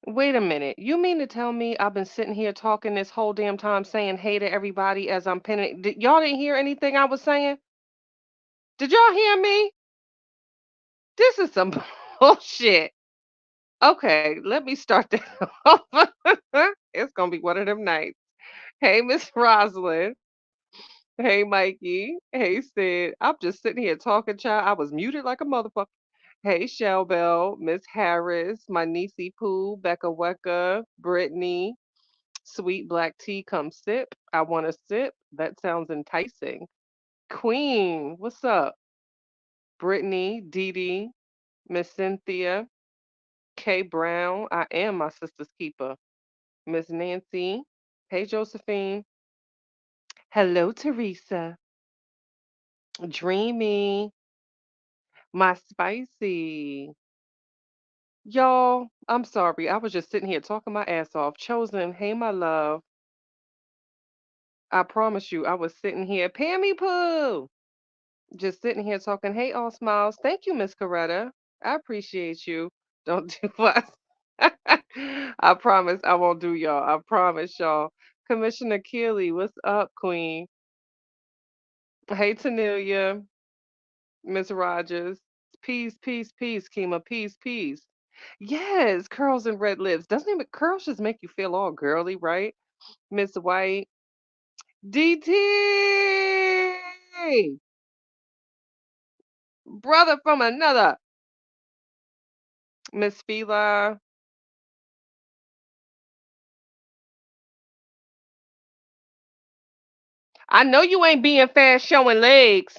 Wait a minute. You mean to tell me I've been sitting here talking this whole damn time saying hey to everybody as I'm pinning? Y'all didn't hear anything I was saying? Did y'all hear me? This is some bullshit. Okay, let me start that over. It's gonna be one of them nights. Hey, Miss Rosalind. Hey, Mikey. Hey, Sid. I'm just sitting here talking, child. I was muted like a motherfucker. Hey, Bell, Miss Harris, my niecey Pooh, Becca Wecca, Brittany, Sweet Black Tea, come sip. I want to sip. That sounds enticing. Queen, what's up? Brittany, Dee Dee, Miss Cynthia, Kay Brown. I am my sister's keeper. Miss Nancy. Hey, Josephine. Hello, Teresa. Dreamy. My spicy. Y'all, I'm sorry. I was just sitting here talking my ass off. Chosen, hey, my love. I promise you, I was sitting here. Pammy Poo. Just sitting here talking. Hey, all smiles. Thank you, Miss Coretta. I appreciate you. Don't do us. I promise I won't do y'all. I promise y'all. Commissioner Keeley, what's up, Queen? Hey, Tanelia, Miss Rogers. Peace, peace, peace, Kima. Peace, peace. Yes, curls and red lips. Doesn't it? Curls just make you feel all girly, right? Miss White. DT! Brother from another. Miss Fila. I know you ain't being fast showing legs.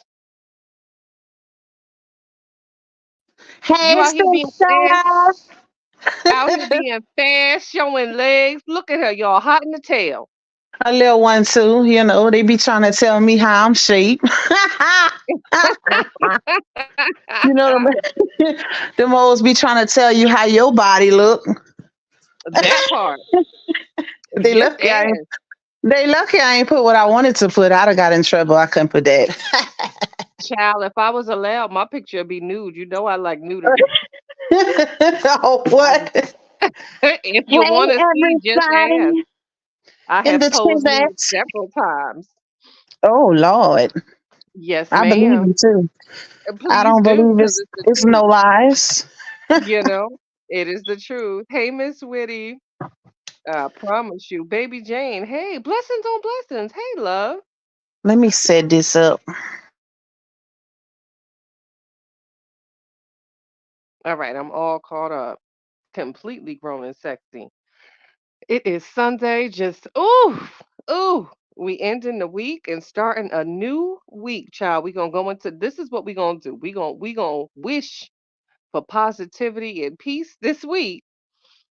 You Hey, out here being fast, sister. out here being fast showing legs. Look at her, y'all, hot in the tail. A little one too. They be trying to tell me how I'm shaped. Them, them hoes be trying to tell you how your body look. That part. They Yes, lucky I ain't. ass. They lucky I ain't put what I wanted to put. I'd have got in trouble. I couldn't put that. Child, if I was allowed, my picture would be nude. You know I like nudity. Oh, I, what? if you Hey, want to see, just ask. everybody I in have the posed nude chat. several times. Oh Lord, Yes, I believe ma'am. you too. I Please don't do, believe because it's it's the it's no truth. lies. You know, it is the truth. Hey, Miss Witty. I promise you. Baby Jane. Hey, blessings on blessings. Hey, love. Let me set this up. All right, I'm all caught up. Completely grown and sexy. It is Sunday. Just ooh. We ending the week and starting a new week, child. We gonna go into this is what we gonna do. We gonna wish for positivity and peace this week.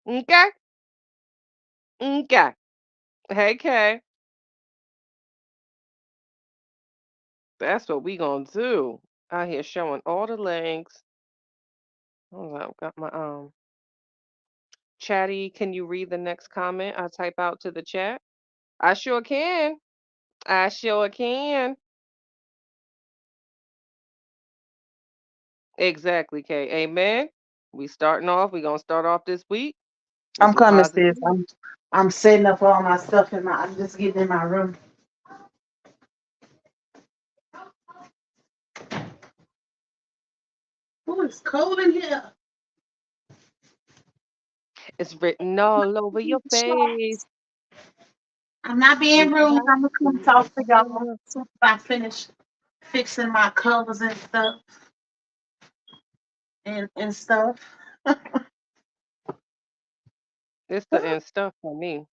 Okay? Okay. Hey Kay. That's what we gonna do. Out here showing all the legs. Hold on, got my chatty. Can you read the next comment I type out to the chat? I sure can. I sure can. Exactly, Kay. Amen. We starting off. We gonna start off this week with I'm some coming, sis. positivity. I'm setting up all my stuff in my. I'm just getting in my room. Oh, it's cold in here. It's written all over your face. I'm not being You rude. have I'm gonna come to talk to y'all love. as soon as I finish fixing my covers and stuff and stuff. It's the end stuff for me.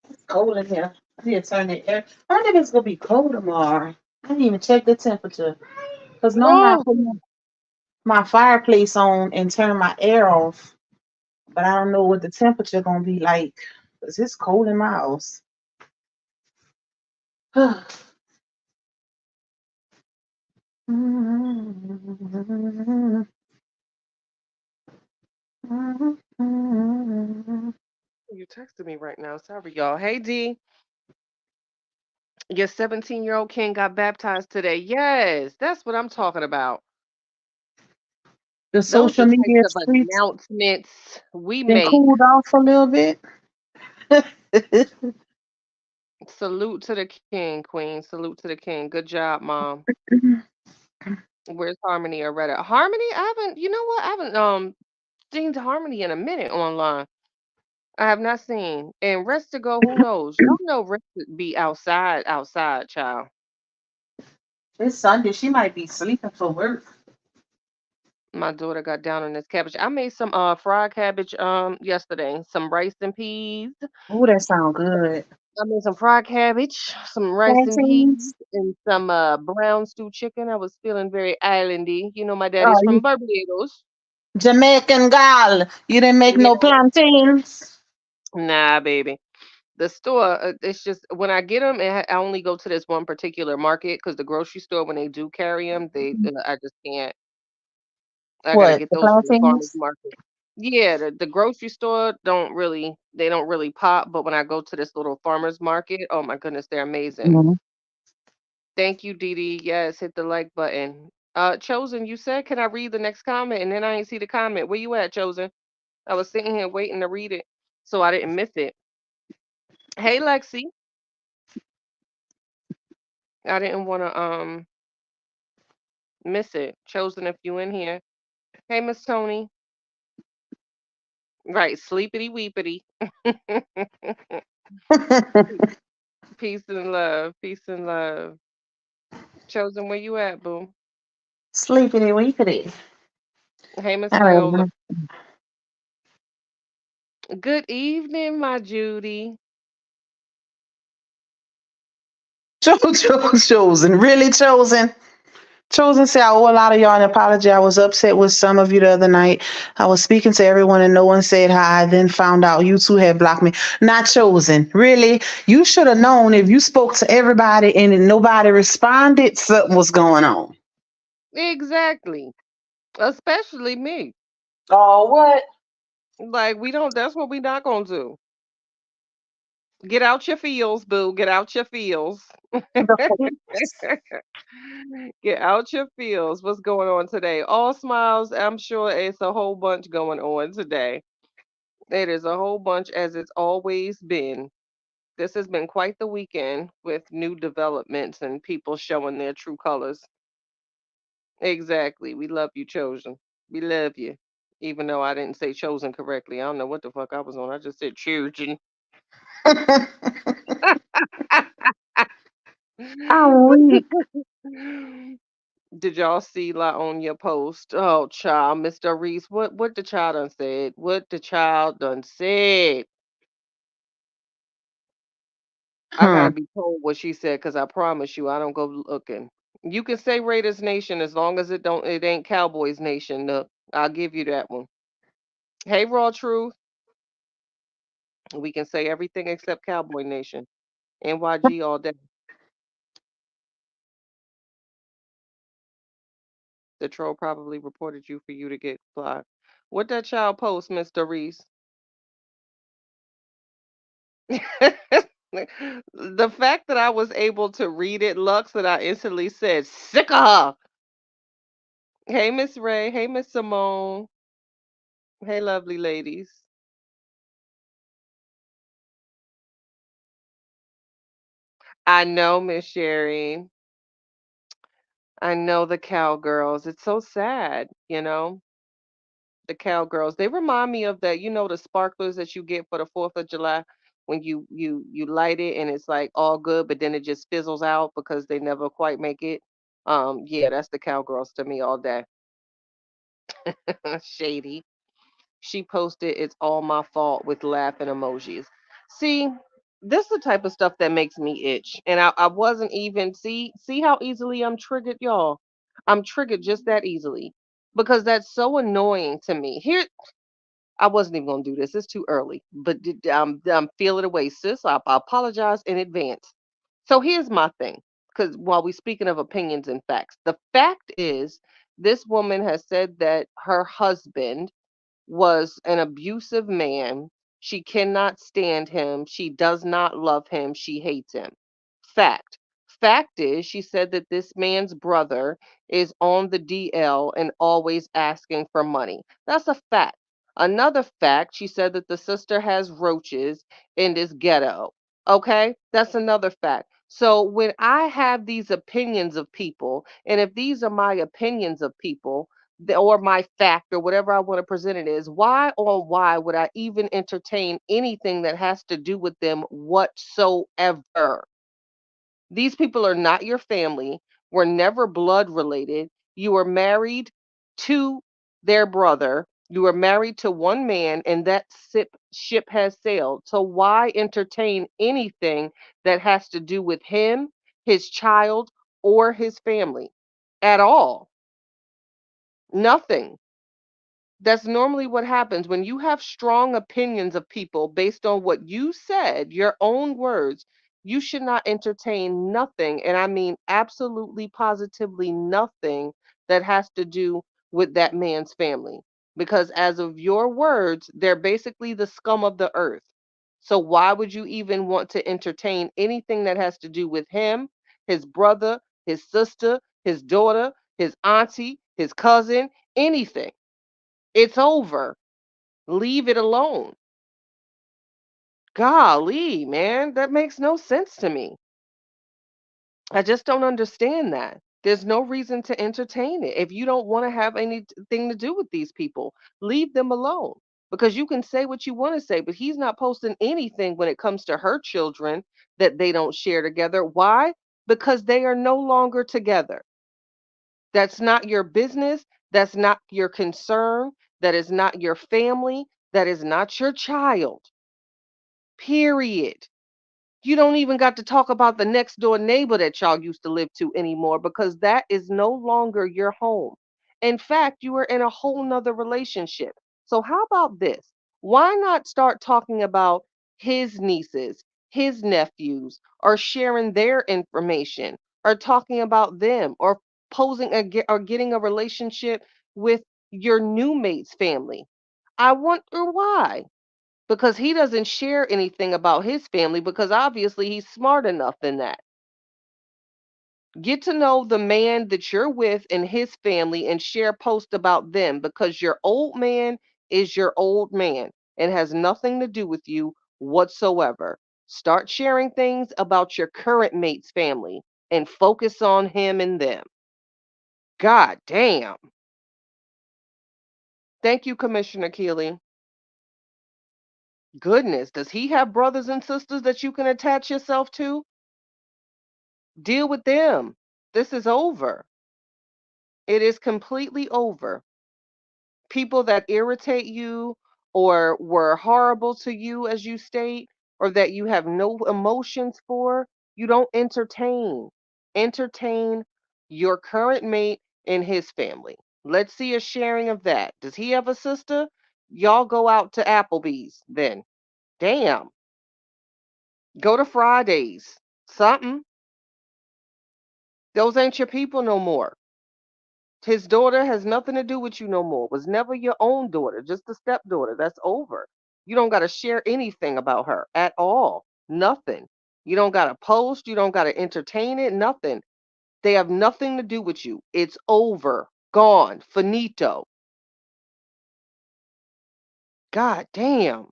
It's cold in here. I need to turn the air. I wonder if it's gonna be cold tomorrow. I didn't even check the temperature. Cause normally I Oh, put my fireplace on and turn my air off. But I don't know what the temperature gonna be like. Cause it's cold in my house. you texted me right now. Sorry, y'all. Hey, D. Your 17-year-old king got baptized today. Yes, that's what I'm talking about. The Those social the types media of streets announcements we then make. cooled off a little bit. Salute to the king, queen. Salute to the king. Good job, mom. Where's Harmony or Reddit? Harmony, I haven't. You know what? I haven't seen Harmony in a minute online. I have not seen. And rest to go. Who knows? Y'all know rest to be outside, child. It's Sunday. She might be sleeping for work. My daughter got down on this cabbage. I made some fried cabbage yesterday. Some rice and peas. Oh, that sound good. I made some fried cabbage, some rice and peas, Plantains. and some brown stew chicken. I was feeling very islandy. You know, my Oh, daddy's you from Barbados. Jamaican gal. You didn't make Yeah, no plantains. nah, baby. The store, it's just when I get them, I only go to this one particular market because the grocery store, when they do carry them, I just can't. I gotta What? get The those from the farmers plantains? market. Yeah, the grocery store they don't really pop, but when I go to this little farmers market, oh my goodness, they're amazing. Mhm. Thank you, Dee Dee. Yes, hit the like button. Chosen, you said, can I read the next comment? And then I ain't see the comment. Where you at, Chosen? I was sitting here waiting to read it, so I didn't miss it. Hey, Lexi. I didn't want to miss it. Chosen, if you in here. Hey, Miss Tony. Right, sleepity weepity. Peace and love. Peace and love. Chosen, where you at, boo? Sleepity weepity. Hey, Miss I don't Viola. know. Good evening, my Judy. Chosen. Really chosen. Chosen say I owe a lot of y'all an apology. I was upset with some of you the other night. I was speaking to everyone and no one said hi. I then found out you two had blocked me. Not chosen. Really? You should have known if you spoke to everybody and nobody responded, something was going on. Exactly. Especially me. Oh, what? Like, we don't, that's what we not gonna do. Get out your feels, boo. Get out your feels. The face. Get out your feels. What's going on today? All smiles. I'm sure it's a whole bunch going on today. It is a whole bunch as it's always been. This has been quite the weekend with new developments and people showing their true colors. Exactly. We love you, Chosen. We love you. Even though I didn't say chosen correctly. I don't know what the fuck I was on. I just said chosen. I'm weak. Did y'all see La on your post? Oh, child, Mr. Reese, what the child done said? What the child done said? I gotta Hmm. be told what she said because I promise you, I don't go looking. You can say Raiders Nation as long as it ain't Cowboys Nation. Look, I'll give you that one. Hey, Raw Truth, we can say everything except Cowboy Nation. NYG all day. The troll probably reported you for you to get blocked. What that child post, Mr. Reese? The fact that I was able to read it, Lux, that I instantly said, sick of her. Hey, Miss Ray. Hey, Miss Simone. Hey, lovely ladies. I know, Miss Sherry. I know the cowgirls. It's so sad, the cowgirls. They remind me of that, the sparklers that you get for the 4th of July when you light it and it's like all good, but then it just fizzles out because they never quite make it. Yeah, that's the cowgirls to me all day. Shady. She posted, "It's all my fault," with laughing emojis. See, this is the type of stuff that makes me itch. And I wasn't even, see how easily I'm triggered, y'all. I'm triggered just that easily because that's so annoying to me. Here, I wasn't even gonna do this. It's too early, but I'm feeling away, sis. I apologize in advance. So here's my thing, because while we speaking of opinions and facts, the fact is this woman has said that her husband was an abusive man. She cannot stand him. She does not love him. She hates him. Fact. fact is, she said that this man's brother is on the DL and always asking for money. That's a fact. Another fact, she said that the sister has roaches in this ghetto. Okay, that's another fact. So when I have these opinions of people, and if these are my opinions of people, or my fact, or whatever I want to present it is, why would I even entertain anything that has to do with them whatsoever? These people are not your family, were never blood related. You were married to their brother. You were married to one man, and that ship has sailed. So why entertain anything that has to do with him, his child, or his family at all? Nothing. That's normally what happens when you have strong opinions of people based on what you said, your own words. You should not entertain nothing, and I mean absolutely positively nothing that has to do with that man's family. Because as of your words, they're basically the scum of the earth. So why would you even want to entertain anything that has to do with him, his brother, his sister, his daughter, his auntie, his cousin, anything? It's over. Leave it alone. Golly, man, that makes no sense to me. I just don't understand that. There's no reason to entertain it. If you don't want to have anything to do with these people, leave them alone. Because you can say what you want to say, but he's not posting anything when it comes to her children that they don't share together. Why? Because they are no longer together. That's not your business. That's not your concern. That is not your family. That is not your child. Period. You don't even got to talk about the next door neighbor that y'all used to live to anymore because that is no longer your home. In fact, you are in a whole nother relationship. So, how about this? Why not start talking about his nieces, his nephews, or sharing their information, or talking about them, or or getting a relationship with your new mate's family? I wonder why, because he doesn't share anything about his family because obviously he's smart enough in that. Get to know the man that you're with and his family and share posts about them because your old man is your old man and has nothing to do with you whatsoever. Start sharing things about your current mate's family and focus on him and them. God damn. Thank you, Commissioner Keeley. Goodness, does he have brothers and sisters that you can attach yourself to? Deal with them. This is over. It is completely over. People that irritate you or were horrible to you, as you state, or that you have no emotions for, you don't entertain. Entertain your current mate and his family. Let's see a sharing of that. Does he have a sister? Y'all go out to Applebee's then. Damn. Go to Fridays. Something. Those ain't your people no more. His daughter has nothing to do with you no more. Was never your own daughter, just a stepdaughter. That's over. You don't got to share anything about her at all. Nothing. You don't got to post. You don't got to entertain it. Nothing. They have nothing to do with you. It's over. Gone. Finito. God damn.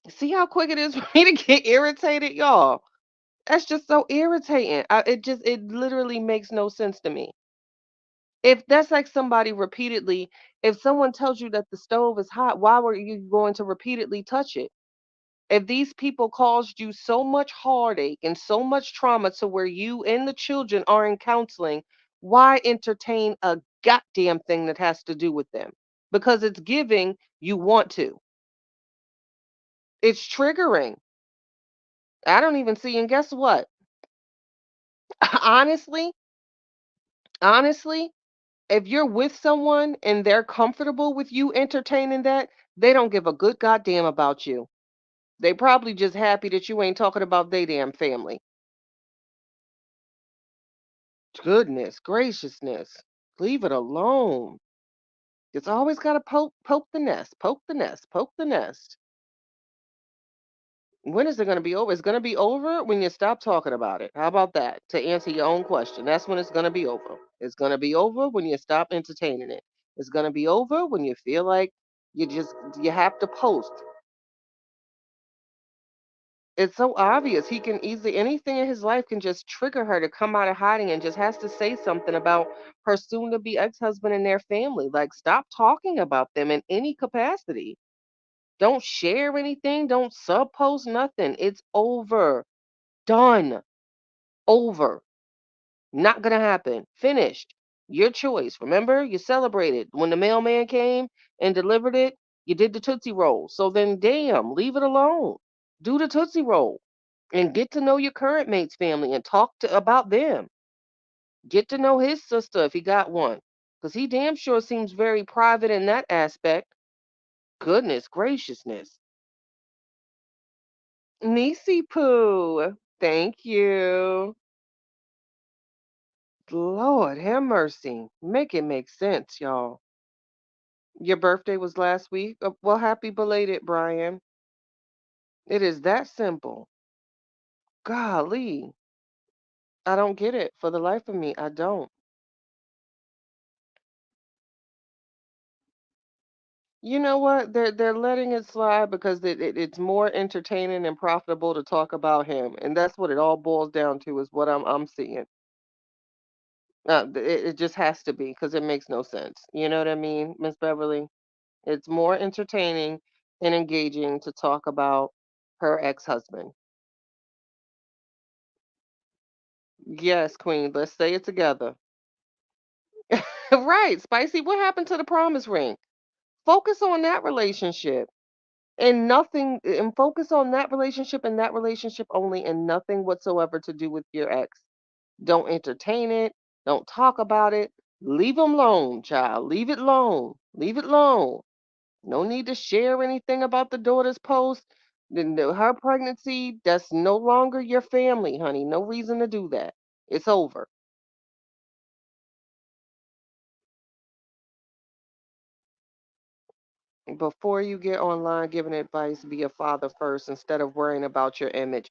See how quick it is for me to get irritated, y'all? That's just so irritating. It literally makes no sense to me. If that's like somebody repeatedly, if someone tells you that the stove is hot, why were you going to repeatedly touch it? If these people caused you so much heartache and so much trauma to where you and the children are in counseling, why entertain a goddamn thing that has to do with them? Because it's giving you want to. It's triggering. I don't even see, and guess what? honestly, honestly, if you're with someone and they're comfortable with you entertaining that, they don't give a good goddamn about you. They probably just happy that you ain't talking about their damn family. Goodness graciousness. Leave it alone. It's always got to poke the nest, poke the nest, poke the nest. When is it going to be over? It's going to be over when you stop talking about it. How about that? To answer your own question, that's when it's going to be over. It's going to be over when you stop entertaining it. It's going to be over when you feel like you just you have to post. It's so obvious. He can easily anything in his life can just trigger her to come out of hiding and just has to say something about her soon to be ex-husband and their family. Like stop talking about them in any capacity. Don't share anything, don't sub post nothing. It's over. Done. Over. Not gonna happen. Finished. Your choice. Remember, you celebrated when the mailman came and delivered it. You did the Tootsie Roll. So then, damn, leave it alone. Do the Tootsie Roll and get to know your current mate's family and talk to about them. Get to know his sister if he got one, because he damn sure seems very private in that aspect. Goodness graciousness. Niecy Poo. Thank you. Lord have mercy. Make it make sense, y'all. Your birthday was last week? Well, happy belated, Brian. It is that simple. Golly. I don't get it. For the life of me, I don't. You know what? They're letting it slide because it's more entertaining and profitable to talk about him, and that's what it all boils down to. Is what I'm seeing. It just has to be because it makes no sense. You know what I mean, Miss Beverly? It's more entertaining and engaging to talk about her ex-husband. Yes, Queen. Let's say it together. Right, Spicy. What happened to the promise ring? Focus on that relationship and nothing, and focus on that relationship only, and nothing whatsoever to do with your ex. Don't entertain it. Don't talk about it. Leave him alone, child. Leave it alone. Leave it alone. No need to share anything about the daughter's post. Her pregnancy, that's no longer your family, honey. No reason to do that. It's over. Before you get online giving advice, be a father first instead of worrying about your image.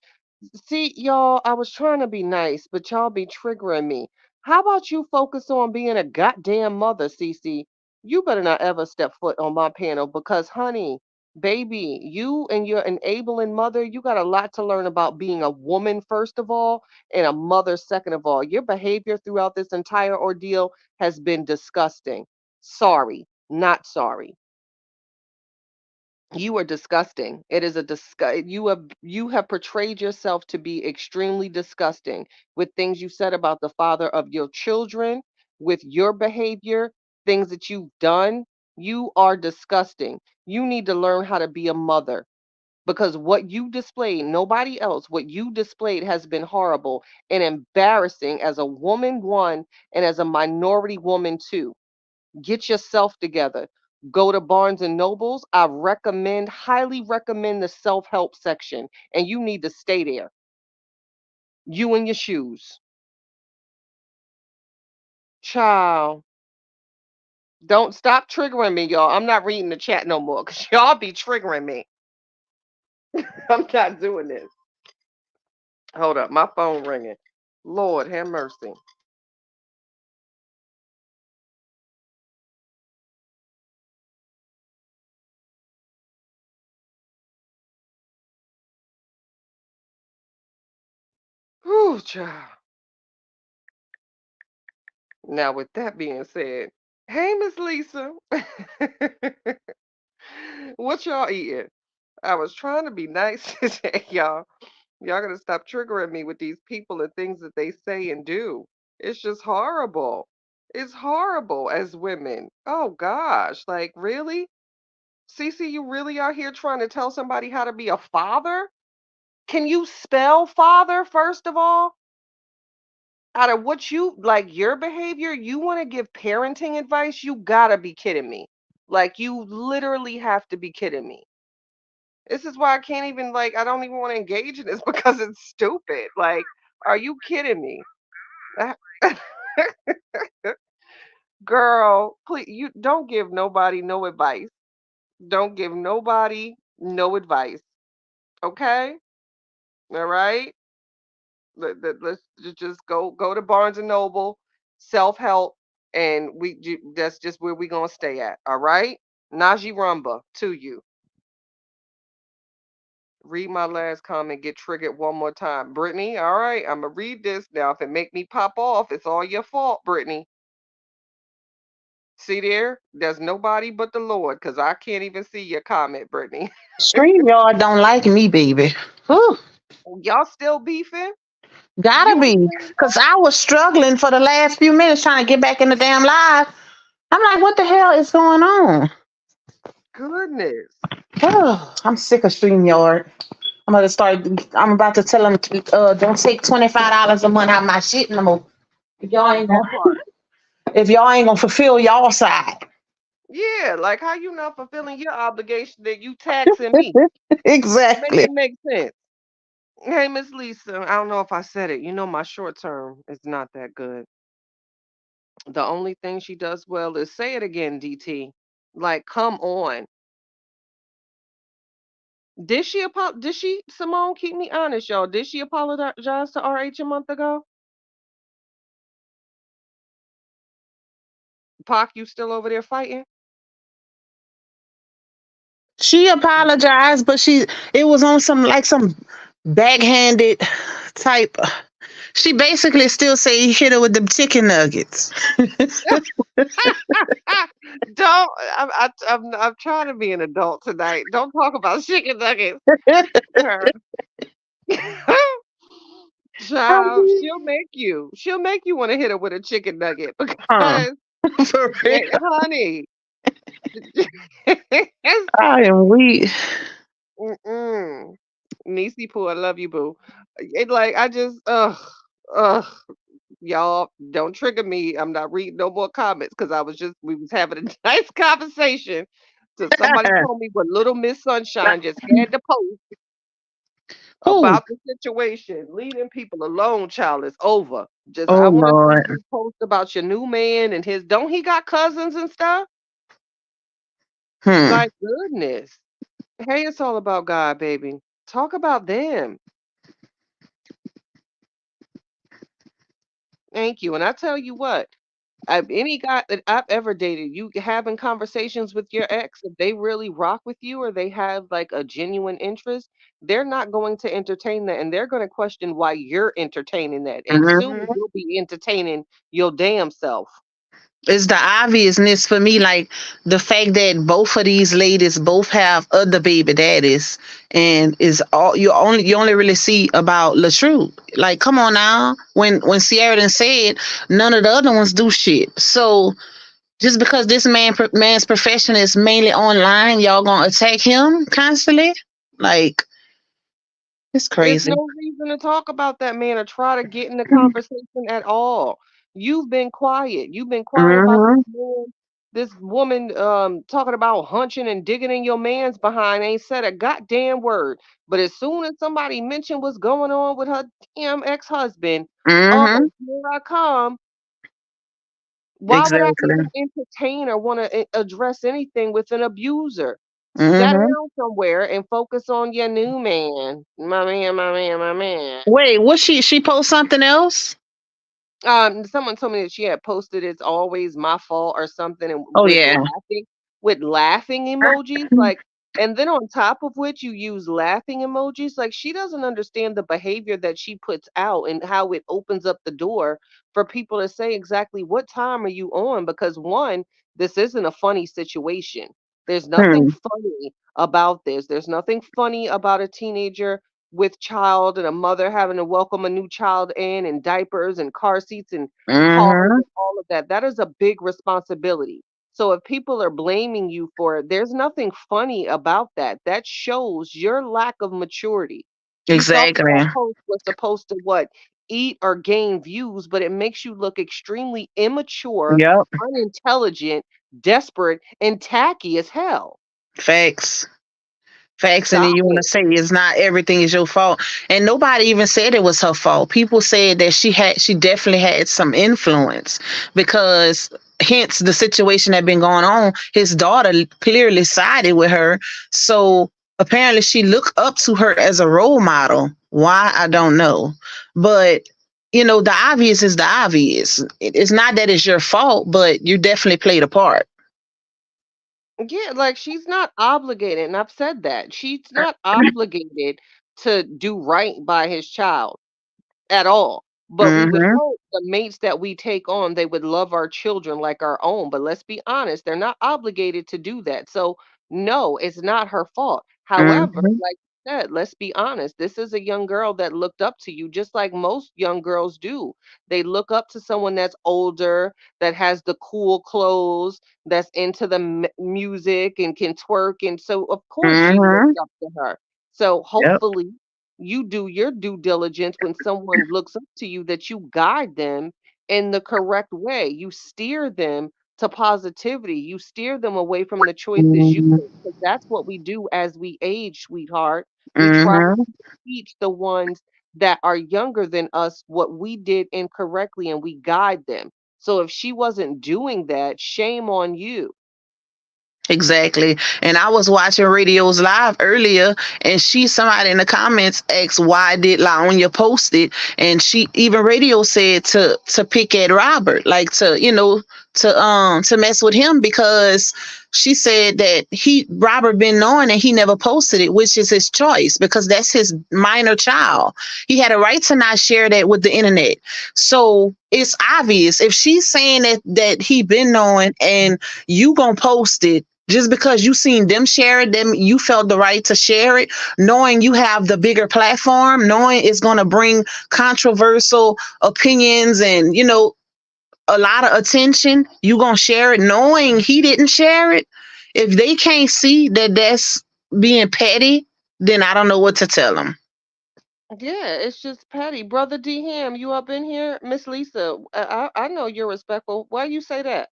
See, y'all, I was trying to be nice, but y'all be triggering me. How about you focus on being a goddamn mother, Cece? You better not ever step foot on my panel because, honey, baby, you and your enabling mother, you got a lot to learn about being a woman, first of all, and a mother, second of all. Your behavior throughout this entire ordeal has been disgusting. Sorry, not sorry. You are disgusting. It is a disgust. You have portrayed yourself to be extremely disgusting with things you said about the father of your children, with your behavior, things that you've done. You are disgusting. You need to learn how to be a mother because what you displayed, nobody else, what you displayed has been horrible and embarrassing as a woman, one, and as a minority woman, two. Get yourself together. Go to Barnes and Nobles. I recommend, highly recommend the self-help section, and you need to stay there. You and your shoes. Child, don't stop triggering me, y'all. I'm not reading the chat no more because y'all be triggering me. I'm not doing this. Hold up, my phone ringing. Lord have mercy. Whew, child. Now, with that being said, hey, Miss Lisa. What y'all eating? I was trying to be nice today, y'all. Y'all gotta stop triggering me with these people and things that they say and do. It's just horrible. It's horrible as women. Oh gosh, like really? Cece, you really are here trying to tell somebody how to be a father? Can you spell father, first of all? Out of what you like your behavior, you want to give parenting advice? You gotta be kidding me. Like you literally have to be kidding me. This is why I can't even like I don't even want to engage in this because it's stupid. Like, are you kidding me? That- Girl, please you don't give nobody no advice. Don't give nobody no advice. Okay? All right. Let's just go to Barnes and Noble, self help, and that's just where we gonna stay at. All right. Najee Rumba to you. Read my last comment. Get triggered one more time, Brittany. All right. I'm gonna read this now. If it make me pop off, it's all your fault, Brittany. See there? There's nobody but the Lord, because I can't even see your comment, Brittany. StreamYard don't like me, baby. Whew. Y'all still beefing? Gotta You and be. Because I was struggling for the last few minutes trying to get back in the damn live. I'm like, what the hell is going on? goodness. I'm sick of StreamYard. I'm about to tell them, don't take $25 a month out of my shit no more. If y'all ain't That gonna, part. if y'all ain't gonna fulfill y'all side. Yeah, like how you not fulfilling your obligation that you taxing me? Make Exactly. it make sense. Hey, Miss Lisa, I don't know if I said it. You know my short term is not that good. The only thing she does well is say it again, DT. Like, come on. Did she, Simone, keep me honest, y'all? Did she apologize to RH a month ago? Pac, you still over there fighting? She apologized, but it was on some backhanded type. She basically still say he hit her with them chicken nuggets. Don't. I'm trying to be an adult tonight. Don't talk about chicken nuggets. Her. Child, she'll make you want to hit her with a chicken nugget Huh. because, For real. honey. I am weak. Mm-mm. Niecy Pooh, I love you, boo. It like I just ugh. Y'all don't trigger me. I'm not reading no more comments because we was having a nice conversation. So somebody told me what Little Miss Sunshine just had to post Who? about the situation. Leaving people alone, child, is over. Just I Oh want to see Lord. you post about your new man and his. Don't he got cousins and stuff? Hmm. Like goodness. Hey, it's all about God, baby. Talk about them. Thank you. And I tell you what, any guy that I've ever dated, you having conversations with your ex, if they really rock with you or they have like a genuine interest, they're not going to entertain that and they're going to question why you're entertaining that. And soon Mhm. you'll be entertaining your damn self. It's the obviousness for me, like the fact that both of these ladies both have other baby daddies, and is all you only really see about Latruth. Like, come on now, when Sierra done said none of the other ones do shit. So just because this man's profession is mainly online, y'all gonna attack him constantly? Like, it's It's crazy. no reason to talk about that man or try to get in the conversation at all. You've been quiet. You've been quiet about Mm-hmm. this woman talking about hunching and digging in your man's behind, ain't said a goddamn word. But as soon as somebody mentioned what's going on with her damn ex-husband, Mm-hmm. here I come. Why would I Exactly. even entertain or want to address anything with an abuser? Sit Mm-hmm. down somewhere and focus on your new man. My man, my man, my man. Wait, what she post something else? Someone told me that she had posted "It's always my fault" or something, and Oh yeah. with laughing emojis, like, and then on top of which you use laughing emojis, like she doesn't understand the behavior that she puts out and how it opens up the door for people to say exactly what time are you on, because one, this isn't a funny situation. There's nothing Hmm. funny about this. There's nothing funny about a teenager with child and a mother having to welcome a new child in and diapers and car seats and cars Mm-hmm. and all of that. That is a big responsibility. So if people are blaming you for it, there's nothing funny about that. That shows your lack of maturity. You thought that Exactly. post was supposed to what? Eat or gain views, but it makes you look extremely immature, Yep. unintelligent, desperate, and tacky as hell. Facts. Facts, and then Stop you want to it. say it's not everything is your fault, and nobody even said it was her fault. People said that she definitely had some influence because hence the situation that been going on. His daughter clearly sided with her, so Apparently, she looked up to her as a role model. Why, I don't know. But, the obvious is the obvious. It's not that it's your fault, but you definitely played a part. Yeah, like she's not obligated, and I've said that. She's not obligated to do right by his child at all. But we would Mm-hmm. hope the mates that we take on, they would love our children like our own. But let's be honest, they're not obligated to do that. So, no, it's not her fault. However, Mm-hmm. like you said, let's be honest, this is a young girl that looked up to you just like most young girls do. They look up to someone that's older, that has the cool clothes, that's into the music and can twerk. And so, of course, she Mm-hmm. looked up to her. So, Yep. hopefully, you do your due diligence when someone looks up to you, that you guide them in the correct way. You steer them to positivity. You steer them away from the choices you Mm-hmm. make. Because that's what we do as we age, sweetheart. We try to Mm-hmm. teach the ones that are younger than us what we did incorrectly, and we guide them. So if she wasn't doing that, shame on you. Exactly. And I was watching Radios Live earlier, and somebody in the comments asked, why did LaOnya post it? And even Radio said to pick at Robert, like to mess with him, because she said that Robert been knowing and he never posted it, which is his choice because that's his minor child. He had a right to not share that with the internet. So it's obvious if she's saying that he been knowing and you gonna post it just because you seen them share it, then you felt the right to share it, knowing you have the bigger platform, knowing it's going to bring controversial opinions and, a lot of attention. You going to share it knowing he didn't share it. If they can't see that that's being petty, then I don't know what to tell them. Yeah, it's just petty. Brother D Ham, you up in here? Miss Lisa, I know you're respectful. Why you say that?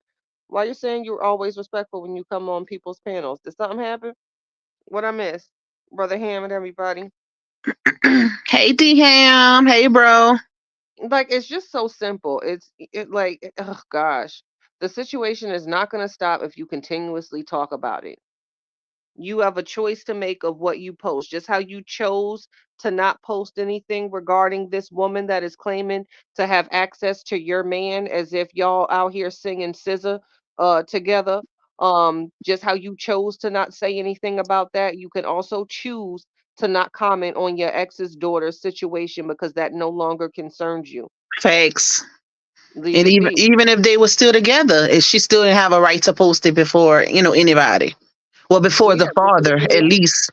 Why you saying you're always respectful when you come on people's panels? Did something happen? What I miss? Brother Ham and everybody. Hey, D Ham. Hey, bro. Like it's just so simple. Oh gosh. The situation is not gonna stop if you continuously talk about it. You have a choice to make of what you post. Just how you chose to not post anything regarding this woman that is claiming to have access to your man, as if y'all out here singing SZA together. Just how you chose to not say anything about that. You can also choose to not comment on your ex's daughter's situation because that no longer concerns you. Facts. Leave And it even be. even if they were still together, she still didn't have a right to post it before, anybody. Well, before the Yeah, just father, leave it at alone. least.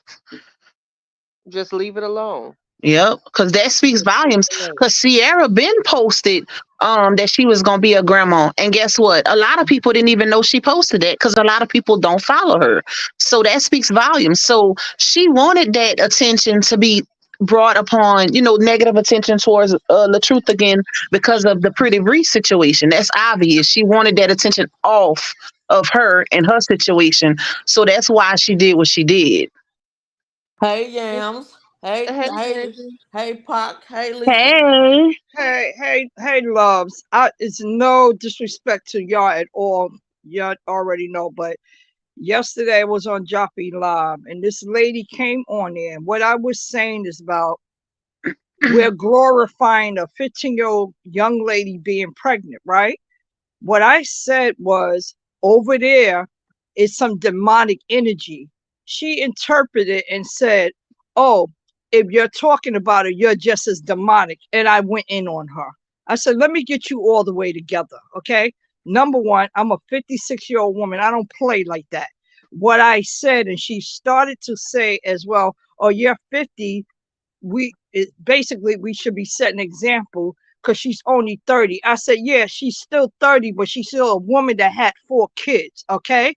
Just leave it alone. Yep, because that speaks Just leave volumes. it alone. Because Sierra been posted that she was gonna be a grandma, and guess what? A lot of people didn't even know she posted that because a lot of people don't follow her. So that speaks volumes. So she wanted that attention to be brought upon, negative attention towards the truth again because of the Pretty Bree situation. That's obvious. She wanted that attention off of her and her situation. So that's why she did what she did. Hey Yams. Hey, Hey, hey, baby. hey Pac. Hey Lisa. Hey. Hey, loves. It's no disrespect to y'all at all. Y'all already know, but yesterday I was on Joppy Live, and this lady came on there. And what I was saying is about we're glorifying a 15-year-old young lady being pregnant, right? What I said was over there is some demonic energy. She interpreted and said, "Oh, if you're talking about it, you're just as demonic." And I went in on her. I said, "Let me get you all the way together, okay? Number one, I'm a 56-year-old woman. I don't play like that." What I said, and she started to say as well, "Oh, you're 50. Basically we should be setting an example because she's only 30." I said, "Yeah, she's still 30, but she's still a woman that had 4 kids, okay?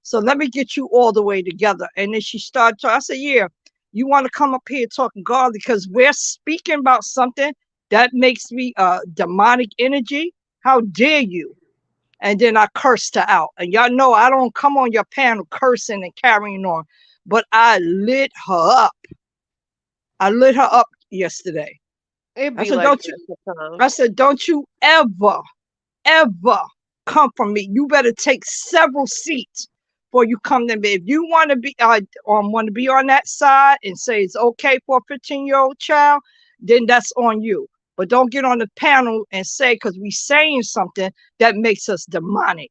So let me get you all the way together." And then she started talking. I said, "Yeah, you want to come up here talking God because we're speaking about something that makes me demonic energy? How dare you?" And then I cursed her out. And y'all know I don't come on your panel cursing and carrying on, but I lit her up. I lit her up yesterday. It I be said, like "Don't you?" that sometimes. I said, "Don't you ever, ever come from me. You better take several seats before you come to me. If you want to be on that side and say it's okay for a 15-year-old child, then that's on you. But don't get on the panel and say because we saying something that makes us demonic.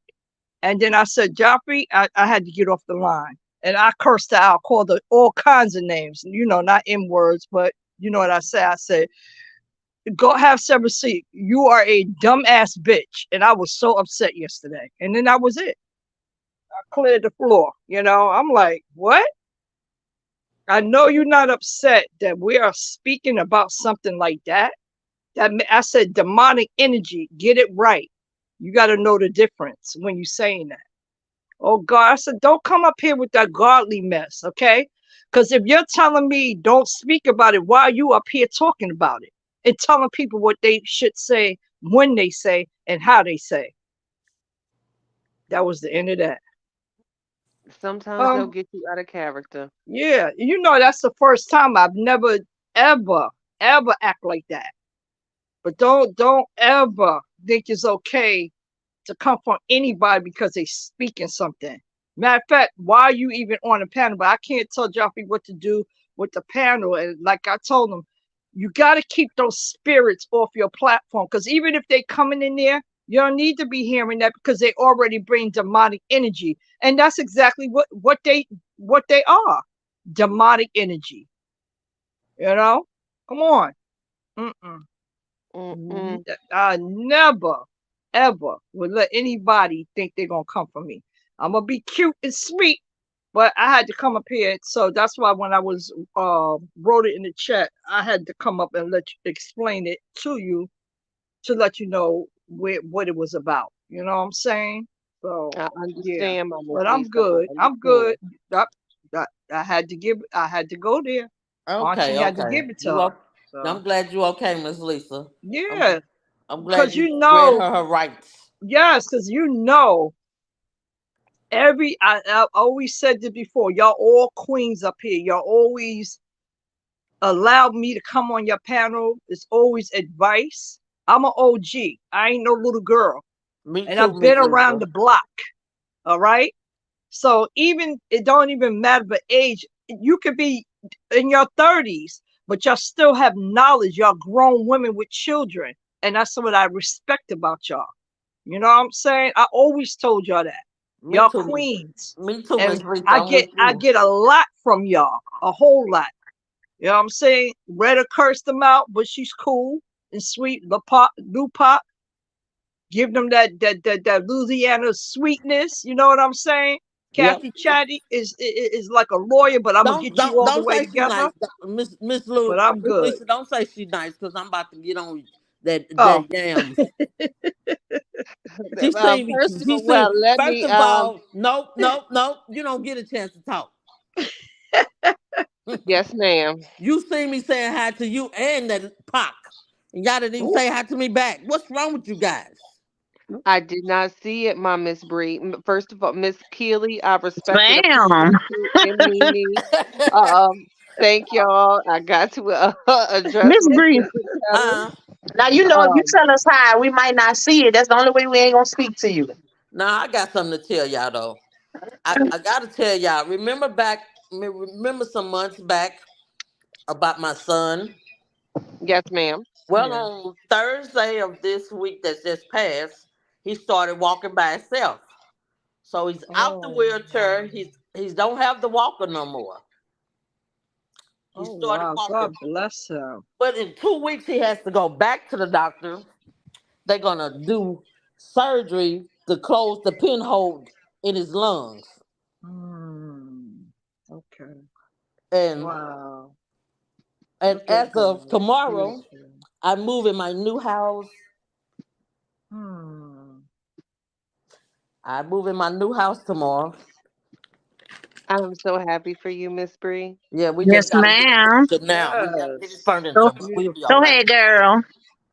And then I said, Joffrey, I had to get off the line. And I cursed her out, called her all kinds of names, not in words, but you know what I said? I said, go have some receipt. You are a dumbass bitch. And I was so upset yesterday. And then that was it. I cleared the floor. I'm like, what? I know you're not upset that we are speaking about something like that. I said demonic energy. Get it right. You got to know the difference when you're saying that. Oh God, I said, don't come up here with that godly mess, okay? Because if you're telling me don't speak about it, why are you up here talking about it and telling people what they should say, when they say, and how they say? That was the end of that. Sometimes they'll get you out of character. Yeah, that's the first time. I've never, ever, ever act like that. But don't ever think it's okay to come from anybody because they speaking something. Matter of fact, why are you even on the panel? But I can't tell Joffrey what to do with the panel. And like I told him, you got to keep those spirits off your platform. Because even if they coming in there, you don't need to be hearing that because they already bring demonic energy. And that's exactly what they are. Demonic energy. Come on. I never, ever would let anybody think they're going to come for me. I'm going to be cute and sweet, but I had to come up here. So that's why when I was wrote it in the chat, I had to come up and explain it to you to let you know what it was about. You know what I'm saying? So I understand, yeah. Mama But I'm Lisa. good. I'm good. I had to go there. Okay, Auntie had to okay. give it to her. So. I'm glad you okay, Miss Lisa. Yeah. I'm glad because you read her rights. Yes, because I always said this before, y'all all queens up here. Y'all always allowed me to come on your panel. It's always advice. I'm an OG. I ain't no little girl. Me and too, I've been Miss around Lisa. the block. All right. So it don't even matter the age. You could be in your 30s, but y'all still have knowledge. Y'all grown women with children. And that's what I respect about y'all. You know what I'm saying? I always told y'all that. Me Y'all too. queens. Me too, And Miss Lisa. I get a lot from y'all. A whole lot. You know what I'm saying? Retta cursed them out, but she's cool and sweet. Lupac, give them that Louisiana sweetness. You know what I'm saying? Kathy Chatty is like a lawyer, but I'm gonna get you all the way say together. She's nice, Miss Lou. But I'm good. Lisa, don't say she's nice because I'm about to get on that yams. She seen me. First First of all, nope. You don't get a chance to talk. Yes, ma'am. You see me saying hi to you and that Pac, and y'all didn't even say hi to me back. What's wrong with you guys? I did not see it, my Miss Bree. First of all, Miss Keely, I respect and Bam. appreciate you and Mimi. Thank y'all. I got to address Miss my Bree. sister better. Now you know if you Um, tell us hi, we might not see it. That's the only way we ain't gonna speak to you. Nah, I got something to tell y'all though. I gotta tell y'all. Remember some months back about my son. yes, ma'am. Well, Yeah. on Thursday of this week that's just passed, he started walking by himself. So he's out the wheelchair. He's don't have the walker no more. He started Wow. walking. God bless him. But in 2 weeks he has to go back to the doctor. They're gonna do surgery to close the pinhole in his lungs. Okay. And Wow. Look at as of God. tomorrow, Beautiful. I move in my new house. I move in my new house tomorrow. I'm so happy for you, Miss Bree. Yeah, we Yes, just gotta get ma'am. furniture now. We gotta get his Yes. furniture, Go, but we'll be all Beautiful. go right. ahead, girl.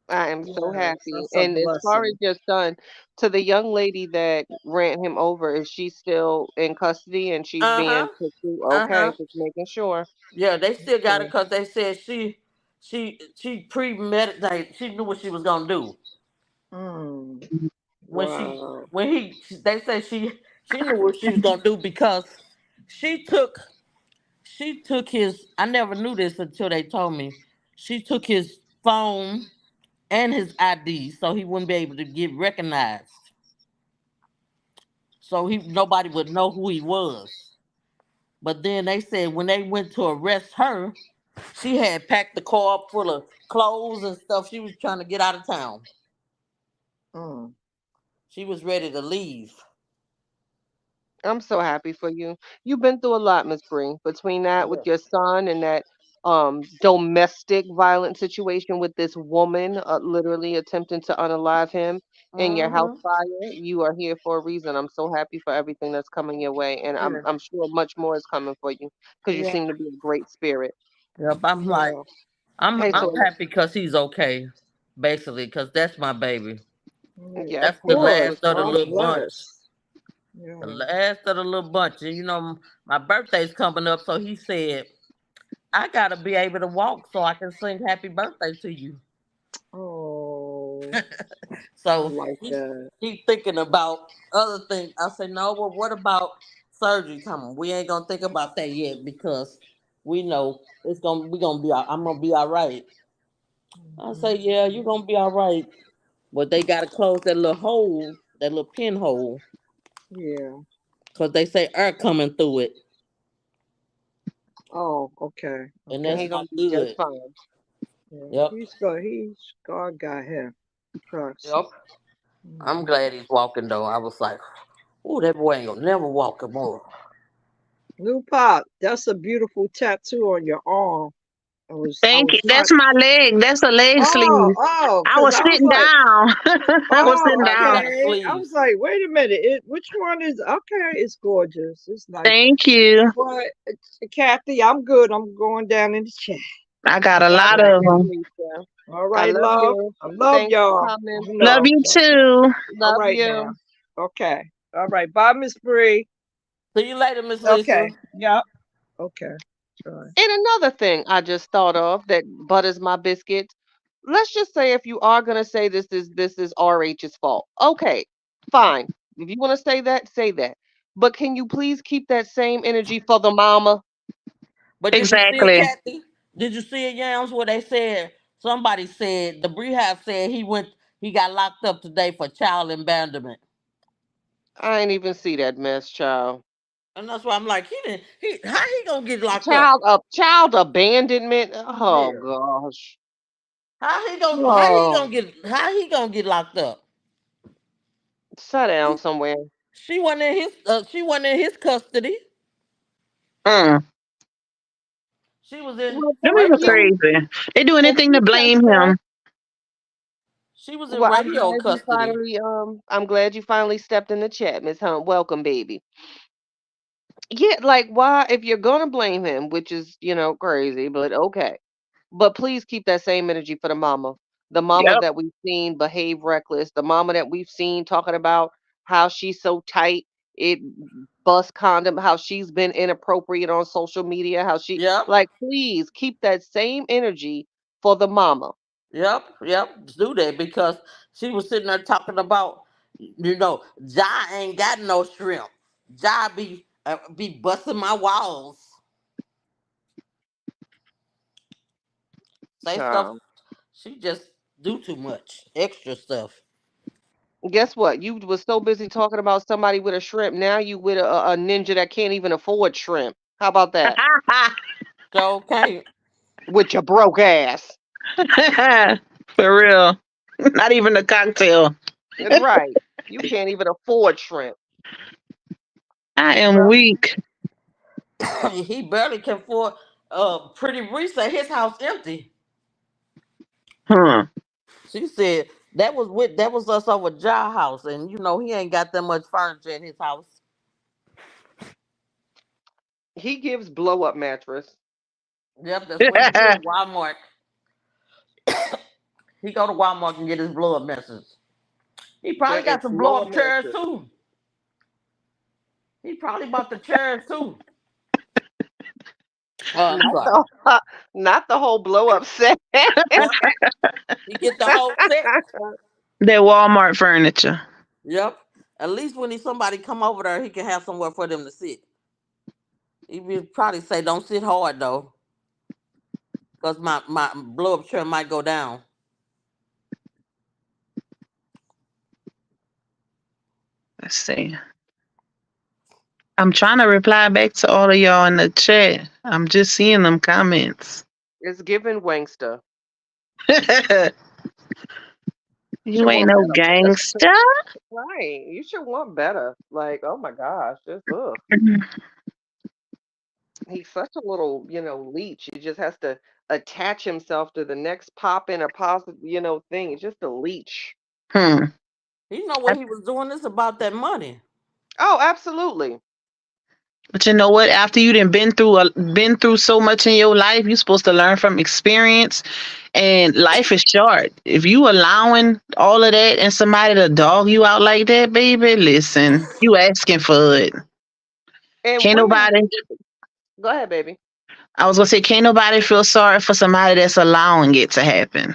I am so Yes. happy. That's a And as far as blessing. your son, to the young lady that ran him over, is she still in custody and she's being Uh-huh. pursued? Okay, Uh-huh. just making sure. Yeah, they still got it Okay. because they said she premeditated. She knew what she was gonna do. Mm. When Wow. they said She knew what she was gonna do because she took his. I never knew this until they told me. She took his phone and his ID so he wouldn't be able to get recognized. So nobody would know who he was. But then they said when they went to arrest her, she had packed the car up full of clothes and stuff. She was trying to get out of town. Mm. She was ready to leave. I'm so happy for you. You've been through a lot, Miss Bree, between that with Yeah. your son and that domestic violent situation with this woman literally attempting to unalive him in your house Mm-hmm. fire. You are here for a reason. I'm so happy for everything that's coming your way, and I'm Yeah. I'm sure much more is coming for you because you Yeah. seem to be a great spirit. Yep. I'm like, Yeah. Hey, I'm so happy because he's okay, basically, because that's my baby. Yeah. yeah, That's of the course he Good. was last of the trying God to little get bunch. you. bless. The Yeah. last of the little bunch. And my birthday's coming up, so he said, I gotta be able to walk so I can sing happy birthday to you. Oh, I So like he that. he thinking about other things. I said, no, well, what about surgery coming? We ain't gonna think about that yet because we know we're gonna be I'm gonna be all right. I say, Mhm. yeah, you're gonna be all right. But they gotta close that little hole, that little pinhole, Yeah. because they say air coming through it, Oh, okay. and And that's Okay. he gonna not be just good. fine. Yeah. Yep. He's good. God got him. Trust. Yep. I'm Mhm. glad he's walking though. I was like, oh, that boy ain't gonna never walk more. New Pop, that's a beautiful tattoo on your arm. I Thank was you. trying. That's my leg. That's a leg Oh, sleeve. oh, I because was I was sitting like, down. I was That's sitting oh, nice down. looking okay. I was sleeves. like, wait a minute. Which one is okay? It's gorgeous. It's nice. Thank you. But Kathy, I'm good. I'm going down in the chat. I got a God lot bless of you, them. Lisa. All I right, love love. you. I love Thanks for y'all. coming. You Love know. you too. All Love right now. you. Okay. All right. Bye, Miss Bree. See you later, Miss Lisa. Okay. Yep. Okay. Sorry. And another thing I just thought of that butters my biscuits. Let's just say if you are gonna say this is RH's fault. Okay, fine. If you want to say that. But can you please keep that same energy for the mama? But did you see it, Exactly. Kathy? Did you see it, Yams? Where they said somebody said the Brehab said he got locked up today for child abandonment, I ain't even see that mess, child. and that's why I'm like, how he gonna get locked up? Child abandonment. Oh Yeah. gosh. Oh, how he gonna get locked up? sit down somewhere. She wasn't in his custody. Mm. She was in Well, Them thank people radio. you. crazy. They do Well, anything to keep that blame stuff. him. She was in Well, radio custody. I'm glad you finally stepped in the chat, Miss Hunt. Welcome, baby. Yeah, like why if you're gonna blame him, which is, crazy, but okay. But please keep that same energy for the mama. The mama Yep. that we've seen behave reckless, the mama that we've seen talking about how she's so tight, it bust condom, how she's been inappropriate on social media, how she Yep. like please keep that same energy for the mama. Yep. Do that because she was sitting there talking about, Ja ain't got no shrimp. Ja be busting my walls. Say stuff. Child. She just do too much extra stuff. Guess what? You was so busy talking about somebody with a shrimp. Now you with a ninja that can't even afford shrimp. How about that? So okay. With your broke ass. For real. Not even a cocktail. Right. You can't even afford shrimp. I am Well, weak. he barely can afford. Pretty Reese said his house empty. Huh. She said that was us over Ja house, and he ain't got that much furniture in his house. He gives blow up mattress. Yep, that's what he do. Walmart. He go to Walmart and get his blow up message. He probably got It's some blow blow up up chairs mattress. too. He probably bought the chairs too. Oh, I'm Not sorry. the not the whole blow up set. Yep, he get the whole set. That Walmart furniture. Yep, At least when somebody come over there, he can have somewhere for them to sit. He would probably say, "Don't sit hard though, because my blood pressure might go down." Let's see. I'm trying to reply back to all of y'all in the chat. I'm just seeing them comments. It's giving Wangster. You ain't no gangster. Right. You should want better. Like, oh my gosh, this ugh. He's such a little, leech. He just has to attach himself to the next pop in or positive, thing. It's just a leech. You know what he was doing? This about that money. Oh, absolutely. But you know what? After you done been through so much in your life, you're supposed to learn from experience. And life is short. If you allowing all of that and somebody to dog you out like that, baby, listen, you asking for it. And Can't nobody. Go ahead, baby. I was gonna say, can't nobody feel sorry for somebody that's allowing it to happen.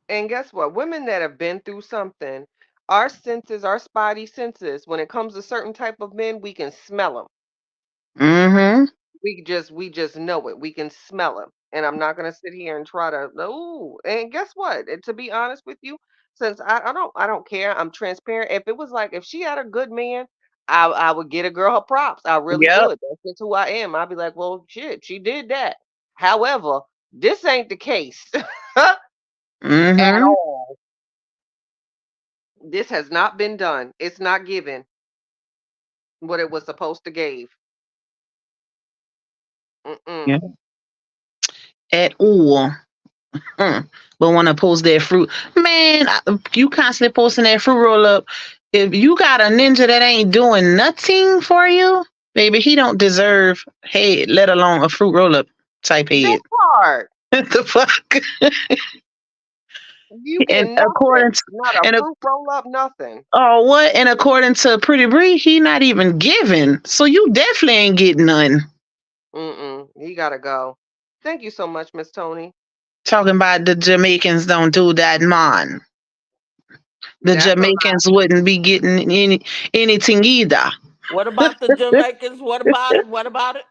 And guess what? Women that have been through something, our senses, our spidey senses, when it comes to certain type of men, we can smell them. Mm-hmm. We just know it. We can smell them. And I'm not gonna sit here and try to. Oh, and guess what? And to be honest with you, since I don't care. I'm transparent. If it was like if she had a good man, I would get a girl her props. I really Yep. would. That's just who I am. I'd be like, well, shit, she did that. However, this ain't the case at Mm-hmm. all. This has not been done. It's not given what it was supposed to give. Yeah. At all. But want to post that fruit, man. You constantly posting that fruit roll up. If you got a ninja that ain't doing nothing for you, baby, he don't deserve head, let alone a fruit roll up type head. That part. What the fuck? You get And nothing. according to Not a and fruit roll up, nothing. oh what? And according to Pretty Bree, he not even giving. So you definitely ain't getting none. He gotta go. Thank you so much, Miss Tony. Talking about the Jamaicans don't do that, man. The That's a lie. Jamaicans wouldn't be getting anything either. What about the Jamaicans? What about it? What about it?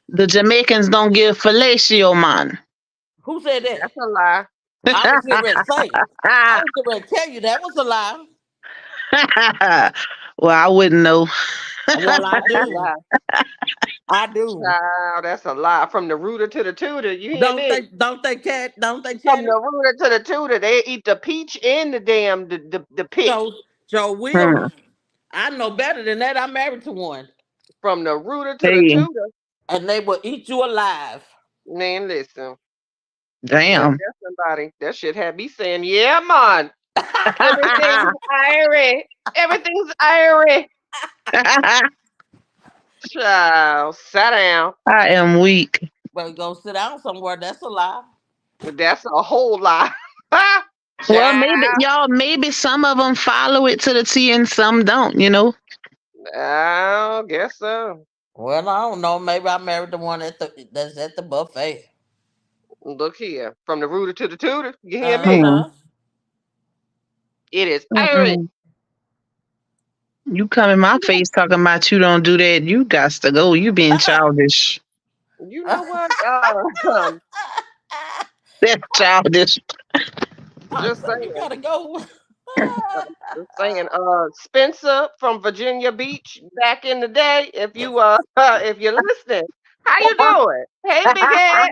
The Jamaicans don't give fellatio, man. Who said that? That's a lie. I was getting ready to say. I was getting ready to tell you that was a lie. Well, I wouldn't know. Well, I That's a do. lie. I do. Child, that's a lie. From the rooter to the tutor. You hear Don't me? they? Don't they cat? Don't they From chat? the rooter to the tutor, they eat the peach and the damn the pit. Joe Will. I know better than that. I'm married to one, From the rooter to the Hey, tutor. and they will eat you alive. Man, listen. damn. That's somebody. That shit had me saying, yeah, man. Everything's irie. Everything's irie. Child, sit down. I am weak. But go sit down somewhere. That's a lie. That's a whole lie. Well, maybe some of them follow it to the T and some don't, you know? I guess so. Well, I don't know. Maybe I married the one that's at the buffet. Look here. From the rooter to the tutor. You hear me? Uh-huh. It is irie. You come in my face talking about you don't do that. You got to go. You being childish. You know what? That's childish. Just saying. You gotta go. Just saying. Spencer from Virginia Beach back in the day. If you're listening, how you doing? Hey, big head.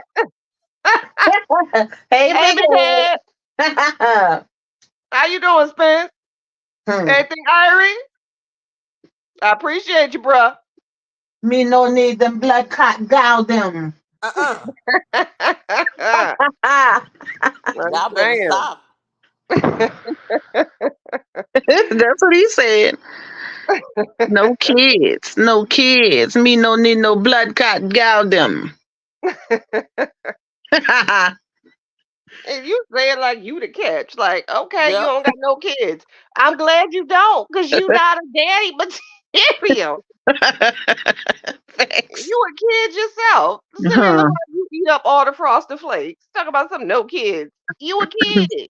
Hey, big head. How you doing, Spence? Anything, Irie? I appreciate you, bruh. Me no need them blood clot gow them. Y'all I'm better saying. stop. That's what he said. No kids. No kids. Me no need no blood clot gow them. And you say it like you the catch. Like, okay, Yep. you don't got no kids. I'm glad you don't, because you not a daddy material. Facts. You a kid yourself. Sit there look like you eat up all the Frosted Flakes. Talk about some no kids. You a kid.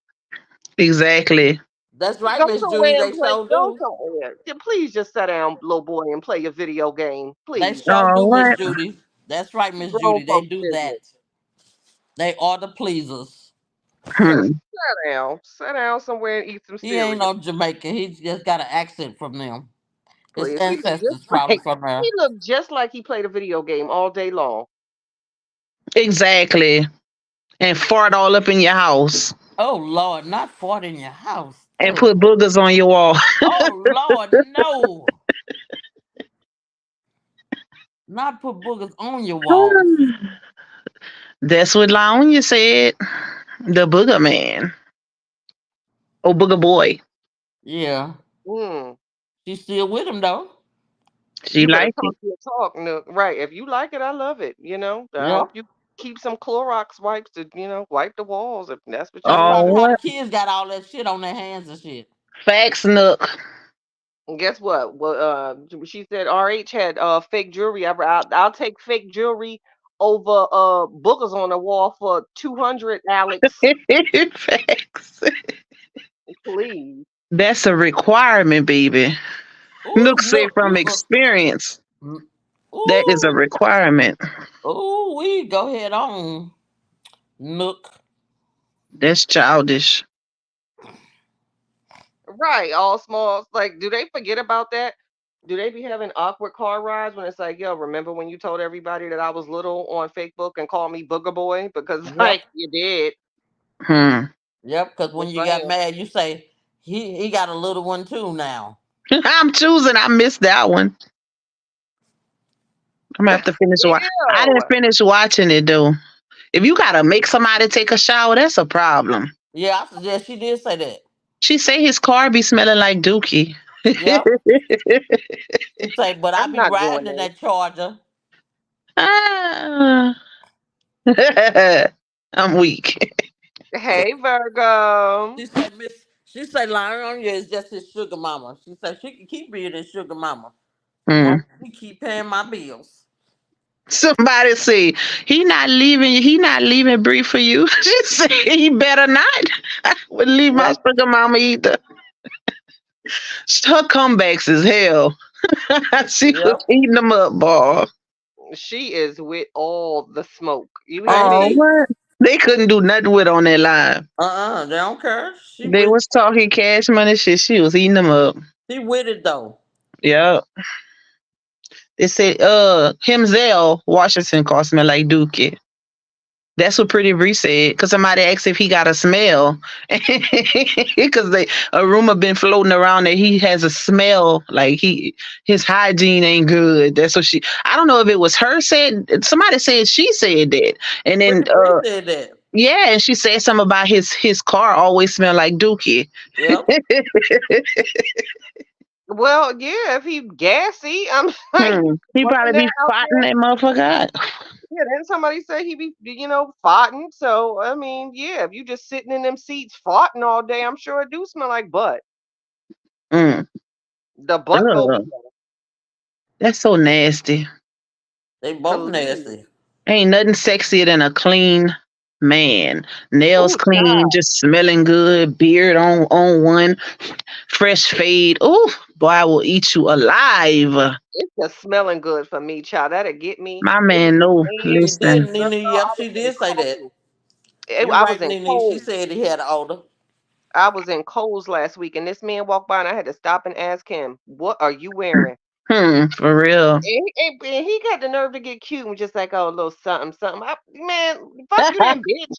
Exactly. That's right, Go Miss Judy. somewhere and They play. sure Go do. somewhere. Please just sit down, little boy, and play your video game. They Please. sure Oh, do, Miss what? Judy. That's right, Miss Grown Judy. They folks do that. business. They are the pleasers. Just Hmm. sit down. Sit down somewhere and eat some He ain't cereal. no Jamaican. He's just got an accent from them. His Please. He look just ancestors probably like from there. he looked just like he played a video game all day long. Exactly. And fart all up in your house Oh Lord, not fart in your house. and Oh, put boogers on your wall. oh Lord, no. Not put boogers on your walls. That's what Laonya said. The booger man. Oh, booger boy. Yeah. Mm. She's still with him though. She You better like talk it. your talk, Nook. Right. If you like it, I love it. I Yep. hope you keep some Clorox wipes to, wipe the walls if that's what you That's want to Oh, probably do. how the what? kids got all that shit on their hands and shit. Facts, Nook. And guess what? Well, she said RH had fake jewelry. I'll take fake jewelry over boogers on the wall for 200, Alex. Facts. Please. That's a requirement, baby. Ooh, Nook say look, from you go. experience. That is a Ooh, requirement. ooh, we go ahead on, Nook. That's childish. Right. All small. Like, do they forget about that? Do they be having awkward car rides when it's like, yo, remember when you told everybody that I was little on Facebook and called me Booger Boy? Because Yep, like you did. Hmm. yep. Because when Just you got saying. mad, you say he got a little one too now. I'm choosing. I missed that one. I'm gonna have to finish watching. I Ew. didn't finish watching it though. If you gotta make somebody take a shower, that's a problem. Yeah, I suggest she did say that. She say his car be smelling like Dookie. Yep. She say, but I I'm be not doing riding in this. that Charger. Ah. I'm weak. Hey, Virgo. She said, Miss. She say, Lionel is just his sugar mama. She said she can keep being his sugar mama. Hmm. Long as he keep paying my bills. Somebody say he not leaving. He not leaving Bree for you. She say he better not. I wouldn't leave my Yep. sugar mama either. Her comebacks is hell. She was Yep. eating them up, boy. She is with all the smoke. You hear Ain't Oh, me? she? what? They couldn't do nothing with on that line. They don't care. They was talking cash money shit. She was eating them up. She with it though. Yeah. They said, Himzel Washington called smell like Dookie. That's what Pretty Bree said. Cause somebody asked if he got a smell. Cause a rumor been floating around that he has a smell, like his hygiene ain't good. That's what I don't know if it was her said, somebody said she said that. And then Pretty Bree said that. yeah, and she said something about his car always smell like Dookie. Yep. Well, yeah, if he gassy, I'm like, He wasn't probably that be out fighting there? that motherfucker out. Yeah, then somebody say he be, farting. So, I mean, yeah, if you just sitting in them seats farting all day, I'm sure it do smell like butt. Mm. The butt go be Ugh, that's so nasty. They both please. nasty. Ain't nothing sexier than a clean man. Nails Oh, clean, child. just smelling good, beard on one, fresh fade. Oh, boy, I will eat you alive. It's just smelling good for me, child. That'll get me. My It was man, no, She raining. did, listen. Girl, Nene. Yep, I was she in did say that. Coles. You're I was right, in Nene. She Coles. said he had an odor. I was in Coles last week, and this man walked by, and I had to stop and ask him, "What are you wearing?" For real. And he got the nerve to get cute and just like, "Oh, a little something, something." Man, fuck you, then, bitch.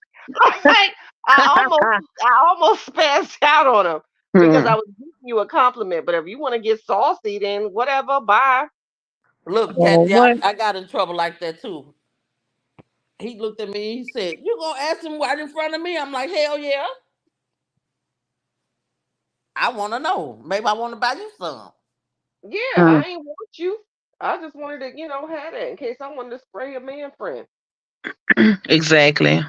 Like, I almost, I almost spazzed out on him because Hmm. I was giving you a compliment. But if you want to get saucy, then whatever. Bye. Look, Oh, Kathy, what? I got in trouble like that too. He looked at me. He said, "You gonna ask him right in front of me?" I'm like, "Hell yeah, I want to know. Maybe I want to buy you some." Yeah, Hmm. I ain't want you. I just wanted to, have that in case I wanted to spray a man friend. Exactly.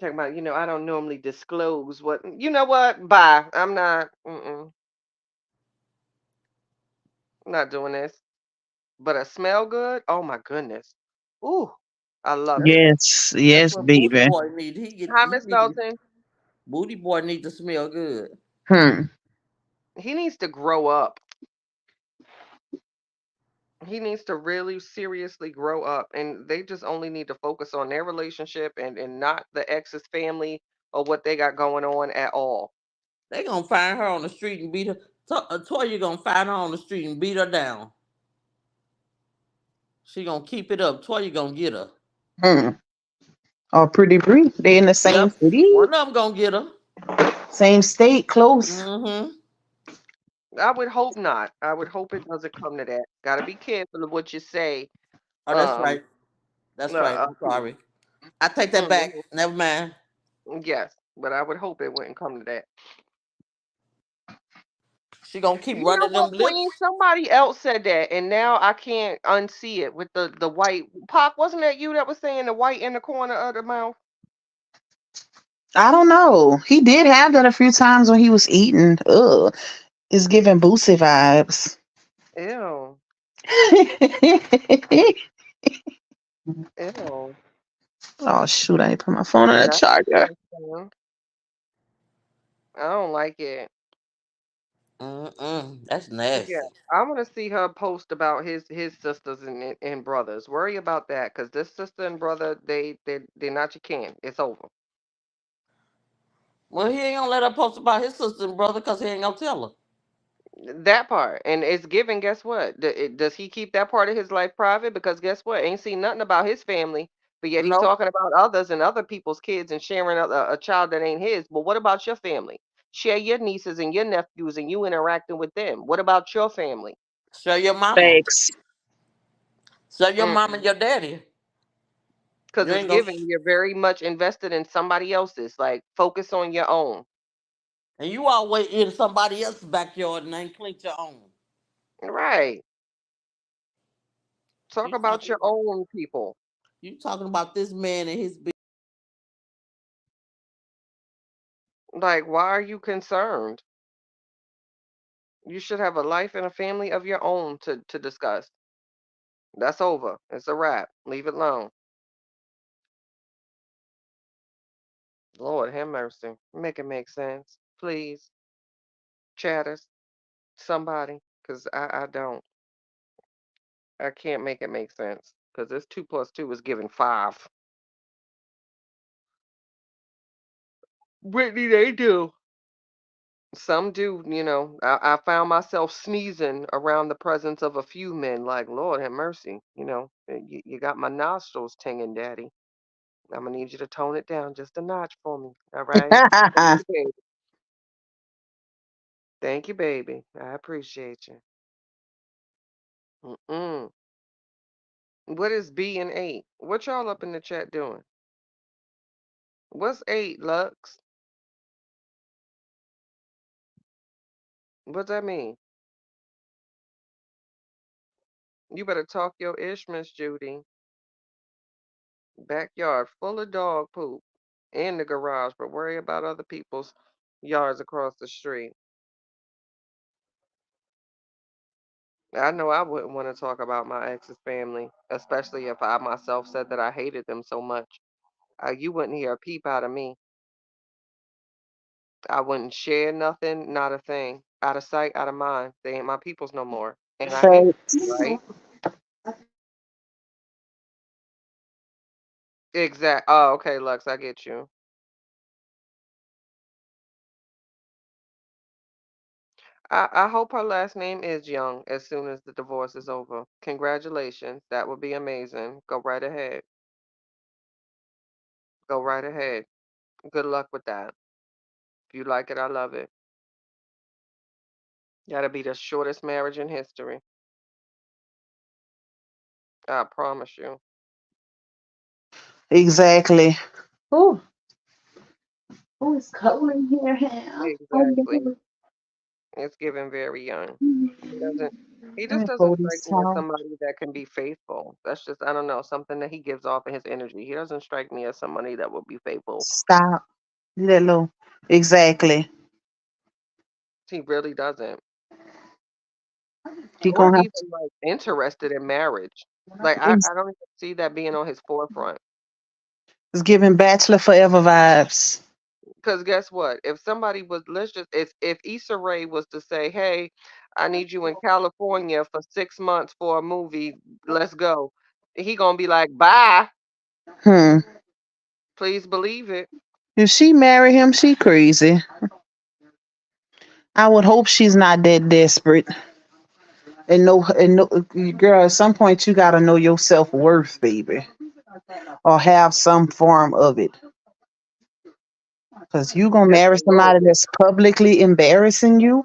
Talking about, I don't normally disclose what. You know what? Bye. I'm not. Not doing this. But it smell good. Oh my goodness. Ooh, I love That's it. Yes, that's yes, what Booty baby. Boy need. Hi, He Miss need Belton. Booty Boy need to smell good. He needs to grow up. He needs to really seriously grow up, and they just only need to focus on their relationship and not the ex's family or what they got going on at all. They gonna find her on the street and beat her. Toya gonna find her on the street and beat her down. She gonna keep it up. Toya gonna get her. Or Pretty Bree. They in the same Yep. city, One of them gonna get her. same state, close. Mm-hmm. I would hope not. I would hope it doesn't come to that. Got to be careful of what you say. Oh, that's Um, right. That's right. uh, I'm sorry. I take that back. mhm, Never mind. yes, but I would hope it wouldn't come to that. She gonna keep You know running them what, lips. Queen? Somebody else said that, and now I can't unsee it with the white. Pac, wasn't that you that was saying the white in the corner of the mouth? I don't know. He did have that a few times when he was eating. Ugh. It's giving Boosie vibes. Ew, ew. Oh shoot, I didn't put my phone on the That's charger. disgusting. I don't like it. That's Yeah, nasty. I want to see her post about his sisters and brothers. Worry about that, cause this sister and brother, they're not your kin. It's over. Well, he ain't gonna let her post about his sister and brother because he ain't gonna tell her. That part, and it's given. Guess what? Does he keep that part of his life private? Because guess what? Ain't seen nothing about his family, but yet he Nope. talking about others and other people's kids and sharing a child that ain't his. But what about your family? Share your nieces and your nephews, and you interacting with them. What about your family? Show your mama. Thanks. Show your mom and your daddy. Because You it's ain't gonna. given. You're very much invested in somebody else's. Like focus on your own. And you always in somebody else's backyard and ain't cleaned your own. Right. Talk You about talking your about own people. this man and his. Like, why are you concerned? You should have a life and a family of your own to discuss. That's over. It's a wrap. Leave it alone. Lord have mercy. Make it make sense. Please. Chatters. Somebody. Because I don't. I can't make it make sense. Because this 2 plus 2 is giving 5. Whitney, they do. Some do, I found myself sneezing around the presence of a few men, like, Lord have mercy. You got my nostrils tingling, Daddy. I'm gonna need you to tone it down just a notch for me. All right. Thank you, baby. Thank you, baby. I appreciate you. Mm-mm. What is B and 8? What y'all up in the chat doing? What's 8, Lux? What's that mean? You better talk your ish, Miss Judy. Backyard full of dog poop in the garage, but worry about other people's yards across the street. I know I wouldn't want to talk about my ex's family, especially if I myself said that I hated them so much. You wouldn't hear a peep out of me. I wouldn't share nothing, not a thing. Out of sight, out of mind. They ain't my peoples no more. And I hate Thanks. them, right? Exact. Oh, okay, Lux, I get you. I hope her last name is Young as soon as the divorce is over. Congratulations. That would be amazing. Go right ahead. Go right ahead. Good luck with that. If you like it, I love it. That'll be the shortest marriage in history. I promise you. Exactly. Oh, who is coloring here, Ham? Exactly. It's given very young. He doesn't he Let just me doesn't fold strike this me as towel. somebody that can be faithful. That's just I don't know, something that he gives off in his energy. He doesn't strike me as somebody that would be faithful. Stop. Do that little. Exactly. He really doesn't. He Or gonna have even like interested in marriage. Like to. I don't even see that being on his forefront. It's giving Bachelor Forever vibes. Because guess what? If somebody was, let's just, if Issa Rae was to say, "Hey, I need you in California for 6 months for a movie. Let's go," he gonna be like, "Bye." Hmm. Please believe it. If she marry him, she crazy. I would hope she's not that desperate. And no, girl, at some point you gotta know your self worth, baby, or have some form of it. Cause you gonna Just marry a little somebody bit. that's publicly embarrassing you,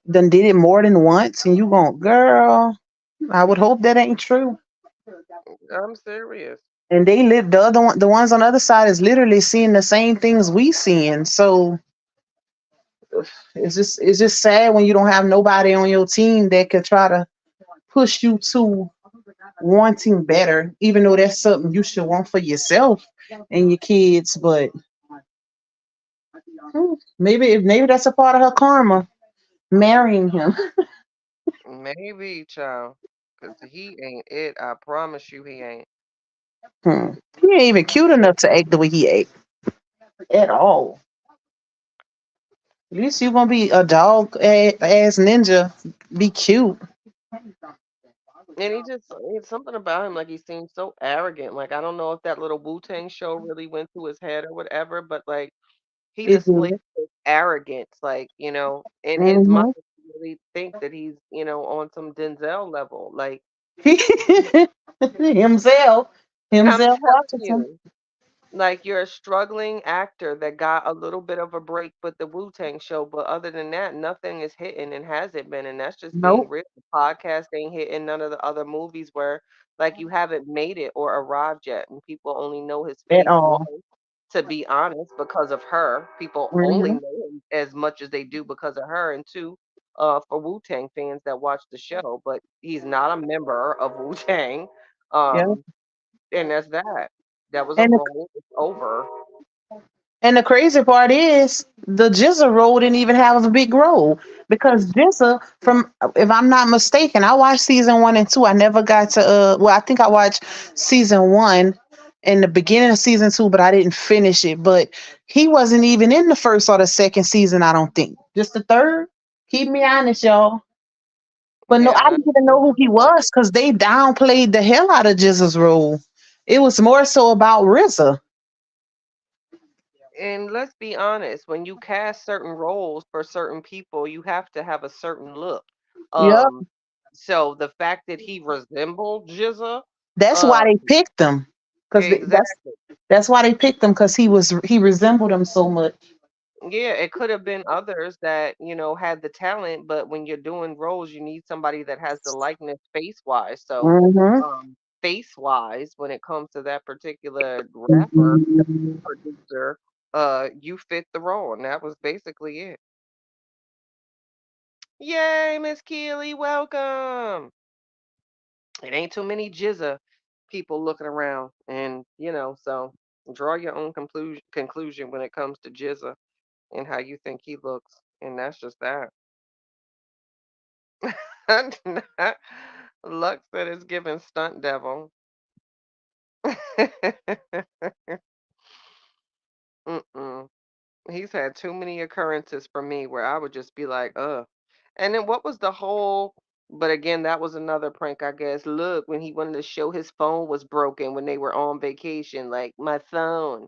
done did it more than once, and you gonna, girl. I would hope that ain't true. I'm serious. And they live the other one, the ones on the other side is literally seeing the same things we seeing. So it's just sad when you don't have nobody on your team that could try to push you to wanting better, even though that's something you should want for yourself and your kids. But maybe that's a part of her karma, marrying him. Maybe, child. Because he ain't it. I promise you he ain't. He ain't even cute enough to act the way he act at all. At least you gonna be a dog ass ninja. Be cute. And he just, it's something about him, like he seems so arrogant. Like, I don't know if that little Wu-Tang show really went through his head or whatever, but like, he It displays did. this arrogance, like, in his mind, Mm-hmm. he really think that he's, on some Denzel level. Like, himself, I'm himself telling Washington. you, like, you're a struggling actor that got a little bit of a break with the Wu-Tang show, but other than that, nothing is hitting and hasn't been, and that's just being Nope, real. The podcast ain't hitting, none of the other movies where, like, you haven't made it or arrived yet, and people only know his at face, one, all. to be honest, because of her. People only Mm-hmm. know him as much as they do because of her, and two, for Wu-Tang fans that watch the show, but he's not a member of Wu-Tang, Yeah. um, and that's that. That was a And the, role. It's over. and the crazy part is the Jizza role didn't even have a big role because Jizza, from if I'm not mistaken, I watched season 1 and 2. I never got to well, I think I watched season 1 in the beginning of season 2, but I didn't finish it. But he wasn't even in the first or the second season, I don't think. Just the third. Keep me honest, y'all. But no, Yeah, I I didn't even know who he don't. was because they downplayed the hell out of Jizza's role. It was more so about RZA. And let's be honest, when you cast certain roles for certain people, you have to have a certain look. Yep. Um, so the fact that he resembled Jizza, That's why uh, they picked him. Because exactly. that's why they picked him because he resembled him so much. Yeah, it could have been others that, had the talent, but when you're doing roles, you need somebody that has the likeness face wise. So, Mm-hmm. face wise, when it comes to that particular rapper producer, you fit the role, and that was basically it. Yay, Miss Keely, welcome. It ain't too many Jizza people looking around, and so draw your own conclusion when it comes to Jizza and how you think he looks, and that's just that. Luck said it's giving stunt devil. Mm-mm. He's had too many occurrences for me where I would just be like, ugh. And then what was the whole, but again, that was another prank, I guess. Look, when he wanted to show his phone was broken when they were on vacation, like my phone.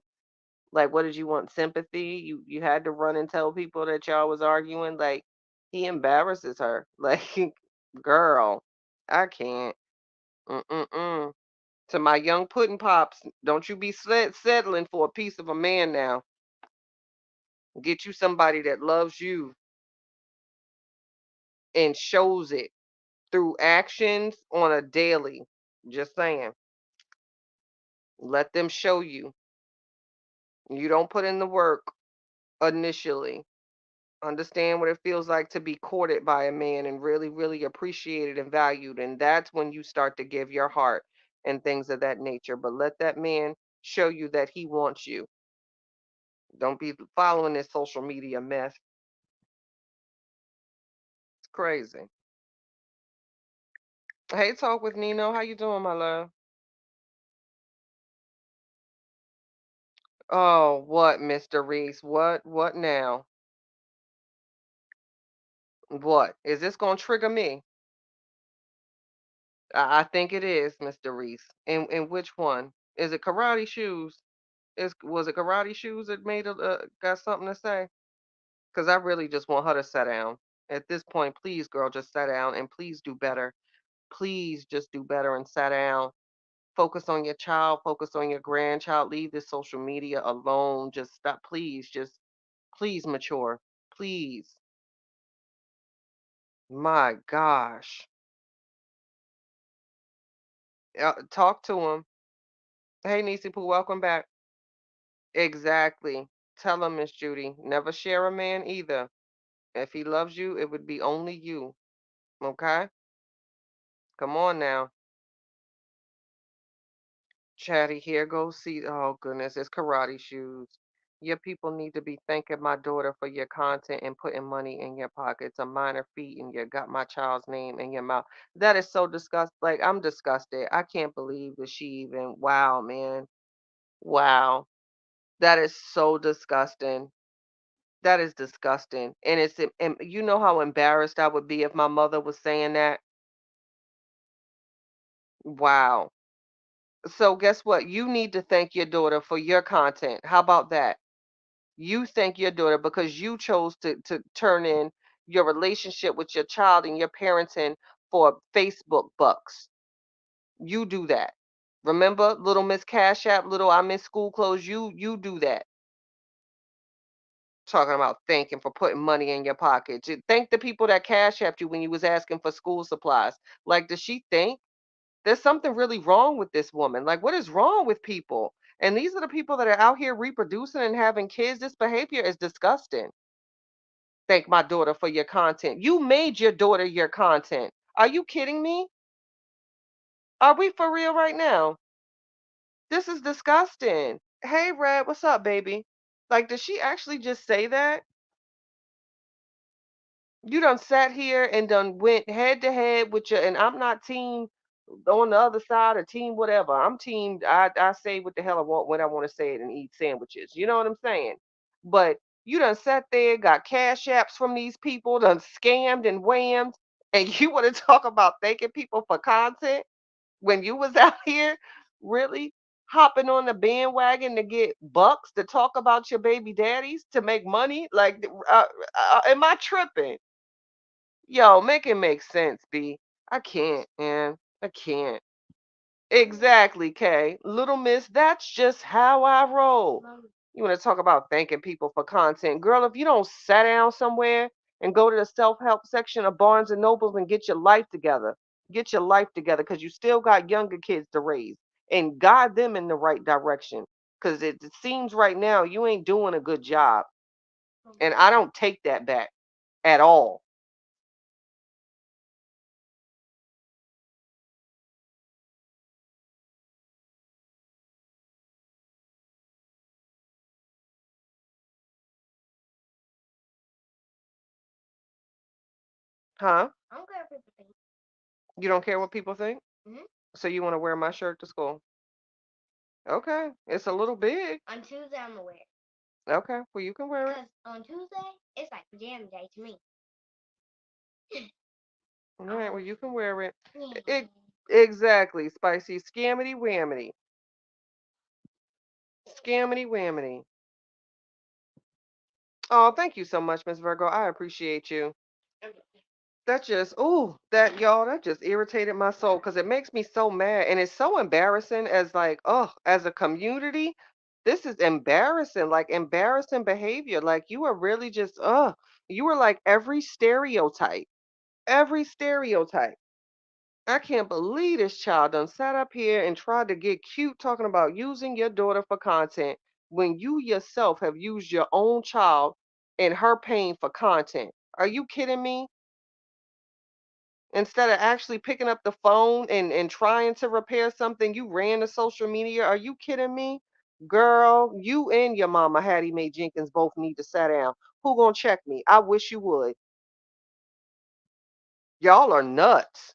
Like, what did you want? Sympathy? You had to run and tell people that y'all was arguing? Like, he embarrasses her. Like, girl, I can't. Mm-mm-mm. To my young pudding pops, don't you be settling for a piece of a man now. Get you somebody that loves you and shows it through actions on a daily. Just saying. Let them show you. You don't put in the work initially. Understand what it feels like to be courted by a man and really, really appreciated and valued. And that's when you start to give your heart and things of that nature. But let that man show you that he wants you. Don't be following this social media mess. It's crazy. Hey, talk with Nino. How you doing, my love? Oh, what, Mr. Reese? What now? What? Is this gonna trigger me? I think it is, Mr. Reese. And which one? Is it karate shoes? Was it karate shoes that made it got something to say? Because I really just want her to sit down. At this point, please, girl, just sit down and please do better. Please just do better and sit down. Focus on your child, focus on your grandchild. Leave this social media alone. Just stop. Please, just please mature. Please. My gosh. Talk to him. Hey, Nisi Poo, welcome back. Exactly. Tell him, Miss Judy. Never share a man either. If he loves you, it would be only you. Okay? Come on now. Chatty, here goes see. Oh goodness, it's karate shoes. Your people need to be thanking my daughter for your content and putting money in your pockets. A minor feat, and you got my child's name in your mouth. That is so disgusting. Like I'm disgusted. I can't believe that she even. Wow, man. Wow. That is so disgusting. That is disgusting. And and you know how embarrassed I would be if my mother was saying that. Wow. So guess what? You need to thank your daughter for your content. How about that? You thank your daughter because you chose to turn in your relationship with your child and your parenting for Facebook bucks. You do that. Remember, little Miss Cash App, little I miss school clothes. You do that. Talking about thanking for putting money in your pocket. Thank the people that cash apped you when you was asking for school supplies. Like, does she think there's something really wrong with this woman? Like, what is wrong with people? And these are the people that are out here reproducing and having kids. This behavior is disgusting. Thank my daughter for your content. You made your daughter your content. Are you kidding me? Are we for real right now? This is disgusting. Hey, Red, what's up, baby? Like, did she actually just say that? You done sat here and done went head to head with your, and I'm not team on the other side or team whatever. I'm team, I say what the hell I want when I want to say it and eat sandwiches. You know what I'm saying? But you done sat there, got cash apps from these people, done scammed and whammed, and you want to talk about thanking people for content when you was out here really hopping on the bandwagon to get bucks to talk about your baby daddies to make money? Like, am I tripping? Yo, make it make sense, B. I can't, man. I can't. Exactly, Kay. Little Miss, that's just how I roll. You want to talk about thanking people for content. Girl, if you don't sit down somewhere and go to the self-help section of Barnes and Nobles and get your life together. Get your life together because you still got younger kids to raise and guide them in the right direction. Because it seems right now you ain't doing a good job. And I don't take that back at all. Huh? You don't care what people think? So you want to wear my shirt to school? Okay. It's a little big. Okay. Well, you can wear it. All right. Well, you can wear it. It exactly. Spicy. Scammity whammity. Scammity whammity. Oh, thank you so much, Miss Virgo. I appreciate you. That just, ooh, that y'all, that just irritated my soul because it makes me so mad. And it's so embarrassing as like, oh, as a community, this is embarrassing, like embarrassing behavior. Like you are really just, you are like every stereotype. Every stereotype. I can't believe this child done sat up here and tried to get cute talking about using your daughter for content when you yourself have used your own child and her paying for content. Are you kidding me? Instead of actually picking up the phone and trying to repair something, you ran to social media. Are you kidding me? Girl, you and your mama, Hattie Mae Jenkins, both need to sit down. Who gonna check me? I wish you would. Y'all are nuts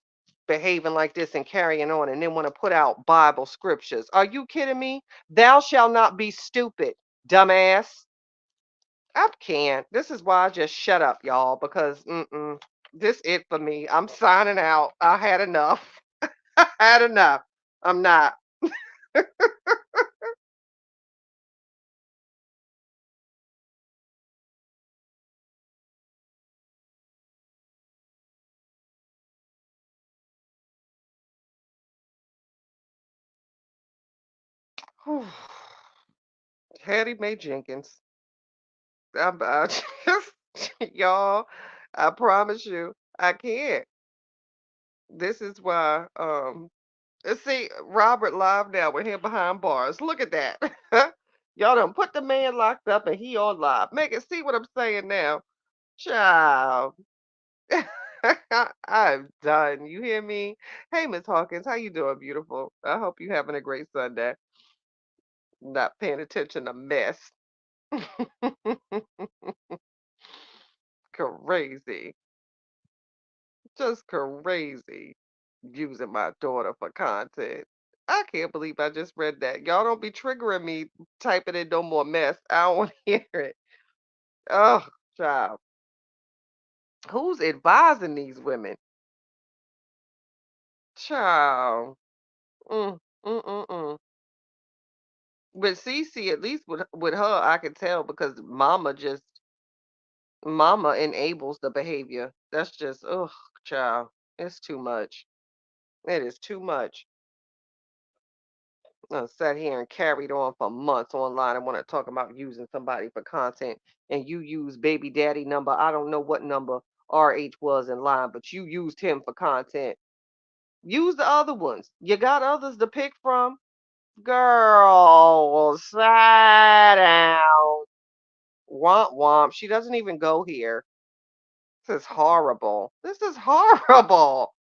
behaving like this and carrying on and then want to put out Bible scriptures. Are you kidding me? Thou shalt not be stupid. Dumbass. I can't. This is why I just shut up, y'all, because this it for me. I'm signing out. I had enough. I had enough. I'm not. Hattie Mae Jenkins. I just, y'all, I promise you, I can't. This is why, see, Robert live now with him behind bars. Look at that. Y'all done put the man locked up and he on live. Make it see what I'm saying now. Child. I'm done. You hear me? Hey, Miss Hawkins, how you doing, beautiful? I hope you having a great Sunday. Not paying attention to mess. Crazy. Just crazy. Using my daughter for content. I can't believe I just read that. Y'all don't be triggering me typing in no more mess. I don't want to hear it. Oh, child. Who's advising these women? Child. Mm, mm, mm, mm. But Cece, at least with her, I can tell because Mama enables the behavior. That's just, ugh, child. It's too much. It is too much. Sat here and carried on for months online and want to talk about using somebody for content, and you use baby daddy number. I don't know what number RH was in line, but you used him for content. Use the other ones. You got others to pick from. Girl, sit down. Womp womp. She doesn't even go here. This is horrible. This is horrible.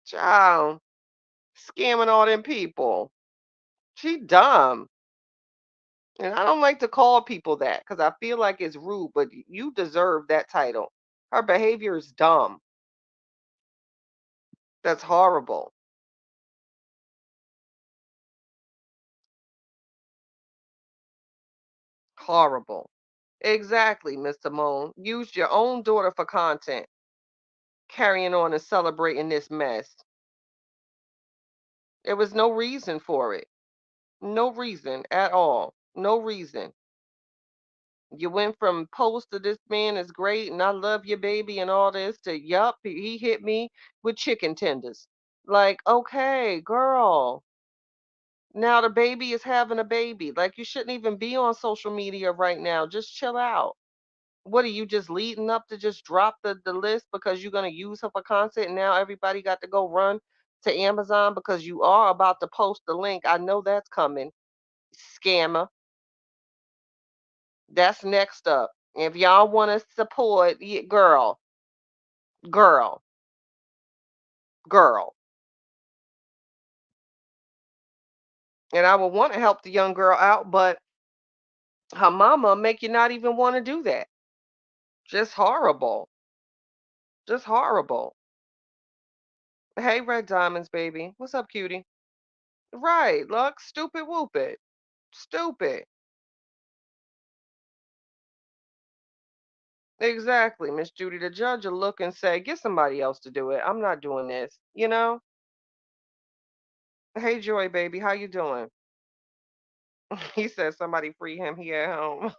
Child, scamming all them people. She dumb. And I don't like to call people that because I feel like it's rude, but you deserve that title. Her behavior is dumb. That's horrible. Horrible. Exactly, Miss Simone. Use your own daughter for content, carrying on and celebrating this mess. There was no reason for it. No reason at all. No reason. You went from post to this man is great and I love your baby and all this to yup, he hit me with chicken tenders. Like, okay, girl. Now the baby is having a baby. Like you shouldn't even be on social media right now. Just chill out. What are you just leading up to just drop the list because you're gonna use her for content and now everybody got to go run to Amazon because you are about to post the link. I know that's coming. Scammer. That's next up. If y'all want to support, girl, girl, girl. And I would want to help the young girl out, but her mama make you not even want to do that. Just horrible. Just horrible. Hey, Red Diamonds, baby. What's up, cutie? Right, look, stupid whoop it. Stupid. Exactly, Miss Judy. The judge will look and say, get somebody else to do it. I'm not doing this. You know? Hey, Joy, baby. How you doing? He said somebody free him. He at home.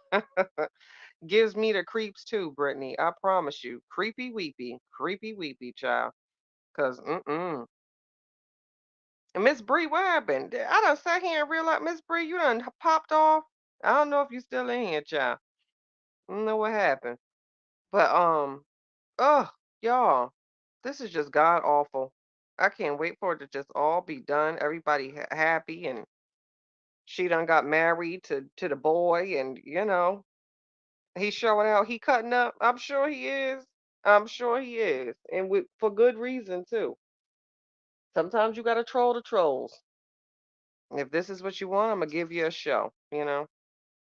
Gives me the creeps too, Brittany. I promise you. Creepy weepy, child. Cause And Miss Bree, what happened? I done sat here and realized, Miss Bree, you done popped off. I don't know if you still in here, child. I don't know what happened. But oh, y'all, this is just god awful. I can't wait for it to just all be done. Everybody happy, and she done got married to the boy, and he's showing out. He cutting up. I'm sure he is. I'm sure he is, and for good reason too. Sometimes you gotta troll the trolls. If this is what you want, I'm gonna give you a show.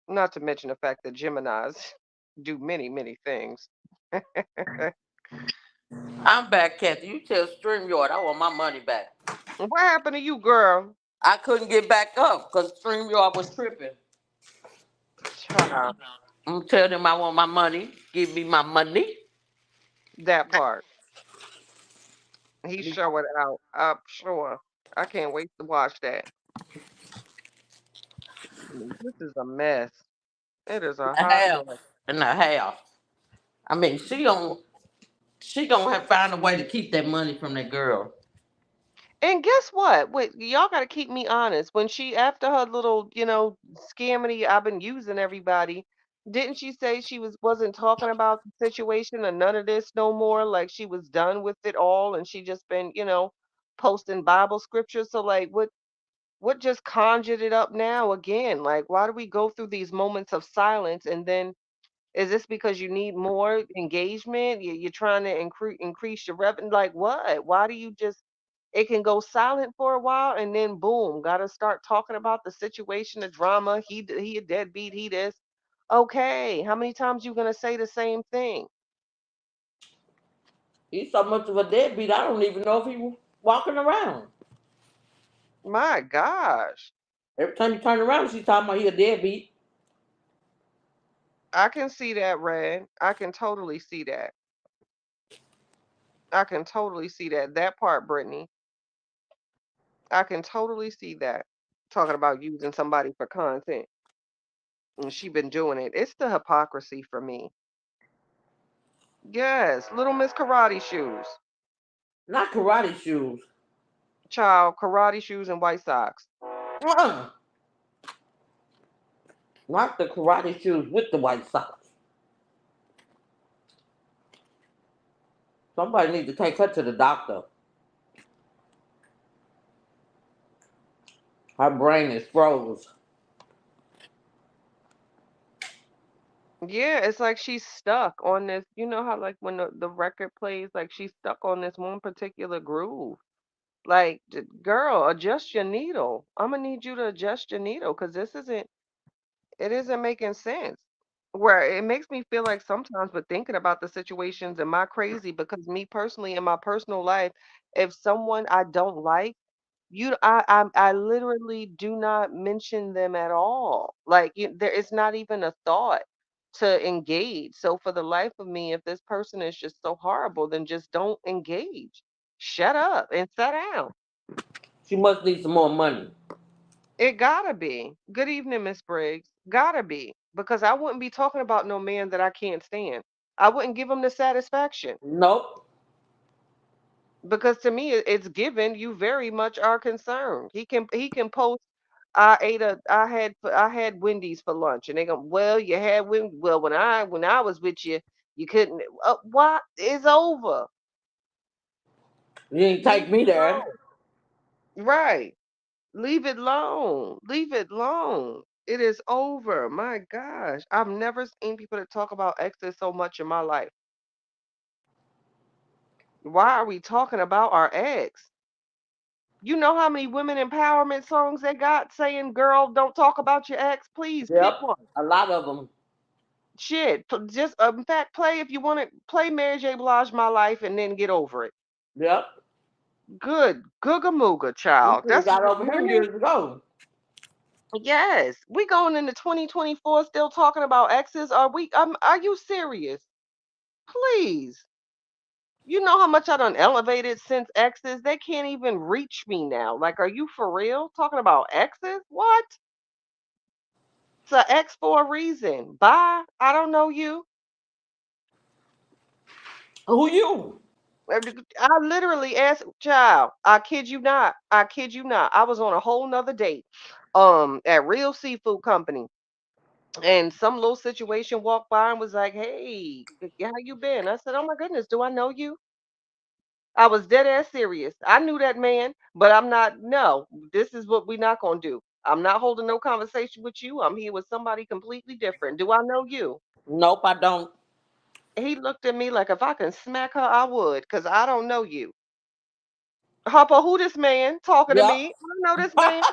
Not to mention the fact that Geminis do many, many things. I'm back, Kathy. You tell StreamYard I want my money back. What happened to you, girl? I couldn't get back up because StreamYard was tripping. Child, I'm gonna tell them I want my money. Give me my money. that part. He's showing out. I'm sure. I can't wait to watch that. This is a mess. It is a And a hot half. mess. And a half. I mean, she gonna have find a way to keep that money from that girl. And guess what? Wait, y'all got to keep me honest. When she, after her little, scammy, I've been using everybody. Didn't she say she wasn't talking about the situation or none of this no more? Like she was done with it all, and she just been, posting Bible scriptures. So like, what just conjured it up now again? Like, why do we go through these moments of silence and then is this because you need more engagement? You're trying to increase your revenue? Like what? Why do you just? It can go silent for a while and then boom, got to start talking about the situation, the drama. He a deadbeat. He this. Okay, how many times you gonna say the same thing? He's so much of a deadbeat. I don't even know if he was walking around. My gosh, Every time you turn around, she's talking about he a deadbeat. I can see that, Red. I can totally see that. I can totally see that. That part, Brittany. I can totally see that. Talking about using somebody for content. And she been doing it. It's the hypocrisy for me. Yes, Little Miss Karate Shoes. Not karate shoes. Child, karate shoes and white socks. Uh-uh. Not the karate shoes with the white socks. Somebody needs to take her to the doctor. Her brain is froze. Yeah, it's like she's stuck on this. You know how like when the record plays, like she's stuck on this one particular groove. Like, girl, adjust your needle. I'm gonna need you to adjust your needle because it isn't making sense. Where it makes me feel like sometimes, but thinking about the situations, am I crazy? Because me personally, in my personal life, if someone I don't like, I literally do not mention them at all. Like there is not even a thought to engage. So for the life of me, if this person is just so horrible, then just don't engage. Shut up and sit down. She must need some more money. It gotta be. Good evening, Miss Briggs. Gotta be. Because I wouldn't be talking about no man that I can't stand. I wouldn't give him the satisfaction. Nope. Because to me it's given you very much are concerned. He can post I had Wendy's for lunch and they go, well, you had well when I was with you, you couldn't what is over. You didn't Leave take it me there. alone. Right. Leave it alone. Leave it alone. It is over. My gosh. I've never seen people that talk about exes so much in my life. Why are we talking about our ex? You know how many women empowerment songs they got saying, girl, don't talk about your ex? Please pick Yep. one. A lot of them. Shit. Just, in fact, play if you want to play Mary J. Blige, My Life, and then get over it. Yep. Good. Googa Mooga, We child. could have That's got over him women. years ago. Yes. We going into 2024 still talking about exes. Are you serious? Please. You know how much I done elevated since exes? They can't even reach me now. Like, are you for real? Talking about exes? What? It's an X for a reason. Bye. I don't know you. Who you? I literally asked, child, I kid you not. I kid you not. I was on a whole nother date at Real Seafood Company. And some little situation walked by and was like, hey, how you been? I said, oh my goodness, do I know you? I was dead ass serious. I knew that man, but I'm not, no, this is what we're not going to do. I'm not holding no conversation with you. I'm here with somebody completely different. Do I know you? Nope, I don't. He looked at me like if I can smack her, I would, because I don't know you. Hopper, who this man talking to Yep. me? I don't know this man.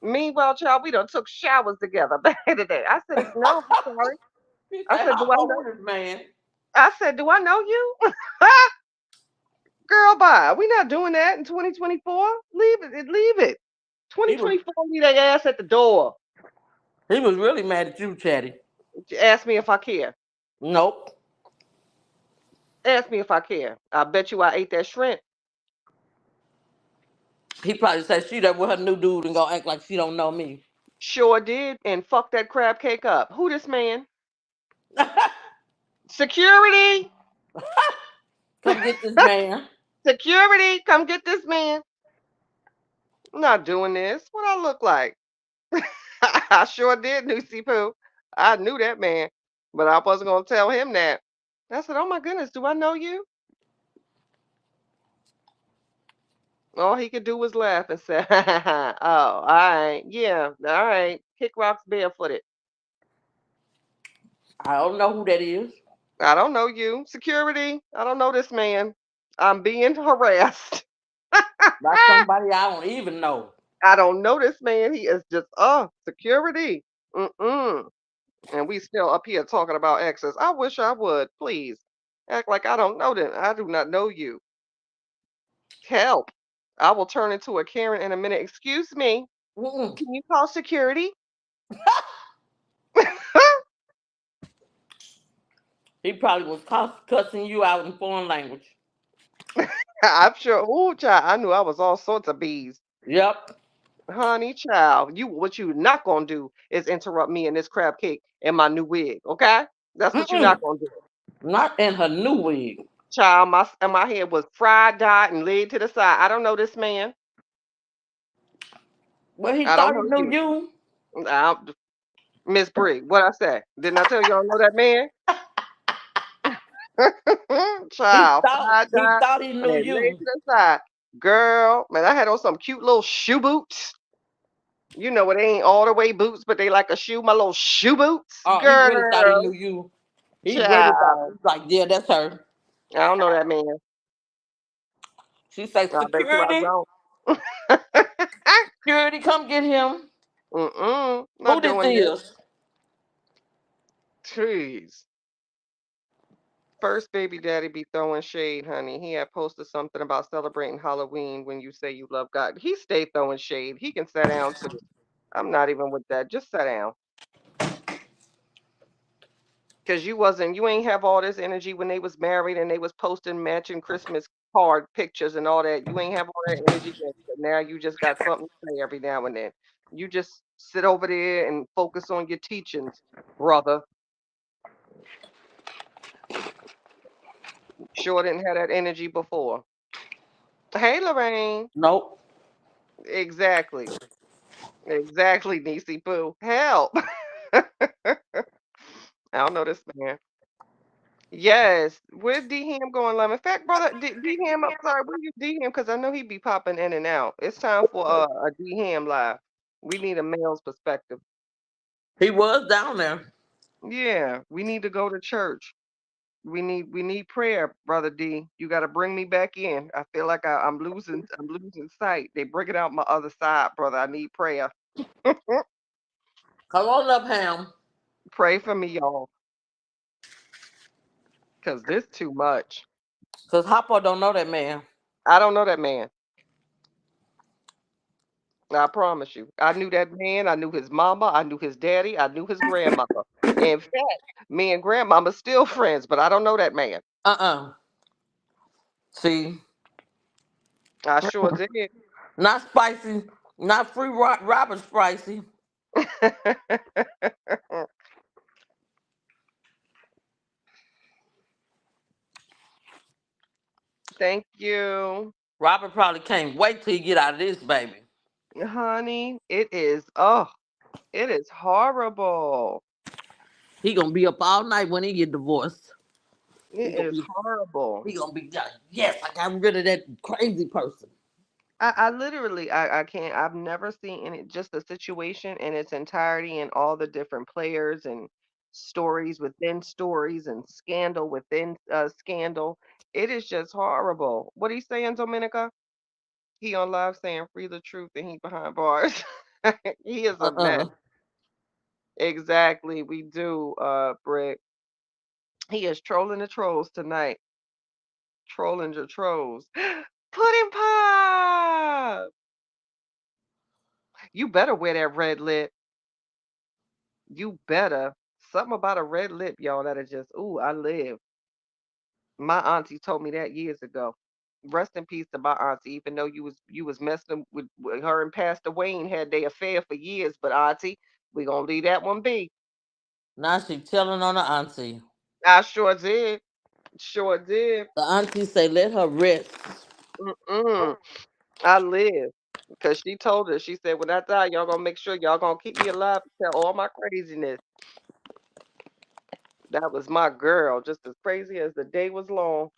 Meanwhile, child, we done took showers together back in the day. I said, no, I'm sorry. He I said, said, do "Hop I know? over this man." I said, do I know you? Girl, bye. We not doing that in 2024. Leave it. Leave it. He was 2024, leave that ass at the door. He was really mad at you, Chatty. Ask me if I care. Nope. Ask me if I care. I bet you I ate that shrimp. He probably said she there with her new dude and gonna act like she don't know me. Sure did, and fuck that crab cake up. Who this man? Security! Come get this man. Security! Come get this man. I'm not doing this. What I look like? I sure did, Lucy Pooh. I knew that man, but I wasn't gonna tell him that. I said, "Oh my goodness, do I know you?" All he could do was laugh and say, "Oh, all right, yeah, all right. Kick rocks barefooted. I don't know who that is. I don't know you, security. I don't know this man. I'm being harassed. By somebody I don't even know. I don't know this man. He is just security. Mm-mm. And we still up here talking about exes. I wish I would. Please act like I don't know them. I do not know you. Help. I will turn into a Karen in a minute. Excuse me. Mm-mm. Can you call security? He probably was cussing you out in foreign language. I'm sure. Oh, child. I knew I was all sorts of bees. Yep. Honey, child. What you not gonna do is interrupt me in this crab cake and my new wig. Okay? That's what you're not Mm-mm. gonna do. Not in her new wig. Child, my hair was fried, dyed, and laid to the side. I don't know this man. Well, he I don't thought he know knew you. you. Miss Brigg, what I say? Didn't I tell you I don't know that man? He Child, thought fried, he dyed, thought he and knew then laid you. to the side. Girl, man, I had on some cute little shoe boots. You know, it ain't all the way boots, but they like a shoe. My little shoe boots. Oh, he really thought he knew Girl, you. He really thought child. he was like, yeah, that's her. I don't know that man. She said, I bet you I security, don't. security, come get him. Mm-mm. Who Not this doing this. is? Jeez. First baby daddy be throwing shade, honey. He had posted something about celebrating Halloween when you say you love God. He stayed throwing shade. He can sit down too. I'm not even with that. Just sit down. Cause you ain't have all this energy when they was married and they was posting matching Christmas card pictures and all that. You ain't have all that energy then, but now you just got something to say every now and then. You just sit over there and focus on your teachings, brother. Sure didn't have that energy before. Hey, Lorraine. Nope. Exactly. Exactly, Niecy Pooh. Help. I don't know this man. Yes. Where's D Ham going, Love? In fact, brother, D Ham, I'm sorry, where you D Ham? Because I know he be popping in and out. It's time for a D Ham live. We need a male's perspective. He was down there. Yeah, we need to go to church. We need prayer, brother D. You got to bring me back in. I feel like I'm losing sight. They bring it out my other side, brother. I need prayer. Come on up, Ham. Pray for me, y'all, because this too much. Because Hoppo don't know that man. I don't know that man. I promise you. I knew that man. I knew his mama. I knew his daddy. I knew his grandmother. In fact, me and grandmama still friends, but I don't know that man. Uh-uh. See, I sure did. not spicy, not free Robert spicy. Thank you. Robert probably can't wait till he get out of this, baby. Honey, it is horrible. He gonna be up all night when he get divorced. He It gonna is be horrible. he gonna be like, yes, I got rid of that crazy person. I literally I can't I've never seen any just the situation in its entirety and all the different players and stories within stories and scandal within scandal. It is just horrible. What he saying, Dominica? He on live saying free the truth and he behind bars. He is a mess. Uh-uh. Exactly, we do, Brick. He is trolling the trolls tonight. Trolling the trolls. Pudding pop! You better wear that red lip. You better. Something about a red lip, y'all, that is just, ooh, I live. My auntie told me that years ago. Rest in peace to my auntie, even though you was messing with her and Pastor Wayne had their affair for years, but auntie, we gonna leave that one be. Now she telling on the auntie. I sure did. Sure did. The auntie say let her rest. Mm-mm. I live. Because she told her, she said, when I die, y'all gonna make sure y'all gonna keep me alive and tell all my craziness. That was my girl, just as crazy as the day was long.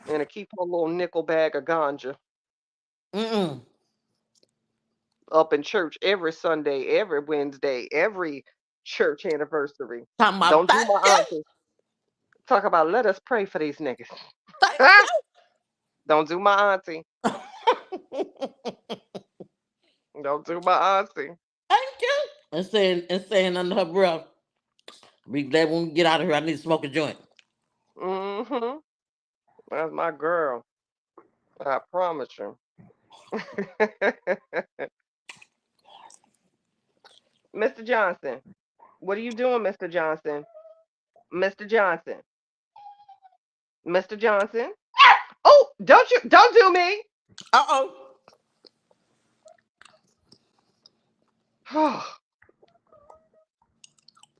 And to keep her little nickel bag of ganja Mm-mm. up in church every Sunday, every Wednesday, every church anniversary. Talking about Don't do thank my you. auntie. Talk about let us pray for these niggas. Thank Don't do my auntie. you. Don't do my auntie. Thank you. And saying under her breath, be glad when we get out of here. I need to smoke a joint. Mm-hmm. That's my girl. I promise you. Mr. Johnson. What are you doing, Mr. Johnson? Mr. Johnson. Mr. Johnson. Oh, don't do me. Uh-oh.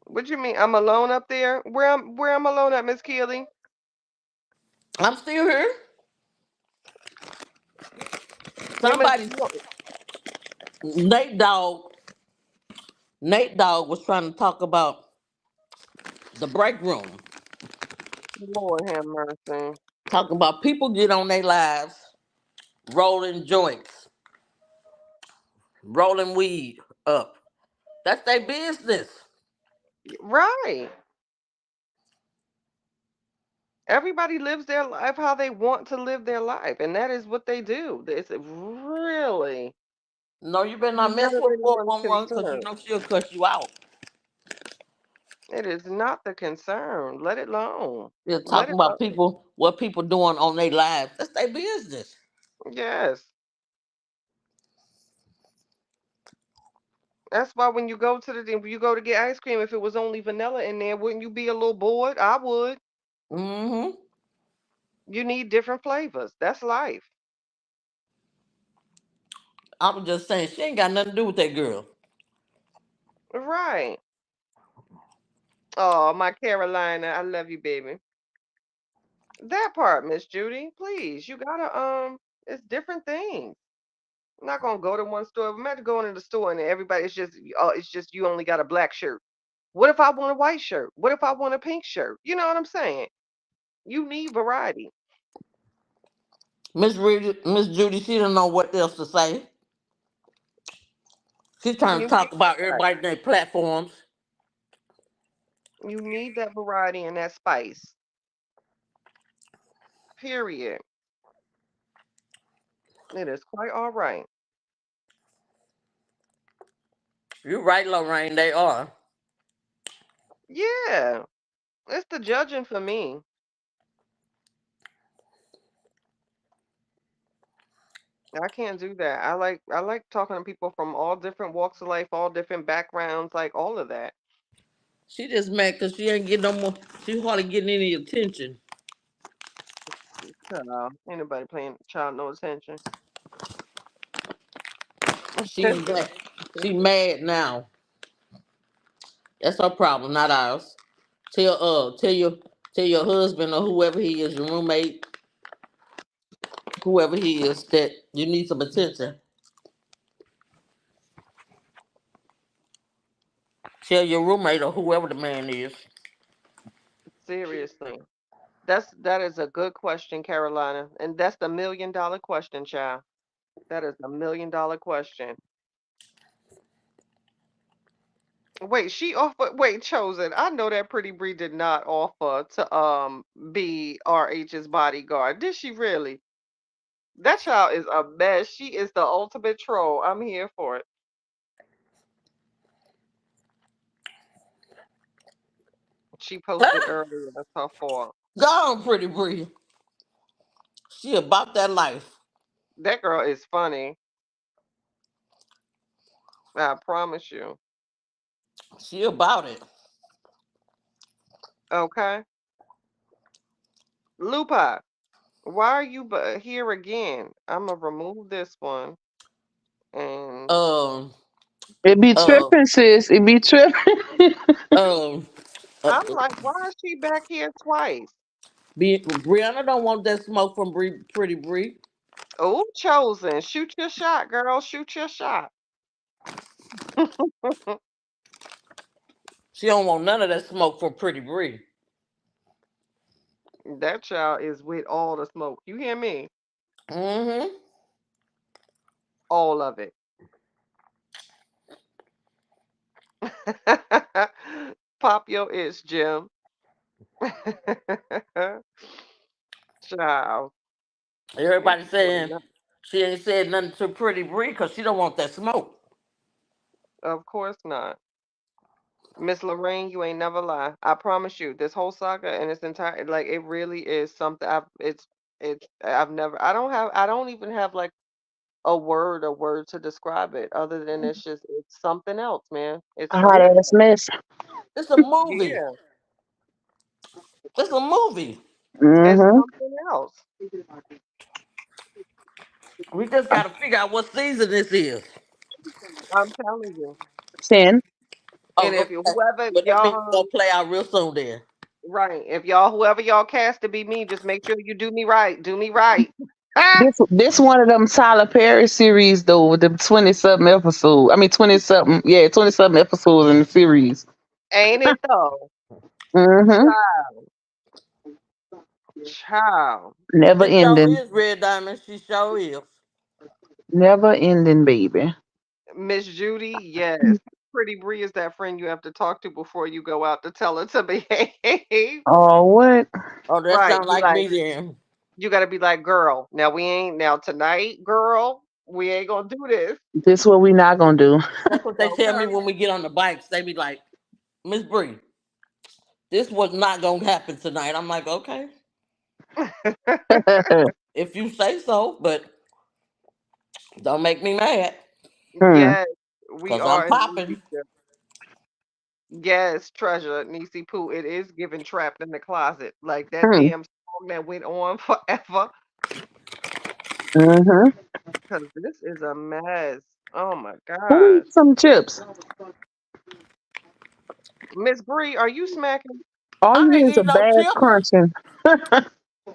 What you mean? I'm alone up there? Where I'm alone at, Miss Keely? I'm still here. Where Miss Somebody, Nate Dogg, Nate Dogg was trying to talk about the break room. Lord have mercy. Talking about people get on their lives, rolling joints, rolling weed up. That's their business. Right. Everybody lives their life how they want to live their life, and that is what they do. It's really No, you better not none mess of with anyone's 411 because you concern. know she'll cuss you out. It is not the concern. Let it alone. You're Let talking it about alone. people, what people doing on their lives. That's their business. Yes. That's why when you go to when you go to get ice cream, if it was only vanilla in there, wouldn't you be a little bored? I would. Mm-hmm. You need different flavors. That's life. I was just saying, she ain't got nothing to do with that girl. Right. Oh, my Carolina, I love you, baby. That part, Miss Judy, please. You gotta it's different things. I'm not gonna go to one store. Imagine going to the store and everybody it's just you only got a black shirt. What if I want a white shirt? What if I want a pink shirt? You know what I'm saying? You need variety. Miss Judy, she don't know what else to say. She's trying to You need talk about variety. everybody in their platforms. You need that variety and that spice. Period. It is quite all right. You're right, Lorraine, they are. Yeah. It's the judging for me. I can't do that. I like talking to people from all different walks of life, all different backgrounds, like all of that. She just mad because she ain't getting no more, she hardly getting any attention. Ain't nobody paying child no attention. She mad. She mad now. That's her problem, not ours. Tell your husband or whoever he is, your roommate, whoever he is, that you need some attention. Tell your roommate or whoever the man is. Seriously. That is a good question, Carolina. And that's the $1 million question, child. That is a $1 million question. Wait, she offered wait, Chosen. I know that Pretty Bree did not offer to be RH's bodyguard. Did she really? That child is a mess. She is the ultimate troll. I'm here for it. She posted earlier. That's her fault. Go on, Pretty Bree. She about that life. That girl is funny. I promise you. She about it. Okay. Lupa, why are you here again? I'm gonna remove this one and Um, It be uh, tripping, sis. It be tripping. um, uh, I'm like, why is she back here twice? Brianna don't want that smoke from Pretty Bree. Oh, chosen. Shoot your shot, girl. Shoot your shot. She don't want none of that smoke from Pretty Bree. That child is with all the smoke. You hear me? Mm-hmm. All of it. Pop your itch, Jim. Child. Ain't Everybody doing saying nothing. she ain't said nothing to Pretty Bree because she don't want that smoke. Of course not. Miss Lorraine, you ain't never lie. I promise you, this whole saga and its entire like it really is something I've never I don't even have like a word to describe it other than it's something else, man. It's A hot straight ass mess. It's a movie. yeah. It's a movie. It's Mm-hmm. something else. We just gotta figure out what season this is. I'm telling you. 10. And Oh, if you okay. whoever But that means it's y'all gonna play out real soon then. right, if y'all whoever y'all cast to be me, just make sure you do me right. Do me right. Ah, This one of them Tyler Perry series though with the 20 something episode. I mean 20 something, yeah, 20 something episodes in the series. ain't it though? Mm-hmm. Child. Never She sure ending. is Red Diamond. She sure is. Never ending, baby. Miss Judy, yes. Pretty Bree is that friend you have to talk to before you go out to tell her to behave. Oh what? Oh, that Right. sounds Be like like, me then. you gotta be like, girl, now we ain't now tonight, girl, we ain't gonna do this. This what we not gonna do. That's what they tell me Okay. when we get on the bikes. They be like, Miss Bree, this was not gonna happen tonight. I'm like, okay, if you say so, but don't make me mad, Hmm. Yes, we cause I'm are in the popping. future. Yes, treasure, Niecy Pooh. It is given trapped in the closet. Like that Hmm. damn song that went on forever. Mm-hmm. Because this is a mess. Oh my Who gosh. eats some chips? Miss Bree, are you smacking? All you I hear ain't is a eating no bad chips. crunching.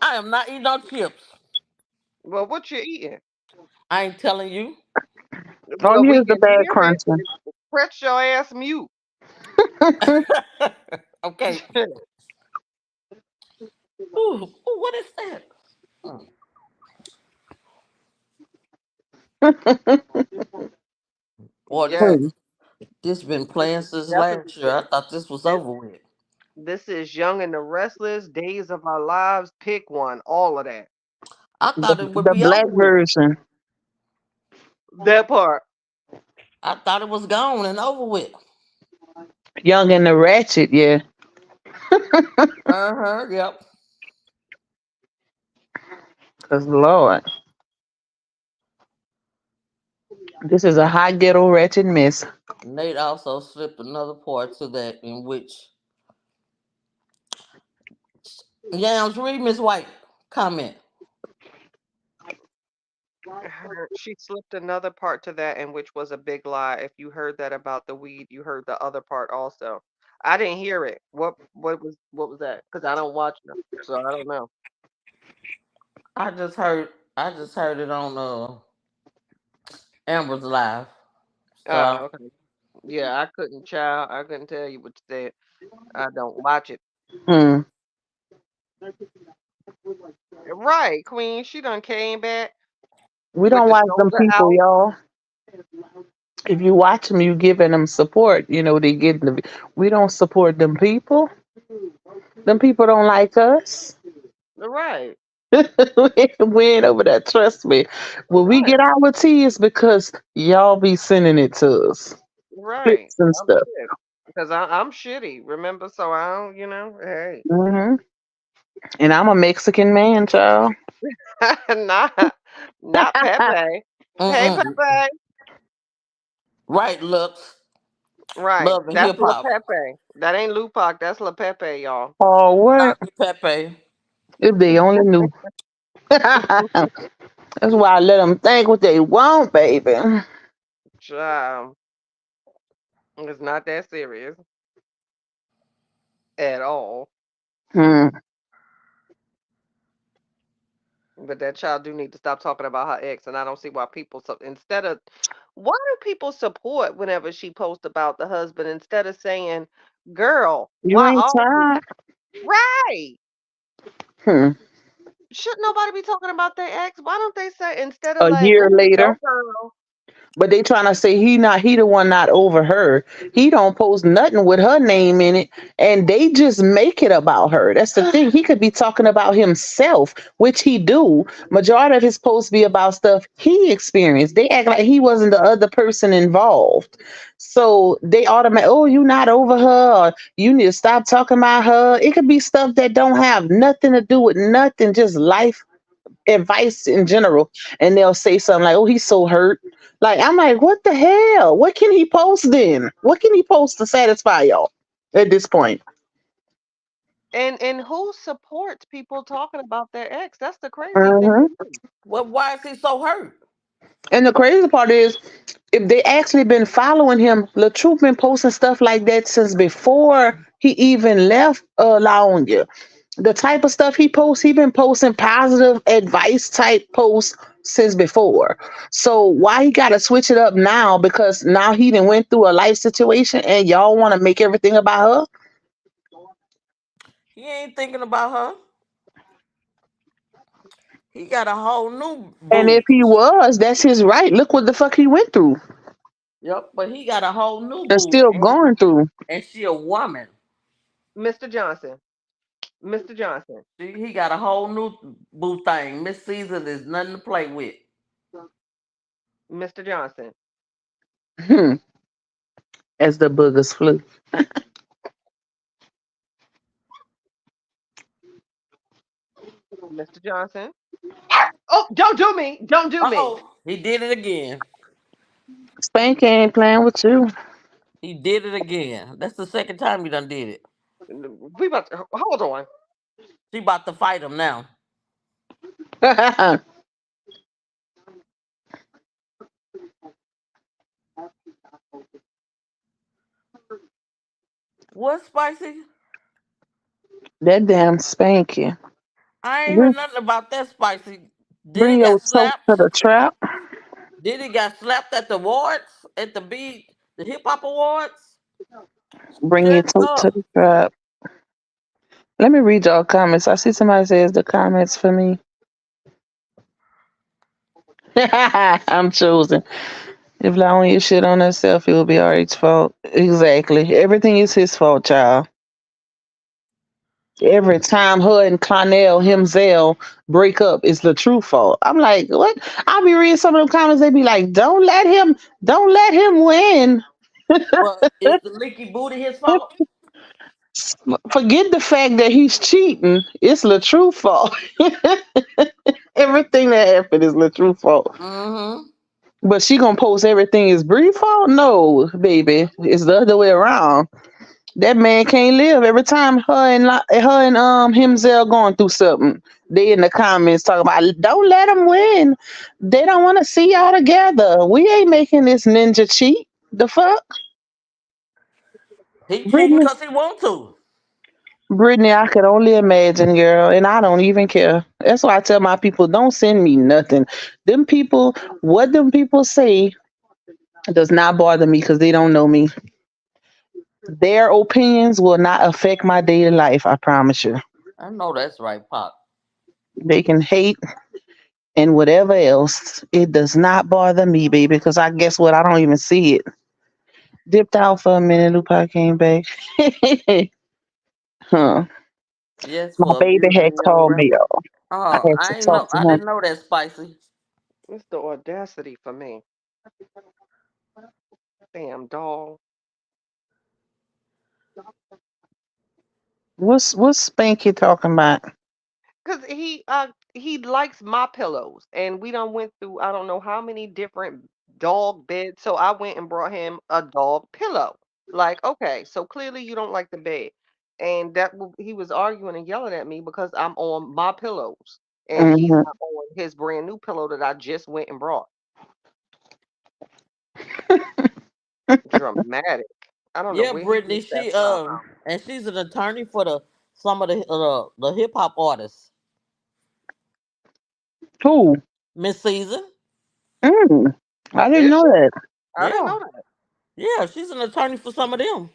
I am not eating no chips. Well, what you eating? I ain't telling you. All Well, you hear we is the can bad hear it. crunching. Press your ass mute. Okay. Ooh, ooh, what is that? Mm. Boy, this Yes, Hmm. this been this playing is since definitely last year. I thought this was this over with. this is Young and the Restless, Days of Our Lives. Pick one. All of that. I The, thought it would the be black over with. version. That part. I thought it was gone and over with. Young and the Ratchet, yeah. Uh-huh, yep. Cause Lord, this is a hot ghetto ratchet mess. Nate also slipped another part to that in which Yams, read Miss White comment. She slipped another part to that, and which was a big lie. If you heard that about the weed, you heard the other part also. I didn't hear it. What was that? Because I don't watch them, so I don't know. I just heard it on Amber's live. So Oh, okay. Yeah, I couldn't, child. I couldn't tell you what you said. I don't watch it. Hmm. Right, Queen. She done came back We with don't the watch them shoulder people, out. y'all. If you watch them, you giving them support. You know they get the. We don't support them people. Them people don't like us. Right, We ain't over that. Trust me. When we right, get our tea, it's because y'all be sending it to us, right. clips and I'm stuff. shit. Because I'm shitty, remember? So I don't, hey. Hmm. And I'm a Mexican man, child. Not, not Pepe. Hey, mm-mm. Pepe. Right, Lux. Right. Love and That's hip La hop. Pepe. That ain't Lupac. That's La Pepe, y'all. Oh, what? Thank you, Pepe. If they only knew. That's why I let them think what they want, baby. Child, it's not that serious at all. Hmm. But that child do need to stop talking about her ex, and I don't see why people instead of why do people support whenever she posts about the husband instead of saying, "Girl, You why ain't are you tired? right?" Hmm. Should nobody be talking about their ex? Why don't they say instead of A like, year "Oh, go later. girl"? But they trying to say he the one not over her. He don't post nothing with her name in it, and they just make it about her. That's the thing. He could be talking about himself, which he do. Majority of his posts be about stuff he experienced. They act like he wasn't the other person involved. So they automatic, oh, you not over her, or you need to stop talking about her. It could be stuff that don't have nothing to do with nothing, just life advice in general, and they'll say something like, "Oh, he's so hurt." Like I'm like, what the hell? What can he post then? What can he post to satisfy y'all at this point? And who supports people talking about their ex? That's the crazy thing Hmm. to me. Well, why is he so hurt? And the crazy part is, if they actually been following him, LaTruth been posting stuff like that since before he even left Laonia. The type of stuff he posts, he been posting positive advice type posts since before. So why he gotta switch it up now? Because now he done went through a life situation and y'all want to make everything about her? He ain't thinking about her. He got a whole new And boo. if he was, that's his right. Look what the fuck he went through Yep, but he got a whole new and boo, still going through. and she a woman. Mr. Johnson. Mr. Johnson. He got a whole new boo thing. Miss Season is nothing to play with. Mr. Johnson. Hmm. As the boogers flew. Mr. Johnson. Oh, don't do me. Don't do Uh me. oh, he did it again. Spank ain't playing with you. He did it again. That's the second time he done did it. We about to hold on. She about to fight him now. What, Spicy? That damn Spanky. I ain't heard Bring nothing about that, Spicy. Did he bring your got toast to slapped? the trap. Did he got slapped at the awards? At the hip hop awards? Bring your Shut toast to up. the trap. Let me read y'all comments. I see somebody says the comments for me. I'm chosen. If Laonia shit on herself, it will be Ari's fault. Exactly. Everything is his fault, child. Every time her and Clonel Himzel break up, it's the true fault. I'm like, what? I'll be reading some of the comments. They be like, don't let him win. Well, is the leaky booty his fault? Forget the fact that he's cheating. It's the true fault. Everything that happened is the true fault. Mm-hmm. But she gonna post everything is Bree fault? No, baby. It's the other way around. That man can't live. Every time her and Himzel going through something, they in the comments talking about don't let them win. They don't want to see y'all together. We ain't making this ninja cheat. The fuck, He cheating Brittany? because he want to. Brittany, I could only imagine, girl, and I don't even care. That's why I tell my people, don't send me nothing. Them people, what them people say does not bother me because they don't know me. Their opinions will not affect my daily life. I promise you. I know that's right, Pop. They can hate and whatever else. It does not bother me, baby, because I guess what? I don't even see it. Dipped out for a minute, Lupa came back. Huh. Yes, My for a baby minute, had young called me, rebel. y'all. I Oh, had to I ain't talk know. to I him. didn't know that, Spicy. It's the audacity for me. Damn dog. What's Spanky talking about? Cause he likes my pillows, and we done went through I don't know how many different dog bed. So I went and brought him a dog pillow. Like, okay, so clearly you don't like the bed. And he was arguing and yelling at me because I'm on my pillows and he's Hmm. not on his brand new pillow that I just went and brought. Dramatic. I don't know Yeah, where he Brittany, gets that from. and she's an attorney for the some of the hip hop artists. Who? Miss Season. Mm, I didn't Is know she? that. I didn't Yeah, know that. yeah, she's an attorney for some of them.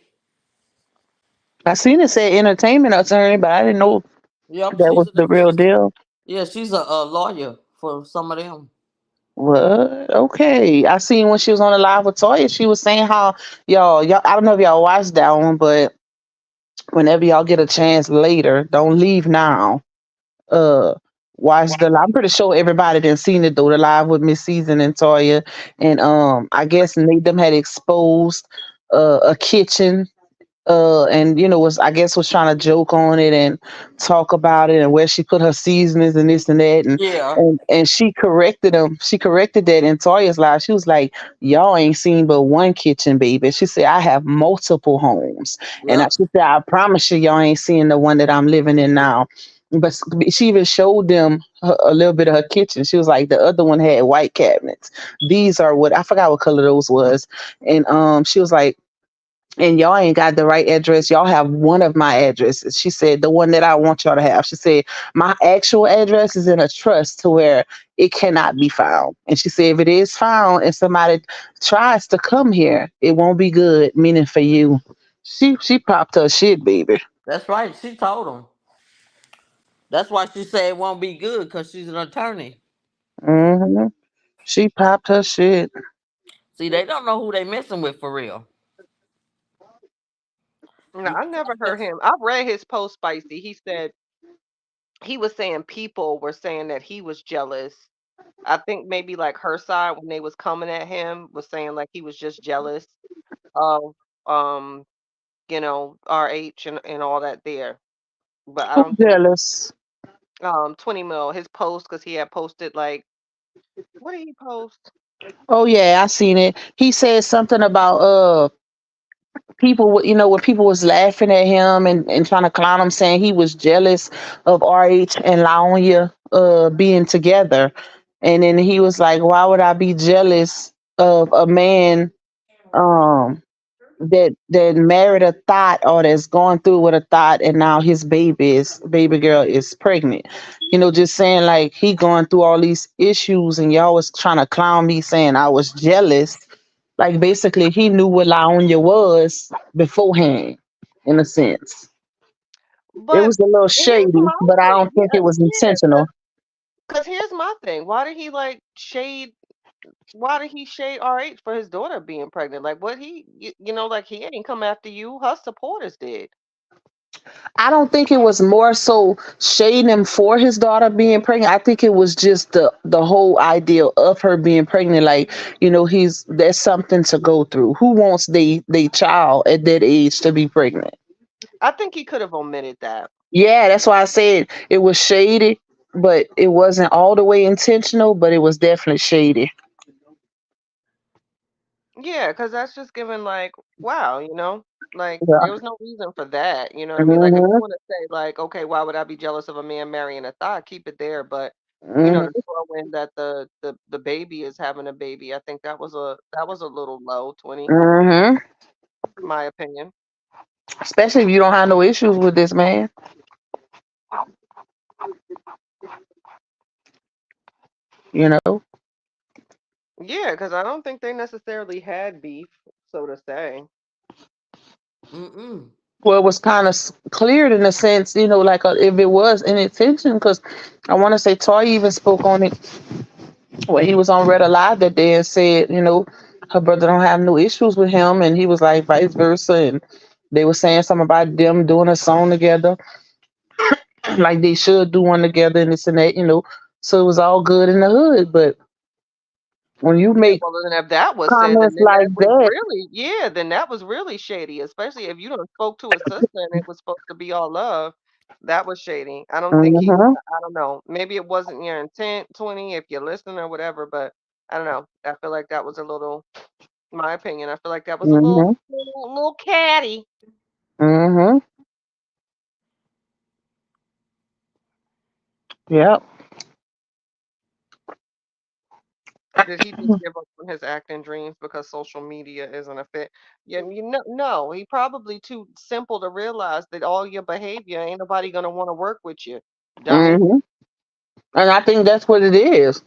I seen it say entertainment attorney, but I didn't know Yep, that was the real deal. she's a lawyer for some of them. What? Okay. I seen when she was on the live with Toya, she was saying how y'all, I don't know if y'all watched that one, but whenever y'all get a chance later, don't leave now. Uh watch I'm pretty sure everybody didn't seen it though, the live with Miss Season and Toya. And I guess Nate them had exposed a kitchen, and was, I guess, was trying to joke on it and talk about it and where she put her seasonings and this and that, and Yeah, she corrected them. She corrected that in Toya's live. She was like, "Y'all ain't seen but one kitchen, baby." She said, "I have multiple homes," and yep. she said, "I promise you, y'all ain't seeing the one that I'm living in now." But she even showed them a little bit of her kitchen. She was like, the other one had white cabinets. These are what, I forgot what color those was, and she was like, and y'all ain't got the right address. Y'all have one of my addresses. She said, the one that I want y'all to have. She said, my actual address is in a trust to where it cannot be found. And she said, if it is found and somebody tries to come here, it won't be good, meaning for you. She popped her shit, baby. That's right. She told them. That's why she said it won't be good because she's an attorney. Hmm. She popped her shit. See, they don't know who they messing with for real. No, You I never heard him. I read his post, Spicy. He said he was saying people were saying that he was jealous. I think maybe like her side when they was coming at him was saying like he was just jealous of um, RH and all that there. But I Who don't think jealous? 20 mil his post because he had posted like what did he post? Oh yeah, I seen it. He said something about people when people was laughing at him and trying to clown him, saying he was jealous of RH and Laonia being together. And then he was like, why would I be jealous of a man um that married a thought, or that's going through with a thought, and now his baby girl is pregnant. Just saying, like, he going through all these issues and y'all was trying to clown me saying I was jealous. Like, basically, he knew what Laonia was beforehand, in a sense. It But was a little here's shady, my but I thing. don't think it was Yeah, intentional. because here's my thing. Why did he like shade? Why did he shade RH for his daughter being pregnant? Like, what like he ain't come after you. Her supporters did. I don't think it was more so shading him for his daughter being pregnant. I think it was just the whole idea of her being pregnant. Like, he's there's something to go through. Who wants they child at that age to be pregnant? I think he could have omitted that. Yeah, that's why I said it was shady, but it wasn't all the way intentional, but it was definitely shady. Yeah, because that's just given like, wow, like Yeah. there was no reason for that. You know what I mean? Like if you Hmm. want to say like, okay, why would I be jealous of a man marrying a thought? Keep it there. But to Hmm. throw in that the baby is having a baby, I think that was a little low, 20, Hmm. my opinion. Especially if you don't have no issues with this man. You know. Yeah, because I don't think they necessarily had beef, so to say. Mm-mm. Well, it was kind of cleared in a sense, like, if it was an intention, because I want to say Toy even spoke on it when he was on Red Alive that day and said, her brother don't have no issues with him, and he was like vice versa, and they were saying something about them doing a song together, like they should do one together and this and that. So it was all good in the hood, but when you Yeah, make well, then if that was said, comments then like that was that, really, yeah, then that was really shady, especially if you don't spoke to a sister and it was supposed to be all love. That was shady. I don't think hmm I don't know. Maybe it wasn't your intent, 20, if you're listening or whatever, but I don't know. I feel like that was a little, my opinion. I feel like that was a Mm-hmm. little catty. Mm-hmm. Yep. Did he just give up on his acting dreams because social media isn't a fit? Yeah, no. He probably too simple to realize that all your behavior ain't nobody gonna want to work with you, dummy. Mm-hmm. And I think that's what it is.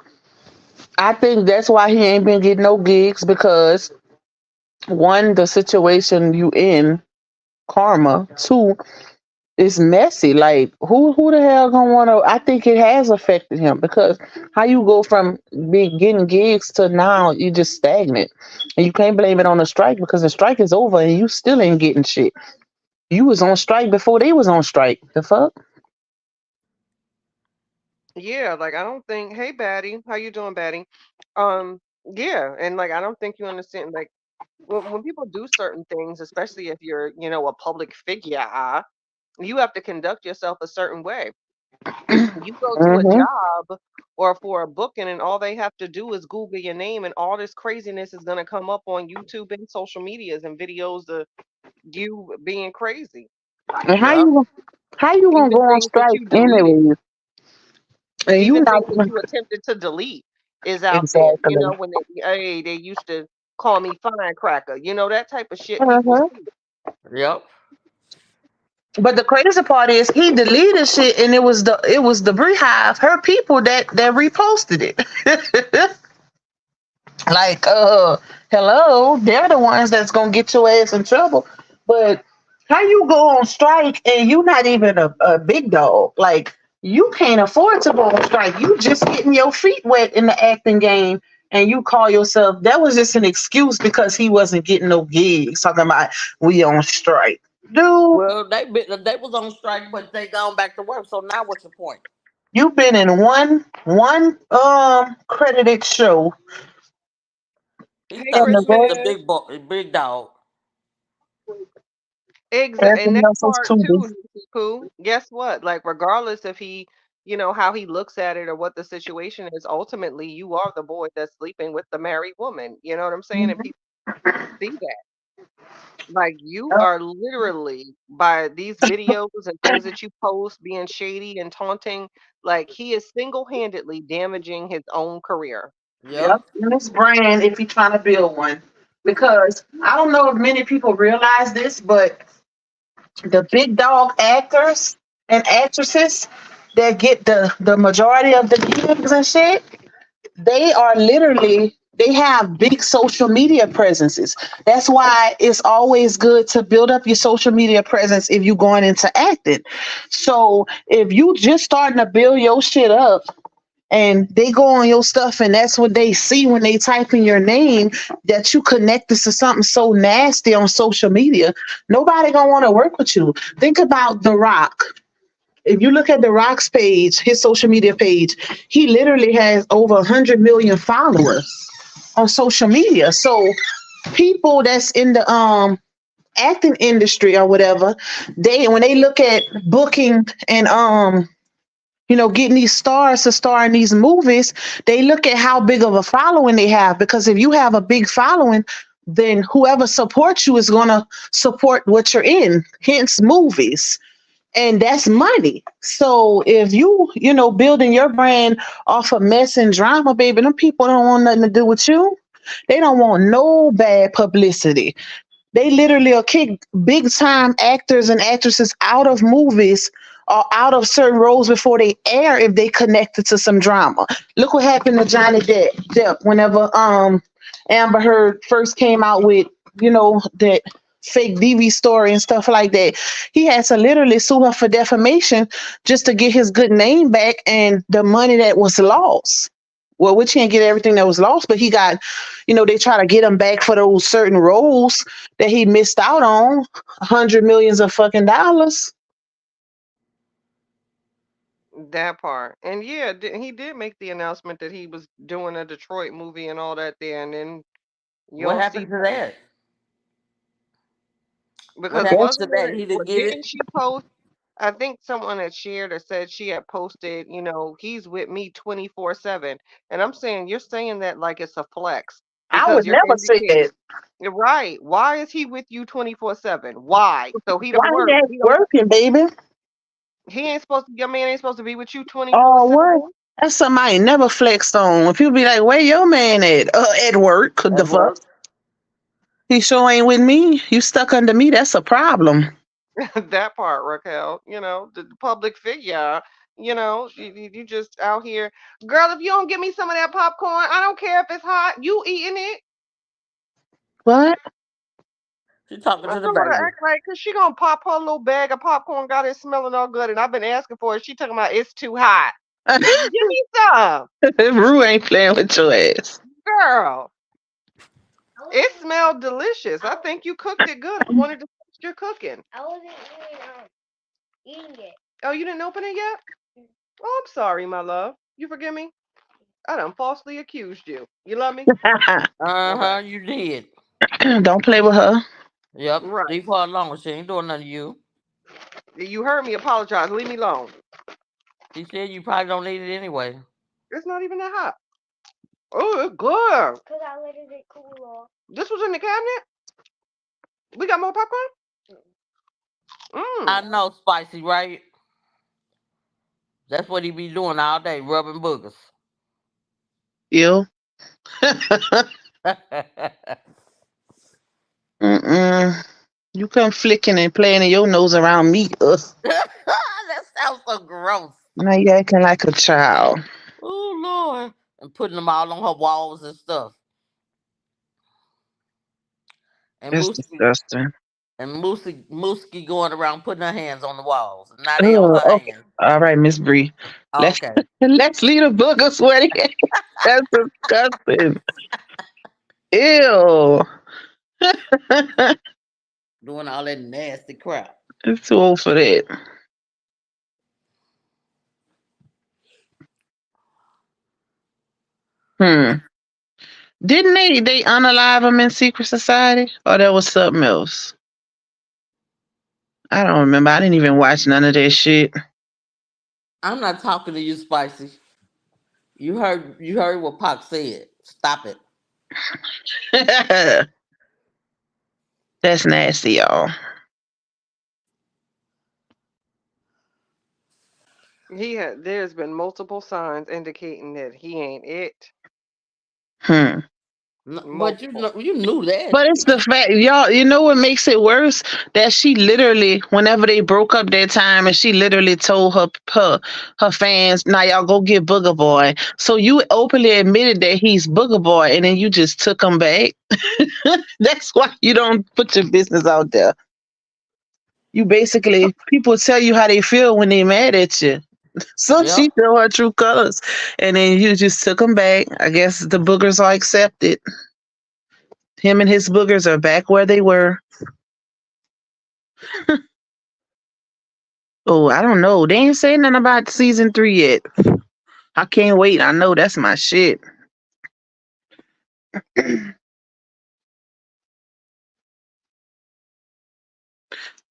I think that's why he ain't been getting no gigs because one, the situation you in, karma. Two, it's messy. Like who the hell gonna wanna I think it has affected him because how you go from being getting gigs to now you just stagnant. And you can't blame it on the strike because the strike is over and you still ain't getting shit. You was on strike before they was on strike. The fuck? Yeah, like I don't think. Hey, Batty, how you doing, Batty? Um, yeah, and like I don't think you understand. Like when people do certain things, especially if you're, a public figure, you have to conduct yourself a certain way. You go to a Mm-hmm. job or for a booking, and all they have to do is Google your name, and all this craziness is gonna come up on YouTube and social medias and videos of you being crazy. And Yep. how you gonna go Even on things that strike you deleted, anyway? And you even not things that you attempted to delete is out there. exactly. When they used to call me firecracker, that type of shit people Uh-huh. see. Yep. But the crazy part is he deleted shit and it was the Beehive, her people that reposted it. Like, hello, they're the ones that's gonna get your ass in trouble. But how you go on strike and you not even a big dog? Like, you can't afford to go on strike. You just getting your feet wet in the acting game, and you call yourself that was just an excuse because he wasn't getting no gigs. Talking about we on strike, dude. Well, they was on strike, but they gone back to work. So now what's the point? You've been in one credited show, He Hey, thought and Chris the he was the rest Miz. big dog. Exactly, and everything that else was part too, Tubi. Nancy Pooh. Guess what? Like, regardless if he, how he looks at it or what the situation is, ultimately, you are the boy that's sleeping with the married woman. You know what I'm saying? And people see that. Like, you are literally, by these videos and things that you post, being shady and taunting, like, he is single-handedly damaging his own career. Yep. Yep, and this brand if you're trying to build one. Because I don't know if many people realize this, but the big dog actors and actresses that get the majority of the gigs and shit, they are literally they have big social media presences. That's why it's always good to build up your social media presence if you're going into acting. So if you just starting to build your shit up and they go on your stuff and that's what they see when they type in your name that you connected to something so nasty on social media, nobody gonna want to work with you. Think about The Rock. If you look at The Rock's page, his social media page, he literally has over 100 million followers on social media. So people that's in the acting industry or whatever, they when they look at booking and getting these stars to star in these movies, they look at how big of a following they have. Because if you have a big following, then whoever supports you is going to support what you're in, hence movies. And that's money. So if building your brand off of mess and drama, baby, them people don't want nothing to do with you. They don't want no bad publicity. They literally will kick big time actors and actresses out of movies or out of certain roles before they air if they connected to some drama. Look what happened to Johnny Depp whenever Amber Heard first came out with, that fake DV story and stuff like that. He had to literally sue her for defamation just to get his good name back and the money that was lost. Well, we can't get everything that was lost, but he got, they try to get him back for those certain roles that he missed out on, hundred millions of fucking dollars. That part. And yeah, he did make the announcement that he was doing a Detroit movie and all that there, and then you What don't see happened to nothing. that? What Because happened That's to wasn't that? it, He didn't get it. didn't she post? I think someone had shared or said she had posted, he's with me 24/7. And I'm saying, you're saying that like it's a flex I because would you're never say that. indicating, you're right. Why is he with you 24/7? Why? So he Why don't work. he ain't He don't, working, baby? your man ain't supposed to be with you Oh, what? 24/7. That's something I ain't never flexed on. When people be like, "Where your man at?" At work. The At fuck? work. He sure ain't with me. You stuck under me. That's a problem. That part, Raquel, the public figure, you just out here. Girl, if you don't give me some of that popcorn, I don't care if it's hot. You eating it. What? She talking I to the told her to baby. act like, cause she gonna pop her little bag of popcorn, got it smelling all good, and I've been asking for it. She talking about it's too hot. Bitch, give me some, Rue ain't playing with your ass. girl. It smelled delicious. I think you cooked it good. I wanted to taste your cooking. I wasn't even eating it. Oh, you didn't open it yet? Oh, I'm sorry, my love. You forgive me? I done falsely accused you. You love me? Okay. You did. Don't play with her. Yep. Right. Leave her alone. She ain't doing nothing to you. You heard me apologize. Leave me alone. She said you probably don't need it anyway. It's not even that hot. Oh, it's good. Because I let it cool off. This was in the cabinet? We got more popcorn? I Mm. know, Spicy, right? That's what he be doing all day, rubbing boogers. You. Mm-mm. You come flicking and playing in your nose around me. Ugh. That sounds so gross. Now you acting like a child. Oh Lord. And putting them all on her walls and stuff. And It's disgusting. Mooski going around putting her hands on the walls. Now they on Ugh, her okay. hands. All right, Miss Bree. Let's Okay. let's leave the booger sweaty. That's disgusting. Ew. Doing all that nasty crap. It's too old for that. Didn't they unalive him in Secret Society? Or that was something else? I don't remember. I didn't even watch none of that shit. I'm not talking to you, Spicy. You heard what Pac said. Stop it. That's nasty, y'all. There's been multiple signs indicating that he ain't it. But you knew that. But it's the fact, y'all, you know what makes it worse? That she literally, whenever they broke up that time, and she literally told her fans, now y'all go get Booger Boy. So you openly admitted that he's Booger Boy, and then you just took him back. That's why you don't put your business out there. You basically, people tell you how they feel when they mad at you. So Yep. she showed her true colors, and then you just took him back. I guess the boogers are accepted. Him and his boogers are back where they were. Oh, I don't know. They ain't saying nothing about season 3 yet. I can't wait. I know that's my shit.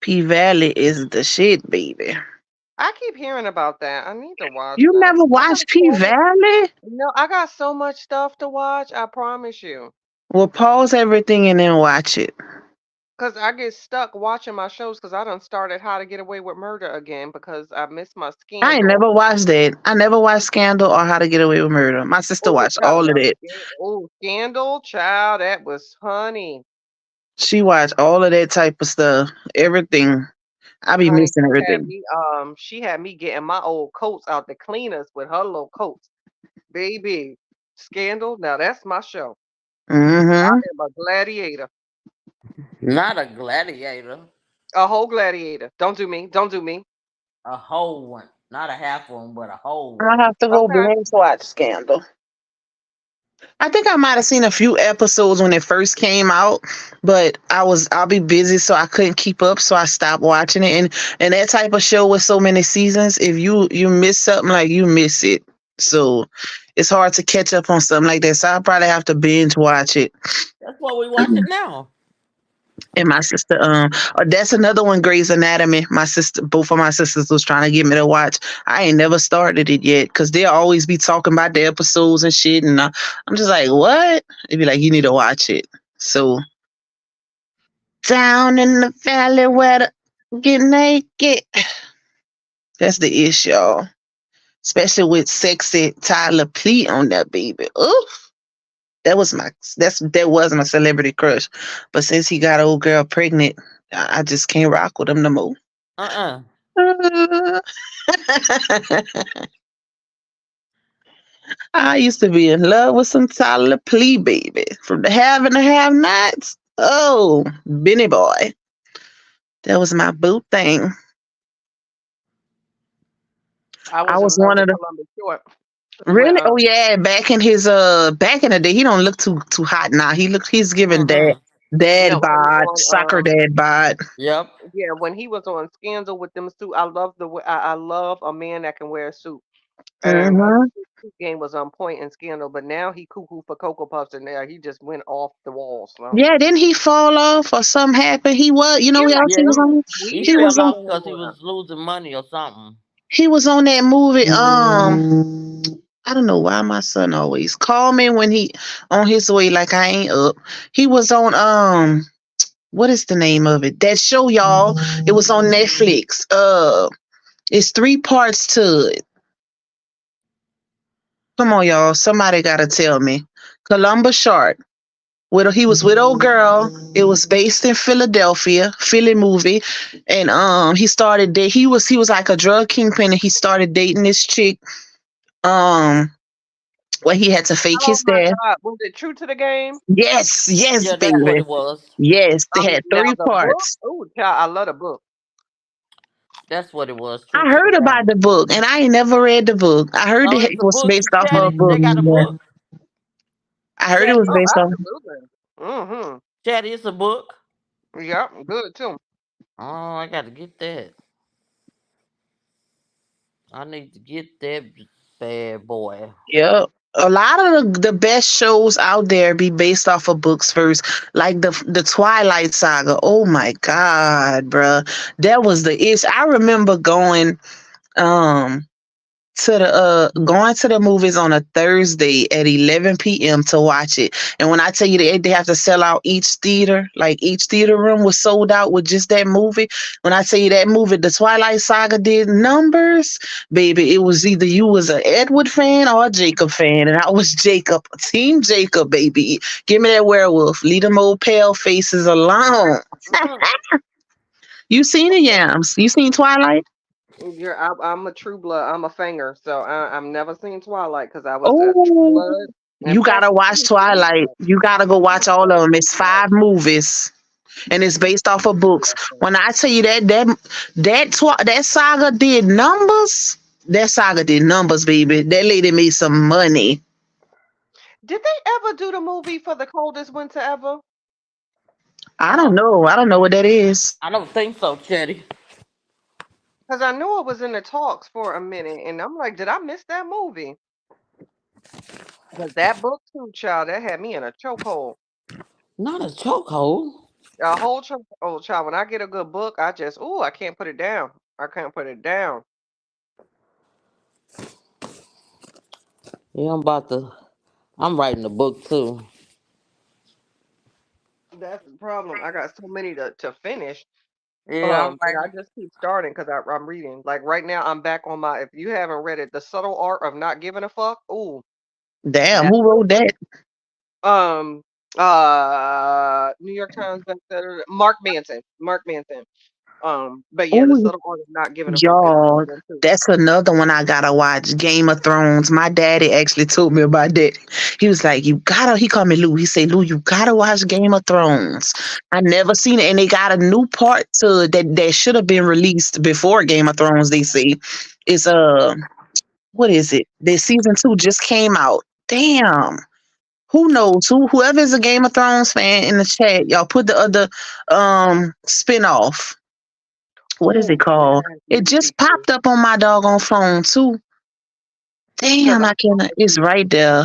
P Valley is the shit, baby. I keep hearing about that. I need to watch You that. never watched P Valley? No, I got so much stuff to watch. I promise you. Well, pause everything and then watch it. Cause I get stuck watching my shows because I done started How to Get Away with Murder again because I missed my I ain't Scandal. never watched that. I never watched Scandal or How to Get Away with Murder. My sister watched all of that. Oh, Scandal, child, that was honey. She watched all of that type of stuff. Everything. I be Honey, missing everything. she had me getting my old coats out the cleaners with her little coats. Baby, Scandal, now that's my show. Mm-hmm. I am a gladiator. Not a gladiator. A whole gladiator. Don't do me. Don't do me. A whole one. Not a half one, but a whole I one. have to go Okay. binge watch Scandal. I think I might have seen a few episodes when it first came out, but I'll be busy, so I couldn't keep up, so I stopped watching it. And that type of show with so many seasons, if you miss something, like, you miss it. So it's hard to catch up on something like that. So I'll probably have to binge watch it. That's what we watching now. And my sister, that's another one, Grey's Anatomy. My sister, both of my sisters was trying to get me to watch. I ain't never started it yet because they'll always be talking about the episodes and shit. And I'm just like, what? They'd be like, you need to watch it. So, down in the valley where the get naked. That's the issue, y'all. Especially with sexy Tyler Plea on that baby. Oof. That was my celebrity crush. But since he got old girl pregnant, I just can't rock with him no more. Uh-uh. I used to be in love with some Tyler Plea, baby. From the have and the have nots. Oh, Benny boy. That was my boo thing. I I was was in love one of with the Columbus Short. really. When Oh yeah, back in the day, he don't look too hot now. He's giving Mm-hmm. dad yeah, when bod, soccer on dad bod. Yep. yeah, when he was on Scandal with them suit, I love a man that can wear a suit. And Hmm. his suit game was on point in Scandal, but now he cuckoo for Cocoa Puffs and there he just went off the wall. So Yeah, didn't he fall off or something happened? He was, yeah, else Yeah, he was some on. he He weird was fell on. off because he porn. was losing money or something. He was on that movie. I don't know why my son always call me when he on his way like I ain't up. He was on what is the name of it? That show, y'all. It was on Netflix. It's 3 parts to it. Come on, y'all. Somebody gotta tell me. Columbus Short. He was with old girl. It was based in Philadelphia, Philly movie, and he started date. He was like a drug kingpin, and he started dating this chick. Um, where he had to fake Oh his my death. God, was it true to the game? Yes, yes, Yeah, that's what baby. it was. Yes, they had Now three the book. parts. Oh, child, I love the book. That's what it was. True I to the heard about game. the book, and I ain't never read the book. I heard Oh, it it's a was book. based off of a Chatty, book. they got a book. I heard it was Chatty, Oh, based on. absolutely. Mm-hmm. Chatty, it's a book. Yep, good too. Oh, I got to get that. I need to get that bad boy. Yeah. A lot of the best shows out there be based off of books first, like the Twilight Saga. Oh my God, bruh. That was the ish. I remember um going to the movies on a Thursday at 11 p.m. to watch it. And when I tell you they have to sell out each theater, like each theater room was sold out with just that movie. When I tell you that movie, the Twilight Saga did numbers, baby. It was either you was a Edward fan or a Jacob fan, and I was Jacob, Team Jacob, baby. Give me that werewolf. Leave them old pale faces alone. Mhm. You seen it, Yams? You seen Twilight? I'm a true blood. I'm a fanger, so I'm never seen Twilight because I was a true Oh. blood. And You plus, gotta let watch me tell you Twilight. something. You gotta go watch all of them. It's Yes. 5 movies, and it's based off of books. When I tell you that saga did numbers, that saga did numbers, baby. That lady made some money. Did they ever do the movie for the coldest winter ever? I don't Uh, know. I don't know what that is. I don't think so, Chatty. Because I knew it was in the talks for a minute, and I'm like, did I miss that movie? Because that book too, child, that had me in a chokehold. Not a chokehold. A whole chokehold, child. When I get a good book, I can't put it down. I can't put it down. Yeah, I'm writing a book too. That's the problem. I got so many to finish. Yeah, I'm But I writing. just keep starting because I'm reading. Like right now, I'm back on my. If you haven't read it, The Subtle Art of Not Giving a Fuck. Ooh, Damn, that who wrote that? um New York Times bestseller. Mark Manson. Mark Manson. But yeah, The Oh, Subtle Art of Not Giving a Fuck is a y'all, good one too. that's another one I gotta watch. Game of Thrones. My daddy actually told me about that. He was like, "You gotta." He called me Lou. He said, "Lou, you gotta watch Game of Thrones." I never seen it, and they got a new part to it that should have been released before Game of Thrones. They say it's what is it? The season 2 just came out. Damn. Who knows? Whoever is a Game of Thrones fan in the chat, y'all put the other spinoff. What is Oh it called? yes, It let me see just too. popped up on my doggone phone too. Because Damn, I I saw can. it It's too. right there.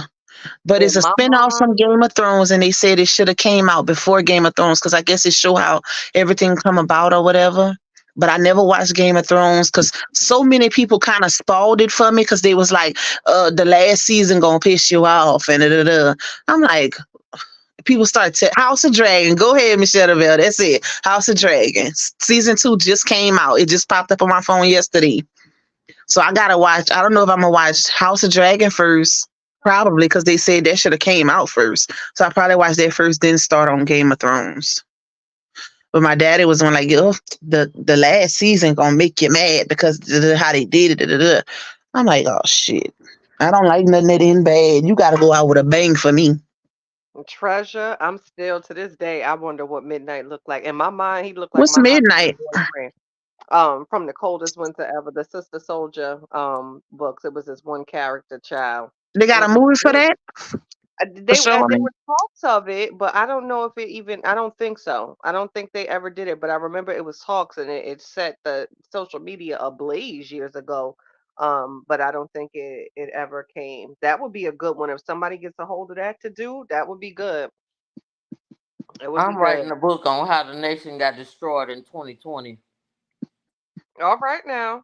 But it's In a my spinoff from mind, Game of Thrones, and they said it should have came out before Game of Thrones because I guess it show how everything come about or whatever. But I never watched Game of Thrones because so many people kind of spoiled it for me because they was like, the last season gonna piss you off and da, da, da. I'm like, people start to House of Dragon. Go ahead, Michelle Deville. That's it. House of Dragon. Season 2 just came out. It just popped up on my phone yesterday. So I gotta watch. I don't know if I'm gonna watch House of Dragon first. Probably because they said that should have came out first. So I probably watched that first, then start on Game of Thrones. But my daddy was on like, oh, the last season gonna make you mad because how they did it. Da, da, da. I'm like, oh shit. I don't like nothing that end bad. You gotta go out with a bang for me. Treasure, I'm still to this day, I wonder what Midnight looked like. In my mind, he looked like What's my high school midnight? boyfriend. From The Coldest Winter Ever, the Sister Soldier books. It was this one character child. They got a Mm-mm. movie for that? For sure. I There mean, were talks of it, but I don't know if it even. I don't think so. I don't think they ever did it. But I remember it was talks, and it set the social media ablaze years ago. But I don't think it ever came. That would be a good one if somebody gets a hold of that to do. That would be good. It would be I'm good. writing a book on how the nation got destroyed in 2020. All right now.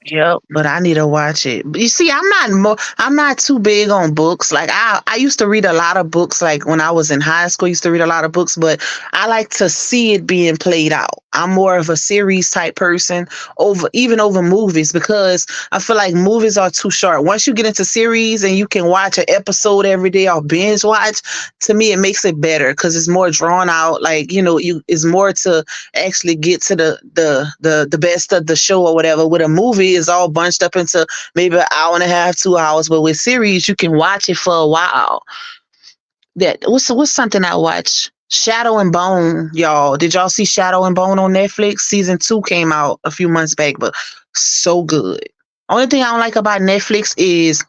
yep, but I need to watch it. But you see, I'm not too big on books. Like I used to read a lot of books like when I was in high school, I used to read a lot of books, but I like to see it being played out. I'm more of a series type person over movies because I feel like movies are too short. Once you get into series and you can watch an episode every day or binge watch, to me it makes it better because it's more drawn out. Like, you it's more to actually get to the best of the show or whatever. With a movie, is all bunched up into maybe an hour and a half, 2 hours. But with series, you can watch it for a while. That what's something I watch? Shadow and Bone, y'all. Did y'all see Shadow and Bone on Netflix? Season 2 came out a few months back, but so good. Only thing I don't like about Netflix is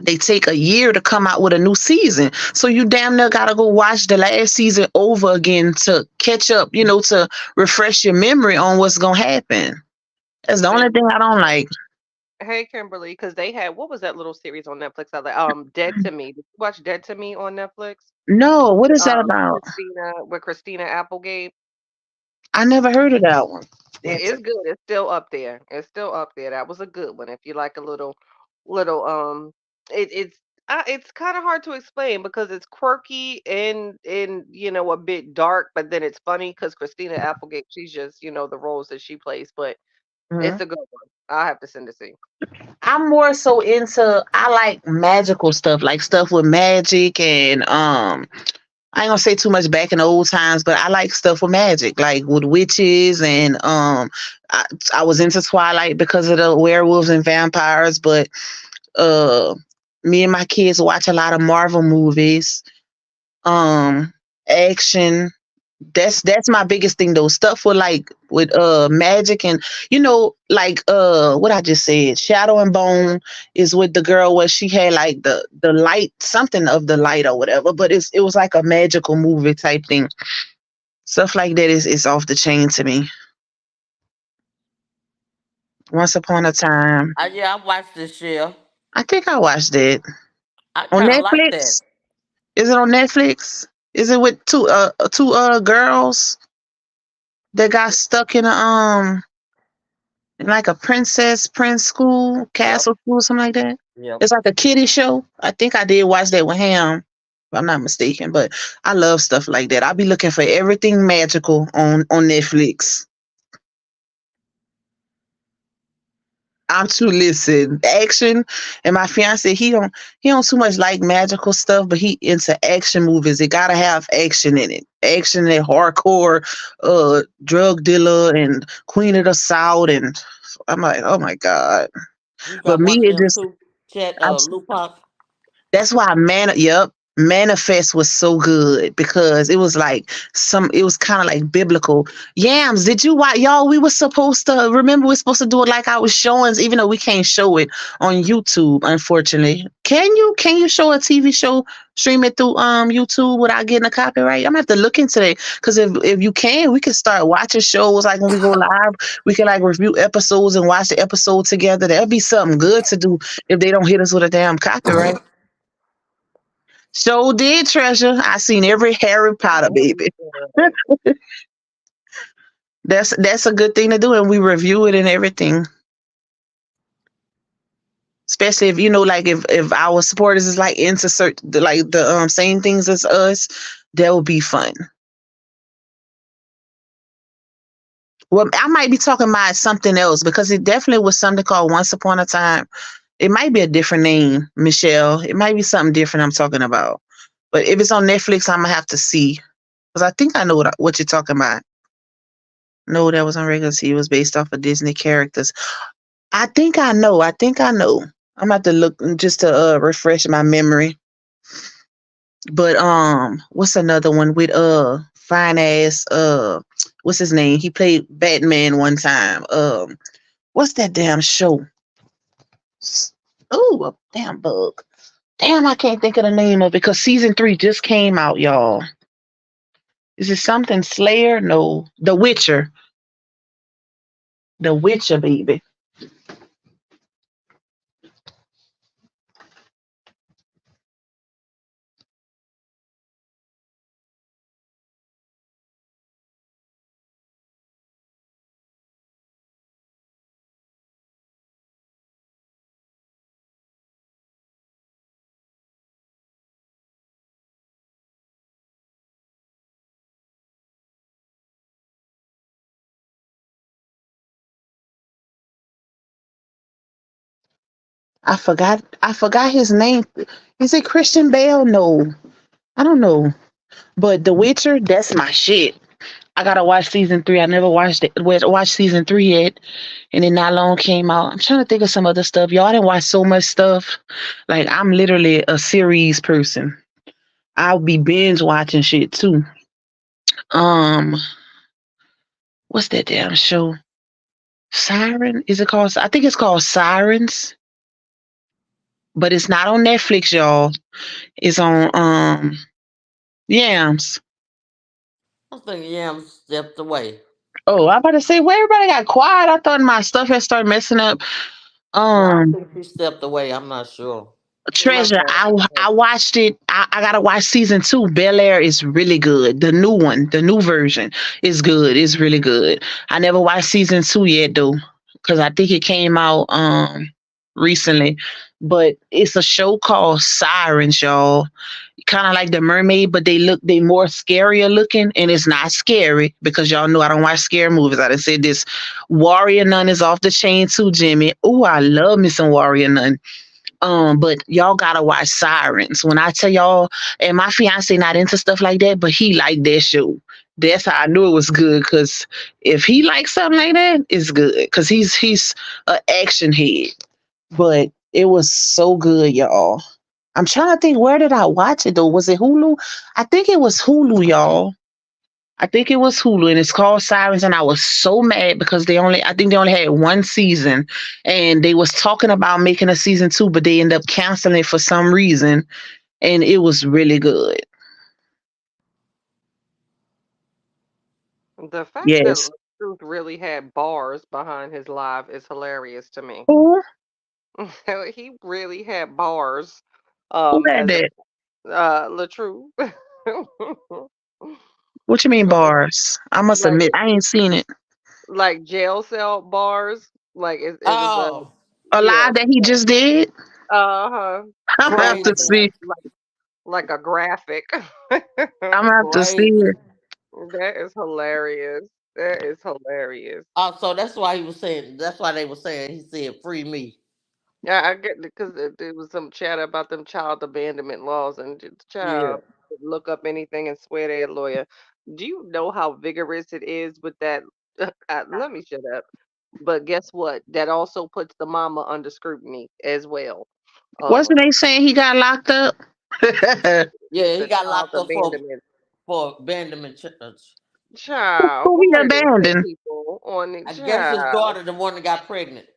they take a year to come out with a new season. So you damn near gotta go watch the last season over again to catch up, to refresh your memory on what's gonna happen. That's the only And thing I don't like. hey, Kimberly, because they had what was that little series on Netflix? I like Dead to Me. Did you watch Dead to Me on Netflix? No, what is that about? Christina Applegate. I never heard of that one. It's good. It's still up there. It's still up there. That was a good one. If you like a little it's kind of hard to explain because it's quirky and a bit dark, but then it's funny because Christina Applegate, she's just the roles that she plays, but Mhm. it's a good one. I'll have to send it to you. I'm more so into I like magical stuff, like stuff with magic and I ain't gonna say too much back in the old times, but I like stuff with magic, like with witches and I was into Twilight because of the werewolves and vampires, but uh me and my kids watch a lot of Marvel movies, um action. That's my biggest thing though. Stuff with magic and like what I just said, Shadow and Bone is with the girl where she had like the light, something of the light or whatever, but it was like a magical movie type thing. Stuff like that is off the chain to me. Once Upon a Time. Yeah, I watched this year. I think I watched it. I On kind of like that. Netflix? Is it on Netflix? Is it with two girls that got stuck in like a prince school, Yep. castle school, something like that? Yep. It's like a kiddie show. I think I did watch that with him, if I'm not mistaken. But I love stuff like that. I'll be looking for everything magical on Netflix. I'm too listen action, and my fiance he don't too much like magical stuff, but he into action movies. It gotta have action in it, action and hardcore, drug dealer and Queen of the South, and I'm like, oh my god. You But got me, one of it them just too, Chat I'm, Lupac. that's why man, yep, Manifest was so good because it was like it was kind of like biblical. Yams, did you watch? Y'all, we were supposed to, remember, we're supposed to do it like our showings, even though we can't show it on YouTube, unfortunately. Can you show a TV show, stream it through YouTube without getting a copyright? I'm gonna have to look into that because if you can, we can start watching shows like when we go live. We can like review episodes and watch the episode together. That'd be something good to do if they don't hit us with a damn copyright. So did, Treasure. I seen every Harry Potter, baby. That's a good thing to do, and we review it and everything. Especially if like if our supporters is like into the same things as us, that would be fun. Well, I might be talking about something else because it definitely was something called Once Upon a Time. It might be a different name, Michelle. It might be something different I'm talking about. But if it's on Netflix, I'm gonna have to see because I think I know what you're talking about. No, that was on regular TV. It was based off of Disney characters. I think I know. I think I know. I'm about to look just to refresh my memory. But what's another one with fine ass what's his name? He played Batman one time. What's that damn show? Oh, a damn bug. Damn, I can't think of the name of it because season 3 just came out, y'all. Is it something Slayer? No, The Witcher. The Witcher, baby. I forgot his name. Is it Christian Bale? No. I don't know. But The Witcher, that's my shit. I gotta watch season 3. I never watched it. Watched season 3 yet, and it not long came out. I'm trying to think of some other stuff. Y'all didn't watch so much stuff. Like I'm literally a series person. I'll be binge watching shit too. Um, what's that damn show? Siren? Is it called? I think it's called Sirens, but it's not on Netflix, y'all. It's on Yams. I think Yam stepped away. Oh, I'm about to say where everybody got quiet. I thought my stuff had started messing up. No, I Um, think she stepped away. I'm not sure. My Treasure, bad. I watched it. I gotta watch season 2. Bel Air is really good. The new one, the new version is good. It's really good. I never watched season 2 yet though, because I think it came out recently. But it's a show called Sirens, y'all. Kind of like the mermaid, but they more scarier looking, and it's not scary because y'all know I don't watch scary movies. I done said this. Warrior Nun is off the chain too, Jimmy. Oh, I love me some Warrior Nun. But y'all gotta watch Sirens. When I tell y'all, and my fiance not into stuff like that, but he liked that show. That's how I knew it was good. Cause if he likes something like that, it's good. Cause he's an action head. But it was so good, y'all. I'm trying to think, where did I watch it though? Was it Hulu? I think it was Hulu, y'all. I think it was Hulu, and it's called Sirens. And I was so mad because I think they only had one season, and they was talking about making a season 2, but they ended up canceling it for some reason, and it was really good. The fact that Yes. Truth really had bars behind his live is hilarious to me. Who? He really had bars. Who had As that? LaTrue. What you mean like bars? I must like admit I ain't seen it. like jail cell bars. Like it was a Oh, A yeah. live that he just did. Uh-huh. I'm gonna have Like to crazy, see. like a graphic. I'm gonna have to see crazy. it. That is hilarious. That is hilarious. Oh, so that's why he was saying. That's why they were saying. He said, "Free me." Yeah, I get because there was some chatter about them child abandonment laws and the Yeah. child could look up anything and swear they're a lawyer. Do you know how vigorous it is with that? Let me shut up. But guess what? That also puts the mama under scrutiny as well. Wasn't Um, they saying he got locked up? Yeah, he The got child locked up abandonment. for abandonment charge. Child, Who he why are they putting abandoned? people on the I guess his child? daughter, the one that got pregnant.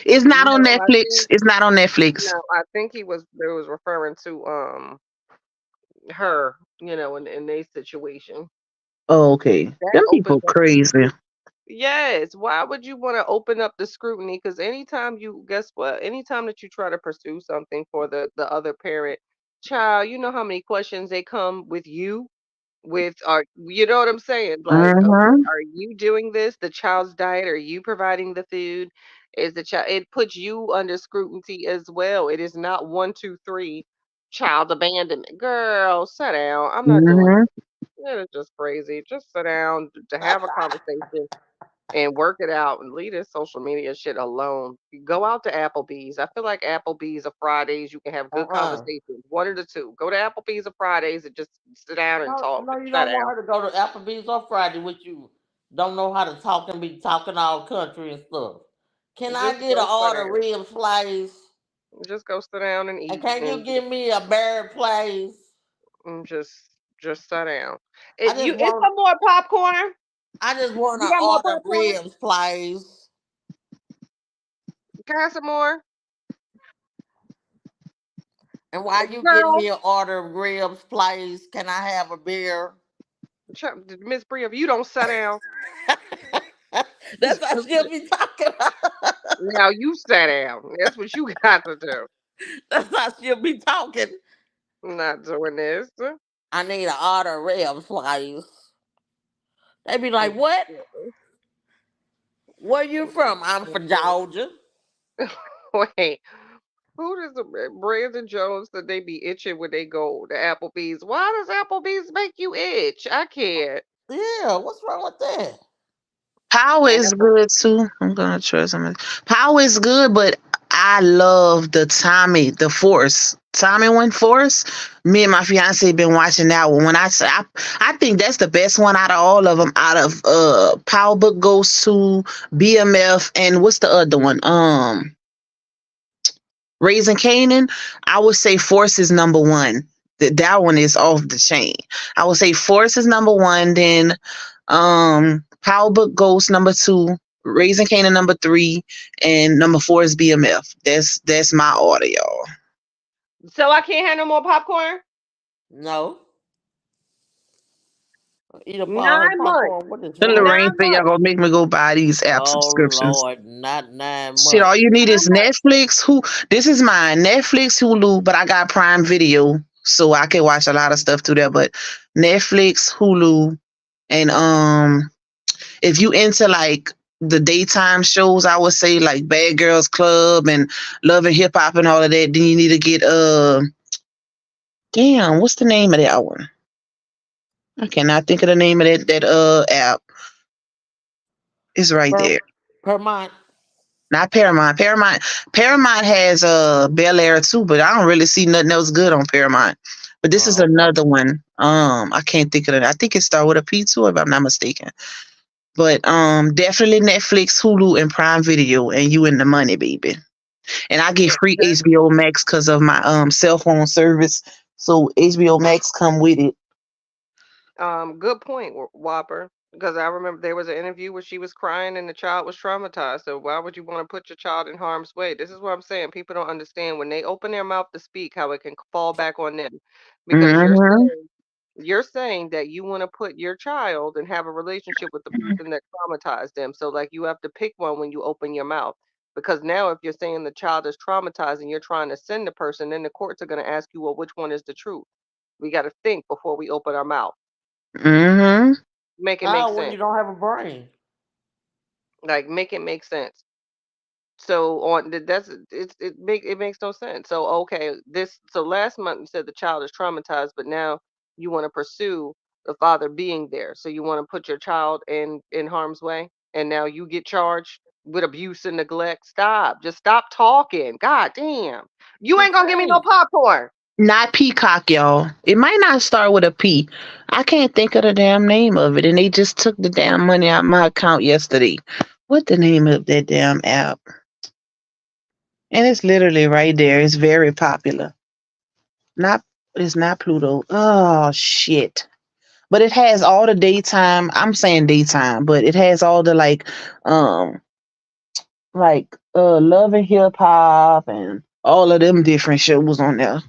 It's not on No, I Netflix. think It's not on Netflix. no, I think they was referring to her, in their situation. Oh, okay. That Them opens people up the crazy. yes. Why would you want to open up the scrutiny? Because guess what? Anytime that you try to pursue something for the other parent, child, you know how many questions they come with you with you know what I'm saying? Like, okay, Mm-hmm. are you doing this? The child's diet, are you providing the food? Is the child it puts you under scrutiny as well. It is not one, two, three, child abandonment. Girl, sit down. I'm not doing Mm-hmm. it. It's just crazy. Just sit down to have a conversation and work it out and leave this social media shit alone. You go out to Applebee's. I feel like Applebee's or Fridays, you can have good Uh-uh. conversations. One of the two. Go to Applebee's or Fridays and just sit down and No, talk. no, you Sit don't want down. her to go to Applebee's on Friday with you. Don't know how to talk and be talking all country and stuff. Can I Just get an go sit order down. rib slice? Just go sit down and And eat can you and give me a berry place? and just sit down. I It just you it's want some more popcorn. I just want You to got more order popcorn? ribs place. Can I have some more? And while you getting Girl, me an order of ribs place, can I have a beer? Miss Bria, if you don't sit down. That's how she'll be talking. Now you sit down. That's what you got to do. That's how she'll be talking. Not doing this. I need an order of ribs place. They be like, what? Where you from? I'm from Georgia. Wait, who does Brandon Jones said they be itching when they go to Applebee's? Why does Applebee's make you itch? I can't. Yeah, what's wrong with that? Power is Apple. good too. I'm gonna try something. Power is good, but I love the Tommy, the Force. Tommy One Force. Me and my fiance been watching that one. When I say I think that's the best one out of all of them. Out of Power Book goes to BMF and what's the other one? Raising Canaan. I would say Force is number one. That one is off the chain. I would say Force is number one. Then Power Book Ghost number two, Raising Canaan number three, and number four is BMF. That's my order, y'all. So I can't have no more popcorn? No. Eat up all her 9 months. popcorn. What is Then wrong? 9 Lorraine said y'all months. gonna make me go buy these app Oh subscriptions. Lord, not 9 Shit, all months. you need 9 is months. Netflix. This is mine. Netflix, Hulu, but I got Prime Video, so I can watch a lot of stuff through there. But Netflix, Hulu, and if you into like the daytime shows, I would say like Bad Girls Club and Love and Hip Hop and all of that, then you need to get damn, what's the name of that one? I cannot think of the name of that app. It's right Per, there. per month. Not Paramount. Paramount has Bel Air too, but I don't really see nothing else good on Paramount. But this is Oh, okay. another one. I can't think of it. I think it started with a P too, if I'm not mistaken. But definitely Netflix, Hulu, and Prime Video, and you in the money, baby. And I get Yeah, free HBO Max because of my cell phone service. So HBO Max come with it. good point, Whopper. Because I remember there was an interview where she was crying and the child was traumatized. So why would you want to put your child in harm's way? This is what I'm saying. People don't understand when they open their mouth to speak how it can fall back on them. Because Hmm. you're saying that you want to put your child and have a relationship with the person that traumatized them. So like you have to pick one when you open your mouth. Because now if you're saying the child is traumatized and you're trying to send the person, then the courts are going to ask you, well, which one is the truth? We got to think before we open our mouth. Hmm. Make it make How when sense. you don't have a brain? Like make it make sense. So on that's it makes no sense. So okay, so last month you said the child is traumatized, but now you want to pursue the father being there. So you want to put your child in harm's way, and now you get charged with abuse and neglect. Stop. Just stop talking. God damn. You She ain't gonna give me no can't. popcorn. Not Peacock, y'all. It might not start with a P. I can't think of the damn name of it, and they just took the damn money out my account yesterday. What the name of that damn app? And it's literally right there. It's very popular. Not it's not Pluto. Oh shit. But it has all the daytime. I'm saying daytime, but it has all the um love and hip hop and all of them different shows on there.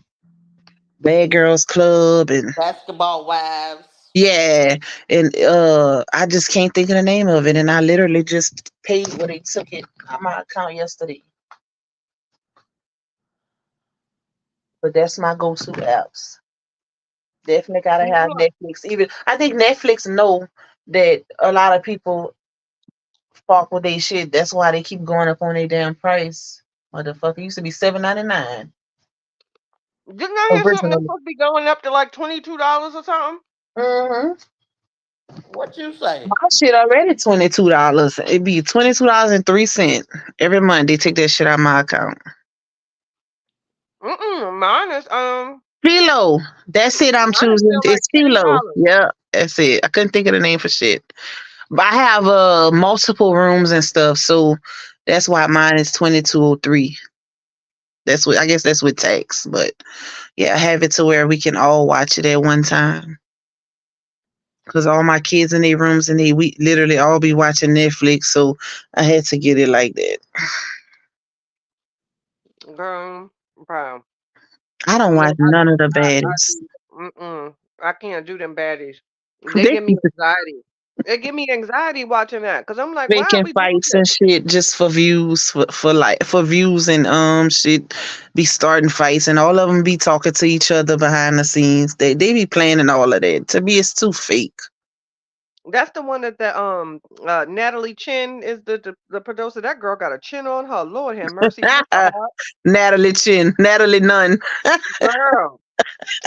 Bad Girls Club and Basketball Wives. yeah, and I just can't think of the name of it, and I literally just paid what they took it on my account yesterday. But that's my go-to apps. Definitely gotta You have know, Netflix. Even I think Netflix know that a lot of people fuck with they shit. That's why they keep going up on their damn price. Motherfucker, it used to be $7.99 didn't I hear something that's originally. supposed to be going up to like $22 or something? Mm-hmm. What you say? My shit already $22. It'd be $22.03 every month. They take that shit out of my account. Mine is Philo. That's it I'm mine is choosing. still like It's Philo. $10. Yeah, that's it. I couldn't think of the name for shit. But I have multiple rooms and stuff, so that's why mine is 2203. That's what I guess that's with tax. But yeah, I have it to where we can all watch it at one time. Cause all my kids in their rooms and we literally all be watching Netflix, so I had to get it like that. Girl, bro. I don't No, watch none of the baddies. I can't do them baddies. They They give me anxiety. They give me anxiety watching that because I'm like, why are making we doing fights this? and shit just for views, for views and shit. Be starting fights and all of them be talking to each other behind the scenes. They be planning all of that. To me, it's too fake. That's the one that Natalie Chin is the producer. That girl got a chin on her. Lord have mercy, bless her heart. Natalie Chin, Natalie Nunn. Girl,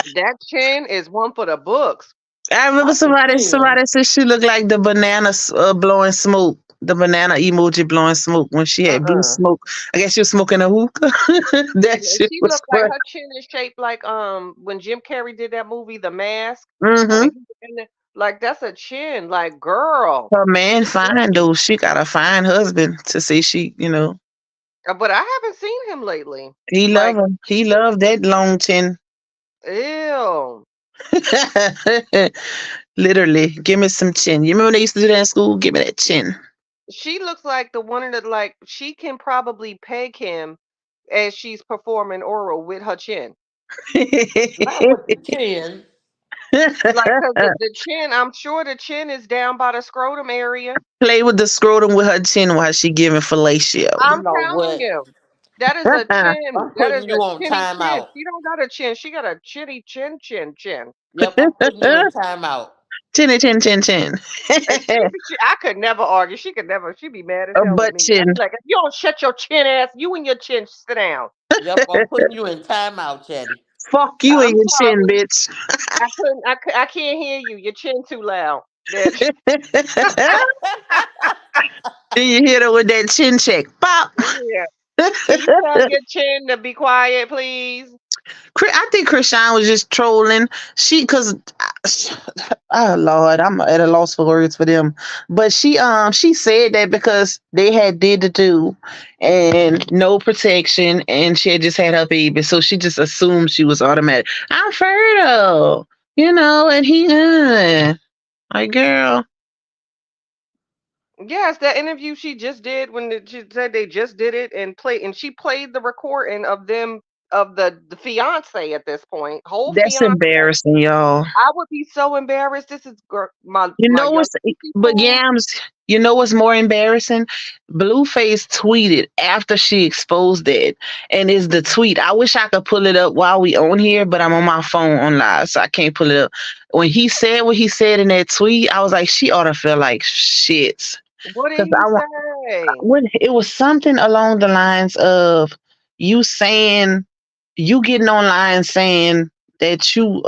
that chin is one for the books. I remember Not the somebody chin. said she looked like the banana blowing smoke, the banana emoji blowing smoke when she had blue Uh-uh. smoke. I guess she was smoking a hookah. That shit She was looked like fun. her chin is shaped like when Jim Carrey did that movie, The Mask. Hmm. And he was in like that's a chin, like girl. Her man fine though. She got a fine husband to say she. But I haven't seen him lately. He love Like, her. He love that long chin. ew. Literally, give me some chin. You remember when they used to do that in school? Give me that chin. She looks like the one that like she can probably peg him as she's performing oral with her chin. Not with the chin. Like, cause the chin, I'm sure the chin is down by the scrotum area. Play with the scrotum with her chin while she giving fellatio. You I'm know telling what? you, that is a chin. I'm That is putting a you on chinny chin. timeout. She don't got a chin. She got a chinny chin. Yep, I'm putting you in timeout. Chinny chin chin chin. And I could never argue. She could never. She'd be mad as A hell with butt me. I'd chin. be like, if you don't shut your chin ass, you and your chin sit down. Yep, I'm putting you in timeout, Chatty. Fuck you I'm and your chin, sorry. bitch. I can't hear you. Your chin too loud. Bitch. Then you hit her with that chin check. Pop. Yeah. Can you tell your chin to be quiet, please? I think Krishan was just trolling. Cause oh Lord, I'm at a loss for words for them. But she said that because they had did the do and no protection and she had just had her baby. So she just assumed she was automatic. I'm fertile, and he like girl. Yes, that interview she just did she said they just did it and she played the recording of them of the fiance at this point, whole That's fiance. embarrassing, y'all. I would be so embarrassed. This is You my know young what's but people. Yams, you know what's more embarrassing? Blueface tweeted after she exposed it. And it's the tweet. I wish I could pull it up while we on here, but I'm on my phone on live, so I can't pull it up. When he said what he said in that tweet, I was like, she ought to feel like shit. What did Because he say? it was something along the lines of you saying you getting online saying that you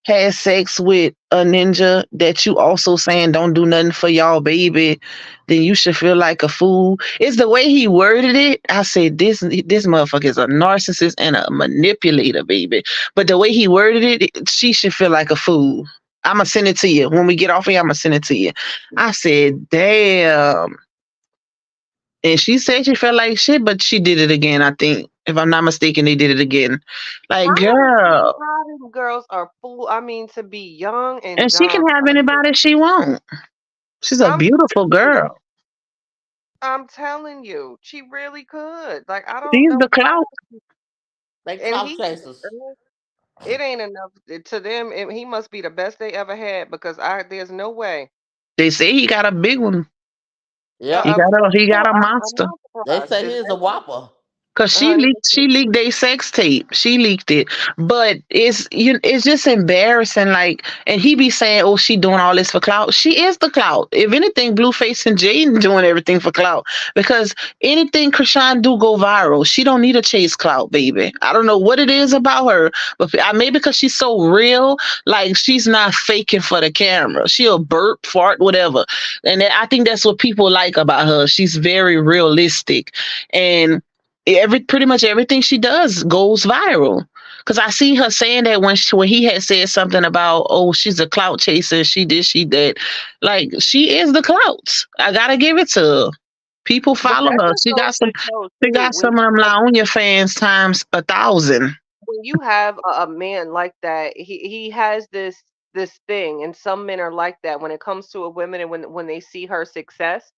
had sex with a ninja, that you also saying don't do nothing for y'all baby, then you should feel like a fool. It's the way he worded it. I said this motherfucker is a narcissist and a manipulator, baby. But the way he worded it, she should feel like a fool. I'ma send it to you. When we get off here, I'ma send it to you. I said, damn. And she said she felt like shit, but she did it again. I think, if I'm not mistaken, they did it again. I Like, don't see girl, how them girls are fool. I mean, to be young and and she can dumb. have anybody she wants. She's a I'm beautiful telling you. girl. I'm telling you, she really could. Like, I don't She's know the why. clout. They And clout chasers. it ain't enough to them. He must be the best they ever had because there's no way. They say he got a big one. Yep. He got a I'm monster. not They surprised. say he's a whopper. Cause Honey, she leaked their sex tape. She leaked it, but it's just embarrassing. Like, and he be saying, "Oh, she doing all this for clout." She is the clout. If anything, Blueface and Jaden doing everything for clout. Because anything Krishan do go viral. She don't need to chase clout, baby. I don't know what it is about her, but maybe because she's so real. Like, she's not faking for the camera. She'll burp, fart, whatever, and I think that's what people like about her. She's very realistic, and pretty much everything she does goes viral. Cause I see her saying that when he had said something about, oh, she's a clout chaser, she did, she that. Like, she is the clout. I gotta give it to her. People but follow that her. just goes to show She too, got some of them Laonia fans times 1,000. when you have a man like that, he has this thing, and some men are like that when it comes to a woman, and when they see her success,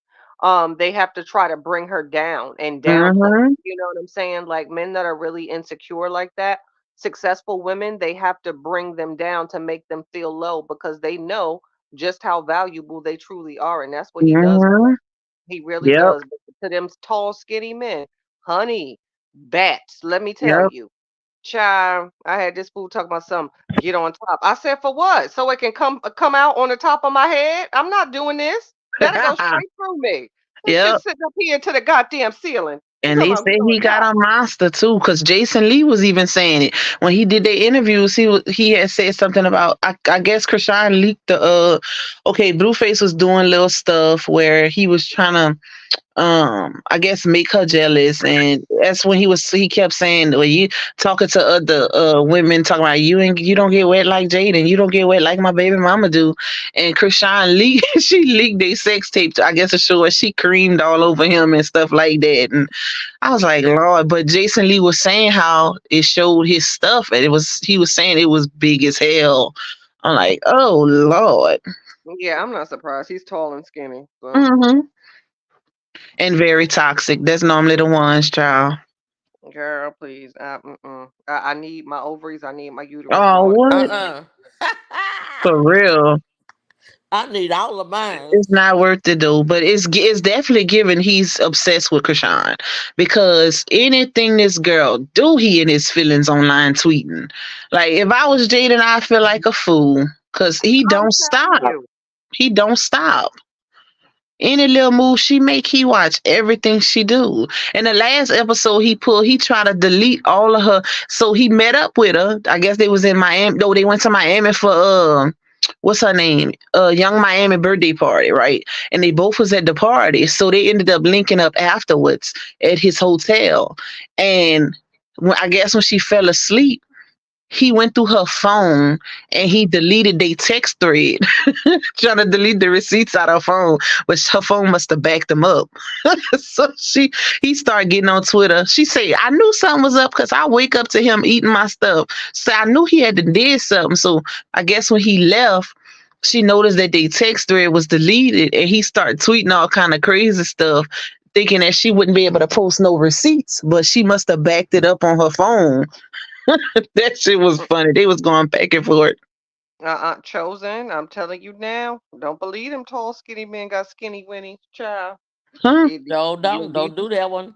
they have to try to bring her down and downplay. Mm-hmm. You know what I'm saying? Like men that are really insecure like that, successful women, they have to bring them down to make them feel low because they know just how valuable they truly are, and that's what he does. Mm-hmm. He really Yep. does. But to them tall, skinny men, honey, bats. Let me tell Yep. you. Child, I had this fool talk about something. Get on top. I said, for what? So it can come out on the top of my head? I'm not doing this. That'll go straight through me. This shit Yep. sitting up here to the goddamn ceiling. You And talking they about say get on he got top. a monster too, because Jason Lee was even saying it when he did their interviews. He had said something about, I guess Krishan leaked the okay, Blueface was doing little stuff where he was trying to I guess make her jealous, and that's when he kept saying, well, you talking to other women, talking about you don't get wet like Jaden, you don't get wet like my baby mama do. And Krishan leaked she leaked their sex tape I guess to show her she creamed all over him and stuff like that. And I was like, Lord. But Jason Lee was saying how it showed his stuff, and he was saying it was big as hell. I'm like, oh Lord. Yeah, I'm not surprised. He's tall and skinny. So, Hmm. And very toxic. That's normally the ones, child. girl, please. I need my ovaries. I need my uterus. Oh, No, what? Uh-uh. For real. I need all of mine. It's not worth it though, but it's definitely given he's obsessed with Krishan, because anything this girl do, he in his feelings online tweeting. Like, if I was Jaden, I feel like a fool because he I'm don't telling stop. you. He don't stop. Any little move she make, he watch everything she do. In the last episode, he tried to delete all of her. So he met up with her. I guess they was in Miami. No, they went to Miami for what's her name? Young Miami birthday party, right? And they both was at the party. So they ended up linking up afterwards at his hotel. And I guess when she fell asleep, he went through her phone and he deleted their text thread, trying to delete the receipts out of her phone, but her phone must have backed him up. So he started getting on Twitter. She said, I knew something was up because I wake up to him eating my stuff. So I knew he had to did something. So I guess when he left, she noticed that their text thread was deleted and he started tweeting all kind of crazy stuff, thinking that she wouldn't be able to post no receipts, but she must have backed it up on her phone. That shit was funny. They was going back and forth. Chosen. I'm telling you now. Don't believe them tall, skinny men got skinny winnie, child. Huh? No, You'll don't do that one.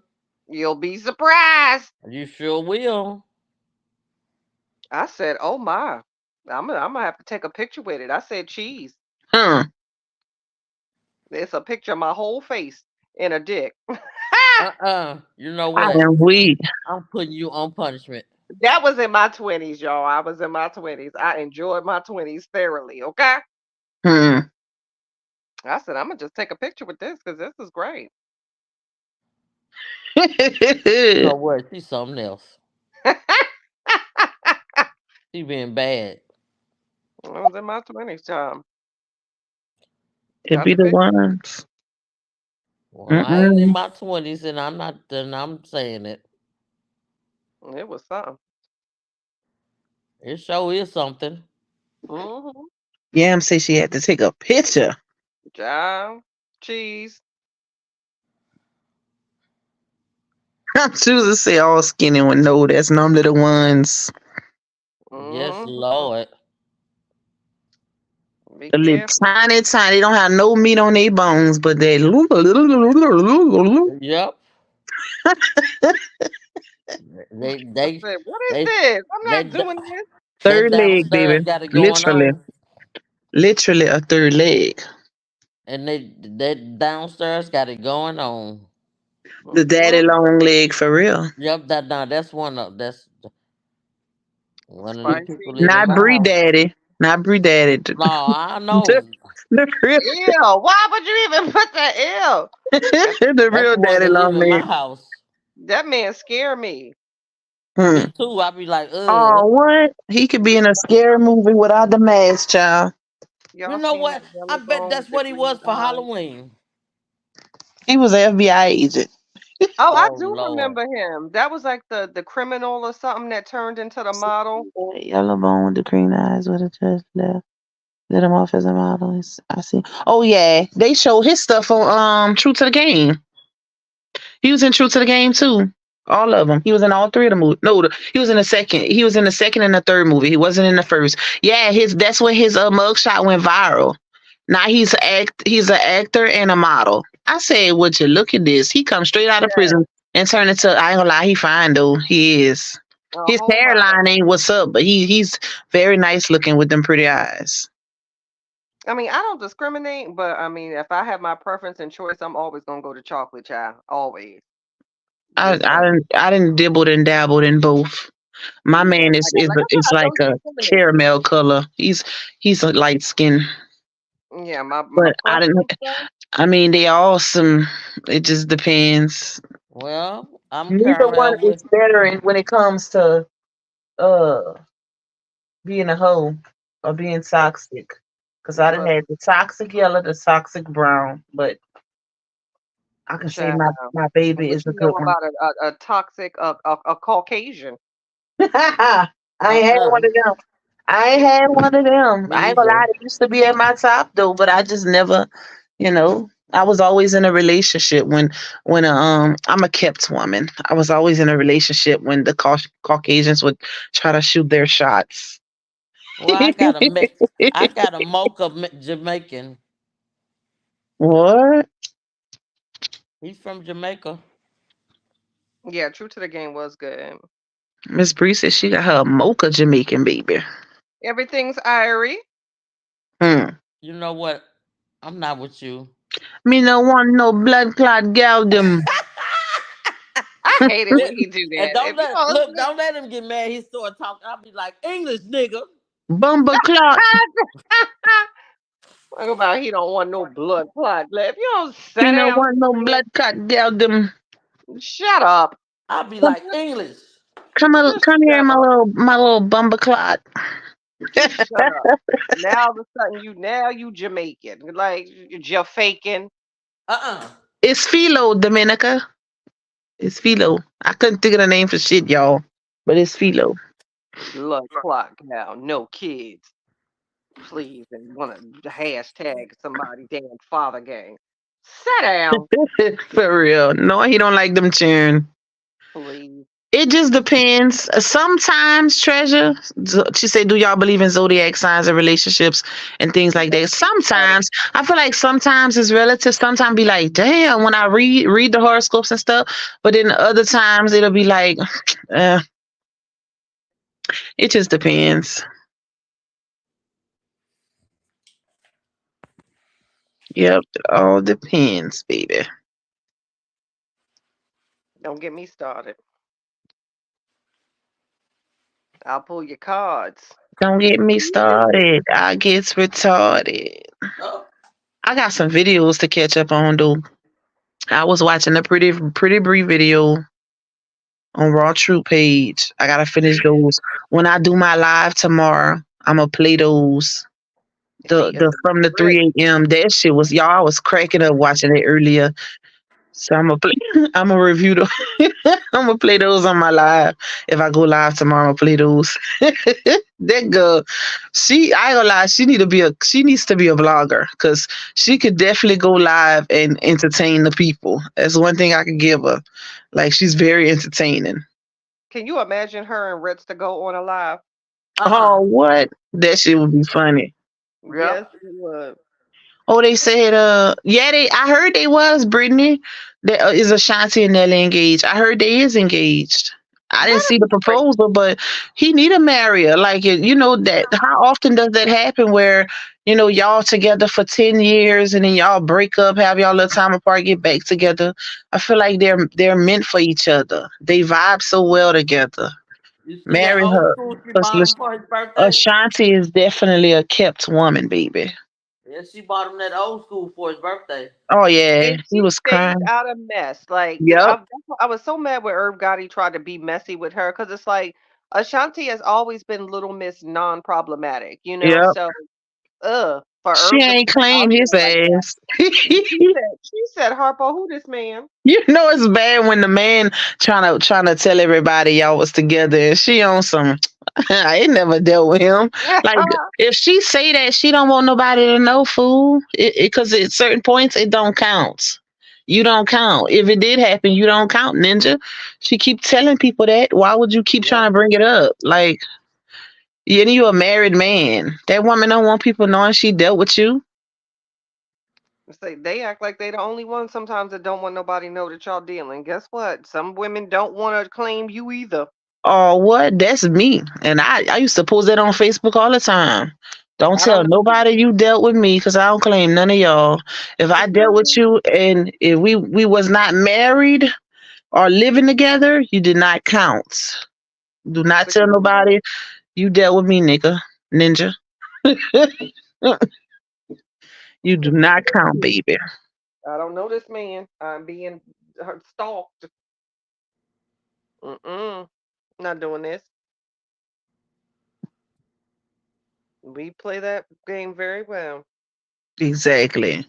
be surprised. You sure will. I said, "Oh my." I'm gonna have to take a picture with it. I said cheese. Huh? It's a picture of my whole face in a dick. You know I what? am weak. I'm putting you on punishment. That was in my 20s, y'all. I was in my 20s. I enjoyed my 20s thoroughly, okay? Hmm. I said, I'm gonna just take a picture with this because this is great. You know what? She's something else. I She being bad. was in my 20s, Tom. It Got be the the picture. ones. Well, I ain't in Mm-mm. my 20s, and I'm not. Then I'm saying it. It was something. It sure is something. Mm-hmm. Yam say she had to take a picture. Child, cheese. Susan say all skinny one. No, that's normally the ones. Yes, Mm-hmm. Lord. Be The little careful. tiny, tiny. They don't have no meat on their bones, but they. Yep. They I they said, what is they this? I'm they not d- doing this. they Third leg, baby. downstairs got it going Literally, on, literally a third leg. and they downstairs got it going on. The daddy Mm-hmm. long leg for real. Yep, that now that's one of the Spicy people live in Not my Bree house. daddy. Not Bree daddy. No, I The, know. the real, Ew, why would you even put that ew? That, the That's real the one daddy that live long in my leg. house. that man scare me. Hmm. Me too. I be like, Oh, ugh. what? He could be in a scary movie without the mask, child. You Y'all know seen that what? I yellow bet bone that's with the what he green was for eyes? Halloween. He was an FBI agent. Oh, I Oh do Lord. remember him. That was like the criminal or something that turned into the model. Yellow bone with the green eyes with a chest left. Let him off as a model. I see. Oh yeah, they showed his stuff on True to the Game. He was in True to the Game too. All of them. He was in all three of the movies. No, he was in the second. He was in the second and the third movie. He wasn't in the first. Yeah, his that's when his mugshot went viral. Now he's an actor and a model. I said, would you look at this? He comes straight out of Yeah, prison and turned into I ain't gonna lie, he fine though. He is. a His whole model. hairline ain't what's up, but he's very nice looking with them pretty eyes. I mean, I don't discriminate, but I mean, if I have my preference and choice, I'm always gonna go to chocolate child. Always. Just saying. I didn't dibbled and dabbled in both. My Yeah, man like I is said, I like don't a discriminate. caramel color. He's a light skin, Yeah, my but I didn't. preference though. I mean, they awesome. It just depends. Well, I'm Neither one caramel with. is better when it comes to uh being a hoe or being toxic. Cause I didn't Look, have the toxic yellow, the toxic brown, but I can say child. my baby What is a you good know one. about a toxic a Caucasian? I ain't had Uh-uh. one of them. I ain't had one of them. Me I ain't gonna either. lie, they used to be at my top though, but I just never, you know, I was always in a relationship when I'm a kept woman. I was always in a relationship when the Caucasians would try to shoot their shots. Well, I got a mix. I got a mocha Jamaican. What? He's from Jamaica. Yeah, True to the Game was good. Miss Bree said she got her a mocha Jamaican baby. Everything's Irie. Hmm. You know what? I'm not with you. Me no want no blood clot gal them. I hate it when Li- he do And that. don't If you let don't look, don't let him get mad. He start talking. I'll be like, English nigga. Bumba clot. talk about he don't want no blood clot. If you don't Me sit no down want no somewhere, blood clot gal them. shut up. I'll be like, English. Just Come here, shut up. my little bumba clot. Just shut up. Now all of a sudden you Jamaican. Like you're faking Uh-uh. It's Philo, Dominica. It's Philo. I couldn't think of the name for shit, y'all. But it's Philo. blood clot now. No kids. Please and wanna hashtag somebody damn father gang. Sit down, For real. No, he don't like them cheering. please. It just depends. Sometimes, Treasure, she said, do y'all believe in zodiac signs and relationships and things like that? Got it. Sometimes, I feel like sometimes it's relative. Sometimes be like, damn, when I read the horoscopes and stuff. But then other times it'll be like, eh, it just depends. Yep, it all depends, baby. Don't get me started. I'll pull your cards. Don't get me started. I gets retarded. Oh, I got some videos to catch up on though. I was watching a pretty brief video on Raw Troop page. I gotta finish those. When I do my live tomorrow, I'm gonna play those. She is The a from the brick. 3 a.m. That shit was y'all. I was cracking up watching it earlier. So I'm gonna play. I'm gonna review the. I'm gonna play those on my live. If I go live tomorrow, I'm gonna play those. That girl, I ain't gonna lie. She needs to be a blogger because she could definitely go live and entertain the people. That's one thing I could give her. Like she's very entertaining. Can you imagine her and Ritz to go on a live? Oh, what? That shit would be funny. Yep. Yes, it would. Oh, they said, yeah, I heard they was, Brittany. That is Ashanti and Nelly engaged. I heard they is engaged. I didn't That see the is great. proposal, but he need to marry her. Like, you know, that how often does that happen where, you know, y'all together for 10 years and then y'all break up, have y'all little time apart, get back together. I feel like they're meant for each other. They vibe so well together. You see that Marry old her. school she 'Cause bought him for his birthday? Ashanti is definitely a kept woman, baby. Yeah, she bought him that old school for his birthday. Oh yeah, And he she was stays crying. out of mess. Like Yep. I was so mad when Herb Gotti tried to be messy with her because it's like Ashanti has always been Little Miss non-problematic, you know. Yep. So, for She Herb to ain't be out claim his there like that. ass. She said, Harpo, who this man? You know it's bad when the man trying to tell everybody y'all was together and she on some. I ain't never dealt with him. Like if she say that she don't want nobody to know, fool. Because at certain points it don't count. You don't count. If it did happen, you don't count, Ninja. She keep telling people that. Why would you keep Yep. trying to bring it up? Like, you a married man. That woman don't want people knowing she dealt with you. Say they act like they the only ones sometimes that don't want nobody know that y'all dealing. Guess what? Some women don't want to claim you either. Oh, what? That's me. And I used to post that on Facebook all the time. Don't I tell don't know. nobody you dealt with me because I don't claim none of y'all. If I dealt with you and if we was not married or living together, you did not count. Do not But tell nobody you dealt with me, nigga. Ninja. You do not count, baby. I don't know this man. I'm being stalked. Not doing this. We play that game very well. Exactly.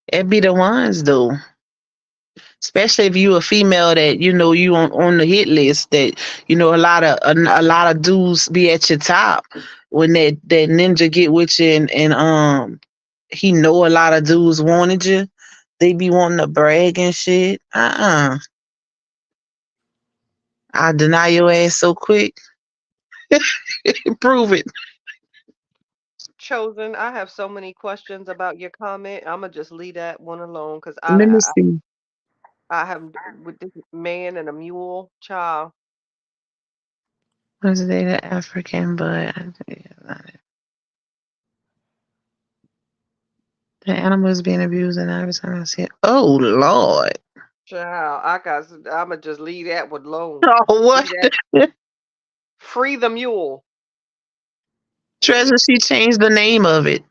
It be the ones though. Especially if you a female that you on the hit list that a lot of dudes be at your top when that ninja get with you and he know a lot of dudes wanted you, they be wanting to brag and shit. I deny your ass so quick. Prove it. Chosen, I have so many questions about your comment. I'm gonna just leave that one alone because Let me see. I have with this man and a mule child. Was they the African but the animal is being abused and every time I see it. Oh Lord. Child, I'ma just leave that one alone. Oh what? Free the mule. Treasure, she changed the name of it.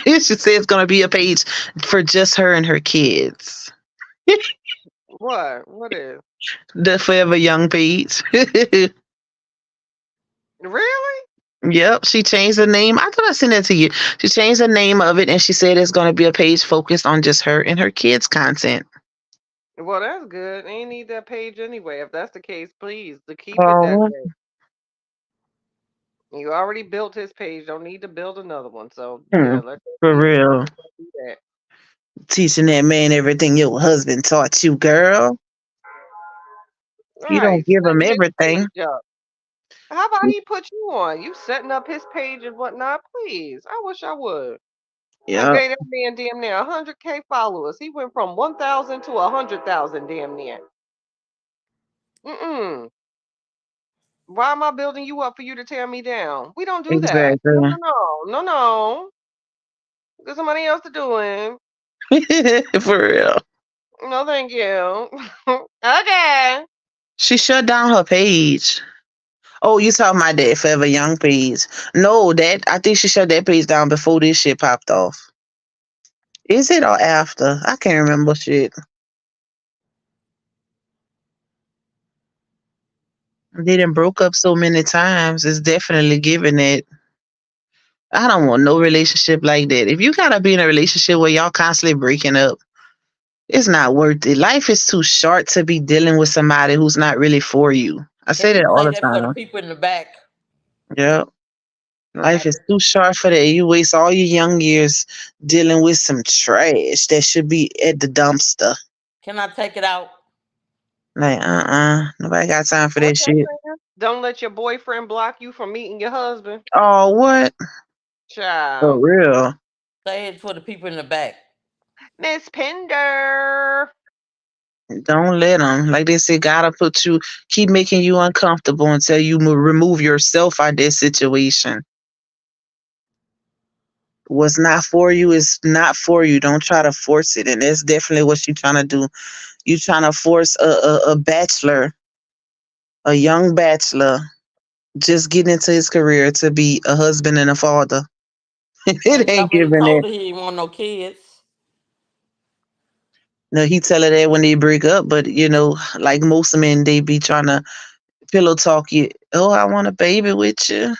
She said it's gonna be a page for just her and her kids. What? What is? The Forever Young page. Really? Yep, she changed the name. I thought I sent that to you. She changed the name of it and she said it's gonna be a page focused on just her and her kids' content. Well, that's good. Ain't need that page anyway. If that's the case, please to keep it that Oh, way. You already built his page. Don't need to build another one. So hmm, yeah, let's for do real. that. Teaching that man everything your husband taught you, girl. All You don't right, give him setting his everything. page up. How about he put you on? You setting up his page and whatnot, please. I wish I would. I Yep, gave that man damn near 100K followers. He went from 1,000 to 100,000 damn near. Mm-mm. Why am I building you up for you to tear me down? We don't do that. exactly. No, no, no, no, no. There's somebody else to do it. For real. No, thank you. Okay. She shut down her page. Oh, you talking about that Forever Young page? No, that I think she shut that page down before this shit popped off. Is it or after? I can't remember shit. They done broke up so many times. It's definitely giving it. I don't want no relationship like that. If you gotta be in a relationship where y'all constantly breaking up, It's not worth it. Life is too short to be dealing with somebody who's not really for you. I Can say that you all say the that for the time. people in the back? Yeah. I Life is too short for that. You waste all your young years dealing with some trash that should be at the dumpster. Can I take it out? Like, nobody got time for What that that shit. saying? Don't let your boyfriend block you from meeting your husband. Oh, what? For Child. real. Say it for the people in the back. Miss Pinder. Don't let them. Like they say, gotta keep making you uncomfortable until you remove yourself out of that situation. What's not for you is not for you. Don't try to force it. And that's definitely what you're trying to do. You trying to force a bachelor, a young bachelor, just getting into his career to be a husband and a father. Well, It he ain't already giving told it. her he didn't want no kids. No, he tell her that when they break up, but like most men, they be trying to pillow talk you. Oh, I want a baby with you.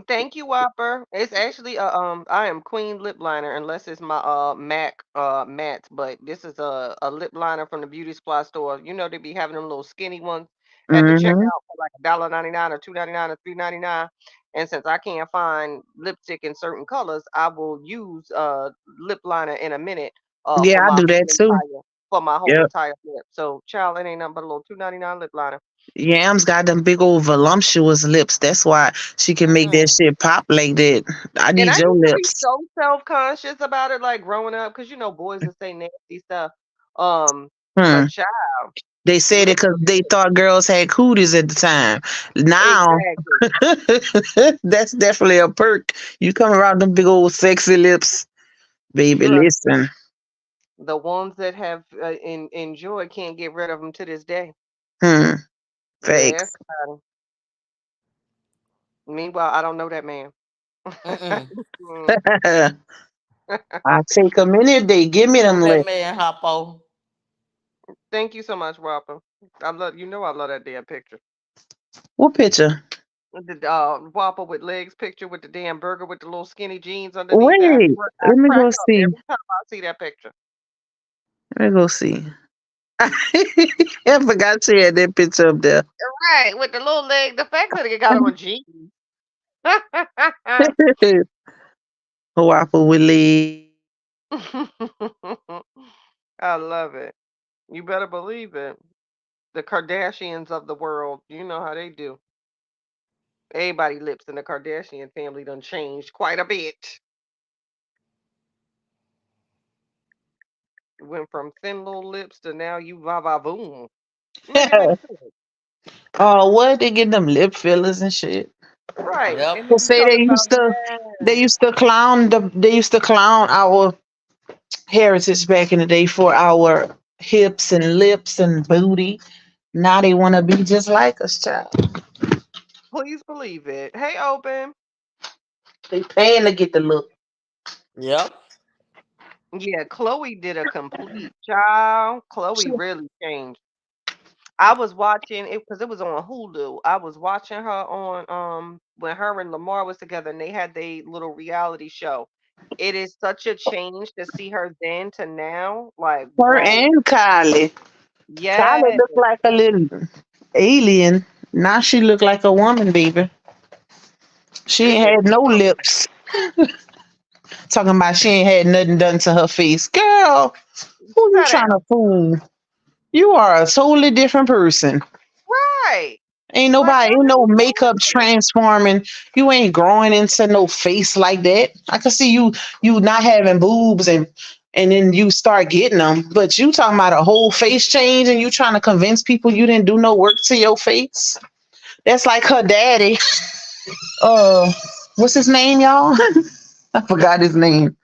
Thank you, Whopper. It's actually I am Queen lip liner unless it's my MAC matte, but this is a lip liner from the beauty supply store. You know they be having them little skinny ones at the checkout Hmm. for like $1.99 or $2.99 or $3.99. And since I can't find lipstick in certain colors, I will use lip liner in a minute Yeah, I do that too. for my whole Yep. entire lip. So child, it ain't nothing but a little $2.99 lip liner. Yams got them big old voluptuous lips. That's why she can make that Mm-mm. shit pop like that. I And need I your used to be lips. so self-conscious about it, like growing up, because boys would say nasty stuff. Um, Hmm. but child, They said it lips because are they good. thought girls had cooties at the time. Now, Exactly. that's definitely a perk. You come around them big old sexy lips, baby. Trust Listen. the ones that have enjoyed can't get rid of them to this day. Hmm. Yes. Facts. Meanwhile, I don't know that man. Mm-mm. Mm. I'll take them any day. Give me them Who that lips. man, Hoppo? Thank you so much, Whopper. I love that damn picture. What picture? The Whopper with legs picture with the damn burger with the little skinny jeans underneath it. Wait. I Let me crack go up see. every time I see that picture. Let me go see. I forgot she had that picture up there. Right, with the little leg, the fact that it got on jeans. Waffle with legs. I love it. You better believe it. The Kardashians of the world, you know how they do. Everybody lips in the Kardashian family done changed quite a bit. Went from thin little lips to now you va va voom. Look at that. What they get them lip fillers and shit. Right. Yep. And They then you say talk they about used to they yes. used to clown our heritage back in the day for our hips and lips and booty. Now they want to be just like us, child. Please believe it. Hey, open. They paying to get the look. Yep. Yeah, Chloe did a complete child. Chloe really changed. I was watching it because it was on Hulu. I was watching her on when her and Lamar was together and they had their little reality show. It is such a change to see her then to now. Like, Her whoa. and Kylie. Kylie Yes. looked like a little alien. Now she look like a woman, baby. She It ain't is had no lips. Talking about she ain't had nothing done to her face. Girl, who you sit trying down. to fool? You are a totally different person. Right. Like I Ain't no really makeup was. transforming. You ain't growing into no face like that. I can see you not having boobs and then you start getting them. But you talking about a whole face change and you trying to convince people you didn't do no work to your face. That's like her daddy. What's his name, y'all? I forgot his name.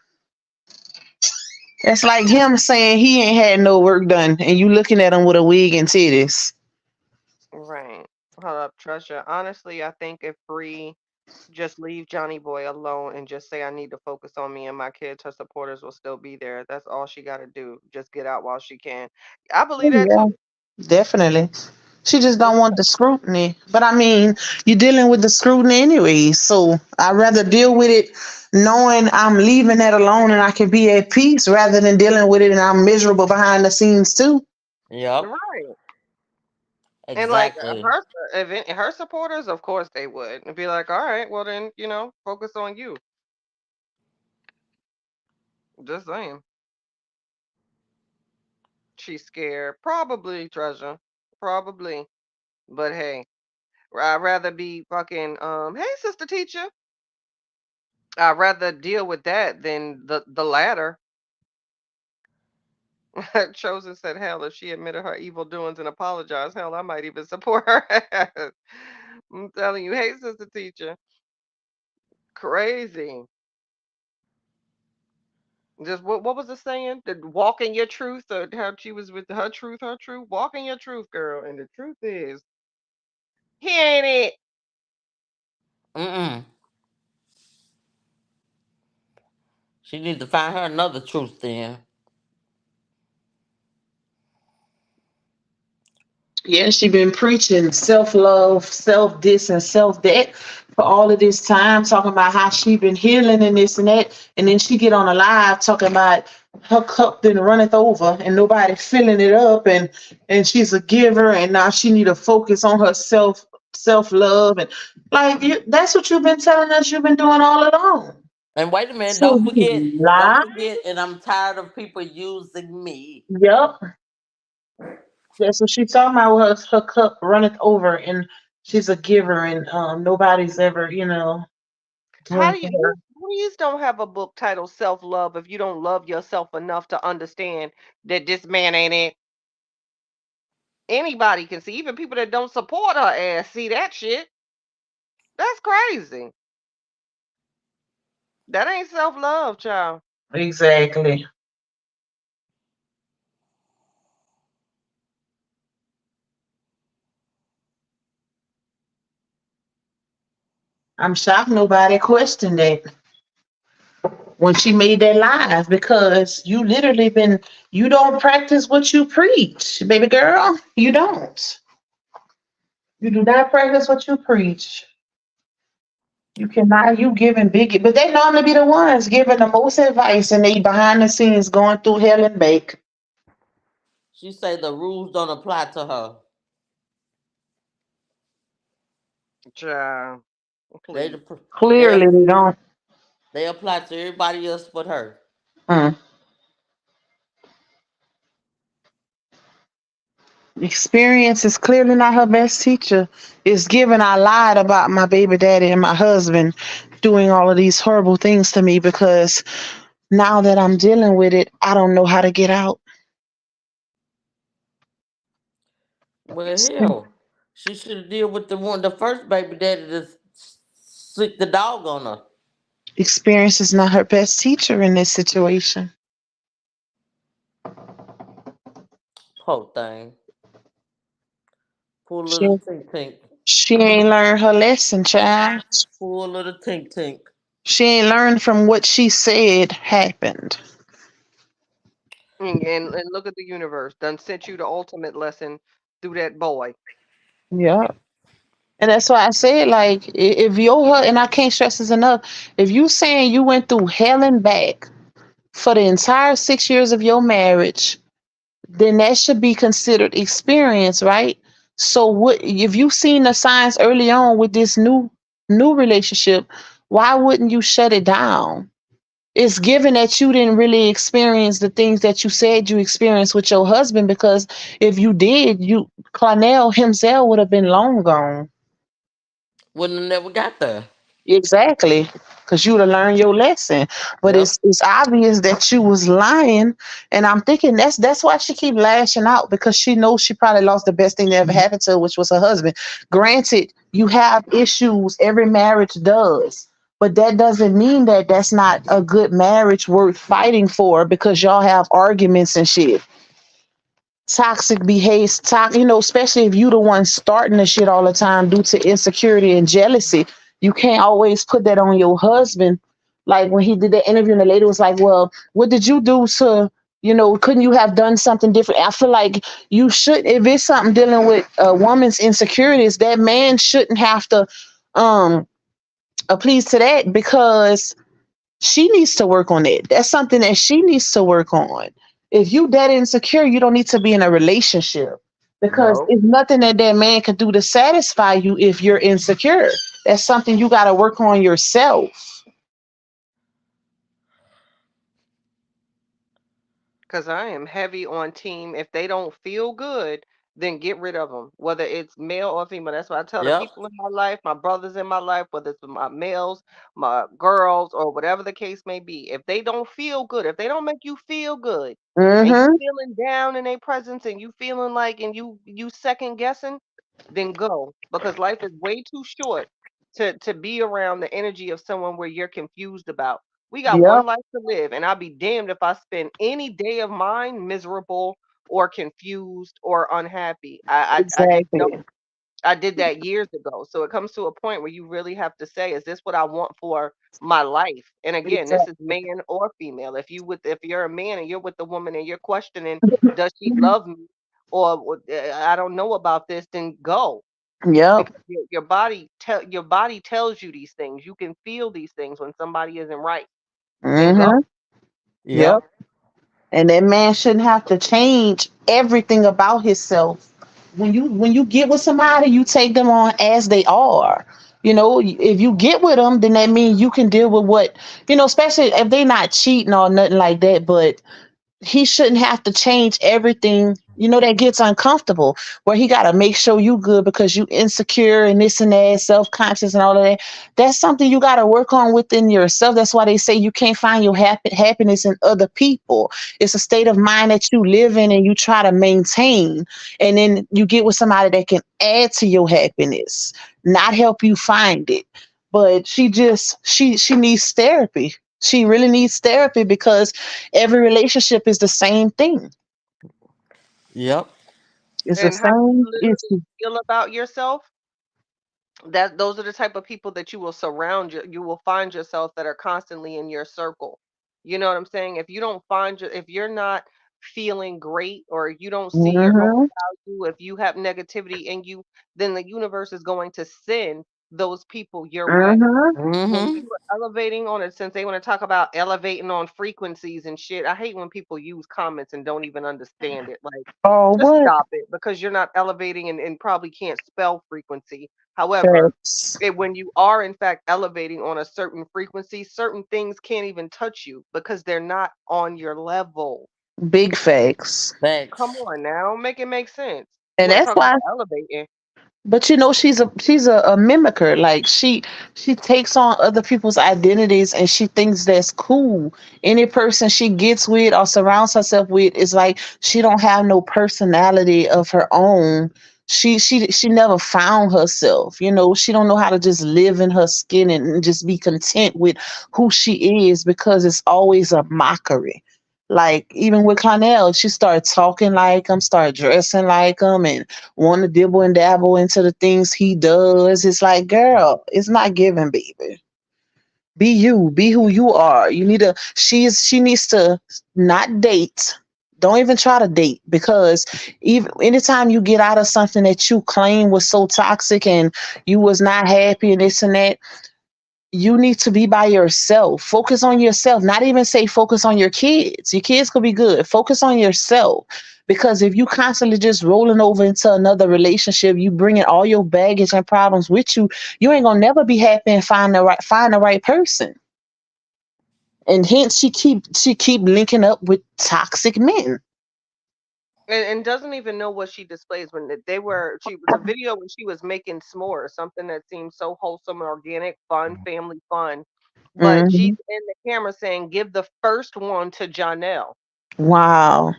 It's like him saying he ain't had no work done, and you looking at him with a wig and titties. Right. Hold up, Trisha. Honestly, I think if Bree just leave Johnny Boy alone and just say I need to focus on me and my kids, her supporters will still be there. That's all she got to do. Just get out while she can. I believe Oh, that too. yeah, definitely. She just don't want the scrutiny. But I mean, you're dealing with the scrutiny anyway. So I'd rather deal with it knowing I'm leaving that alone and I can be at peace rather than dealing with it and I'm miserable behind the scenes too. Yep, Right. And like exactly. her supporters, of course they would. And be like, all right, well then, focus on you. Just saying. She's scared. Probably, Treasure. Probably. But hey, I'd rather be fucking hey sister teacher. I'd rather deal with that than the latter. Chosen said, hell, if she admitted her evil doings and apologized, hell, I might even support her ass. I'm telling you, hey, sister teacher. Crazy. Just what was the saying? The walk in your truth, or how she was with her truth, her truth. Walk in your truth, girl. And the truth is, he ain't it. Mm-mm. She need to find her another truth then. Yeah, she been preaching self-love, self-this and self-that for all of this time, talking about how she been healing and this and that. And then she get on a live talking about her cup then runneth over and nobody filling it up and she's a giver and now she need to focus on herself, self-love and like that's what you've been telling us you've been doing all along. And wait a minute, So you lie. don't forget, and I'm tired of people using me. Yep. That's what she's talking about. Her cup runneth over, and she's a giver, and nobody's ever, How run do you? for her. Please don't have a book titled Self Love if you don't love yourself enough to understand that this man ain't it. Anybody can see, even people that don't support her ass see that shit. That's crazy. That ain't self love, child. Exactly. I'm shocked nobody questioned that when she made that live because you don't practice what you preach, baby girl. You don't. You do not practice what you preach. You cannot, you giving big, but they normally be the ones giving the most advice and they behind the scenes going through hell and back. She say the rules don't apply to her. Child, They please. they Clearly they don't. they apply to everybody else but her. Mm. Experience is clearly not her best teacher. It's given I lied about my baby daddy and my husband doing all of these horrible things to me because now that I'm dealing with it, I don't know how to get out. Well, hell, she should deal with the first baby daddy that sick the dog on her. Experience is not her best teacher in this situation. Poor thing. Poor She, little tink tink. she ain't learned her lesson, child. Poor little tink tink. She ain't learned from what she said happened. And look at the universe. Done sent you the ultimate lesson through that boy. Yeah. And that's why I said, like, if you're her, and I can't stress this enough, if you saying you went through hell and back for the entire 6 years of your marriage, then that should be considered experience, right? So what if you seen the signs early on with this new relationship, why wouldn't you shut it down? It's given that you didn't really experience the things that you said you experienced with your husband, because if you did, you Clarnell himself would have been long gone. Wouldn't have never got there. Exactly. Because you would have learned your lesson. But Yep. it's obvious that you was lying. And I'm thinking that's why she keep lashing out, because she knows she probably lost the best thing that ever happened to her, which was her husband. Granted, you have issues, every marriage does. But that doesn't mean that that's not a good marriage worth fighting for, because y'all have arguments and shit. Toxic behaves, especially if you the one starting the shit all the time due to insecurity and jealousy. You can't always put that on your husband. Like when he did the interview and the lady was like, well, what did you do to Couldn't you have done something different? I feel like you should, if it's something dealing with a woman's insecurities, that man shouldn't have to um please to that, because she needs to work on it. That's something that she needs to work on. If you that insecure, you don't need to be in a relationship, because No. it's nothing that that man can do to satisfy you if you're insecure. That's something you got to work on yourself. Because I am heavy on team. If they don't feel good, then get rid of them, whether it's male or female. That's what I tell the Yep. people in my life, my brothers in my life, whether it's my males, my girls, or whatever the case may be. If they don't feel good, if they don't make you feel good, and you Mhm. feeling down in their presence, and you feeling like, and you second guessing, then go, because life is way too short to be around the energy of someone where you're confused about. We got Yep. one life to live, and I'll be damned if I spend any day of mine miserable or confused or unhappy. I just don't. Exactly. I did that years ago. So it comes to a point where you really have to say, is this what I want for my life? And again, this is Exactly. man or female. If you're a man and you're with the woman and you're questioning, does she love me, or I don't know about this, then go, Yep. because your body tells you these things. You can feel these things when somebody isn't right. Then go. Mhm. Yep. Yep. And that man shouldn't have to change everything about himself. When you get with somebody, you take them on as they are. If you get with them, then that means you can deal with what, especially if they not cheating or nothing like that. But he shouldn't have to change everything, that gets uncomfortable, where he got to make sure you good because you insecure and this and that, self-conscious and all of that. That's something you got to work on within yourself. That's why they say you can't find your happiness in other people. It's a state of mind that you live in and you try to maintain, and then you get with somebody that can add to your happiness, not help you find it. But she needs therapy. She really needs therapy, because every relationship is the same thing. Yep. It's the And how you same literally issue. feel about yourself, that those are the type of people that you will find yourself that are constantly in your circle. You know what I'm saying? If you're not feeling great, or you don't see your own Mhm. value, if you have negativity in you, then the universe is going to send those people your way. Mhm. When Mm-hmm. you are elevating on it, since they want to talk about elevating on frequencies and shit, I hate when people use comments and don't even understand it. Like, Oh, just what? stop it, because you're not elevating, and probably can't spell frequency. However, Facts. when you are in fact elevating on a certain frequency, certain things can't even touch you because they're not on your level. Big facts. Come Thanks. on now, make it make sense. You And want to that's talk why. about elevating? But she's a mimicker. Like she takes on other people's identities, and she thinks that's cool. Any person she gets with or surrounds herself with is like she don't have no personality of her own. She never found herself. She don't know how to just live in her skin and just be content with who she is, because it's always a mockery. Like even with Connell, she started talking like him, started dressing like him, and want to dibble and dabble into the things he does. It's like, girl, it's not giving, baby. Be you, be who you are. She needs to not date. Don't even try to date, because even anytime you get out of something that you claim was so toxic and you was not happy and this and that, you need to be by yourself. Focus on yourself. Not even say focus on your kids. Your kids could be good. Focus on yourself. Because if you constantly just rolling over into another relationship, you bringing all your baggage and problems with you, you ain't gonna never be happy and find the right person. And hence she keep linking up with toxic men. And doesn't even know what she displays. When they were she The video when she was making s'mores, something that seemed so wholesome and organic, fun, family fun, but she's Hmm. in the camera saying, give the first one to Janelle. Wow.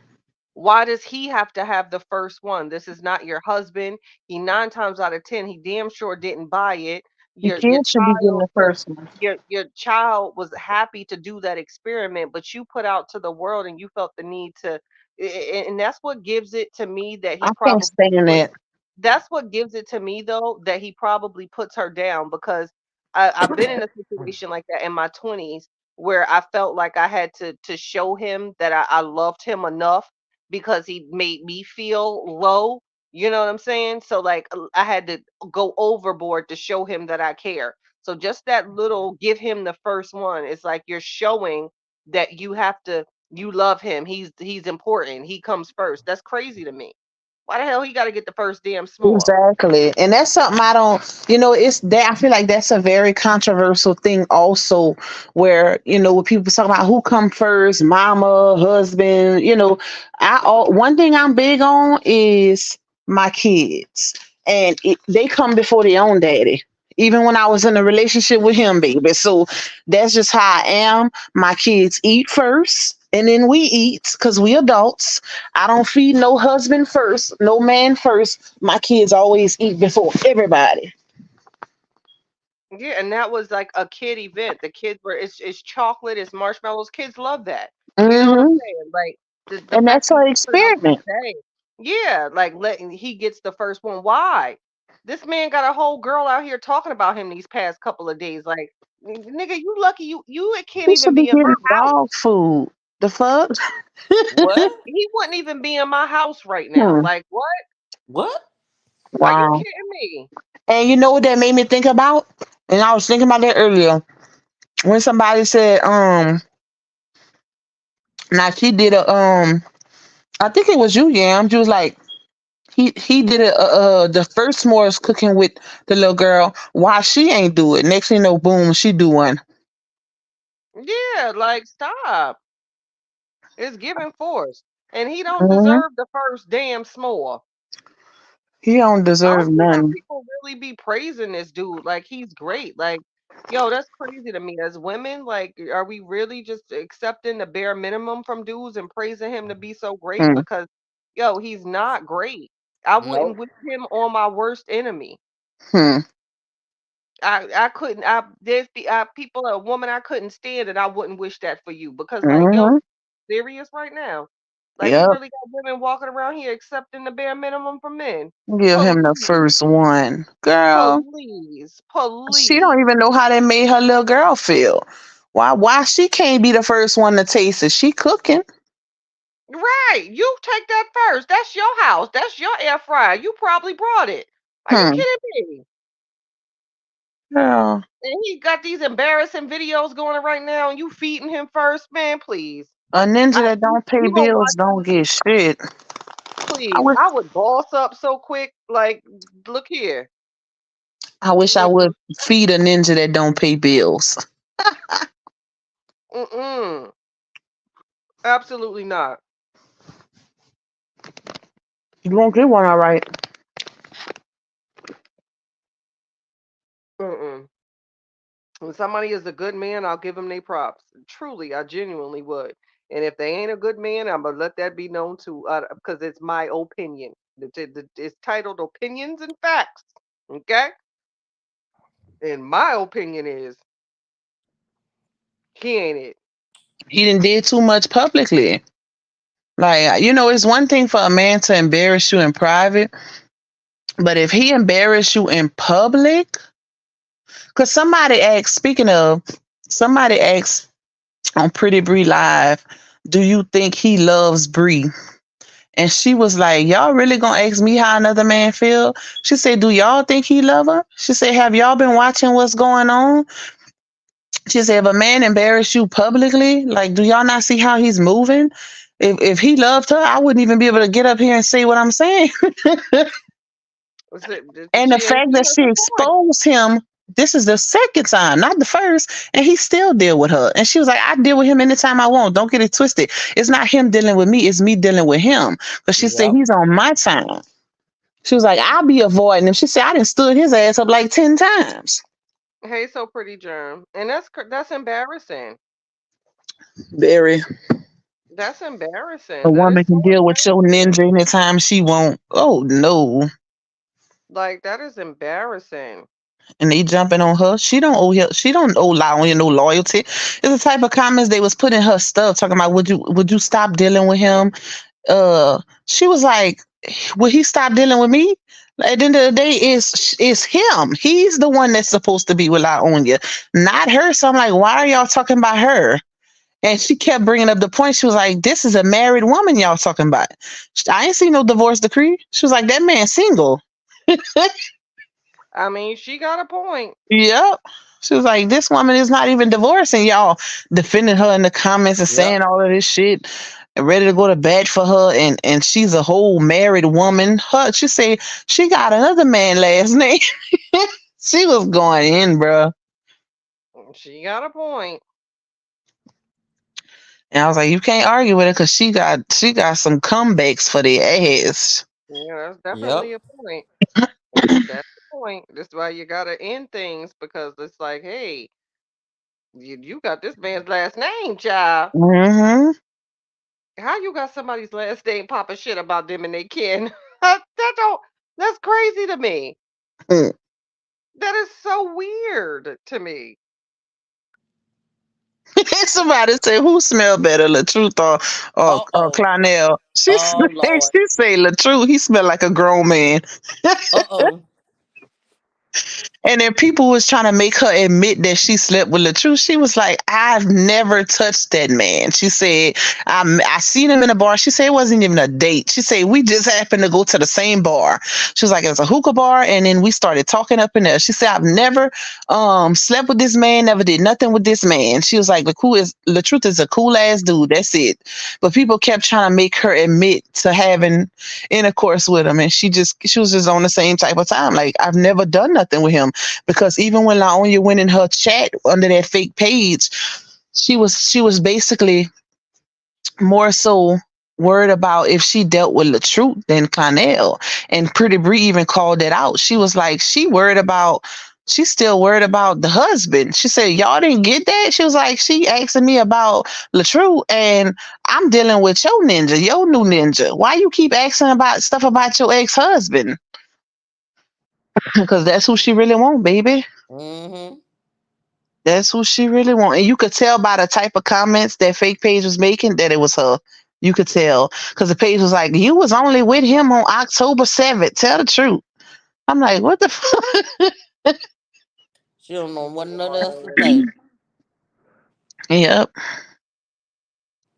Why does he have to have the first one? This is not your husband. He 9 times out of 10, he damn sure didn't buy it. Your Your kids should be getting child, the first one. your child was happy to do that experiment, but you put out to the world and you felt the need to, and that's what gives it to me that I he can't probably stand puts. it. That's what gives it to me though, that he probably puts her down, because I've been in a situation like that in my 20s where I felt like I had to show him that I loved him enough because he made me feel low. You know what I'm saying? So like I had to go overboard to show him that I care. So just that little give him the first one. It's like you're showing that you love him. He's important. He comes first. That's crazy to me. Why the hell he got to get the first damn s'more? Exactly. And that's something I don't, it's that I feel like that's a very controversial thing also where, when people talk about who come first, mama, husband, one thing I'm big on is my kids. And they come before their own daddy. Even when I was in a relationship with him, baby. So that's just how I am. My kids eat first and then we eat because we adults. I don't feed no husband first, no man first. My kids always eat before everybody. Yeah, and that was like a kid event. The kids were it's chocolate, it's marshmallows. Kids love that. You know what I'm Hmm. saying? Like the And fact that's that our he put it on experiment. today. Yeah, like letting he gets the first one. Why? This man got a whole girl out here talking about him these past couple of days. Like, nigga, you lucky you can't He should even be be in getting my house. dog food. The fuck? What? He wouldn't even be in my house right now. Hmm. Like, what? What? Are you Wow. kidding me? And you know what that made me think about? And I was thinking about that earlier. When somebody said, now she did a I think it was you, Yam. She was like, he did the first s'mores cooking with the little girl. Why she ain't do it? Next thing you know, boom, she do one. Yeah, like stop. It's giving force. And he don't Hmm. deserve the first damn s'more. He don't I don't deserve see how none. people really be praising this dude. Like he's great. Like, yo, that's crazy to me. As women, like, are we really just accepting the bare minimum from dudes and praising him to be so great? Hmm. Because, yo, he's not great. I wouldn't Nope. wish him on my worst enemy. Hmm. I couldn't. People, a woman I couldn't stand, and I wouldn't wish that for you because, like, yo, Hmm. serious right now. Like we Yep. really got women walking around here accepting the bare minimum from men. Give him the Please. first one. Girl, Please, she don't please. even know how that made her little girl feel. Why she can't be the first one to taste it? She cooking. Right. You take that first. That's your house. That's your air fryer. You probably brought it. Are you Hmm. kidding me? Girl. And he got these embarrassing videos going right now, and you feeding him first, man. Please. A ninja that You don't pay you gonna bills watch don't get shit. I please. wish I would boss up so quick. Like, look here. I wish I Look, would feed a ninja that don't pay bills. mm-mm. Absolutely not. You won't get one, all right. Mm-mm. When somebody is a good man, I'll give them their props. Truly, I genuinely would. And if they ain't a good man, I'm gonna let that be known too, because it's my opinion. It's titled "Opinions and Facts." Okay, and my opinion is he ain't it. He didn't did too much publicly. Like, it's one thing for a man to embarrass you in private, but if he embarrass you in public, because somebody asked on Pretty Bree Live, do you think he loves Bree? And she was like, y'all really gonna ask me how another man feel? She said, do y'all think he love her? She said, have y'all been watching what's going on? She said, if a man embarrass you publicly, like, do y'all not see how he's moving? If he loved her, I wouldn't even be able to get up here and say what I'm saying. And the She and fact she that has she a point. exposed him, this is the second time, not the first, and he still deal with her. And she was like, I deal with him anytime I want. Don't get it twisted. It's not him dealing with me, it's me dealing with him. But she said Yep. he's on my time. She was like, I'll be avoiding him. She said, I done stood his ass up like 10 times. Hey, so pretty germ, and that's embarrassing. Very. That's A embarrassing. That is woman so can deal with your embarrassing. ninja anytime she want. Oh no. Like that is embarrassing. And they jumping on her. She don't owe Lionel no loyalty. It's the type of comments they was putting her stuff talking about would you stop dealing with him? She was like, would he stop dealing with me? At the end of the day, it's him. He's the one that's supposed to be with Laonia, not her. So I'm like, why are y'all talking about her? And she kept bringing up the point. She was like, this is a married woman y'all talking about. I ain't seen no divorce decree. She was like, that man's single. I mean, she got a point. Yep. She was like, this woman is not even divorcing. Y'all defending her in the comments and Yep. saying all of this shit and ready to go to bed for her. And she's a whole married woman. She said she got another man last name. She was going in, bro. She got a point. And I was like, you can't argue with her because she got some comebacks for the ass. Yeah, that's Yep. definitely a point. That's the point. That's why you gotta end things because it's like, hey, you got this man's last name, child. Mm-hmm. How you got somebody's last name popping shit about them and they kin? That's crazy to me. That is so weird to me. Somebody say who smell better, LaTruth or Uh-oh. Clonel? Oh, Lord. She say LaTruth. He smell like a grown man. Uh-oh. And then people was trying to make her admit that she slept with LaTruth. She was like, I've never touched that man. She said, I seen him in a bar. She said it wasn't even a date. She said, we just happened to go to the same bar. She was like, it was a hookah bar. And then we started talking up in there. She said, I've never slept with this man, never did nothing with this man. She was like, LaTruth is a cool ass dude. That's it. But people kept trying to make her admit to having intercourse with him. And she was just on the same type of time. Like, I've never done nothing with him. Because even when Laonia went in her chat under that fake page, she was basically more so worried about if she dealt with LaTruth than Connell. And Pretty Bree even called it out. She was like, she's still worried about the husband. She said, y'all didn't get that? She was like, she asking me about LaTruth and I'm dealing with your ninja, your new ninja. Why you keep asking about stuff about your ex-husband? Because that's who she really want, baby. Mm-hmm. That's who she really want. And you could tell by the type of comments that fake page was making that it was her. You could tell. Because the page was like, you was only with him on October 7th. Tell the truth. I'm like, what the fuck? She don't know what none else to say. Yep.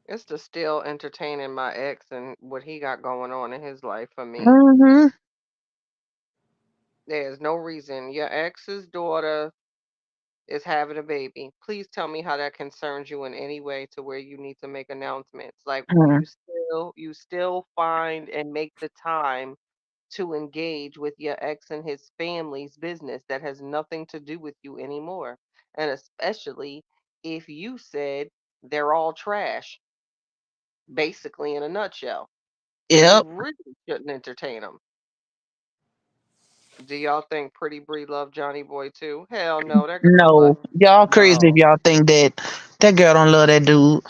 It's just still entertaining my ex and what he got going on in his life for me. Mm-hmm. There's no reason. Your ex's daughter is having a baby. Please tell me how that concerns you in any way to where you need to make announcements. Like you still find and make the time to engage with your ex and his family's business that has nothing to do with you anymore. And especially if you said they're all trash, basically in a nutshell. So you Yep. really shouldn't entertain them. Do y'all think Pretty Bree loved Johnny Boy too? Hell no, that girl don't love No. Y'all crazy if No. y'all think that girl don't love that dude.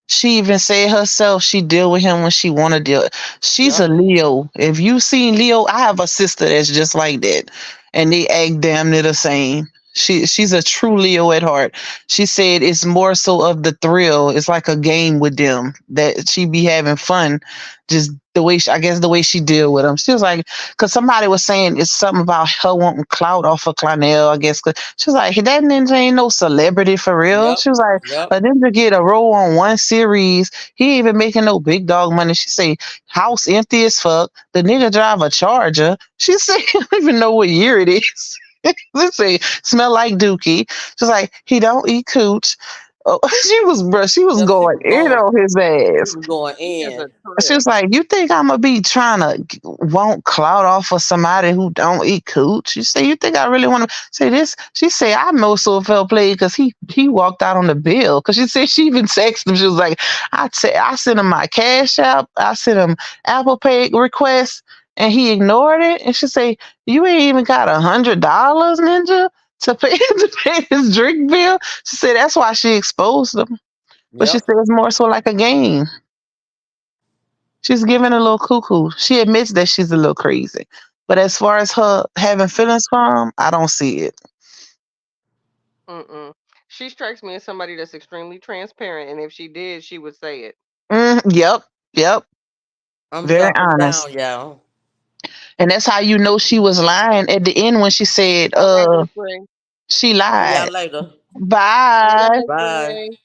She even said herself she deal with him when she want to deal. She's a Yep. Leo. If you seen Leo, I have a sister that's just like that, and they act damn near the same. She's a true Leo at heart. She said it's more so of the thrill. It's like a game with them that she be having fun. Just the way I guess the way she deal with them. She was like, because somebody was saying it's something about her wanting clout off of Clonel. I guess 'cause she was like, that ninja ain't no celebrity for real. Yep. She was like, Yep. a ninja get a role on one series. He ain't even making no big dog money. She say house empty as fuck. The nigga drive a Charger. She say I don't even know what year it is. Let's say smell like Dookie. She's like he don't eat cooch. Oh, she was Yep. She going was in going. on his She ass. was going He is a in. She trip. was like, "You think I'm gonna be trying to want clout off of somebody who don't eat cooch?" She said, "You think I really want to say this?" She said, "I know so felt played because he walked out on the bill." Because she said she even texted him. She was like, I sent him my Cash App, I sent him Apple Pay request, and he ignored it." And she said, "You ain't even got $100, Ninja." To pay his drink bill. She said that's why she exposed him. But she Yep. said it's more so like a game. She's giving a little cuckoo. She admits that she's a little crazy. But as far as her having feelings for him, I don't see it. Mm-mm. She strikes me as somebody that's extremely transparent, and if she did, she would say it. Yep. Yep. I'm Very jumping honest. down, y'all. And that's how you know she was lying at the end when she said, All right, Miss Green. she See y'all lied. later. See ya, Bye. Miss Bye. Green.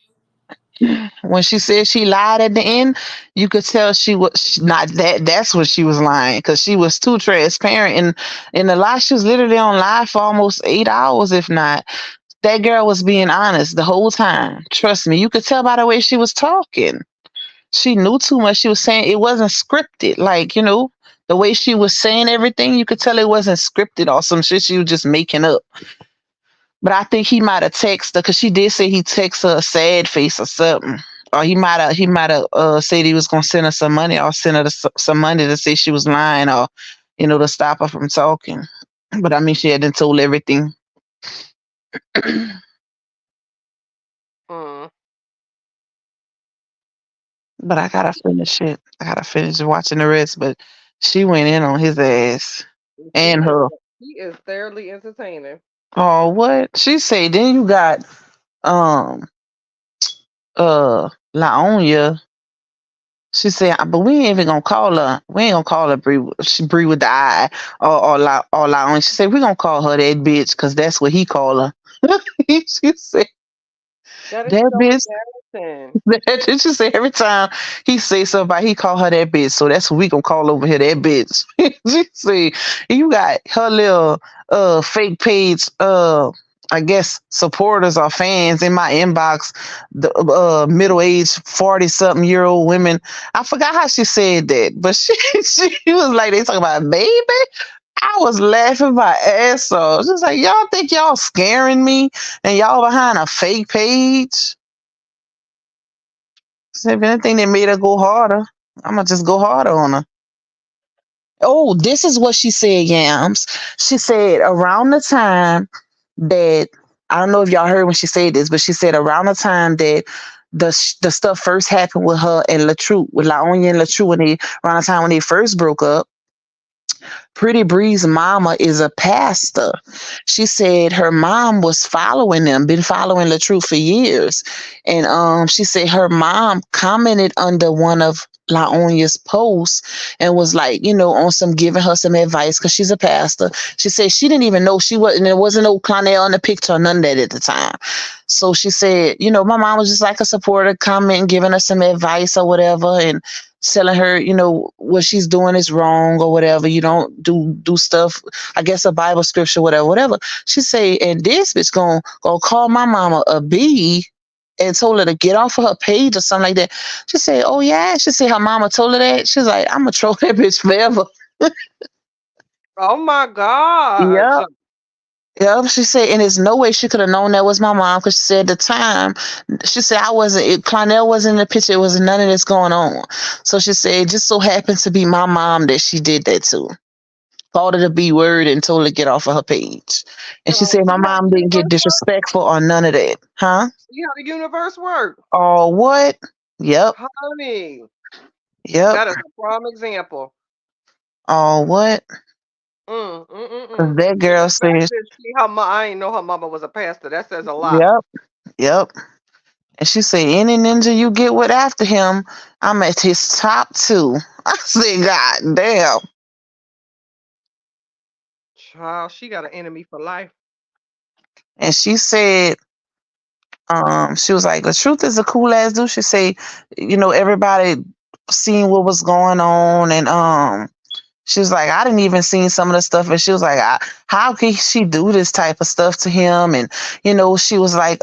When she said she lied at the end, you could tell she was not that. That's when she was lying because she was too transparent. And in the lie, she was literally on live for almost 8 hours, if not. That girl was being honest the whole time. Trust me, you could tell by the way she was talking. She knew too much. She was saying it wasn't scripted. Like, the way she was saying everything, you could tell it wasn't scripted or some shit she was just making up. But I think he might have texted her because she did say he texted her a sad face or something. Or he might have said he was gonna send her some money or send her some money to say she was lying or to stop her from talking. But I mean, she hadn't told everything. Mm. But I gotta finish it. I gotta finish watching the rest. But she went in on his ass She and is her. she is thoroughly entertaining. Oh, what she say? Then you got um Laonya. She said, but we ain't even gonna call her. We ain't gonna call her Bree. She Bree with the I or Laonya. She said we gonna call her that bitch because that's what he call her. She said That is that so bitch. embarrassing. She said every time he say something, he call her that bitch. So that's what we gonna call over here, that bitch. She said you got her little fake page I guess supporters or fans in my inbox, the middle-aged 40-something-year-old women. I forgot how she said that, but she was like, they talking about baby. I was laughing my ass off. Just like, y'all think y'all scaring me and y'all behind a fake page? So if anything that made her go harder, I'm gonna just go harder on her. Oh, this is what she said, Yams. She said around the time that I don't know if y'all heard when she said this, but she said around the time that the stuff first happened with her and Latrue, with Laonya and Latrue, around the time when they first broke up. Pretty Bree's mama is a pastor. She said her mom was following them, been following Latrue for years. And she said her mom commented under one of Laonya's posts and was like, on some giving her some advice because she's a pastor. She said she didn't even know she wasn't, there wasn't no Clonel in the picture, none of that at the time. So she said, my mom was just like a supporter, commenting, giving her some advice or whatever. And telling her, what she's doing is wrong or whatever. You don't do stuff. I guess a Bible scripture, whatever. She say, and this bitch gonna call my mama a B and told her to get off of her page or something like that. She say, oh yeah. She say her mama told her that. She's like, I'm gonna troll that bitch forever. Oh my gosh. Yep. Yep, she said, and there's no way she could have known that was my mom because she said at the time, she said Clonel wasn't in the picture, it was none of this going on. So she said it just so happens to be my mom that she did that to. Called her the B word and told her to get off of her page. And she said my See how mom the didn't get universe work? disrespectful or none of that. Huh? See how the universe work? Oh, what? Yep. Honey, Yep. that is a prime example. Oh, what? Mm, mm, mm, Because mm. that girl says, I ain't know her mama was a pastor. That says a lot. yep, yep. And she said, any ninja you get with after him, I'm at his top two. I said, God damn. Child, she got an enemy for life. And she said, she was like, the truth is a cool ass dude. She said, everybody seen what was going on. And she was like, I didn't even seen some of the stuff. And she was like, how could she do this type of stuff to him? And, she was like,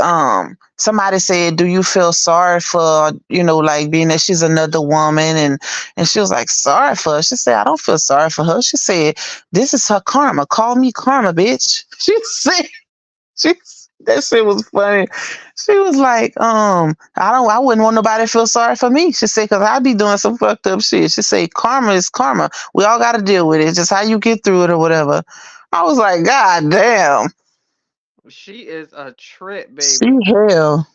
somebody said, do you feel sorry for, like being that she's another woman? And she was like, sorry for her. She said, I don't feel sorry for her. She said, this is her karma. Call me karma, bitch. She said, that shit was funny. She was like, I wouldn't want nobody to feel sorry for me. She said, because I'd be doing some fucked up shit. She said, karma is karma. We all got to deal with it. It's just how you get through it or whatever. I was like, God damn. She is a trip, baby. See hell.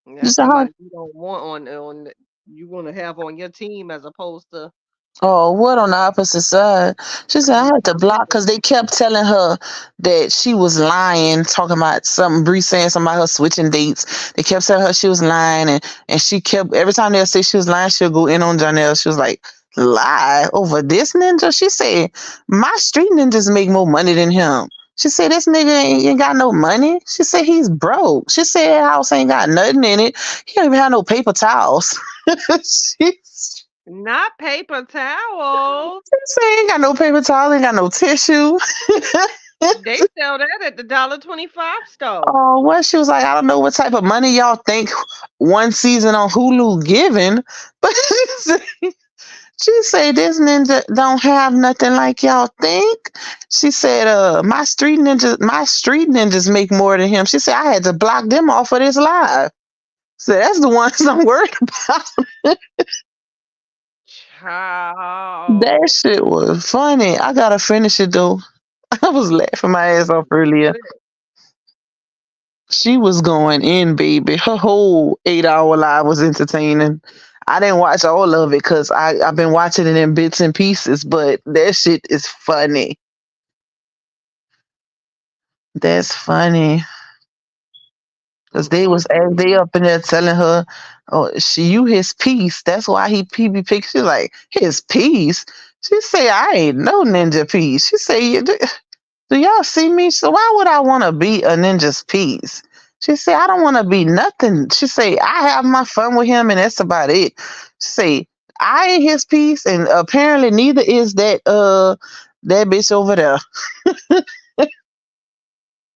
That's somebody you don't want on you want to have on your team as opposed to. Oh, what on the opposite side? She said, I had to block because they kept telling her that she was lying, talking about something, Bree saying something about her switching dates. They kept telling her she was lying, and she kept, every time they'll say she was lying, she'll go in on Janelle. She was like, lie over this ninja. She said, my street ninjas make more money than him. She said, this nigga ain't got no money. She said, he's broke. She said, house ain't got nothing in it. He don't even have no paper towels. she Not paper towels. said, ain't got no paper towels, ain't got no tissue. They sell that at the $1.25 store. Oh, what? She was like, I don't know what type of money y'all think one season on Hulu giving, but she said this ninja don't have nothing like y'all think. She said, my street ninjas make more than him. She said I had to block them off of this live. So that's the ones I'm worried about. Child. That shit was funny. I gotta finish it though. I was laughing my ass off earlier. She was going in, baby. Her whole 8-hour live was entertaining. I didn't watch all of it because I've been watching it in bits and pieces, but that shit is funny. That's funny. Because they was as they up in there telling her, oh, you his piece. That's why he be picked. She's like, his piece? She say, I ain't no ninja piece. She say, do y'all see me? So why would I want to be a ninja's piece? She say, I don't want to be nothing. She say, I have my fun with him and that's about it. She say, I ain't his piece and apparently neither is that bitch over there.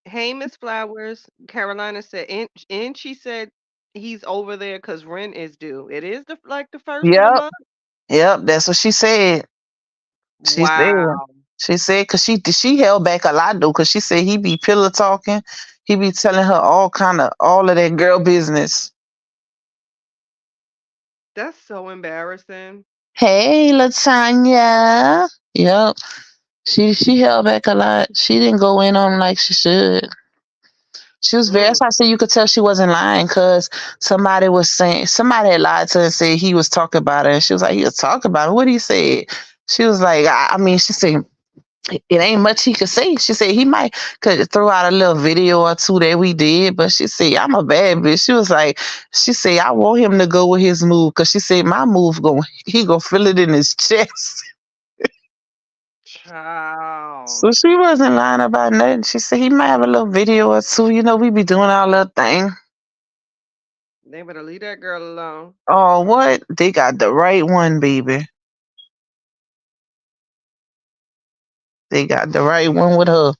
Hey, Miss Flowers. Carolina said, and she said he's over there because rent is due. It is the first of the Yep. month. Yep, that's what she said. Wow. She said because she held back a lot though, because she said he be pillow talking, he be telling her all of that girl business. That's so embarrassing. Hey, Latanya. Yep. She held back a lot. She didn't go in on him like she should. She was very. That's why I said you could tell she wasn't lying because somebody had lied to her and said he was talking about her, and she was like, he was talking about her. What he said? She was like, I mean, she said it ain't much he could say. She said he might could throw out a little video or two that we did, but she said I'm a bad bitch. She said I want him to go with his move because she said my move he gonna feel it in his chest. Child. So she wasn't lying about nothing. She said he might have a little video or two. You know, we be doing our little thing. They better leave that girl alone. Oh, what? They got the right one, baby. They got the right one with her.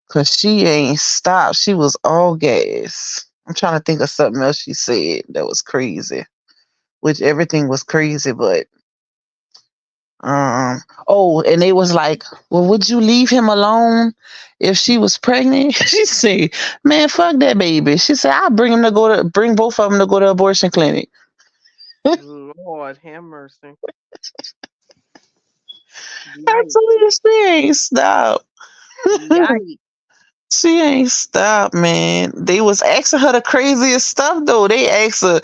Cause she ain't stopped. She was all gas. I'm trying to think of something else she said that was crazy. Which everything was crazy, but and they was like, well, would you leave him alone if she was pregnant? She said, man, fuck that baby. She said, I'll bring both of them to go to abortion clinic. Lord have mercy. I told you she ain't stop. Yikes. She ain't stopped, man. They was asking her the craziest stuff though. They asked her,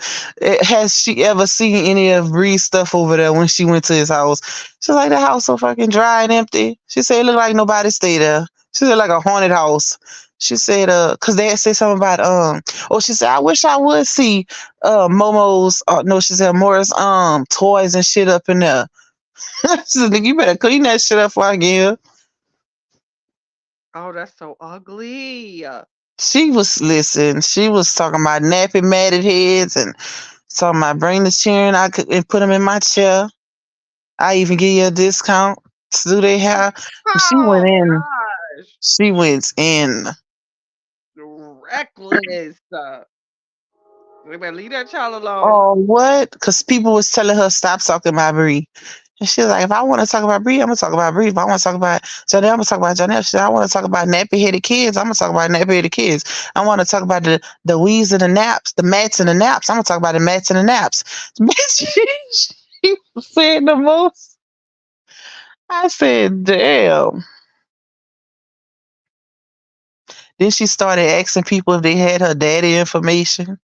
has she ever seen any of Bree's stuff over there when she went to his house? She's like, the house so fucking dry and empty. She said it looked like nobody stayed there. She said like a haunted house. She said, cause they had said something about she said, I wish I would see Momo's no, she said Morris toys and shit up in there. She said, you better clean that shit up before I get here. Oh, that's so ugly. She was talking about nappy matted heads and talking about bring the chair and put them in my chair. I even give you a discount to do their hair. She went in. Gosh. She went in. Reckless. We better leave that child alone. Oh, what? Because people was telling her stop talking about Bree. And she was like, if I want to talk about Bree, I'm going to talk about Bree. If I want to talk about Janelle, I'm going to talk about Janelle. She said, I want to talk about nappy-headed kids. I'm going to talk about nappy-headed kids. I want to talk about the weaves and the naps, the mats and the naps. I'm going to talk about the mats and the naps. She was saying the most. I said, damn. Then she started asking people if they had her daddy information.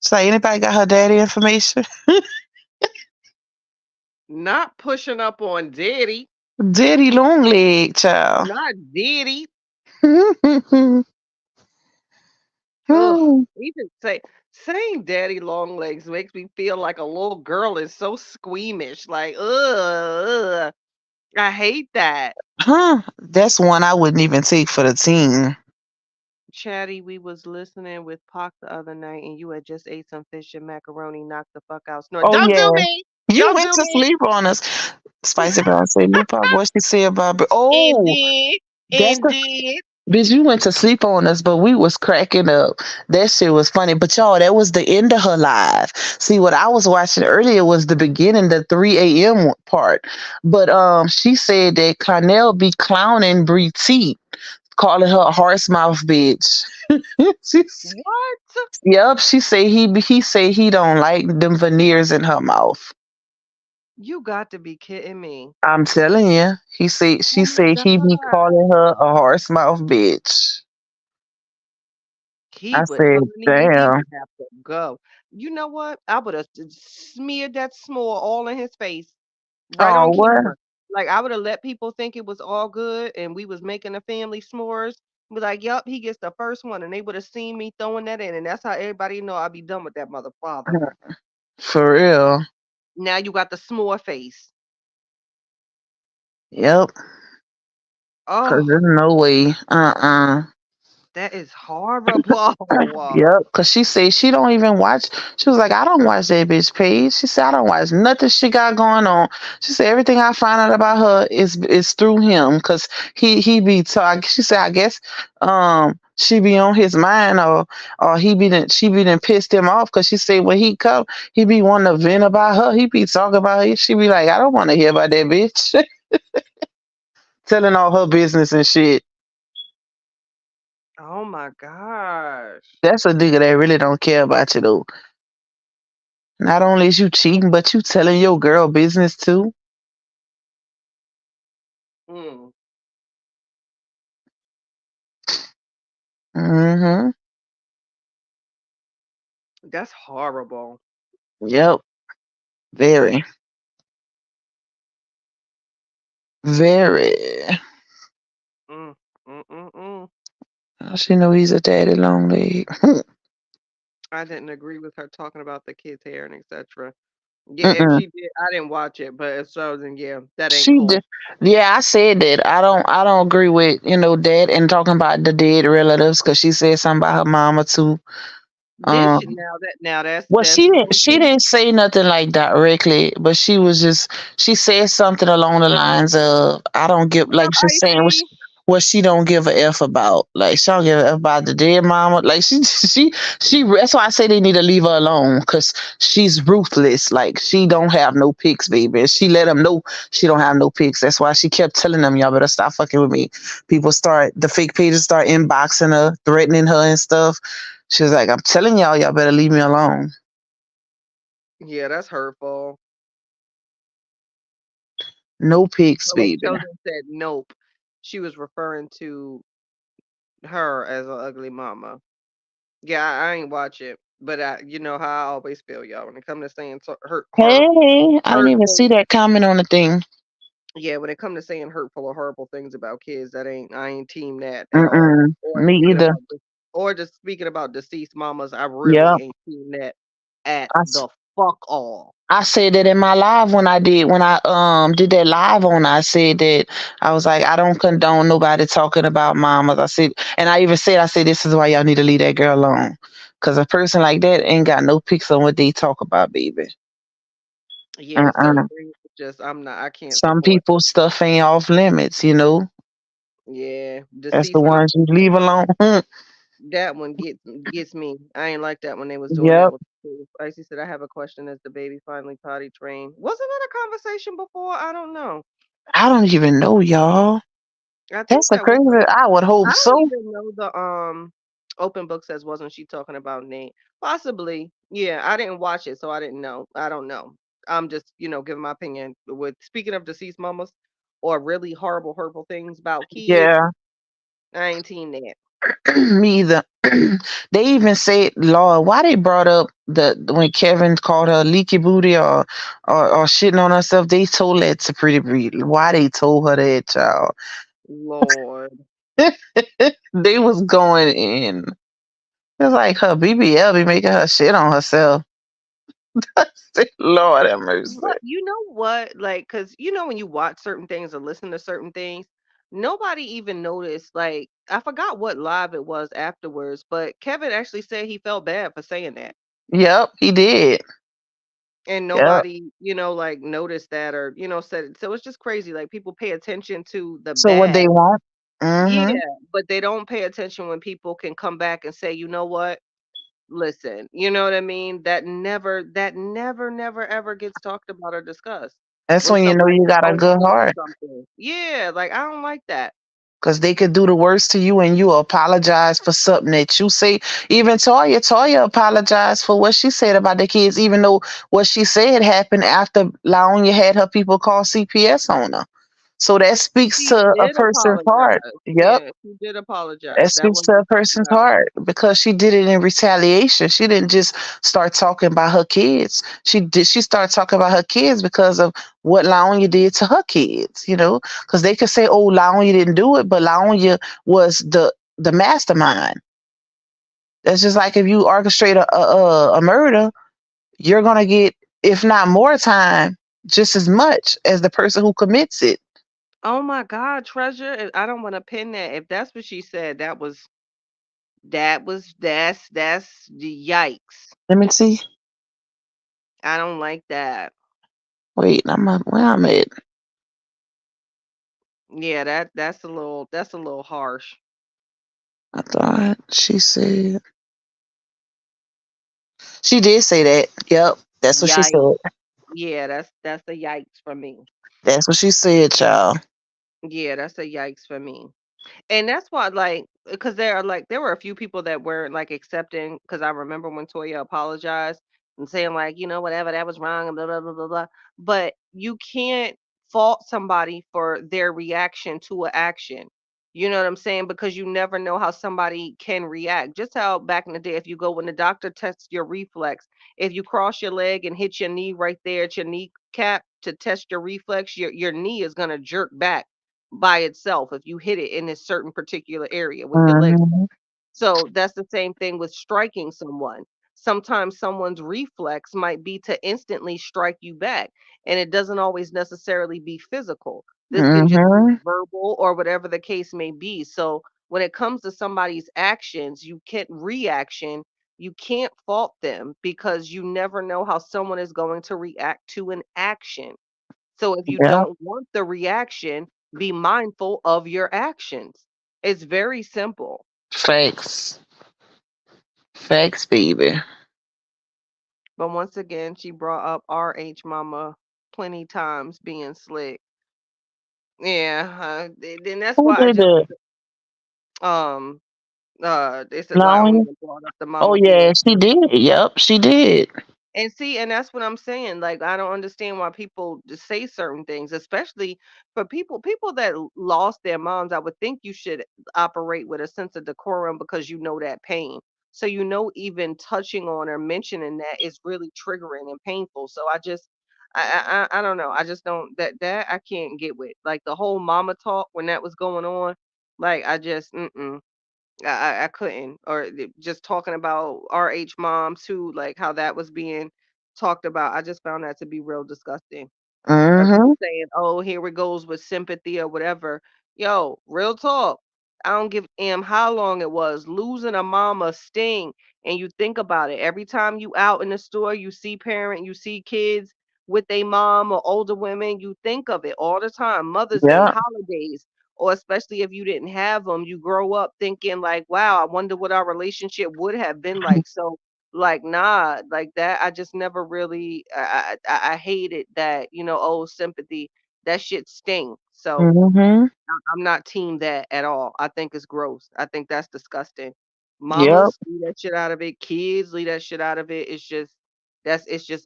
She's like, anybody got her daddy information? Not pushing up on Diddy. Diddy long leg, child. Not Diddy. Hmm. Even Saying daddy long legs makes me feel like a little girl is so squeamish. Like, ugh. I hate that. Huh? That's one I wouldn't even take for the team. Chatty, we was listening with Pac the other night, and you had just ate some fish and macaroni, knocked the fuck out. Snort. Oh Don't do yeah. me. You Don't went do to me. sleep on us. Spicy Brown say, Lupa, what she say about oh, Indeed. that's the Indeed. bitch, you went to sleep on us, but we was cracking up. That shit was funny. But y'all, that was the end of her live. See, what I was watching earlier was the beginning, the 3 a.m. part. But she said that Cornell be clowning Bree T, calling her a horse mouth bitch. She's, What? yep, she say he say he don't like them veneers in her mouth. You got to be kidding me. I'm telling you. She Oh my say he be God. calling her a horse mouth bitch. He I would, said, honey, he damn. would have to go. You know what? I would have smeared that s'more all in his face, right Oh, on what? camera. Like I would have let people think it was all good, and we was making the family s'mores. Be like, "Yup, he gets the first one," and they would have seen me throwing that in, and that's how everybody know I'd be done with that mother father. For real. Now you got the s'more face. Yep. Cause Oh, there's no way. that is horrible. Yep. Cause she said she don't even watch. She was like, I don't watch that bitch page. She said I don't watch nothing she got going on. She said everything I find out about her is through him. Cause he be talk. She said I guess she be on his mind or she be done pissed him off. Cause she said when he come he be wanting to vent about her. He be talking about her. She be like I don't want to hear about that bitch. Telling all her business and shit. Oh my gosh. That's a nigga that really don't care about you though. Not only is you cheating, but you telling your girl business too. Mm, Mm-hmm. that's horrible. Yep. Very. Very. Mm, mm, mm, mm. She know he's a daddy long leg. I didn't agree with her talking about the kids' hair and etc. Yeah, if Mm-mm. she did, I didn't watch it, but if so, then yeah, that ain't She did. cool. Yeah, I said that. I don't agree with, that and talking about the dead relatives because she said something about her mama too. Did she Um, now Well, that's she goofy. didn't say nothing like directly, but she said something along the lines of I don't give What like up, she's saying Icy? what she don't give a f about. Like she don't give a f about the dead mama. Like she that's why I say they need to leave her alone because she's ruthless. Like she don't have no pics, baby. And she let them know she don't have no pics. That's why she kept telling them y'all better stop fucking with me. The fake pages start inboxing her, threatening her and stuff. She was like, I'm telling y'all better leave me alone. Yeah, that's hurtful. No pics, So when baby. Chosen said nope, she was referring to her as an ugly mama. Yeah, I ain't watch it, but you know how I always feel, y'all. When it comes to saying Hey, I didn't even see hurtful, that comment on the thing. yeah, when it comes to saying hurtful or horrible things about kids, I ain't team that at all. Mm-mm. Or Me speaking either. about just speaking about deceased mamas, I really Yeah. ain't team that at I, s- the fuck all. I said that in my live when I did that live on I said that I was like, I don't condone nobody talking about mamas. I said and I said this is why y'all need to leave that girl alone. Cause a person like that ain't got no pics on what they talk about, baby. Yeah, certain Uh-uh. things just I can't Some support. people's stuff ain't off limits. Yeah, That's the deceased mama. ones you leave alone. That one gets me. I ain't like that when they was doing that Yep. with the kids. Icy said, "I have a question. As the baby finally potty trained, wasn't that a conversation before? I don't know. I don't even know, y'all. I think That's a that was crazy. her. I would I hope don't so. even know the open book says wasn't she talking about Nate? Possibly. Yeah, I didn't watch it, so I didn't know. I don't know. I'm just giving my opinion. With speaking of deceased mamas or really horrible, hurtful things about kids, Yeah. I ain't team that. Me either. They even said, Lord, why they brought up the when Kevin called her leaky booty or shitting on herself, they told that to Pretty Breed. Why they told her that, child? Lord. They was going in. It's like her BBL be making her shit on herself. Lord have mercy. But you know what? Like, cause when you watch certain things or listen to certain things, nobody even noticed. Like, I forgot what live it was afterwards, but Kevin actually said he felt bad for saying that. Yep, he did. And Yep. nobody, like noticed that or, said it. So it's just crazy. Like people pay attention to the So what they bad. want? Yeah, Mm-hmm. but they don't pay attention when people can come back and say, you know what? Listen, you know what I mean? Never, ever gets talked about or discussed That's when when you know somebody's you got a going good through heart. something. Yeah, like I don't like that. Because they could do the worst to you and you apologize for something that you say. Even Toya apologized for what she said about the kids, even though what she said happened after Laonia had her people call CPS on her. So that speaks She to a did person's heart. apologize. Yep. Yeah, she did apologize. That That speaks to wasn't a person's about. heart because she did it in retaliation. She didn't just start talking about her kids. She started talking about her kids because of what Laonia did to her kids, because they could say, oh, Laonia didn't do it, but Laonia was the mastermind. That's just like if you orchestrate a murder, you're gonna get, if not more time, just as much as the person who commits it. Oh my God, Treasure. I don't want to pin that. If that's what she said, that's the yikes. Let me see. I don't like that. Wait, where I'm at. Yeah, that's a little harsh. I thought she said she did say that. Yep, that's what she Yikes. said. Yeah, that's a yikes for me. That's what she said, y'all. Yeah, that's a yikes for me. And that's why, like, because there were a few people that weren't like accepting. Because I remember when Toya apologized and saying like, whatever, that was wrong and blah blah blah blah blah. But you can't fault somebody for their reaction to an action. You know what I'm saying? Because you never know how somebody can react. Just how back in the day, if you go when the doctor tests your reflex, if you cross your leg and hit your knee right there at your kneecap to test your reflex, your knee is gonna jerk back by itself if you hit it in a certain particular area with your legs. Hmm. So that's the same thing with striking someone. Sometimes someone's reflex might be to instantly strike you back, and it doesn't always necessarily be physical. This can just be Hmm. verbal or whatever the case may be. So when it comes to somebody's actions, you can't fault them because you never know how someone is going to react to an action. So if you Yep. don't want the reaction, be mindful of your actions. It's very simple. Facts. Facts, baby. But once again, she brought up RH Mama plenty times being slick. Yeah, then that's Who why I did just that? um they said Laonia? Lionel brought up the Oh mama yeah, being she did. Yep, she did. And see, and that's what I'm saying. Like, I don't understand why people just say certain things, especially for people that lost their moms. I would think you should operate with a sense of decorum because you know that pain. So even touching on or mentioning that is really triggering and painful. So I don't know. I just don't that I can't get with. Like the whole mama talk when that was going on. Like I just I couldn't. Or just talking about RH mom too, like how that was being talked about. I just found that to be real disgusting. Or people Hmm. saying, "Oh, here it goes with sympathy or whatever." Yo, real talk. I don't give a damn how long it was. Losing a mama sting, and you think about it. Every time you out in the store, you see kids with a mom or older women. You think of it all the time. Mother's Day, Yeah. holidays, or especially if you didn't have them, you grow up thinking like, "Wow, I wonder what our relationship would have been like." So like nah, like that I just never really I hated that, oh, sympathy, that shit sting. So Hmm. I'm not team that at all. I think it's gross. I think that's disgusting. Yep. Mamas, leave that shit out of it. Kids, leave that shit out of it. It's just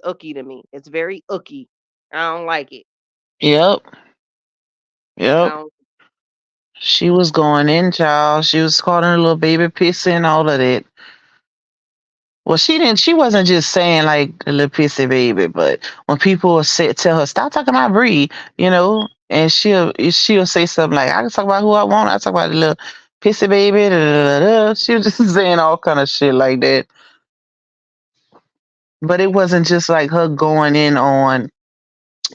ooky to me. It's very ooky. I don't like it. Yep. I Yep. don't. She was going in, child. She was calling her little baby pissy and all of that. Well, she didn't. She wasn't just saying like a little pissy baby, but when people tell her stop talking about Bree, and she'll say something like, "I can talk about who I want. I talk about the little pissy baby. Da, da, da, da. She was just saying all kind of shit like that. But it wasn't just like her going in on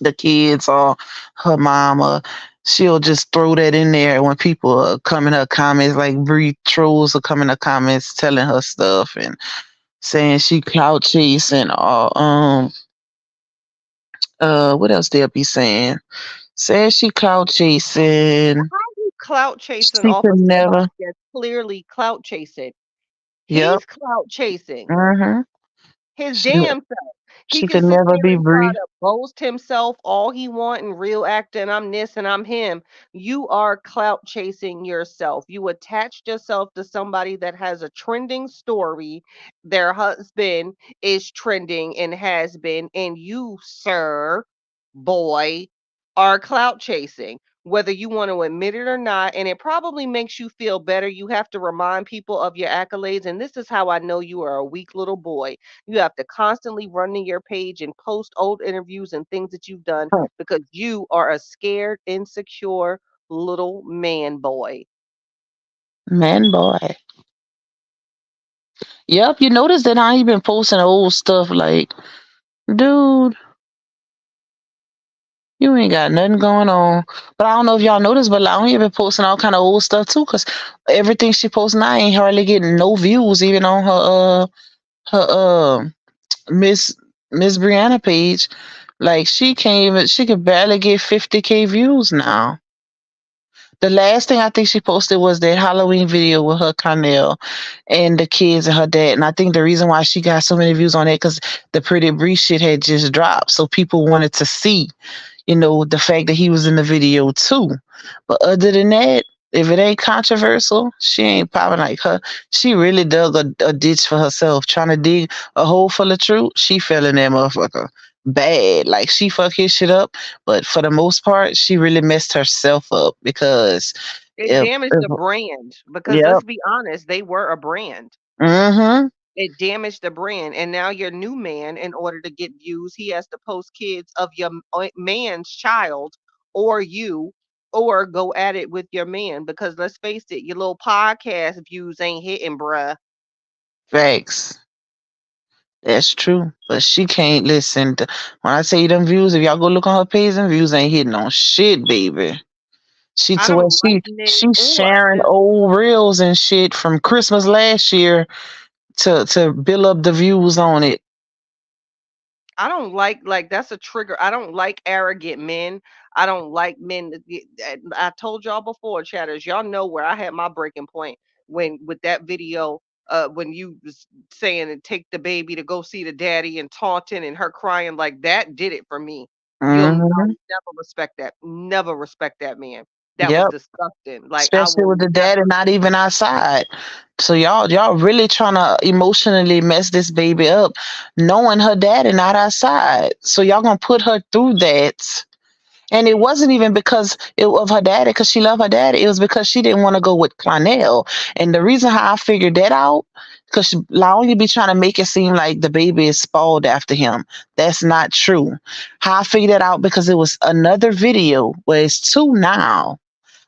the kids or her mama. She'll just throw that in there when people come in her comments, like Bree trolls will come in her comments telling her stuff and saying she clout chasing or what else they'll be saying? Saying she clout chasing. You clout chasing She off could of never. somebody that's clearly clout chasing. Yep. He's clout chasing Mhm. his She damn self. He she can could sit never there be and try Bree. to boast himself all he want and real acting. I'm this and I'm him. You are clout chasing yourself. You attached yourself to somebody that has a trending story. Their husband is trending and has been, and you, sir, boy, are clout chasing. Whether you want to admit it or not, and it probably makes you feel better. You have to remind people of your accolades. And this is how I know you are a weak little boy. You have to constantly run to your page and post old interviews and things that you've done Huh. because you are a scared, insecure little man boy. Man boy. Yep, you notice that I ain't been posting old stuff like, dude, you ain't got nothing going on. But I don't know if y'all noticed, but Laonia been posting all kind of old stuff too, cause everything she posts now ain't hardly getting no views, even on her Miss Miss Brianna page. Like she can't even she could barely get 50K views now. The last thing I think she posted was that Halloween video with her Connell and the kids and her dad. And I think the reason why she got so many views on it because the Pretty Bree shit had just dropped. So people wanted to see, the fact that he was in the video too. But other than that, if it ain't controversial, she ain't popping like her. She really dug a ditch for herself, trying to dig a hole full of truth. She fell in that motherfucker bad. Like she fucked his shit up, but for the most part, she really messed herself up because It if, damaged if the brand because yep. let's be honest, they were a brand. Mm-hmm. It damaged the brand, and now your new man, in order to get views, he has to post kids of your man's child or you, or go at it with your man. Because let's face it, your little podcast views ain't hitting, bruh. Facts. That's true. But she can't listen to when I say them views, if y'all go look on her page, them views ain't hitting on shit, baby. She I to where don't like men. she's Oh, I sharing just old reels and shit from Christmas last year to build up the views on it. I don't like that's a trigger. I don't like arrogant men. I don't like men I told y'all before, chatters. Y'all know where I had my breaking point when with that video when you was saying and take the baby to go see the daddy and taunting and her crying like that did it for me. I'll Hmm. never respect that. Never respect that man. That was Yep. disgusting. Like I Especially will with the never. daddy not even outside. So y'all really trying to emotionally mess this baby up, knowing her daddy not outside. So y'all gonna put her through that. And it wasn't even because of her daddy, because she loved her daddy. It was because she didn't want to go with Clonel. And the reason how I figured that out, because Laonia be trying to make it seem like the baby is spoiled after him. That's not true. How I figured that out because it was another video where it's two now,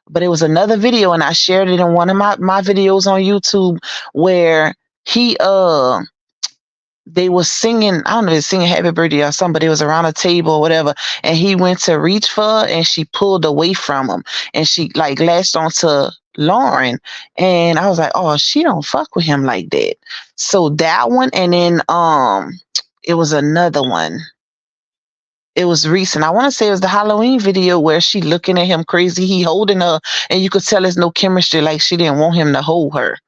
but it was another video and I shared it in one of my videos on YouTube where he they was singing, I don't know, they was singing Happy Birthday or something, but it was around a table or whatever. And he went to reach for her and she pulled away from him and she like latched onto Lauren. And I was like, oh, she don't fuck with him like that. So that one, and then it was another one. It was recent. I want to say it was the Halloween video where she looking at him crazy. He holding her, and you could tell there's no chemistry. Like she didn't want him to hold her.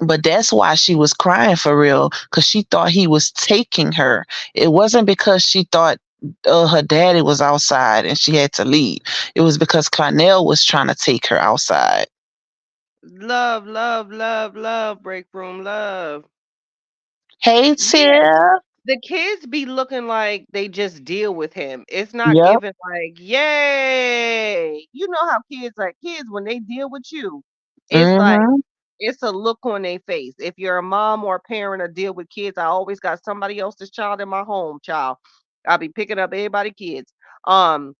But that's why she was crying for real, because she thought he was taking her. It wasn't because she thought her daddy was outside and she had to leave. It was because Clarnell was trying to take her outside. Love, love, love, love, break room, love. Hey, Yeah. Tia. The kids be looking like they just deal with him. It's not Yep. given like, yay. You know how kids when they deal with you, it's like Mm-hmm. it's a look on their face. If you're a mom or a parent or deal with kids, I always got somebody else's child in my home, child. I'll be picking up everybody kids. Um,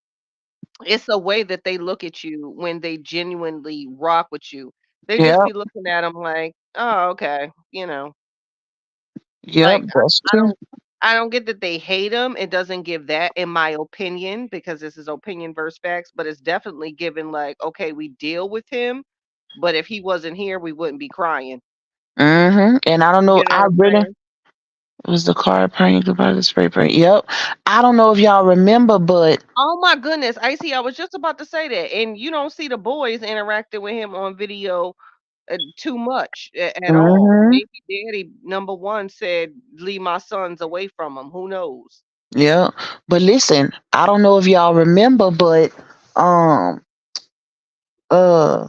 It's a way that they look at you when they genuinely rock with you. They just Yep. be looking at them like, "Oh, okay," you know? Yep. Like, That's I true. don't I don't get that they hate him. It doesn't give that, in my opinion, because this is opinion versus facts, but it's definitely given like, okay, we deal with him, but if he wasn't here, we wouldn't be crying. And I don't know. You know I what I'm really saying? it was the car paint, goodbye the spray paint. Yep. I don't know if y'all remember, but Oh my goodness, Icy, I was just about to say that. And you don't see the boys interacting with him on video too much at all. hmm Maybe daddy number one said, leave my sons away from him. Who knows? yeah. But listen, I don't know if y'all remember, but um uh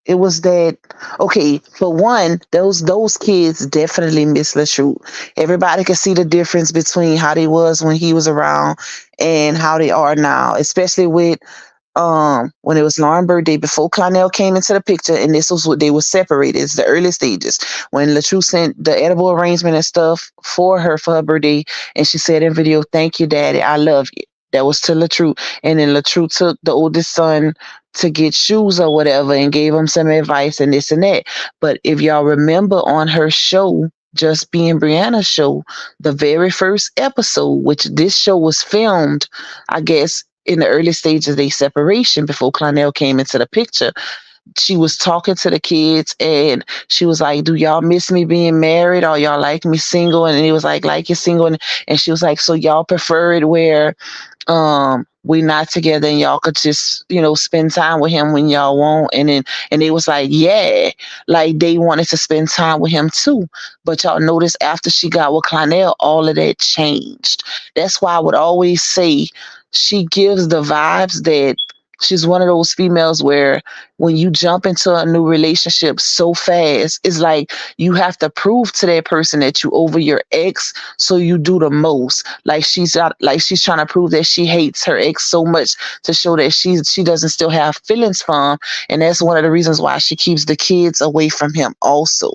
it was that okay, for one, those kids definitely miss LaShoot. Everybody can see the difference between how they was when he was around and how they are now, especially with when it was Lauren's birthday before Connell came into the picture, and this was what they were separated. It's the early stages when Latrue sent the edible arrangement and stuff for her for her birthday, and she said in video, "Thank you, Daddy, I love you." That was to Latrue, and then Latrue took the oldest son to get shoes or whatever and gave him some advice and this and that. But if y'all remember on her show, Just Being Brianna's show, the very first episode, which this show was filmed, I guess in the early stages of their separation before Clonell came into the picture, she was talking to the kids and she was like, "Do y'all miss me being married or y'all like me single?" And he was like you're single. And she was like, "So y'all prefer it where we not together and y'all could just spend time with him when y'all want?" And they was like, yeah, like they wanted to spend time with him too. But y'all notice after she got with Clonell, all of that changed. That's why I would always say she gives the vibes that she's one of those females where when you jump into a new relationship so fast, it's like you have to prove to that person that you over your ex, so you do the most. Like she's trying to prove that she hates her ex so much to show that she doesn't still have feelings for him, and that's one of the reasons why she keeps the kids away from him also.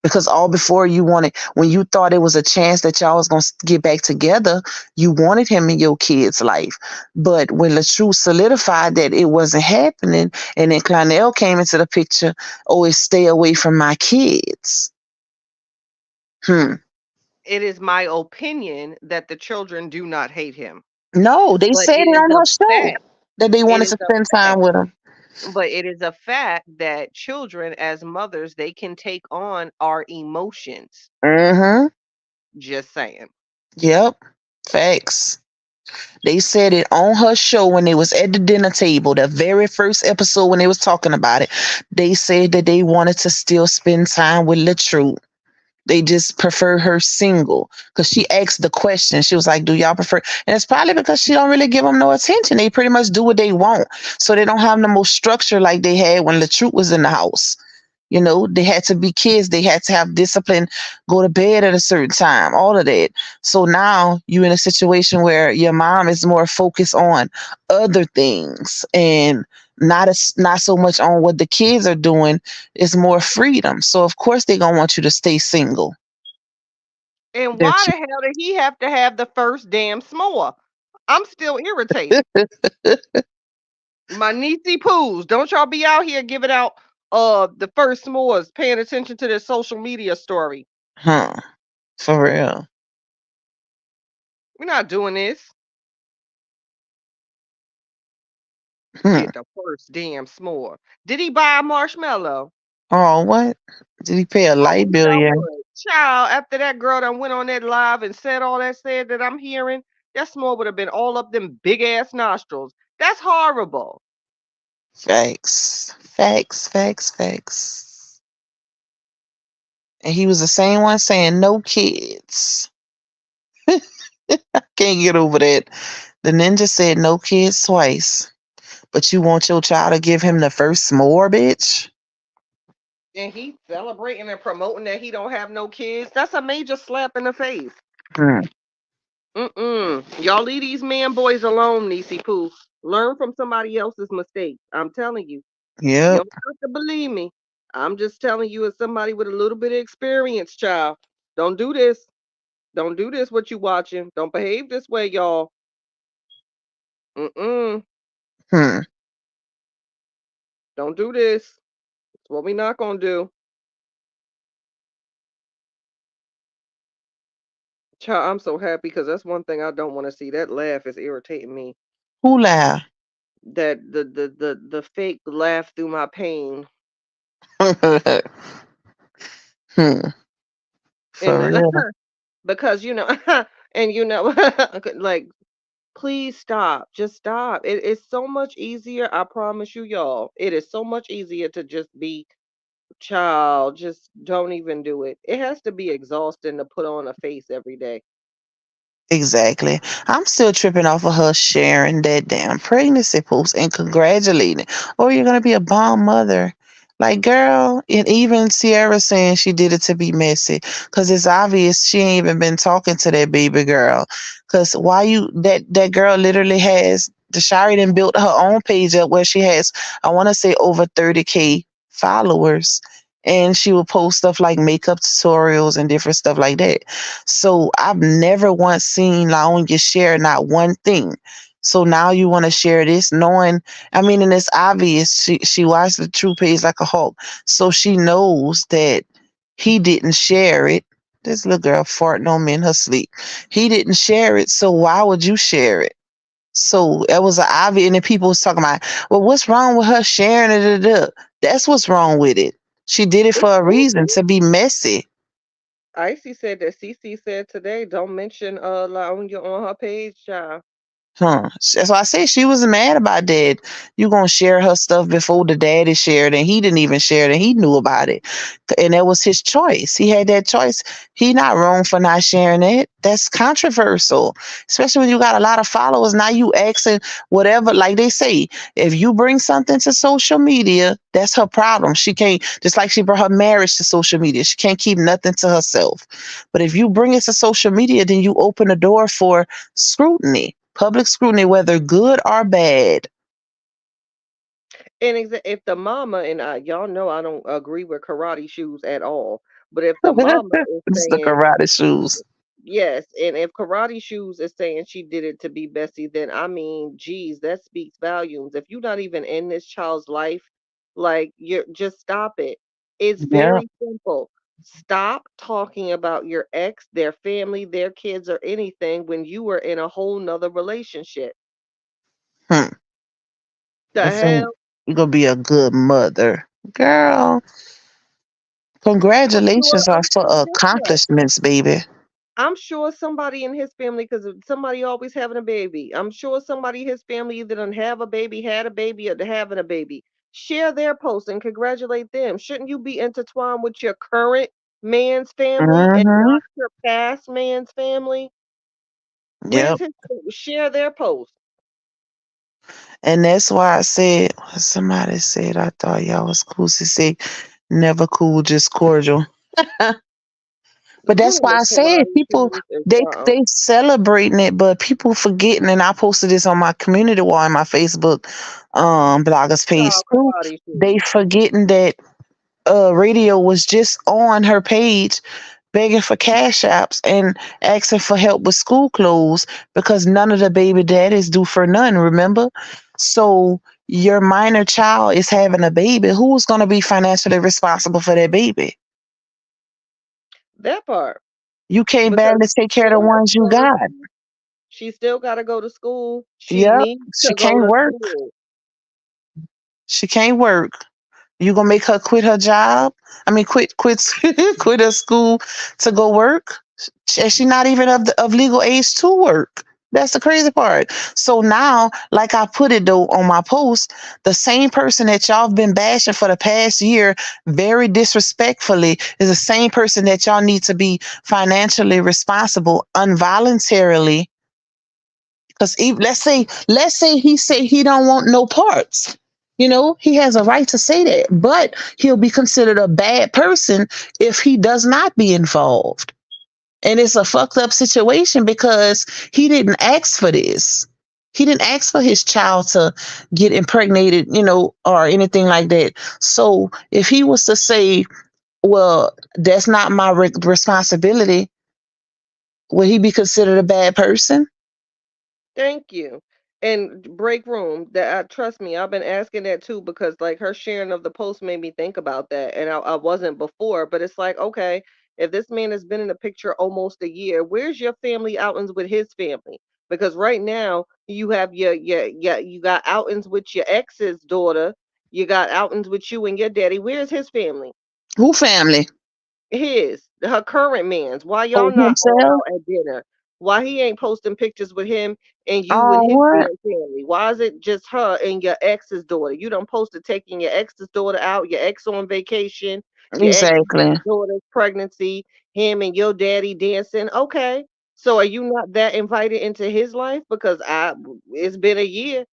Because all before you wanted, when you thought it was a chance that y'all was gonna get back together, you wanted him in your kid's life. But when LaTrue solidified that it wasn't happening, and then Clonell came into the picture, always stay away from my kids. Hmm. It is my opinion that the children do not hate him, No, they but said it it is on a her show fact. that they It wanted is to a spend fact. time with him. But it is a fact that children, as mothers, they can take on our emotions. Mm-hmm. Just saying. Yep. Facts. They said it on her show when they was at the dinner table, the very first episode when they was talking about it. They said that they wanted to still spend time with LaTrue. They just prefer her single because she asked the question. She was like, "Do y'all prefer?" And it's probably because she don't really give them no attention. They pretty much do what they want, so they don't have the most structure like they had when LaTrue was in the house. They had to be kids. They had to have discipline, go to bed at a certain time, all of that. So now you're in a situation where your mom is more focused on other things and not so much on what the kids are doing. It's more freedom. So of course they're gonna want you to stay single. And They're why the hell did he have to have the first damn s'more? I'm still irritated. My niecey poos, don't y'all be out here giving out the first s'mores, paying attention to this social media story. huh? For real. We're not doing this. Hmm. Get the first damn s'more. Did he buy a marshmallow? Oh, what? Did he pay a I light wish bill I yet? would. Child, after that girl done went on that live and said all that said that I'm hearing, that s'more would have been all up them big ass nostrils. That's horrible. Facts. Facts. Facts. Facts. And he was the same one saying no kids. Can't get over that. The ninja said no kids twice. But you want your child to give him the first s'more, bitch? And he celebrating and promoting that he don't have no kids. That's a major slap in the face. Hmm. Y'all leave these man boys alone, Niecy Pooh. Learn from somebody else's mistakes. I'm telling you. You Yep. don't have to believe me. I'm just telling you as somebody with a little bit of experience, child. Don't do this. Don't do this what you watching. Don't behave this way, y'all. Mm-mm. Hmm. Don't do this. It's what we not gonna do. Child, I'm so happy because that's one thing I don't want to see. That laugh is irritating me. Who laugh? That the fake laugh through my pain. Hmm. And For real. because and like please stop. Just stop. It's so much easier, I promise you, y'all. It is so much easier to just be child. Just don't even do it. It has to be exhausting to put on a face every day. Exactly. I'm still tripping off of her sharing that damn pregnancy post and congratulating. Oh, you're gonna be a bomb mother. Like, girl, and even Sierra saying she did it to be messy. Cause it's obvious she ain't even been talking to that baby girl. Cause why you that girl literally has the Shari done built her own page up where she has, I wanna say, over 30K followers. And she will post stuff like makeup tutorials and different stuff like that. So I've never once seen Laonya share not one thing. So now you want to share this, knowing, I mean, and it's obvious she watched the True Page like a hawk, so she knows that he didn't share it. This little girl farting on me in her sleep. He didn't share it, so why would you share it? So that was an obvious, and then people was talking about, well, what's wrong with her sharing it? That's what's wrong with it. She did it It's for a cool. reason, to be messy. Icy said that Cece said today, don't mention Laonya on her page, child. Huh. That's why I say she was mad about that. You gonna share her stuff before the daddy shared, and he didn't even share it, and he knew about it, and that was his choice. He had that choice. He not wrong for not sharing it. That's controversial, especially when you got a lot of followers. Now you asking whatever, like they say, if you bring something to social media, that's her problem. She can't, just like she brought her marriage to social media. She can't keep nothing to herself. But if you bring it to social media, then you open the door for scrutiny, public scrutiny, whether good or bad. And if the mama and y'all know I don't agree with karate shoes at all, but if the mama is It's the saying karate shoes. yes, and if karate shoes is saying she did it to be Bessie, then I mean, geez, that speaks volumes. If you're not even in this child's life, like you're just stop it. It's Yeah. very simple. Stop talking about your ex, their family, their kids, or anything when you were in a whole nother relationship. Hmm. The And so hell? you're gonna be a good mother. Girl, I'm sure. congratulations are I'm for sure. Guess what? accomplishments, baby. I'm sure somebody in his family, because somebody always having a baby. I'm sure somebody in his family either done have a baby, had a baby, or having a baby. Share their post and congratulate them. Shouldn't you be intertwined with your current man's family and Mm-hmm. not your past man's family? Where's Yep. his share their post? And that's why I said, somebody said, I thought y'all was cool. She said, never cool, just cordial. But that's Doing why the I said karate people, shoes is they something. they celebrating it, but people forgetting. And I posted this on my community wall in my Facebook bloggers page Child too. karate They shoes. forgetting that radio was just on her page begging for cash apps and asking for help with school clothes because none of the baby daddies do for none, remember? So your minor child is having a baby. Who's going to be financially responsible for that baby? That part. You can't Because barely take she care of the still has ones to you go to got. school. She still got to go to school. She Yep. needs She to go can't to work. school. She can't work. You gonna make her quit her job? I mean, quit quit her school to go work? She not even of legal age to work. That's the crazy part. So now, like I put it though on my post, the same person that y'all have been bashing for the past year, very disrespectfully, is the same person that y'all need to be financially responsible involuntarily. Because let's say he say he don't want no parts. He has a right to say that, but he'll be considered a bad person if he does not be involved. And it's a fucked up situation because he didn't ask for this. He didn't ask for his child to get impregnated, or anything like that. So if he was to say, well, that's not my responsibility, would he be considered a bad person? Thank you. And break room that trust me, I've been asking that too because like her sharing of the post made me think about that, and I wasn't before, but it's like okay, if this man has been in the picture almost a year, where's your family outings with his family? Because right now you have your you got outings with your ex's daughter, you got outings with you and your daddy. Where's his family? Who family? Her current man's. Why Oh, y'all not all himself? out at dinner? Why he ain't posting pictures with him and you and Oh, his what? damn family? Why is it just her and your ex's daughter? You done posted taking your ex's daughter out, your ex on vacation, your ex's Exactly. daughter's pregnancy, him and your daddy dancing. Okay. So are you not that invited into his life? Because it's been a year.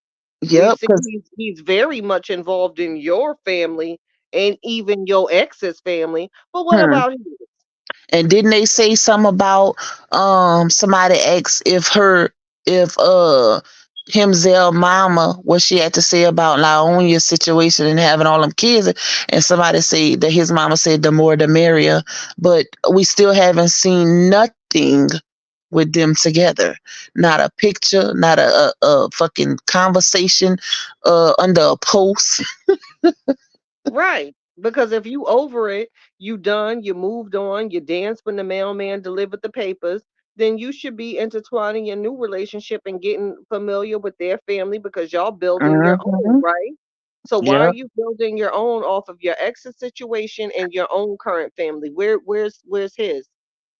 We've Yep. seen he's very much involved in your family and even your ex's family. But what Hmm. about his? And didn't they say something about somebody asked if himself mama what she had to say about Laonia's situation and having all them kids, and somebody said that his mama said the more the merrier, but we still haven't seen nothing with them together. Not a picture, not a fucking conversation under a post. Right. Because if you over it, you done, you moved on, you danced when the mailman delivered the papers, then you should be intertwining your new relationship and getting familiar with their family because y'all building your own, Mm-hmm. right? So why are Yep. you building your own off of your ex's situation and your own current family? Where's his?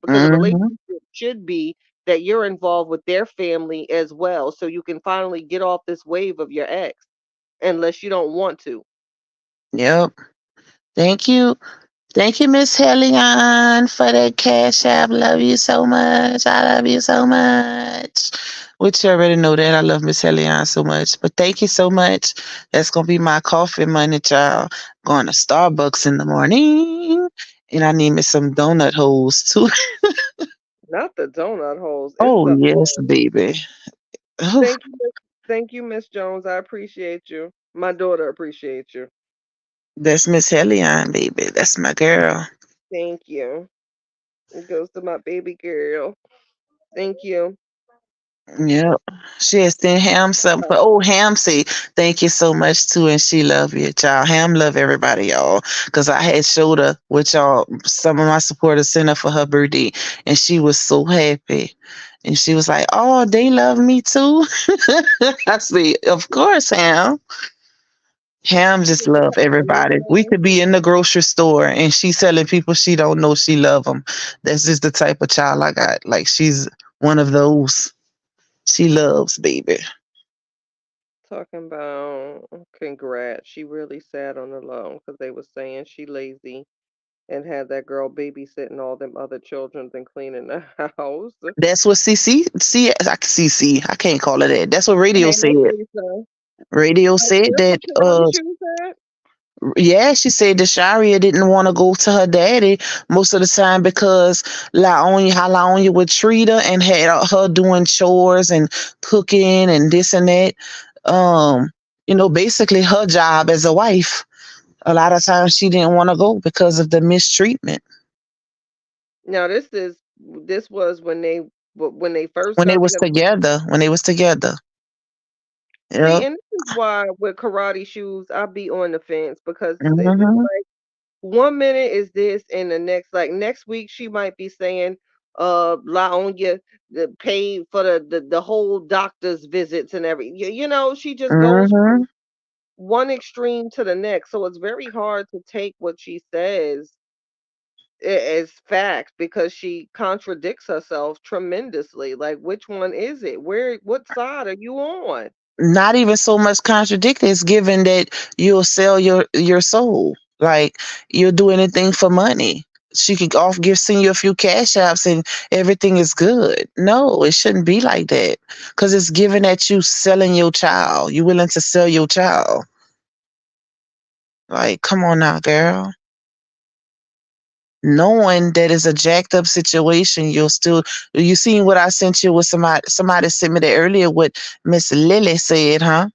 Because a Mm-hmm. relationship should be that you're involved with their family as well, so you can finally get off this wave of your ex, unless you don't want to. Yep. Thank you. Thank you, Miss Helion, for that cash app. Love you so much. I love you so much. Which you already know that I love Miss Helion so much. But thank you so much. That's gonna be my coffee money, child. Going to Starbucks in the morning. And I need me some donut holes too. Not the donut holes. It's Oh the yes, baby. Oof. thank you, Miss Jones. I appreciate you. My daughter appreciates you. That's Miss Helion, baby. That's my girl. Thank you. It goes to my baby girl. Thank you. Yep. She has sent Ham something for Ham say thank you so much too, and she love you, y'all. Ham love everybody, y'all. Cause I had showed her with y'all some of my supporters sent her for her birthday, and she was so happy. And she was like, "Oh, they love me too." I said, "Of course, Ham. Ham just love everybody. We could be in the grocery store and she telling people she don't know she love them. That's just the type of child I got. Like she's one of those." She loves baby. Talking about congrats. She really sat on the low because they was saying she lazy and had that girl babysitting all them other children and cleaning the house. That's what CC. I can't call it that. That's what radio Hey, said. Miss Lisa. Radio Oh, said that's that what Karate Shoe said? yeah, she said that Sharia didn't want to go to her daddy most of the time because how Laonya would treat her and had her doing chores and cooking and this and that. Um, basically her job as a wife. A lot of times she didn't want to go because of the mistreatment Now this was when they first when they got was together. together. When they was together. See, Yep. and this is why with Karate Shoes, I be on the fence because it's Hmm. like 1 minute is this, and the next, like next week, she might be saying, Laonya the paid for the whole doctor's visits and she just goes from Hmm. one extreme to the next. So it's very hard to take what she says as fact because she contradicts herself tremendously. Like, which one is it? What side are you on? Not even so much contradicting. It's given that you'll sell your soul. Like you'll do anything for money. She could send you a few cash apps and everything is good. No, it shouldn't be like that. Cause it's given that you selling your child. You willing to sell your child. Like, come on now, girl. Knowing that it's a jacked up situation, you seen what I sent you with somebody sent me that earlier what Miss Lily said, huh?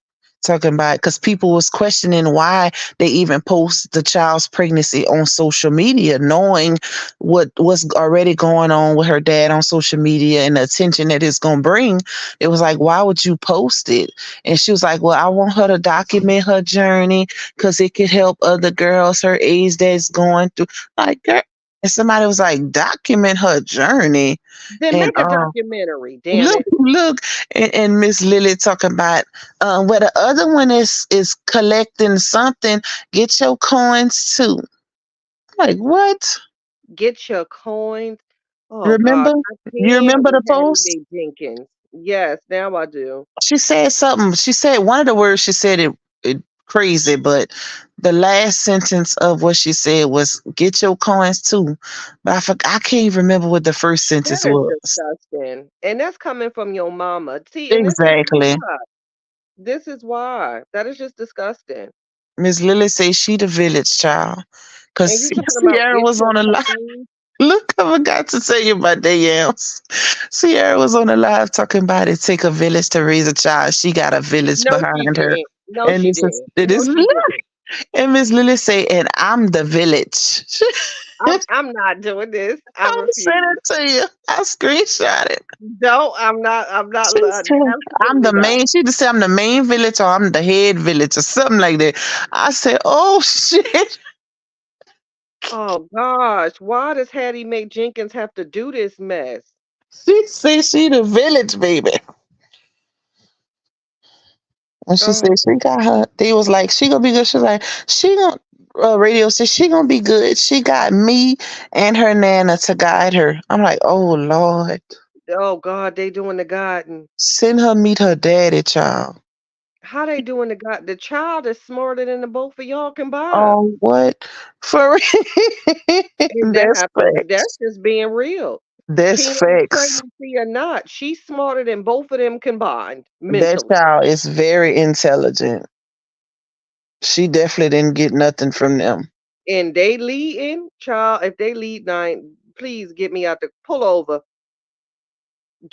talking about because people was questioning why they even post the child's pregnancy on social media, knowing what was already going on with her dad on social media and the attention that it's gonna bring. It was like, why would you post it? And she was like, well, I want her to document her journey because it could help other girls her age that's going through. Like, girl, and somebody was like, document her journey. Then And make a documentary, damn look, it. look, and Miss Lily talking about where the other one is collecting something. Get your coins too. Like what? Get your coins. Oh Remember? gosh, I You can't remember with the Hattie post? Mae Jenkins. Yes, now I do. She said something. She said one of the words she said it crazy, but the last sentence of what she said was "get your coins too." But I can't even remember what the first That sentence is was. disgusting. And that's coming from your mama. See, and this is Exactly. why. This is why. That is just disgusting. Miss Lily says she the village child. And Cause you talking about Sierra get was your on a live. coins? Look, I forgot to tell you about the yams. Sierra was on the live talking about it take a village to raise a child. She got a village No, she behind her. didn't. No, And she this is didn't. it No, is she didn't. and Miss Lily say, and I'm the village. I'm not doing this. I I'm sending refuse. it to you. I screenshot it. No, I'm not. I'm not. She said, I'm Absolutely the not. main. She just said I'm the main village or I'm the head village or something like that. I said, oh shit. Oh gosh, why does Hattie Mae Jenkins have to do this mess? She said she the village baby. And she said Oh, she got her. They was like, she gonna be good. She was like, she gonna radio said she gonna be good. She got me and her nana to guide her. I'm like, oh Lord. oh God, they doing the garden. Send her meet her daddy, child. How they doing the God? The child is smarter than the both of y'all combined. Oh what? For real. If that That's happens, that's facts. just being real. That's Teenage facts. pregnancy or not, she's smarter than both of them combined That mentally. child is very intelligent. She definitely didn't get nothing from them. And they leading, child. If they lead nine, please get me out the pull over.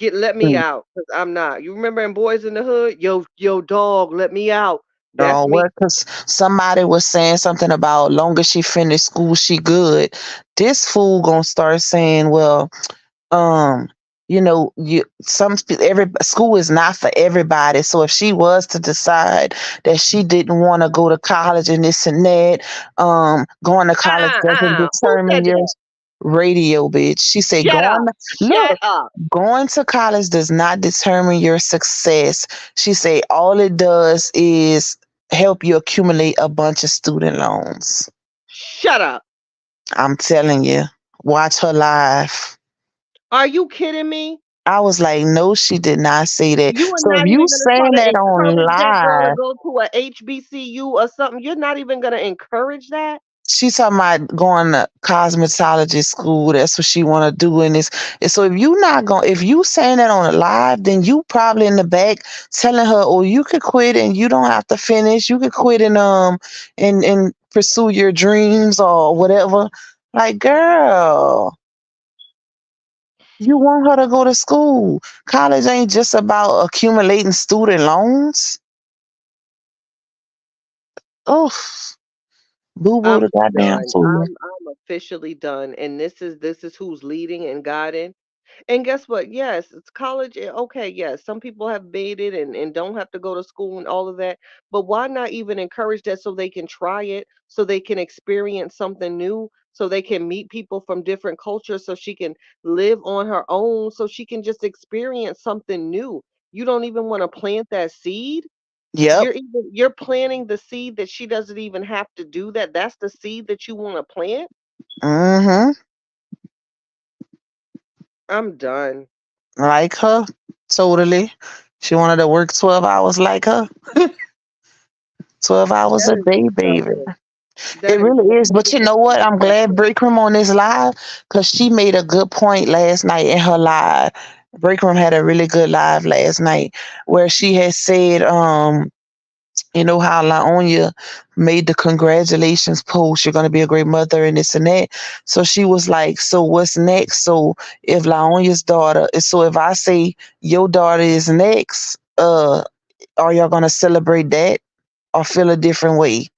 Let me Mm. out, cause I'm not. You remember in Boys in the Hood? Yo, dog, let me out. That's No, me. what? Because somebody was saying something about long as she finished school, she good. This fool gonna start saying, well, um, you every school is not for everybody. So if she was to decide that she didn't want to go to college and this and that, going to college doesn't Who said determine your that? radio, bitch. She said, Shut up. Shut look, up. going to college does not determine your success. She said all it does is help you accumulate a bunch of student loans. Shut up. I'm telling you, watch her live. Are you kidding me? I was like, no, she did not say that. You are So if not you even gonna try saying to that on encourage that girl to live, go to a HBCU or something. You're not even gonna encourage that. she's talking about going to cosmetology school. That's what she want to do. And so if you saying that on a live, then you probably in the back telling her, oh, you could quit and you don't have to finish. You could quit and pursue your dreams or whatever. Like, girl, you want her to go to school. College ain't just about accumulating student loans. Oh, boo boo I'm the goddamn done. fool. I'm officially done. And this is who's leading and guiding. And guess what? Yes, it's college. Okay, yes, some people have made it and don't have to go to school and all of that. But why not even encourage that so they can try it, so they can experience something new, so they can meet people from different cultures, so she can live on her own, so she can just experience something new. You don't even want to plant that seed. Yep. You're planting the seed that she doesn't even have to do that. That's the seed that you want to plant. Mm-hmm. I'm done. Like her. Totally. She wanted to work 12 hours like her. 12 hours That a is day, baby. disgusting. It That is really is. But you know absolutely what? I'm glad disgusting. Break Room on this live because she made a good point last night in her live. Break Room had a really good live last night where she had said, you know how Laonya made the congratulations post, you're gonna be a great mother and this and that. So she was like, so what's next? So if I say your daughter is next, are y'all gonna celebrate that or feel a different way?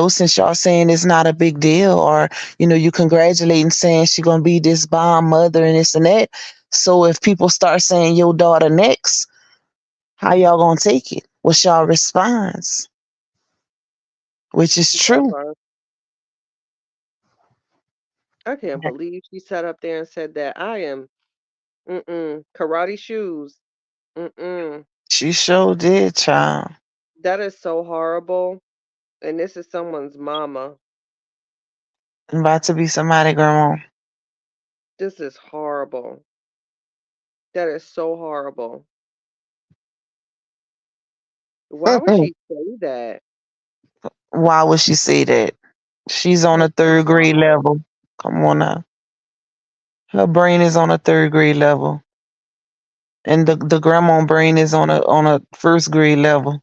Since y'all saying it's not a big deal, or you congratulating saying she gonna be this bomb mother and this and that. So if people start saying your daughter next, how y'all gonna take it? What's y'all response? Which is true. Uh, I can't believe she sat up there and said that. I am, karate shoes. Mm-mm. She sure did, child. That is so horrible. And this is someone's mama. About to be somebody, grandma. This is horrible. That is so horrible. Why would she say that? Why would she say that? She's on a Like, third grade wow. level. Come on now. Her brain is on a third grade level. And the grandma brain is on a first grade level.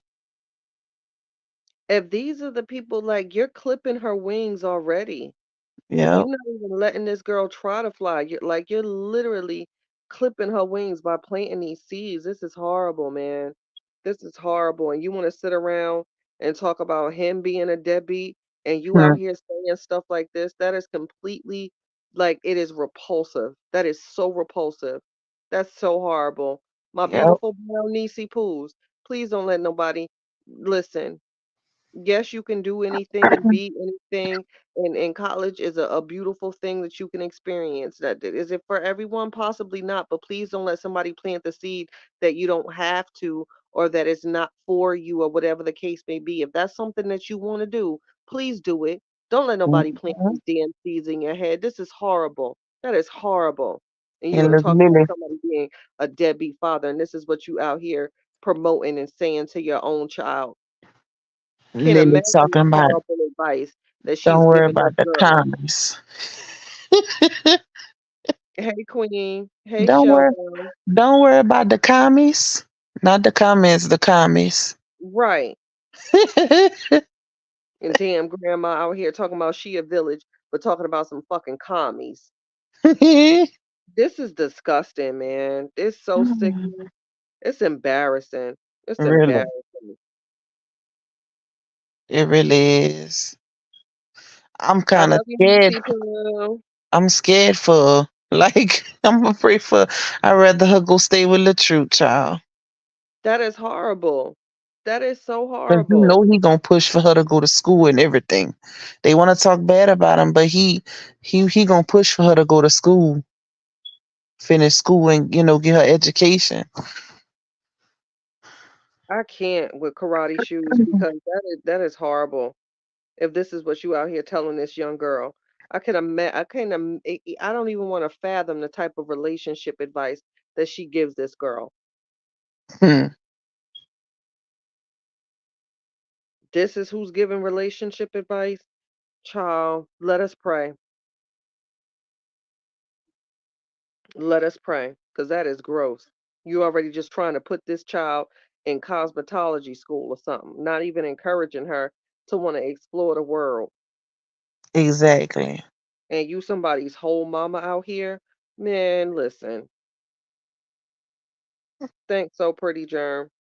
If these are the people, like, you're clipping her wings already. Yeah. You're not even letting this girl try to fly. You're literally clipping her wings by planting these seeds. This is horrible, man. This is horrible. And you want to sit around and talk about him being a deadbeat and you out Hmm. here saying stuff like this. That is completely like it is repulsive. That is so repulsive. That's so horrible. My Yep. beautiful brown niecey poos. Please don't let nobody listen. Yes, you can do anything and be anything, and college is a beautiful thing that you can experience. Is it for everyone? Possibly not, but please don't let somebody plant the seed that you don't have to, or that is not for you, or whatever the case may be. If that's something that you want to do, please do it. Don't let nobody plant Mhm. these damn seeds in your head. This is horrible. That is horrible. And you And want to look, talk about Lily, somebody being a deadbeat father, and this is what you out here promoting and saying to your own child. Can't Lily imagine talking the about, horrible advice that don't she's worry giving this about the girl. comments. Hey, Queen. Hey, Don't worry, Showgirl. don't worry about the commies. Not the comments, the commies. Right. And damn grandma out here talking about she a village, but talking about some fucking commies. This is disgusting, man. It's so sickening. It's embarrassing. It's Really, embarrassing. it really is. I'm I kind of love you, scared. Niecy Poo. I'm scared for her. Like I'm afraid for. I'd rather her go stay with the truth, child. That is horrible. That is so Cause horrible. he gonna push for her to go to school and everything. They want to talk bad about him, but he gonna push for her to go to school, finish school, and get her education. I can't with karate shoes because that is horrible. If this is what you out here telling this young girl. I can't I don't even want to fathom the type of relationship advice that she gives this girl. Hmm. This is who's giving relationship advice. Child, let us pray. Let us pray, because that is gross. You already just trying to put this child in cosmetology school or something, not even encouraging her to want to explore the world. Exactly. And you somebody's whole mama out here, man. Listen, thanks so pretty, Germ,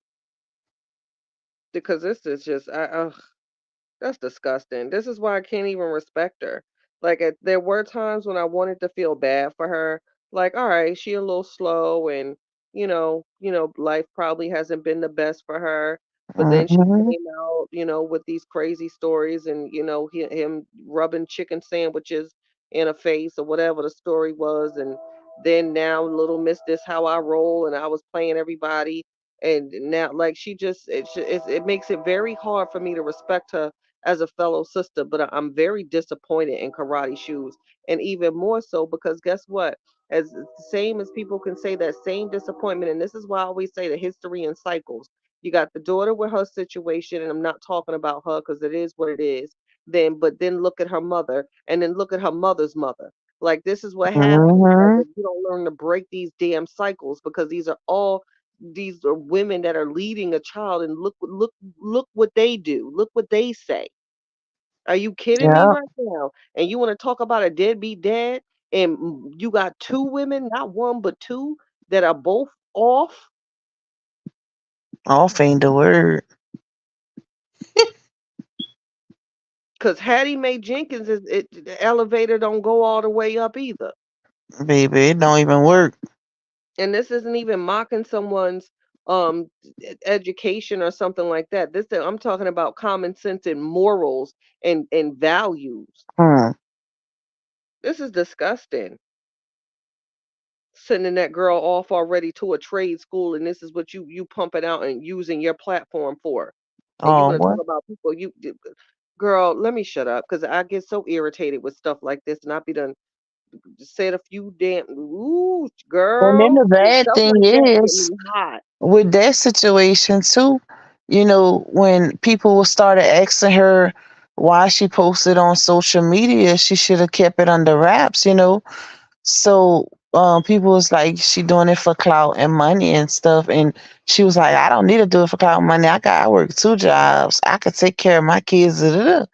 because this is just that's disgusting. This is why I can't even respect her. Like, there were times when I wanted to feel bad for her. Like, all right, she a little slow, and life probably hasn't been the best for her. But then she Hmm. came out, with these crazy stories, and him rubbing chicken sandwiches in her face or whatever the story was, and then now little Miss This How I Roll, and I was playing everybody, and now like she just it makes it very hard for me to respect her as a fellow sister, but I'm very disappointed in Karate Shoes. And even more so because guess what? As same as people can say that same disappointment, and this is why I always say the history and cycles. You got the daughter with her situation, and I'm not talking about her because it is what it is. But then look at her mother, and then look at her mother's mother. Like this is what happens. Like Hmm. if you don't learn to break these damn cycles, because these are women that are leading a child, and look what they do. Look what they say. Are you kidding me Yeah. right now? And you want to talk about a deadbeat dad, and you got two women, not one but two, that are both off? Off ain't the word, Because Hattie Mae Jenkins the elevator don't go all the way up either. baby. It don't even work. And this isn't even mocking someone's education or something like that. I'm talking about common sense and morals and values. Hmm. This is disgusting. Sending that girl off already to a trade school, and this is what you pumping out and using your platform for. And you Oh, want to talk what? about people girl, let me shut up because I get so irritated with stuff like this, and I be done said a few damn ooh And then girl. the bad Stuff thing like that get is, me hot. with that situation too, when people started asking her why she posted on social media, she should have kept it under wraps. So people was like, she doing it for clout and money and stuff. And she was like, I don't need to do it for clout and money. I work 2 jobs. I could take care of my kids. Da, da, da.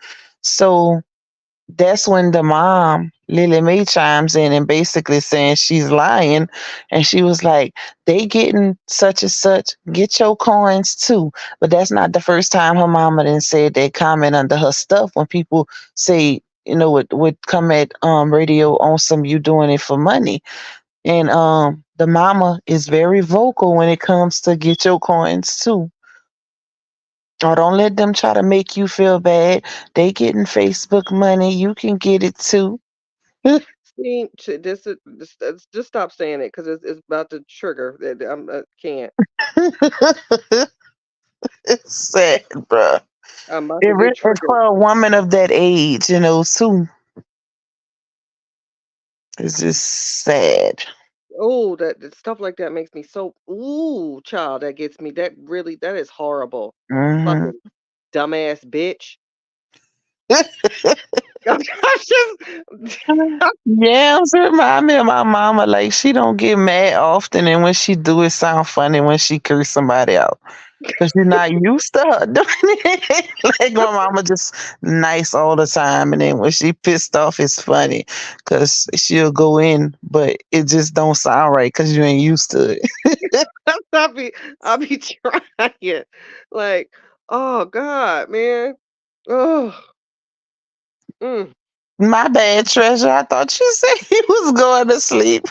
So that's when the mom, Lily Mae, chimes in and basically saying she's lying. And she was like, they getting such and such, get your coins too. But that's not the first time her mama done said that comment under her stuff when people say, would come at radio on some you doing it for money. And the mama is very vocal when it comes to get your coins too. Or don't let them try to make you feel bad. They getting Facebook money. You can get it too. See, just stop saying it because it's about to trigger. I can't. It's sad, bro. I'm about It to really get is triggered. for a woman of that age, too. It's just sad. Oh, that stuff like that makes me so ooh, child. That gets me. That is horrible. Hmm. Fucking dumbass bitch. I'm just, Yeah, it remind me of my mama. Like, she don't get mad often, and when she do, it sound funny when she curse somebody out. Cause you're not used to her doing it. Like, my mama just nice all the time, and then when she pissed off, it's funny, cause she'll go in, but it just don't sound right, cause you ain't used to it. I'll be I'll be trying. Like, oh God, man. Oh, mm. My bad, Treasure. I thought you said you was going to sleep.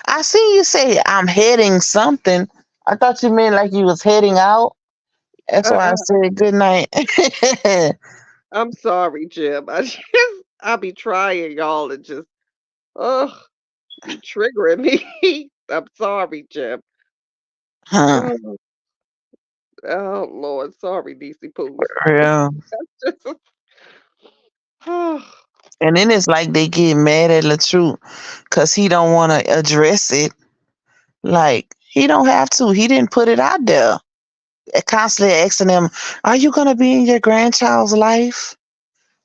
I see you say I'm heading something. I thought you meant like you was heading out. That's why I Uh-uh. said good night. I'm sorry, Jim. I'll be trying, y'all, and just oh, be triggering me. I'm sorry, Jim. Huh. Oh, oh Lord, sorry, DC Pools. Yeah. Oh, And then it's like they get mad at LaTrue because he don't want to address it. Like, he don't have to. He didn't put it out there. Constantly asking them, are you going to be in your grandchild's life?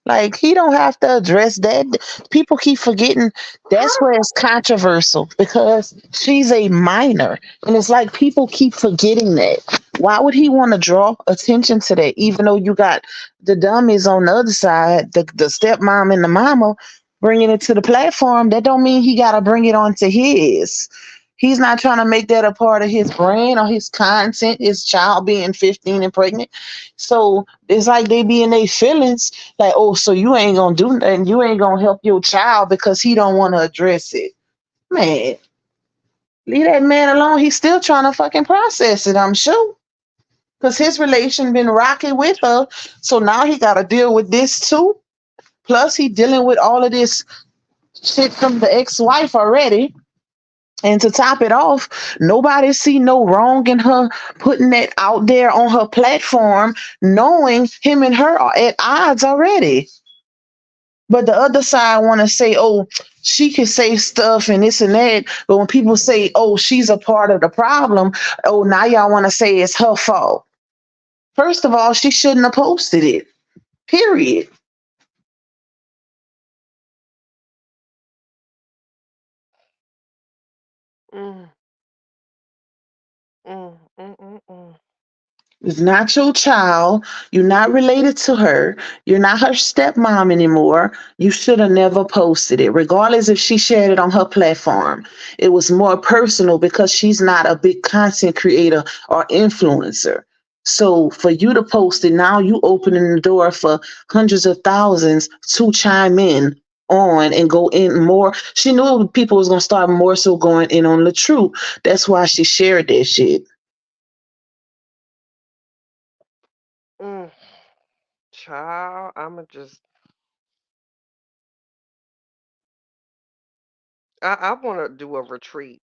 Like, he don't have to address that. People keep forgetting that's where it's controversial because she's a minor. And it's like people keep forgetting that. Why would he want to draw attention to that? Even though you got the dummies on the other side, the stepmom and the mama bringing it to the platform, that don't mean he got to bring it onto his. He's not trying to make that a part of his brand or his content, his child being 15 and pregnant. So it's like they be in their feelings like, oh, so you ain't gonna do nothing. You ain't gonna help your child because he don't want to address it. Man, leave that man alone. He's still trying to fucking process it, I'm sure. Because his relation been rocky with her. So now he got to deal with this too. Plus, he dealing with all of this shit from the ex-wife already. And to top it off, nobody see no wrong in her putting that out there on her platform, knowing him and her are at odds already. But the other side want to say, oh, she can say stuff and this and that. But when people say, oh, she's a part of the problem, oh, now y'all want to say it's her fault. First of all, she shouldn't have posted it. Period. mm, mm, mm, mm, mm. It's not your child. You're not related to her. You're not her stepmom anymore. You should have never posted it, regardless if she shared it on her platform. It was more personal because she's not a big content creator or influencer. So for you to post it now, you opening the door for hundreds of thousands to chime in on and go in more. She knew people was gonna start more so going in on the truth. That's why she shared that shit. Mm, child, I'ma just. I want to do a retreat.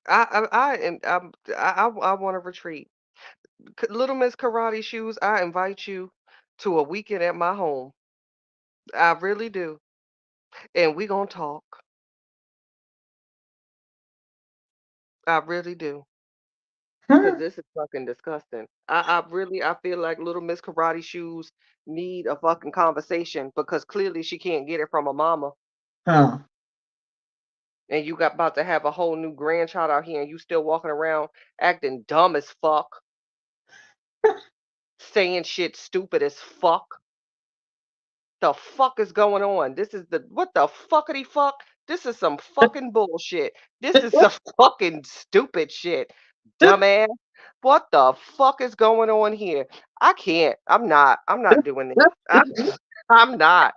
I want to retreat. Little Miss Karate Shoes, I invite you to a weekend at my home. I really do. And we gonna talk. I really do. Cause Huh? this is fucking disgusting. I feel like Little Miss Karate Shoes need a fucking conversation because clearly she can't get it from her mama. Huh. And you got about to have a whole new grandchild out here and you still walking around acting dumb as fuck, saying shit stupid as fuck. The fuck is going on? This is the what the fuckity fuck? This is some fucking bullshit. This is some fucking stupid shit. Dumbass. What the fuck is going on here? I can't. I'm not. I'm not doing this. I'm not.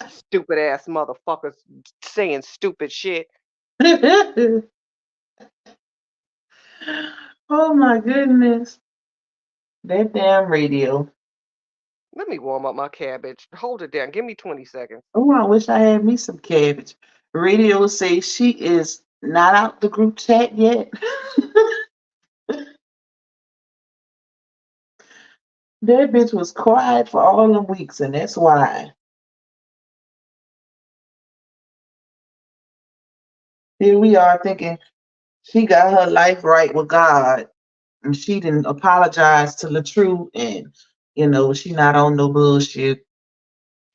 Stupid ass motherfuckers saying stupid shit. Oh my goodness. That damn radio. Let me warm up my cabbage. Hold it down. Give me 20 seconds. Oh, I wish I had me some cabbage. Radio says she is not out the group chat yet. That bitch was quiet for all the weeks, and that's why. Here we are thinking she got her life right with God, and she didn't apologize to LaTrue, and she not on no bullshit.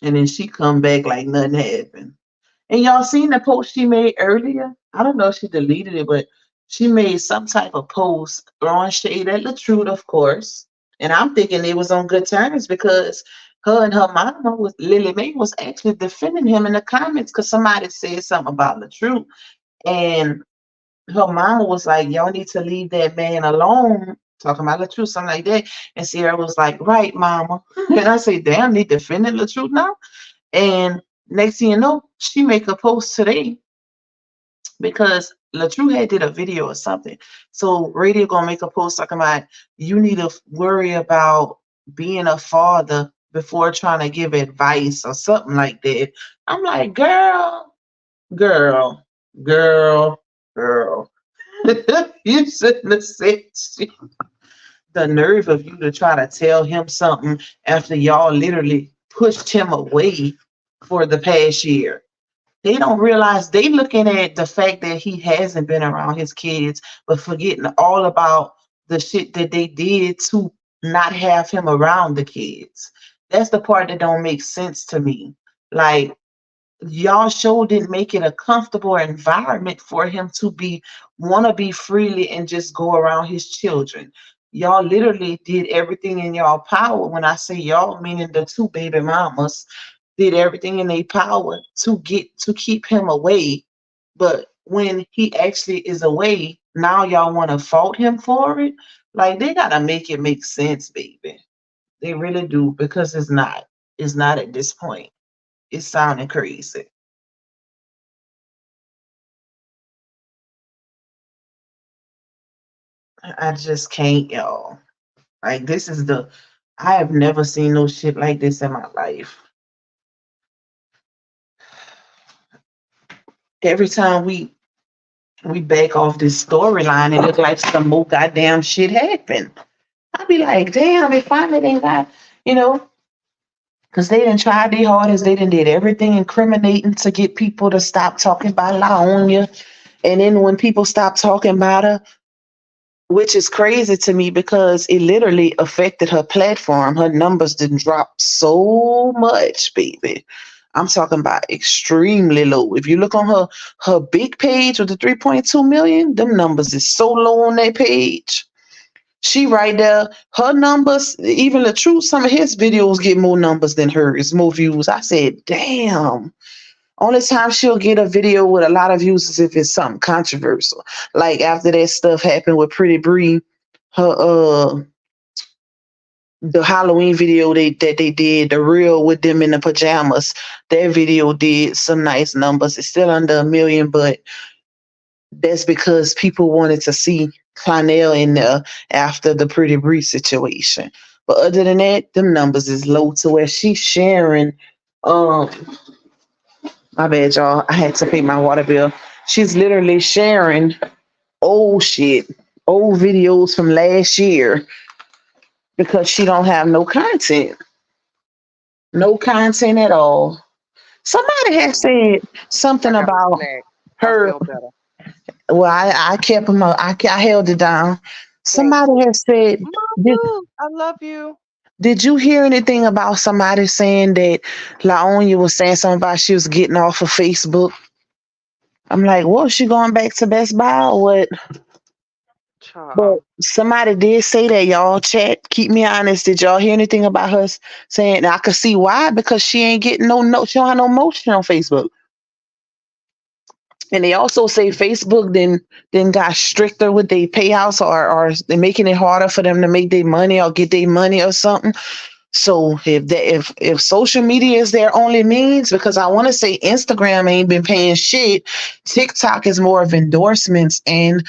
And then she come back like nothing happened. And y'all seen the post she made earlier? I don't know if she deleted it, but she made some type of post throwing shade at LaTruth, of course. And I'm thinking they was on good terms because her and her mama was Lily Mae was actually defending him in the comments because somebody said something about LaTruth. And her mama was like, y'all need to leave that man alone. Talking about LaTruth, something like that. And Sierra was like, right, mama. And I say, damn, they defending LaTruth now? And next thing you know, she make a post today because LaTrue had did a video or something. So Radio gonna make a post talking about you need to worry about being a father before trying to give advice or something like that. I'm like, girl, girl, girl, girl. You shouldn't have said shit. The nerve of you to try to tell him something after y'all literally pushed him away for the past year. They don't realize they looking at the fact that he hasn't been around his kids, but forgetting all about the shit that they did to not have him around the kids. That's the part that don't make sense to me. Like y'all show didn't make it a comfortable environment for him to want to be freely and just go around his children. Y'all literally did everything in y'all power. When I say y'all, meaning the two baby mamas, did everything in their power to keep him away. But when he actually is away, now y'all want to fault him for it. Like they gotta make it make sense, baby. They really do because it's not. It's not at this point. It's sounding crazy. I just can't, y'all. Like this is I have never seen no shit like this in my life. Every time we back off this storyline, it look like some more goddamn shit happened. I be like, damn, it finally they got, you know, because they didn't try their hardest. They didn't did everything incriminating to get people to stop talking about Laonia. And then when people stop talking about her, which is crazy to me because it literally affected her platform. Her numbers didn't drop so much, baby. I'm talking about extremely low. If you look on her big page with the 3.2 million, them numbers is so low on that page. She right there. Her numbers, even the truth, some of his videos get more numbers than hers, more views. I said, damn. Only time she'll get a video with a lot of views is if it's something controversial. Like after that stuff happened with Pretty Bree, her the Halloween video that they did, the real with them in the pajamas, that video did some nice numbers. It's still under 1 million, but that's because people wanted to see Clonel in there after the Pretty Bree situation. But other than that, them numbers is low to where she's sharing. Um, my bad, y'all. I had to pay my water bill. She's literally sharing old shit, old videos from last year because she don't have no content. No content at all. Somebody had said something I got a about snack. I her. feel better. Well, I kept them up. I held it down. Thank Somebody you. has said, Mom, did, I love you. did you hear anything about somebody saying that Laonia was saying something about she was getting off of Facebook? I'm like, well, she going back to Best Buy or what? But Child. somebody did say that, y'all. Chat, keep me honest. Did y'all hear anything about her saying? I could see why, because she ain't getting no. She don't have no motion on Facebook. And they also say Facebook then got stricter with their payouts, or they making it harder for them to make their money or get their money or something. So if social media is their only means, because I want to say Instagram ain't been paying shit, TikTok is more of endorsements and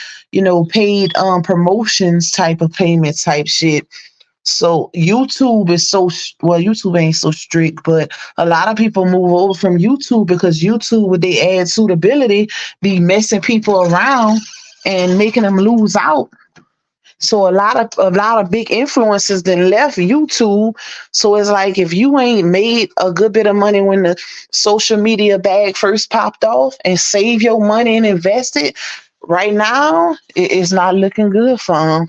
paid promotions type of payments type shit. So YouTube is YouTube ain't so strict, but a lot of people move over from YouTube because YouTube, with their ad suitability, be messing people around and making them lose out. So a lot of big influencers then left YouTube. So it's like if you ain't made a good bit of money when the social media bag first popped off and save your money and invest it, right now it's not looking good for them.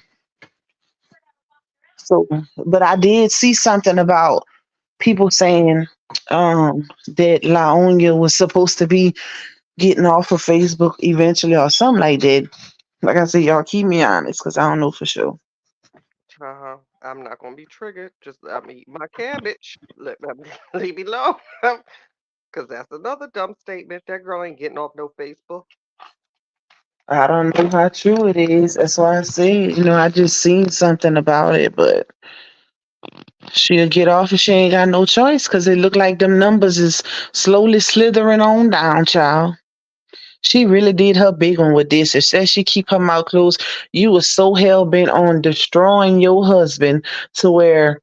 So, but I did see something about people saying that Laonia was supposed to be getting off of Facebook eventually or something like that. Like I said, y'all keep me honest because I don't know for sure. I'm not gonna be triggered. Just let me eat my cabbage. Let me leave me alone. Cause that's another dumb statement. That girl ain't getting off no Facebook. I don't know how true it is. That's why I say, I just seen something about it, but she'll get off if she ain't got no choice because it look like them numbers is slowly slithering on down, child. She really did her big one with this. It says she keep her mouth closed. You was so hell bent on destroying your husband to where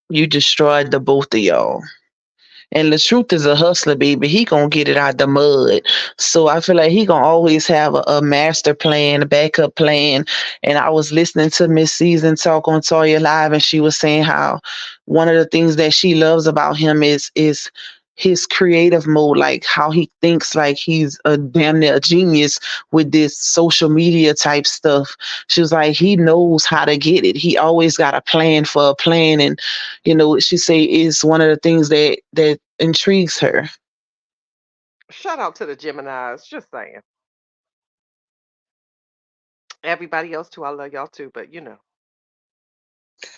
you destroyed the both of y'all. And the truth is a hustler, baby. He gonna get it out the mud. So I feel like he gonna always have a master plan, a backup plan. And I was listening to Miss Season talk on Toya Live, and she was saying how one of the things that she loves about him is his creative mode, like how he thinks like he's a damn near a genius with this social media type stuff. She was like, he knows how to get it. He always got a plan for a plan. And she say is one of the things that intrigues her. Shout out to the Geminis. Just saying. Everybody else too. I love y'all too, but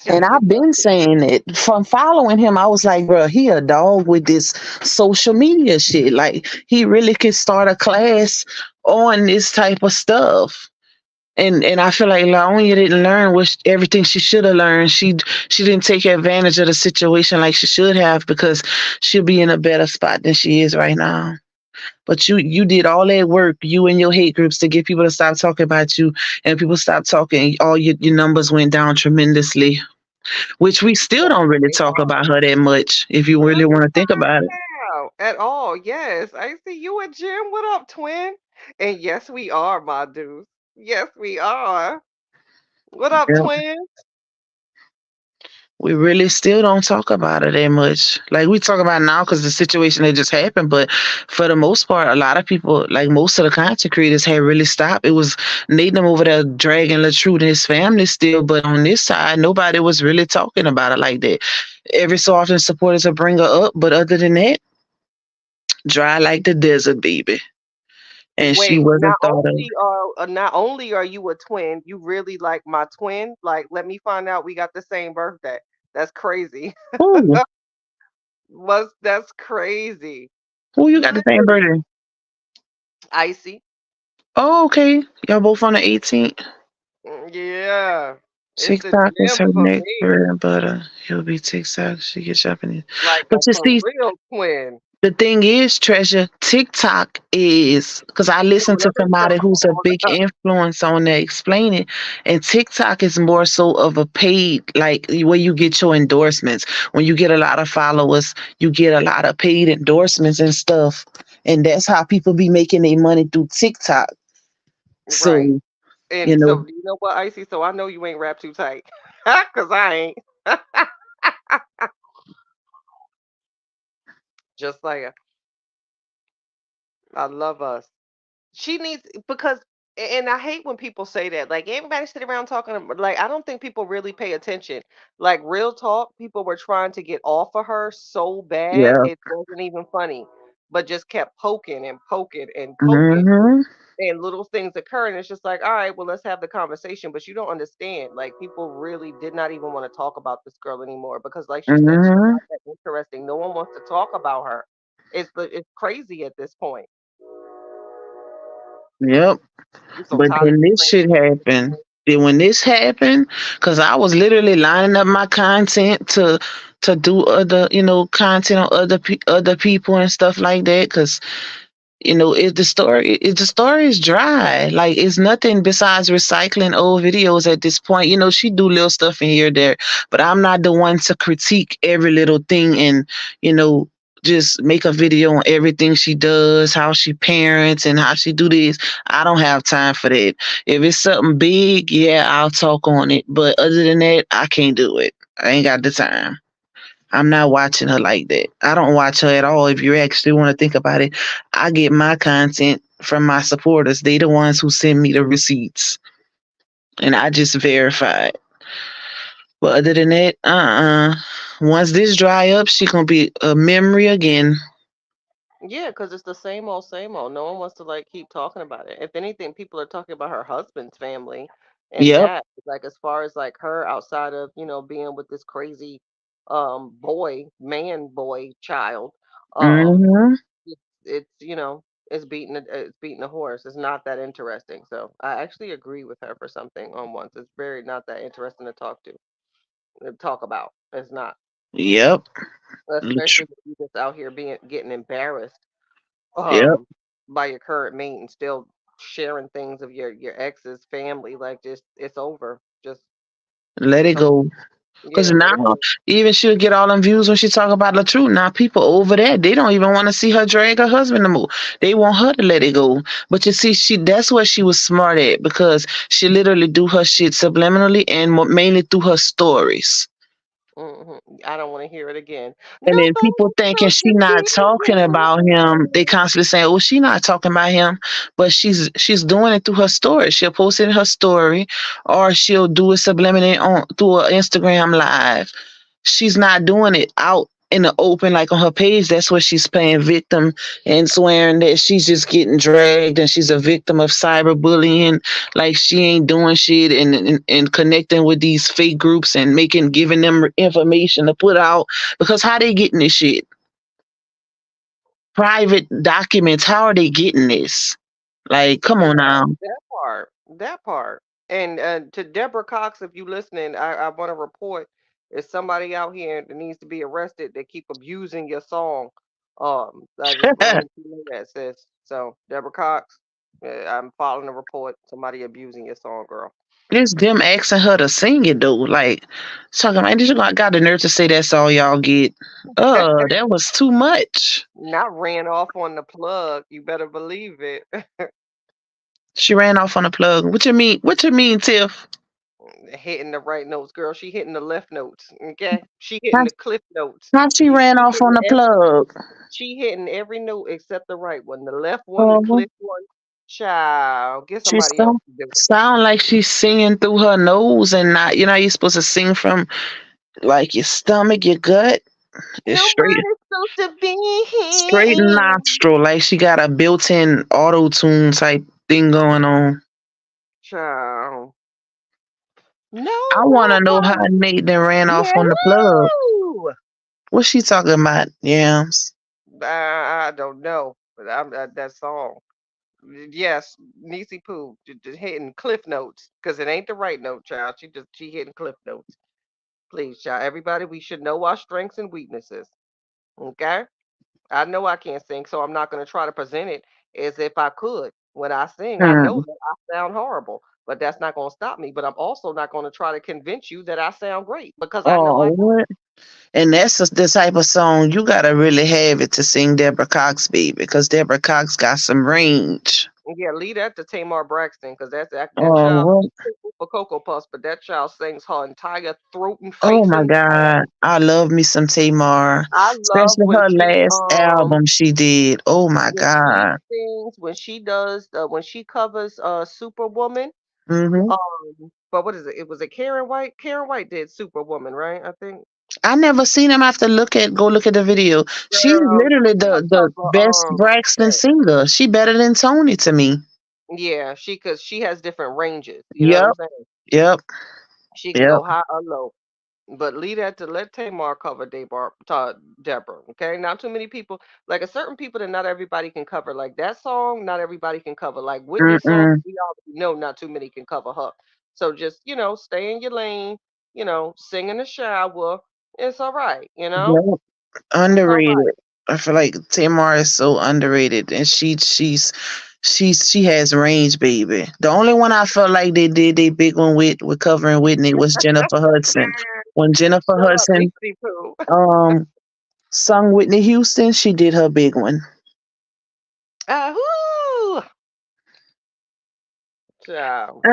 And gotta I've get been busted. saying it from following him. I was like, bro, he a dog with this social media shit. Like he really could start a class on this type of stuff. And I feel like Laonia didn't learn everything she should have learned. She didn't take advantage of the situation like she should have, because she'll be in a better spot than she is right now. But you did all that work, you and your hate groups, to get people to stop talking about you, and people stopped talking. All your numbers went down tremendously, which we still don't really Definitely talk about her that much if you really want to think about it. now at all. Yes, I see you and Jim. What up, twin? And yes, we are, my dudes. Yes, we are. What up, Yeah. twin? We really still don't talk about her that much. Like we talk about it now because the situation that just happened, but for the most part, a lot of people, like most of the content creators, had really stopped. It was Nate and them over there dragging LaTruth and his family still, but on this side, nobody was really talking about it like that. Every so often, supporters will bring her up, but other than that, dry like the desert, baby. and she Wait, wasn't thought of. not only are you a twin, you really like my twin. Like, let me find out we got the same birthday. That's crazy. Who? That's crazy. Who you got the same Literally, birthday? icy. Oh, okay. Y'all both on the 18th. Yeah, it's a TikTok is gem her for next me. bread and butter. He'll be TikTok. She gets Japanese. Like But a you for see, real twin. the thing is, Treasure, TikTok is because I No, listened to let me tell somebody who's a big you. influence on there explaining, and TikTok is more so of a paid, like where you get your endorsements. When you get a lot of followers, you get a lot of paid endorsements and stuff, and that's how people be making their money through TikTok. Right. So you And know, so, you know what, Icy? So I know you ain't wrapped too tight. Cause I ain't. Just like I love us. She needs because and I hate when people say that. Like everybody sit around talking like I don't think people really pay attention. Like real talk, people were trying to get off of her so bad yeah. it wasn't even funny, but just kept poking and poking and poking. Mm-hmm. And little things occur and it's just like, all right, well, let's have the conversation. But you don't understand, like people really did not even want to talk about this girl anymore because like she said, she's Mm-hmm. not that interesting. No one wants to talk about her. It's crazy at this point. Yep. I'm so But tired of then this shit this. happened. Then when this happened, because I was literally lining up my content to do other, content on other people and stuff like that. Because the story is dry. Like it's nothing besides recycling old videos at this point. She do little stuff in here or there, but I'm not the one to critique every little thing and you know just make a video on everything she does, how she parents and how she do this. I don't have time for that. If it's something big, yeah, I'll talk on it, but other than that, I can't do it. I ain't got the time. I'm not watching her like that. I don't watch her at all. If you actually want to think about it, I get my content from my supporters. They the ones who send me the receipts, and I just verify it. But other than that, once this dry up, she gonna be a memory again. Yeah, because it's the same old, same old. No one wants to like keep talking about it. If anything, people are talking about her husband's family and Yep. that. Like as far as like her outside of, being with this crazy boy child. Um Hmm. it's beating a horse. It's not that interesting. So I actually agree with her for something on once. It's very not that interesting to talk about. It's not. Yep. Especially if you just out here being getting embarrassed Yep. um by your current mate and still sharing things of your ex's family, like just it's over. Just Let it don't go. Cause yeah, let it now go. even she'll get all them views when she talk about the truth. Now people over there, they don't even want to see her drag her husband no more. They want her to let it go. But you see, that's what she was smart at because she literally do her shit subliminally and mainly through her stories. I don't want to hear it again. And then Nobody people thinking knows she the not talking about him. They feeling. constantly saying, "Oh, she not talking about him," but she's doing it through her story. She'll post it in her story, or she'll do it subliminally on through her Instagram live. She's not doing it out in the open like on her page. That's what she's playing victim and swearing that she's just getting dragged and she's a victim of cyberbullying. Like she ain't doing shit and connecting with these fake groups and giving them information to put out because how they getting this shit? Private documents. How are they getting this? Like, come on Yeah, now. that part. And to Deborah Cox, if you listening, I want to report there's somebody out here that needs to be arrested. They keep abusing your song. I just want to let you know that, sis. So Deborah Cox, I'm filing a report. Somebody abusing your song, girl. It's them asking her to sing it though. Like, talking about, did you got the nerve to say that's all y'all get? That was too much. Not ran off on the plug. You better believe it. She ran off on the plug. What you mean? What you mean, Tiff? Hitting the right notes, girl. She hitting the left notes. Okay, she How, hitting the cliff notes. how she ran She off on hitting the plug? She hitting every note except the right one. The left one, the Uh, click one. Child, get she somebody else to do it. sound like she's singing through her nose and not. You know, you're supposed to sing from like your stomach, your gut. It's Nobody straight. supposed to be Straight here. nostril, like she got a built-in auto-tune type thing going on. Child. No, I want to know how nobody. Nate then ran off Yeah, on the plug. no. What's she talking about? Yams. I don't know, but I'm that song. Yes, Niecy Pooh just hitting cliff notes because it ain't the right note, child. She hitting cliff notes. Please, child. Everybody, we should know our strengths and weaknesses. Okay. I know I can't sing, so I'm not going to try to present it as if I could. When I sing, I know Hmm. that I sound horrible, but that's not going to stop me. But I'm also not going to try to convince you that I sound great because I know I Oh, don't. what? And that's the type of song you gotta really have it to sing Deborah Cox, baby, because Deborah Cox got some range. Yeah, leave that to Tamar Braxton because that Oh, child what? for Cocoa Puffs, but that child sings her entire throat and Oh face my and God, I love me some Tamar, I love especially her last album she did. Oh my when she God. sings when she covers Superwoman. Hmm. But what is it? It was a Karen White. Karen White did Superwoman, right? I think. I never seen him. I have to go look at the video. She's Girl, literally she the cover best Braxton shit. singer. She better than Tony to me. Yeah, cause she has different ranges. You know what I'm Yep, saying? yep, She can yep. go high or low. But leave that to let Tamar cover Deborah. Okay, not too many people. Like a certain people that not everybody can cover. Like that song, not everybody can cover. Like Whitney's song, Mm-mm. we already know not too many can cover her. So just stay in your lane. Sing in the shower. It's all right. Yep. It's all Underrated. right. I feel like Tamar is so underrated, and she has range, baby. The only one I felt like they did a big one with covering Whitney was Jennifer Hudson. When Jennifer Shut up, Hudson Niecy Pooh. um sung Whitney Houston, she did her big one. Whoo! Child.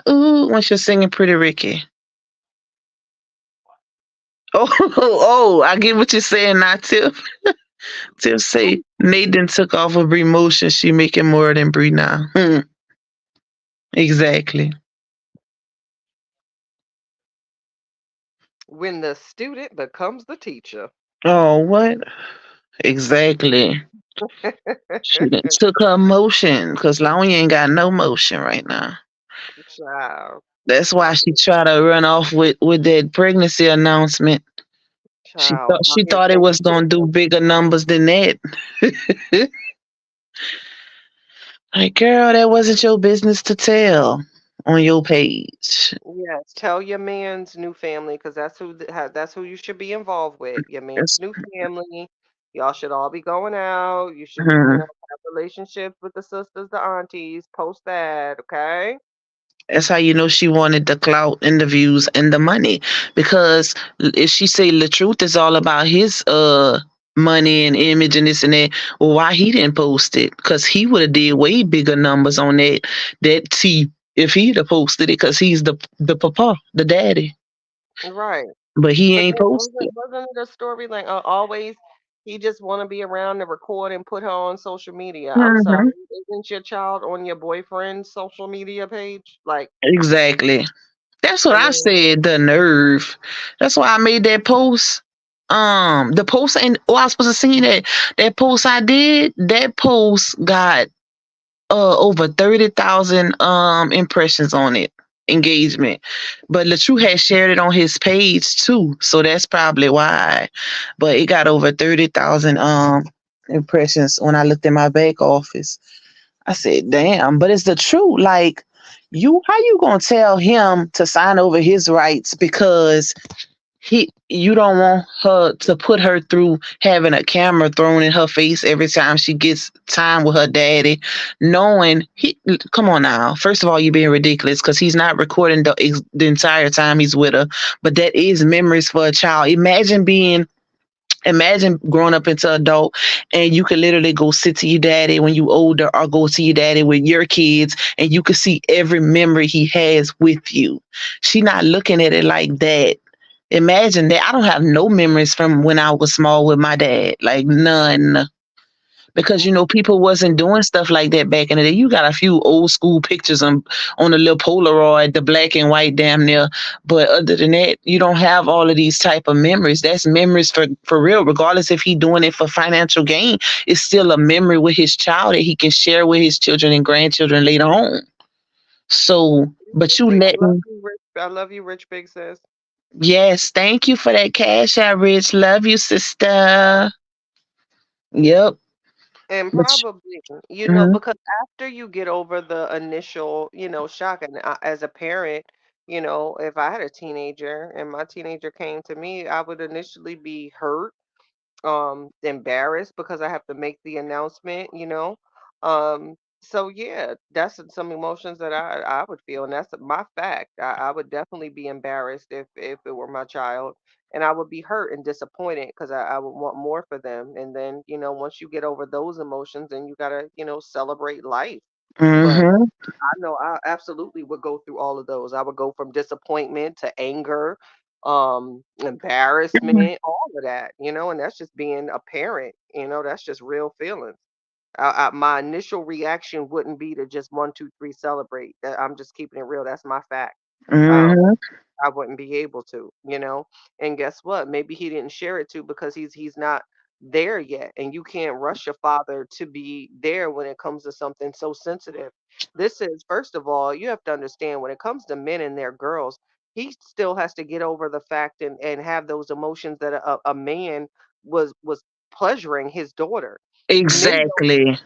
Ooh, when she was singing Pretty Ricky. Oh, oh, I get what you're saying now, Tiff. Tiff say Nathan took off of Bree Motion. She making more than Bree now. Exactly. When the student becomes the teacher. Oh, what? Exactly. She done took her motion because Lonnie ain't got no motion right now. Child. That's why I'm she here, tried to run off with that pregnancy announcement. She child. thought I'm she here thought it singing was gonna do Christmas. bigger numbers than that. Like, girl, that wasn't your business to tell on your page. Yes, tell your man's new family because that's who you should be involved with. Your man's That's, new family. Y'all should all be going out. You should be, mhm. have relationships with the sisters, the aunties. Post that, okay? That's how you know she wanted the clout and the views and the money. Because if she say the truth is all about his money and image and this and that, well, why he didn't post it? Because he would have did way bigger numbers on that T if he'd have posted it. Because he's the papa, the daddy. Right. But he But ain't then posted. wasn't it a story like always he just want to be around to record and put her on social media? I'm sorry, Hmm. isn't your child on your boyfriend's social media page? Like, Exactly. That's what I I mean, said. The nerve. That's why I made that post. The post and I was supposed to see that post I did. That post got over 30,000 impressions on it, engagement. But LaTrue had shared it on his page too, so that's probably why. But it got over 30,000 impressions when I looked in my back office. I said, damn, but it's the truth. Like, how you gonna tell him to sign over his rights because you don't want her to put her through having a camera thrown in her face every time she gets time with her daddy, knowing come on now. First of all, you're being ridiculous because he's not recording the entire time he's with her, but that is memories for a child. Imagine growing up into adult and you could literally go sit to your daddy when you older or go to your daddy with your kids and you could see every memory he has with you. She not looking at it like that. Imagine that. I don't have no memories from when I was small with my dad. Like none. because people wasn't doing stuff like that back in the day. You got a few old school pictures on a little Polaroid, the black and white damn near, but other than that, you don't have all of these type of memories. That's memories for real, regardless if he doing it for financial gain. It's still a memory with his child that he can share with his children and grandchildren later on. So, but you I love letting you, Rich. I love you, Rich Big Sis. yes, thank you for that cash out, Rich. Love you, sister. Yep. And But probably, mm-hmm. because after you get over the initial, shock, and as a parent, if I had a teenager and my teenager came to me, I would initially be hurt, embarrassed because I have to make the announcement, so yeah, that's some emotions that I would feel, and that's my fact. I would definitely be embarrassed if it were my child, and I would be hurt and disappointed because I would want more for them. And then, once you get over those emotions, then you gotta, celebrate life. But Mm-hmm. I know I absolutely would go through all of those. I would go from disappointment to anger, embarrassment, all of that, and that's just being a parent, that's just real feelings. My initial reaction wouldn't be to just one, two, three, celebrate. I'm just keeping it real. That's my fact. Um, Mm-hmm. I wouldn't be able to. And guess what? Maybe he didn't share it to because he's not there yet. And you can't rush your father to be there when it comes to something so sensitive. This is, first of all, you have to understand when it comes to men and their girls, he still has to get over the fact and have those emotions that a man was pleasuring his daughter. Men Exactly.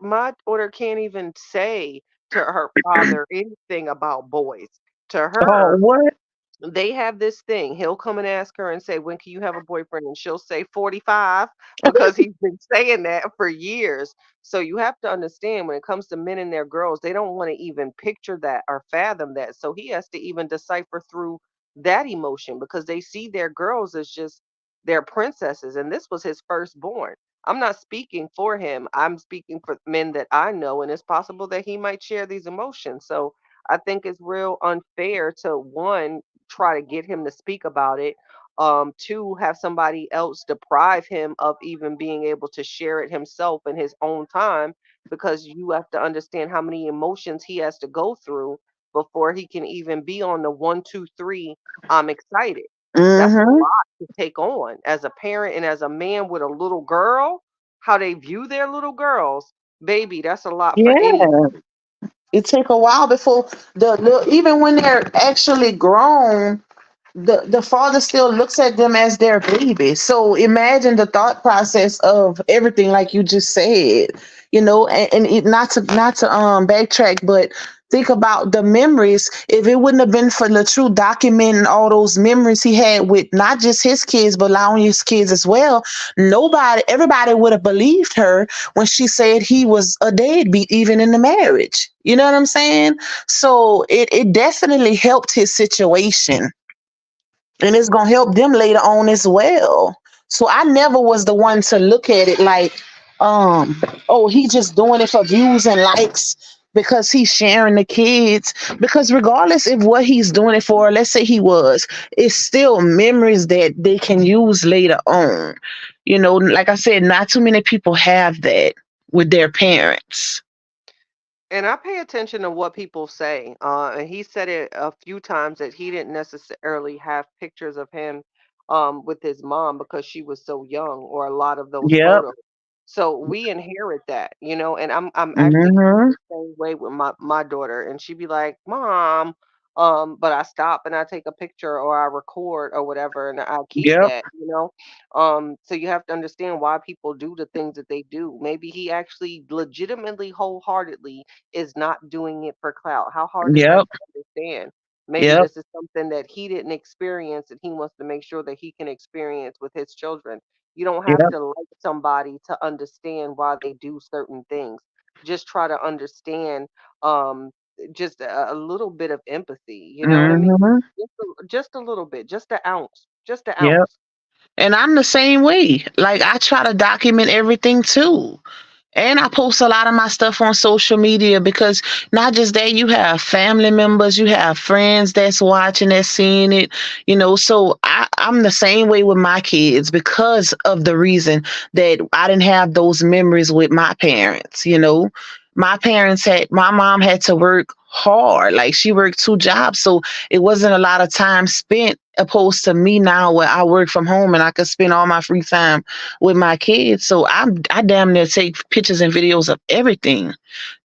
my daughter can't even say to her father anything about boys. To Oh, her, what? they have this thing. He'll come and ask her and say, "When can you have a boyfriend?" And she'll say 45 because he's been saying that for years. So you have to understand when it comes to men and their girls, they don't want to even picture that or fathom that. So he has to even decipher through that emotion because they see their girls as just their princesses. And this was his firstborn. I'm not speaking for him. I'm speaking for men that I know, and it's possible that he might share these emotions. So I think it's real unfair to one try to get him to speak about it. Two, have somebody else deprive him of even being able to share it himself in his own time because you have to understand how many emotions he has to go through before he can even be on the one, two, three. I'm excited. That's a Mm-hmm. lot to take on as a parent and as a man with a little girl. How they view their little girls, baby, that's a lot for any. Yeah. It take a while before even when they're actually grown, the father still looks at them as their baby. So imagine the thought process of everything, like you just said, and it, not to backtrack, but think about the memories. If it wouldn't have been for the true documenting all those memories he had with not just his kids but allowing his kids as well, everybody would have believed her when she said he was a deadbeat even in the marriage. You know what I'm saying? So it definitely helped his situation, and it's gonna help them later on as well. So I never was the one to look at it like, oh, he just doing it for views and likes because he's sharing the kids. Because regardless of what he's doing it for, let's say he was, it's still memories that they can use later on. Like I said, not too many people have that with their parents. And I pay attention to what people say. And he said it a few times that he didn't necessarily have pictures of him with his mom because she was so young, or a lot of those Yep. photos. So we inherit that, and I'm actually kind of Mm-hmm. the same way with my daughter, and she'd be like, "Mom," but I stop and I take a picture or I record or whatever, and I keep Yep. that. So you have to understand why people do the things that they do. Maybe he actually legitimately, wholeheartedly is not doing it for clout. How hard is that Yep. to understand? Maybe Yep. this is something that he didn't experience and he wants to make sure that he can experience with his children. You don't have Yep. to like somebody to understand why they do certain things. Just try to understand um just a little bit of empathy, you know what I mean? Mm-hmm. Just a little bit, just an ounce, just an Yep. ounce. And I'm the same way. Like I try to document everything too. And I post a lot of my stuff on social media because not just that, you have family members, you have friends that's watching, that's seeing it. So I I'm the same way with my kids because of the reason that I didn't have those memories with my parents, you know. My mom had to work hard. Like she worked two jobs. So it wasn't a lot of time spent opposed to me now where I work from home and I could spend all my free time with my kids. So I damn near take pictures and videos of everything.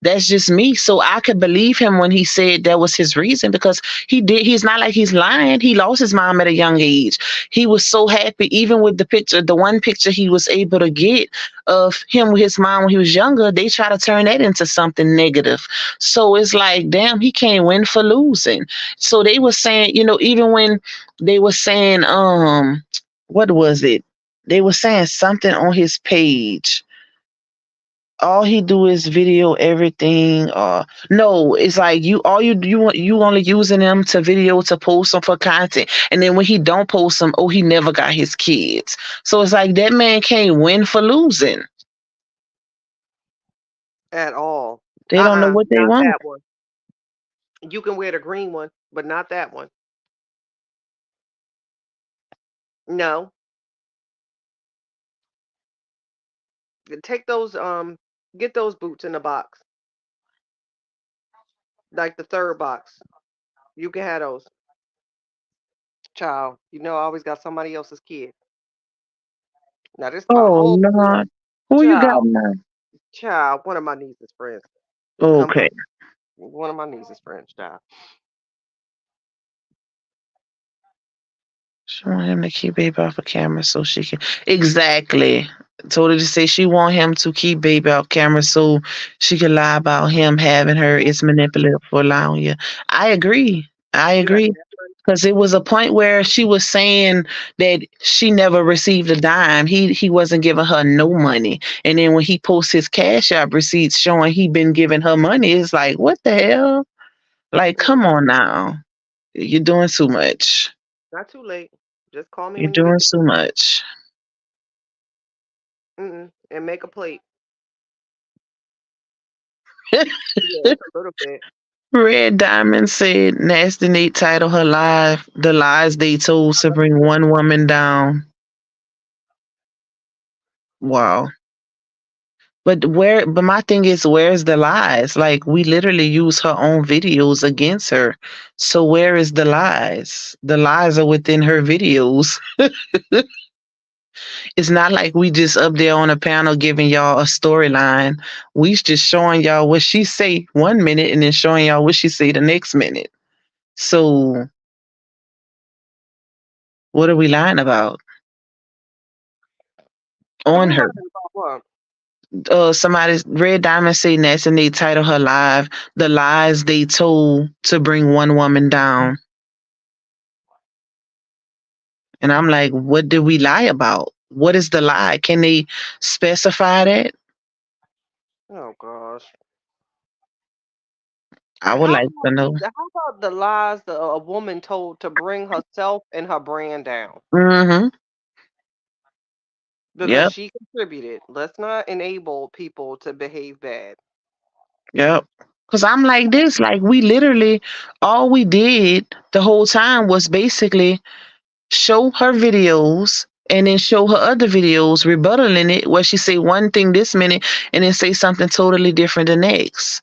That's just me. So I could believe him when he said that was his reason because he's not like he's lying. He lost his mom at a young age. He was so happy, even with the one picture he was able to get of him with his mom when he was younger, they try to turn that into something negative. So it's like, damn, he can't win for losing. So they were saying, even when they were saying, what was it? They were saying something on his page. All he do is video everything, or no, it's like you only using them to video to post them for content, and then when he don't post them, oh, he never got his kids. So it's like that man can't win for losing. At all. They don't know what they Not want. that one. You can wear the green one, but not that one. No. Take those get those boots in the box. Like the third box. You can have those. Child. I always got somebody else's kid. Now this my Oh whole Lord, who you got child. now? Child, one of my niece's friends. Okay. One of my niece's friends, child. She want him to keep baby off of camera so she can exactly. Told her to say she want him to keep baby off camera so she can lie about him having her. It's manipulative for allowing you. I agree. I You got agree. Because it was a point where she was saying that she never received a dime. He wasn't giving her no money. And then when he posts his cash app receipts showing he been giving her money, it's like, what the hell? Like, come on now. You're doing too much. not too late. Just call me You're when you get doing too much. and make a plate. Yeah, it's a little bit. Red Diamond said Nasty Nate titled her live The Lies They Told to Bring One Woman Down. Wow. But my thing is, where's the lies? Like, we literally use her own videos against her. So where is the lies? The lies are within her videos. It's not like we just up there on a panel giving y'all a storyline. We just showing y'all what she say 1 minute and then showing y'all what she say the next minute. So what are we lying about? On Who her. lying about what? Somebody Red Diamond say next and they title her live The Lies They Told to Bring One Woman Down. And I'm like, what did we lie about? What is the lie? Can they specify that? Oh gosh. I would How like to know. about the lies that a woman told to bring herself and her brand down? Mm-hmm. Because Yep. she contributed. Let's not enable people to behave bad. Yep. Cause I'm like this, like we literally all we did the whole time was basically show her videos and then show her other videos rebuttaling it where she say one thing this minute and then say something totally different the next.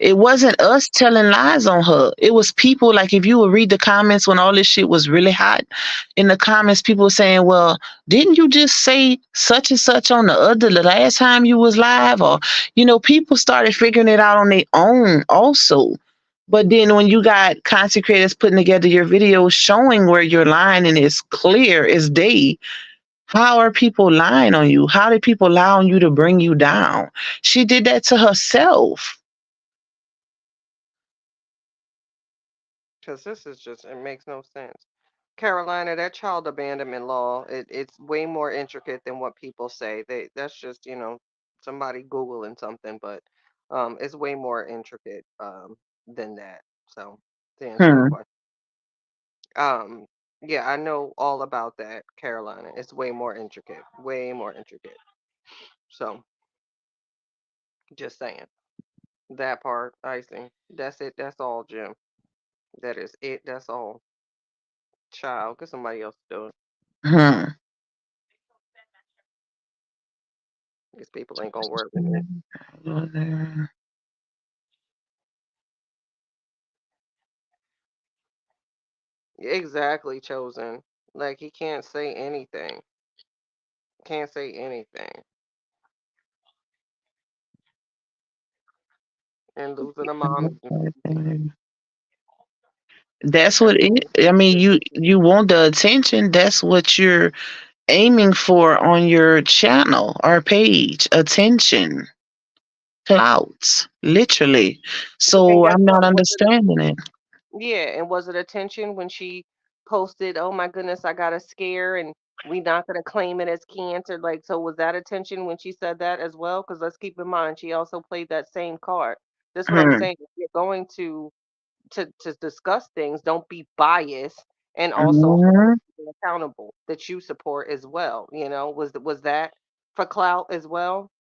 It wasn't us telling lies on her. It was people like if you would read the comments when all this shit was really hot, in the comments people were saying, well, didn't you just say such and such on the last time you was live? Or, people started figuring it out on their own also. But then when you got content creators putting together your videos showing where you're lying and it's clear as day, how are people lying on you? How did people lie on you to bring you down? She did that to herself. Because this is just, it makes no sense. Carolina, that child abandonment law, it's way more intricate than what people say. That's just, somebody Googling something, but it's way more intricate than that. So to answer your Hmm. question. Um, yeah, I know all about that, Carolina. It's way more intricate. Way more intricate. So just saying. That part, icing. That's it. That's all, Jim. That is it. That's all. Child, get somebody else to do it. Hmm. These people ain't gonna work with me. Exactly, chosen. Like he can't say anything. Can't say anything. And losing a mom is That's what it, I mean, you want the attention. That's what you're aiming for on your channel or page. Attention, clouds, literally. and So guess I'm not what? Was it understanding it. Yeah, and was it attention when she posted, "Oh my goodness, I got a scare and we not gonna claim it as cancer." Like, so was that attention when she said that as well? Because let's keep in mind she also played that same card. That's what I'm Hmm. saying. If you're going to discuss things, don't be biased and also hold Mhm. people accountable that you support as well. Was that for clout as well?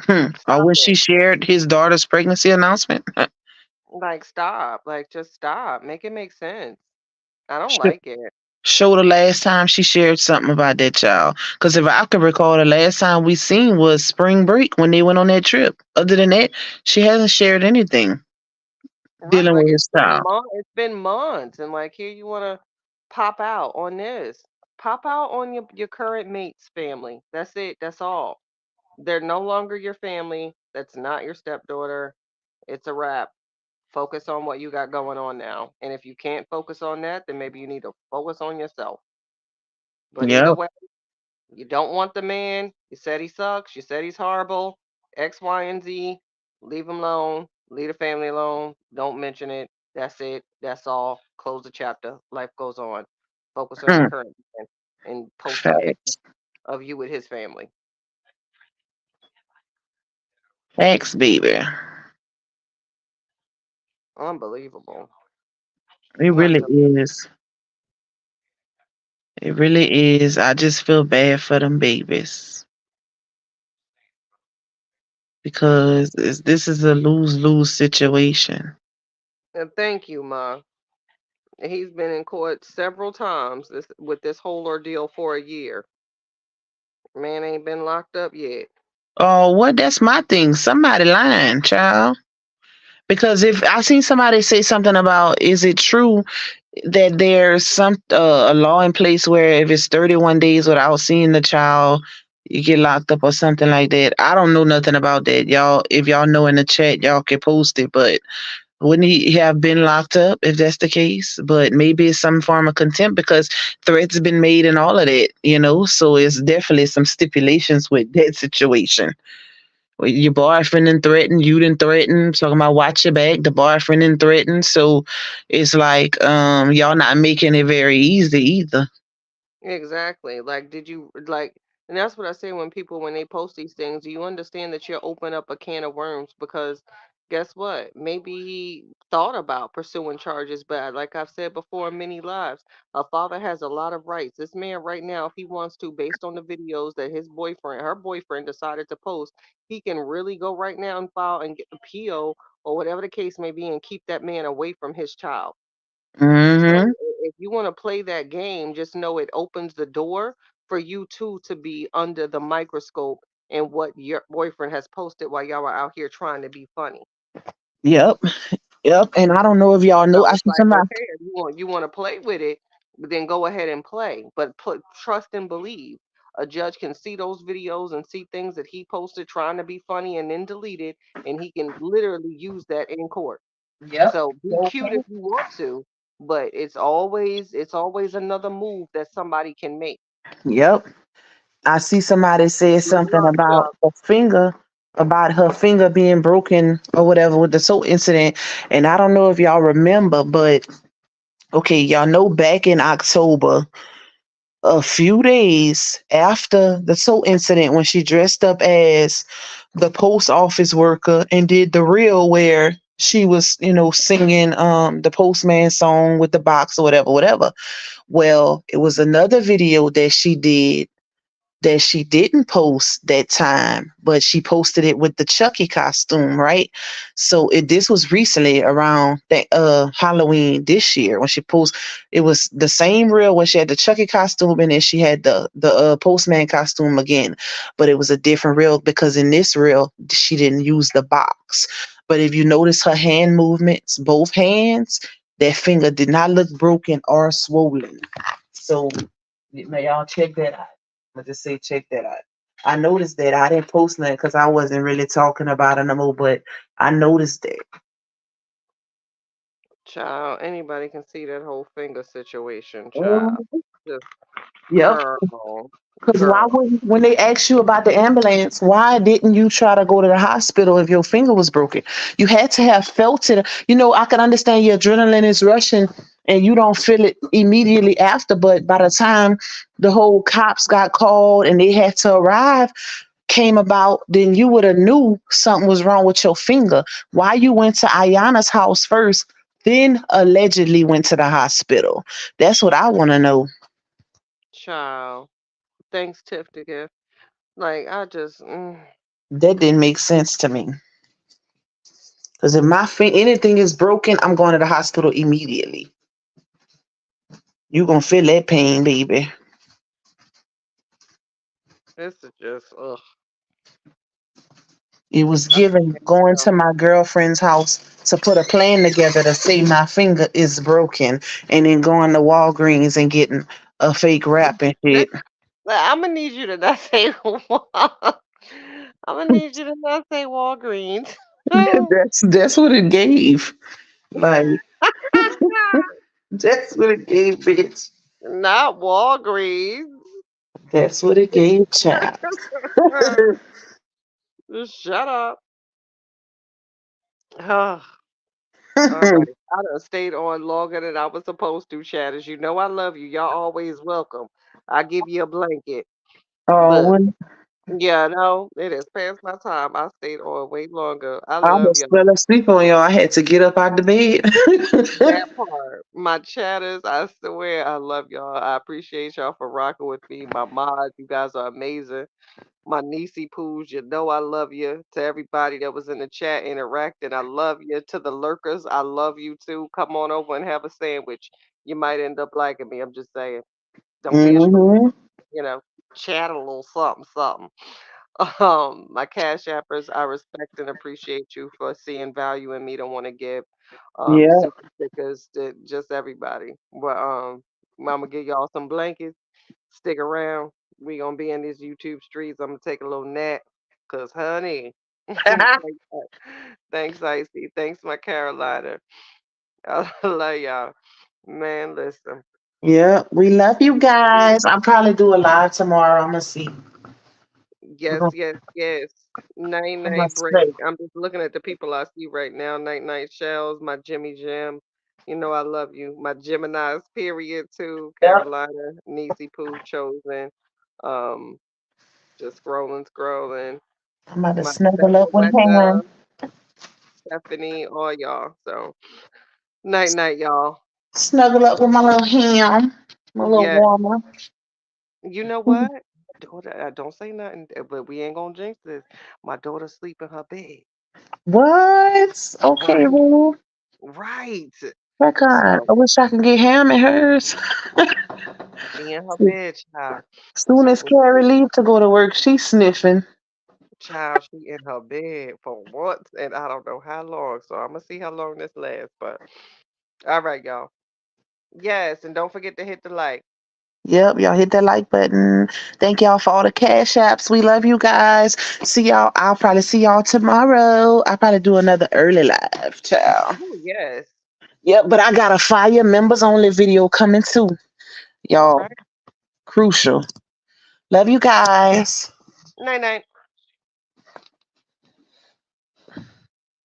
Or Stop when she it. shared his daughter's pregnancy announcement. Like, stop. Like, just stop. Make it make sense. I don't Sh- like it. Show the last time she shared something about that child. Because if I can recall, the last time we seen was spring break when they went on that trip. Other than that, she hasn't shared anything Right, dealing like with his child. it's been months, and like here you want to pop out on this. Pop out on your current mate's family. That's it. That's all. They're no longer your family. That's not your stepdaughter. It's a wrap. Focus on what you got going on now. And if you can't focus on that, then maybe you need to focus on yourself. But either Yep. way, you don't want the man. You said he sucks. You said he's horrible. X, Y, and Z. Leave him alone. Leave the family alone. Don't mention it. That's it. That's all. Close the chapter. Life goes on. Focus on your Hmm. current man and post some pictures Facts. of you with his family. Facts, baby. Unbelievable. It I'm not really doing is. It really is. I just feel bad for them babies because this is a lose lose situation. it. And thank you, Ma. He's been in court several times with this whole ordeal for a year. Man ain't been locked up yet. Oh, what? That's my thing. Somebody lying, child. Because if I seen somebody say something about, is it true that there's some a law in place where if it's 31 days without seeing the child, you get locked up or something like that? I don't know nothing about that, y'all. If y'all know in the chat, y'all can post it. But wouldn't he have been locked up if that's the case? But maybe it's some form of contempt because threats been made and all of that. So it's definitely some stipulations with that situation. Your boyfriend didn't threaten, you didn't threaten, talking about watch your back, the boyfriend didn't threaten. So it's like y'all not making it very easy either. Exactly. Like, did you like? And that's what I say when they post these things. Do you understand that you're open up a can of worms? Because guess what? Maybe he thought about pursuing charges, but like I've said before in many lives, a father has a lot of rights. This man right now, if he wants to, based on the videos that her boyfriend decided to post, he can really go right now and file and get the PO or whatever the case may be and keep that man away from his child. So Mm-hmm. if you want to play that game, just know it opens the door for you too to be under the microscope and what your boyfriend has posted while y'all are out here trying to be funny. Yep. Yep. And I don't know if y'all know. So I it's see like, somebody. okay, if you want to play with it, then go ahead and play. But trust and believe. A judge can see those videos and see things that he posted trying to be funny and then delete it, and he can literally use that in court. Yep. So be cute if you want to, but it's always another move that somebody can make. Yep. I see somebody said Good something luck, Chuck. about her finger being broken or whatever with the toe incident. And I don't know if y'all remember, but okay, y'all know back in October, a few days after the toe incident, when she dressed up as the post office worker and did the reel where she was, singing the postman song with the box or whatever, whatever. Well, it was another video that she did that she didn't post that time, but she posted it with the Chucky costume, right? So this was recently around Halloween this year when she posted. It was the same reel where she had the Chucky costume and then she had the postman costume again, but it was a different reel because in this reel she didn't use the box. But if you notice her hand movements, both hands, that finger did not look broken or swollen. So may y'all check that out. I'm just say check that out. I noticed that I didn't post nothing because I wasn't really talking about it no more, but I noticed that. Child, anybody can see that whole finger situation, child. Mhm. Just Yep. girl, Because why girl. wouldn't, when they asked you about the ambulance, why didn't you try to go to the hospital if your finger was broken? You had to have felt it. You know, I can understand your adrenaline is rushing and you don't feel it immediately after, but by the time the whole cops got called and they had to arrive, came about, then you would have knew something was wrong with your finger. Why you went to Ayana's house first, then allegedly went to the hospital? That's what I want to know. Child. Thanks, Tiff to gift. Like I just That didn't make sense to me. Because if anything is broken, I'm going to the hospital immediately. You gonna feel that pain, baby. this is just ugh. It was I given can't going tell. to my girlfriend's house to put a plan together to say my finger is broken, and then going to Walgreens and getting a fake wrap and shit. I'm gonna need you to not say I'm gonna need you to not say Walgreens. That's what it gave. Like that's what it gave, bitch. Not Walgreens. That's what it gave, child. Just shut up. All right. I done stayed on longer than I was supposed to, Chatters. You know I love you. Y'all always welcome. I give you a blanket. Oh, But well, yeah, no, it is past my time. I stayed on way longer. I I love almost y'all. fell asleep on y'all. I had to get up out the bed. That part. My chatters, I swear I love y'all. I appreciate y'all for rocking with me. My mods, you guys are amazing. My niecey poos, you know I love you. To everybody that was in the chat interacting, I love you. To the lurkers, I love you too. Come on over and have a sandwich. You might end up liking me. I'm just saying. Don't be a Hmm. you know, chat a little something, something. My cash appers, I respect and appreciate you for seeing value in me. Don't want to give Yeah. super stickers to just everybody. But I'm gonna give y'all some blankets. Stick around. We gonna be in these YouTube streets. I'm gonna take a little nap. Cause honey, thanks, Icy. Thanks, my Carolina. I love y'all. Man, listen. Yeah, we love you guys. I'll probably do a live tomorrow. I'm gonna see. We're Yes, gonna yes, yes. Night I'm gonna night break. say. I'm just looking at the people I see right now. Night night shells, my Jimmy Jim. You know I love you. My Gemini's period too. Yep. Carolina, Niecy Pooh chosen. Um, just scrolling, scrolling. I'm about to My snuggle up with Becca, him. Stephanie, all y'all. So night night, y'all. Snuggle up with my little ham, my little Yeah, warmer. you know what? Daughter, don't say nothing, but we ain't gonna jinx this. My daughter sleep in her bed. What? Okay, Right, boo. right. My God, So I wish I could get ham in hers. she in her bed, child. Soon So as Carrie leave to go to work, she's sniffing. child, she in her bed for once, and I don't know how long. So I'm gonna see how long this lasts. But all right, y'all. Yes, and don't forget to hit the like. Yep, y'all hit that like button. Thank y'all for all the cash apps. We love you guys. See y'all. I'll probably see y'all tomorrow. I'll probably do another early live, child. Oh yes. Yep, but I got a fire members only video coming too. All Y'all, right. crucial. Love you guys. Night night.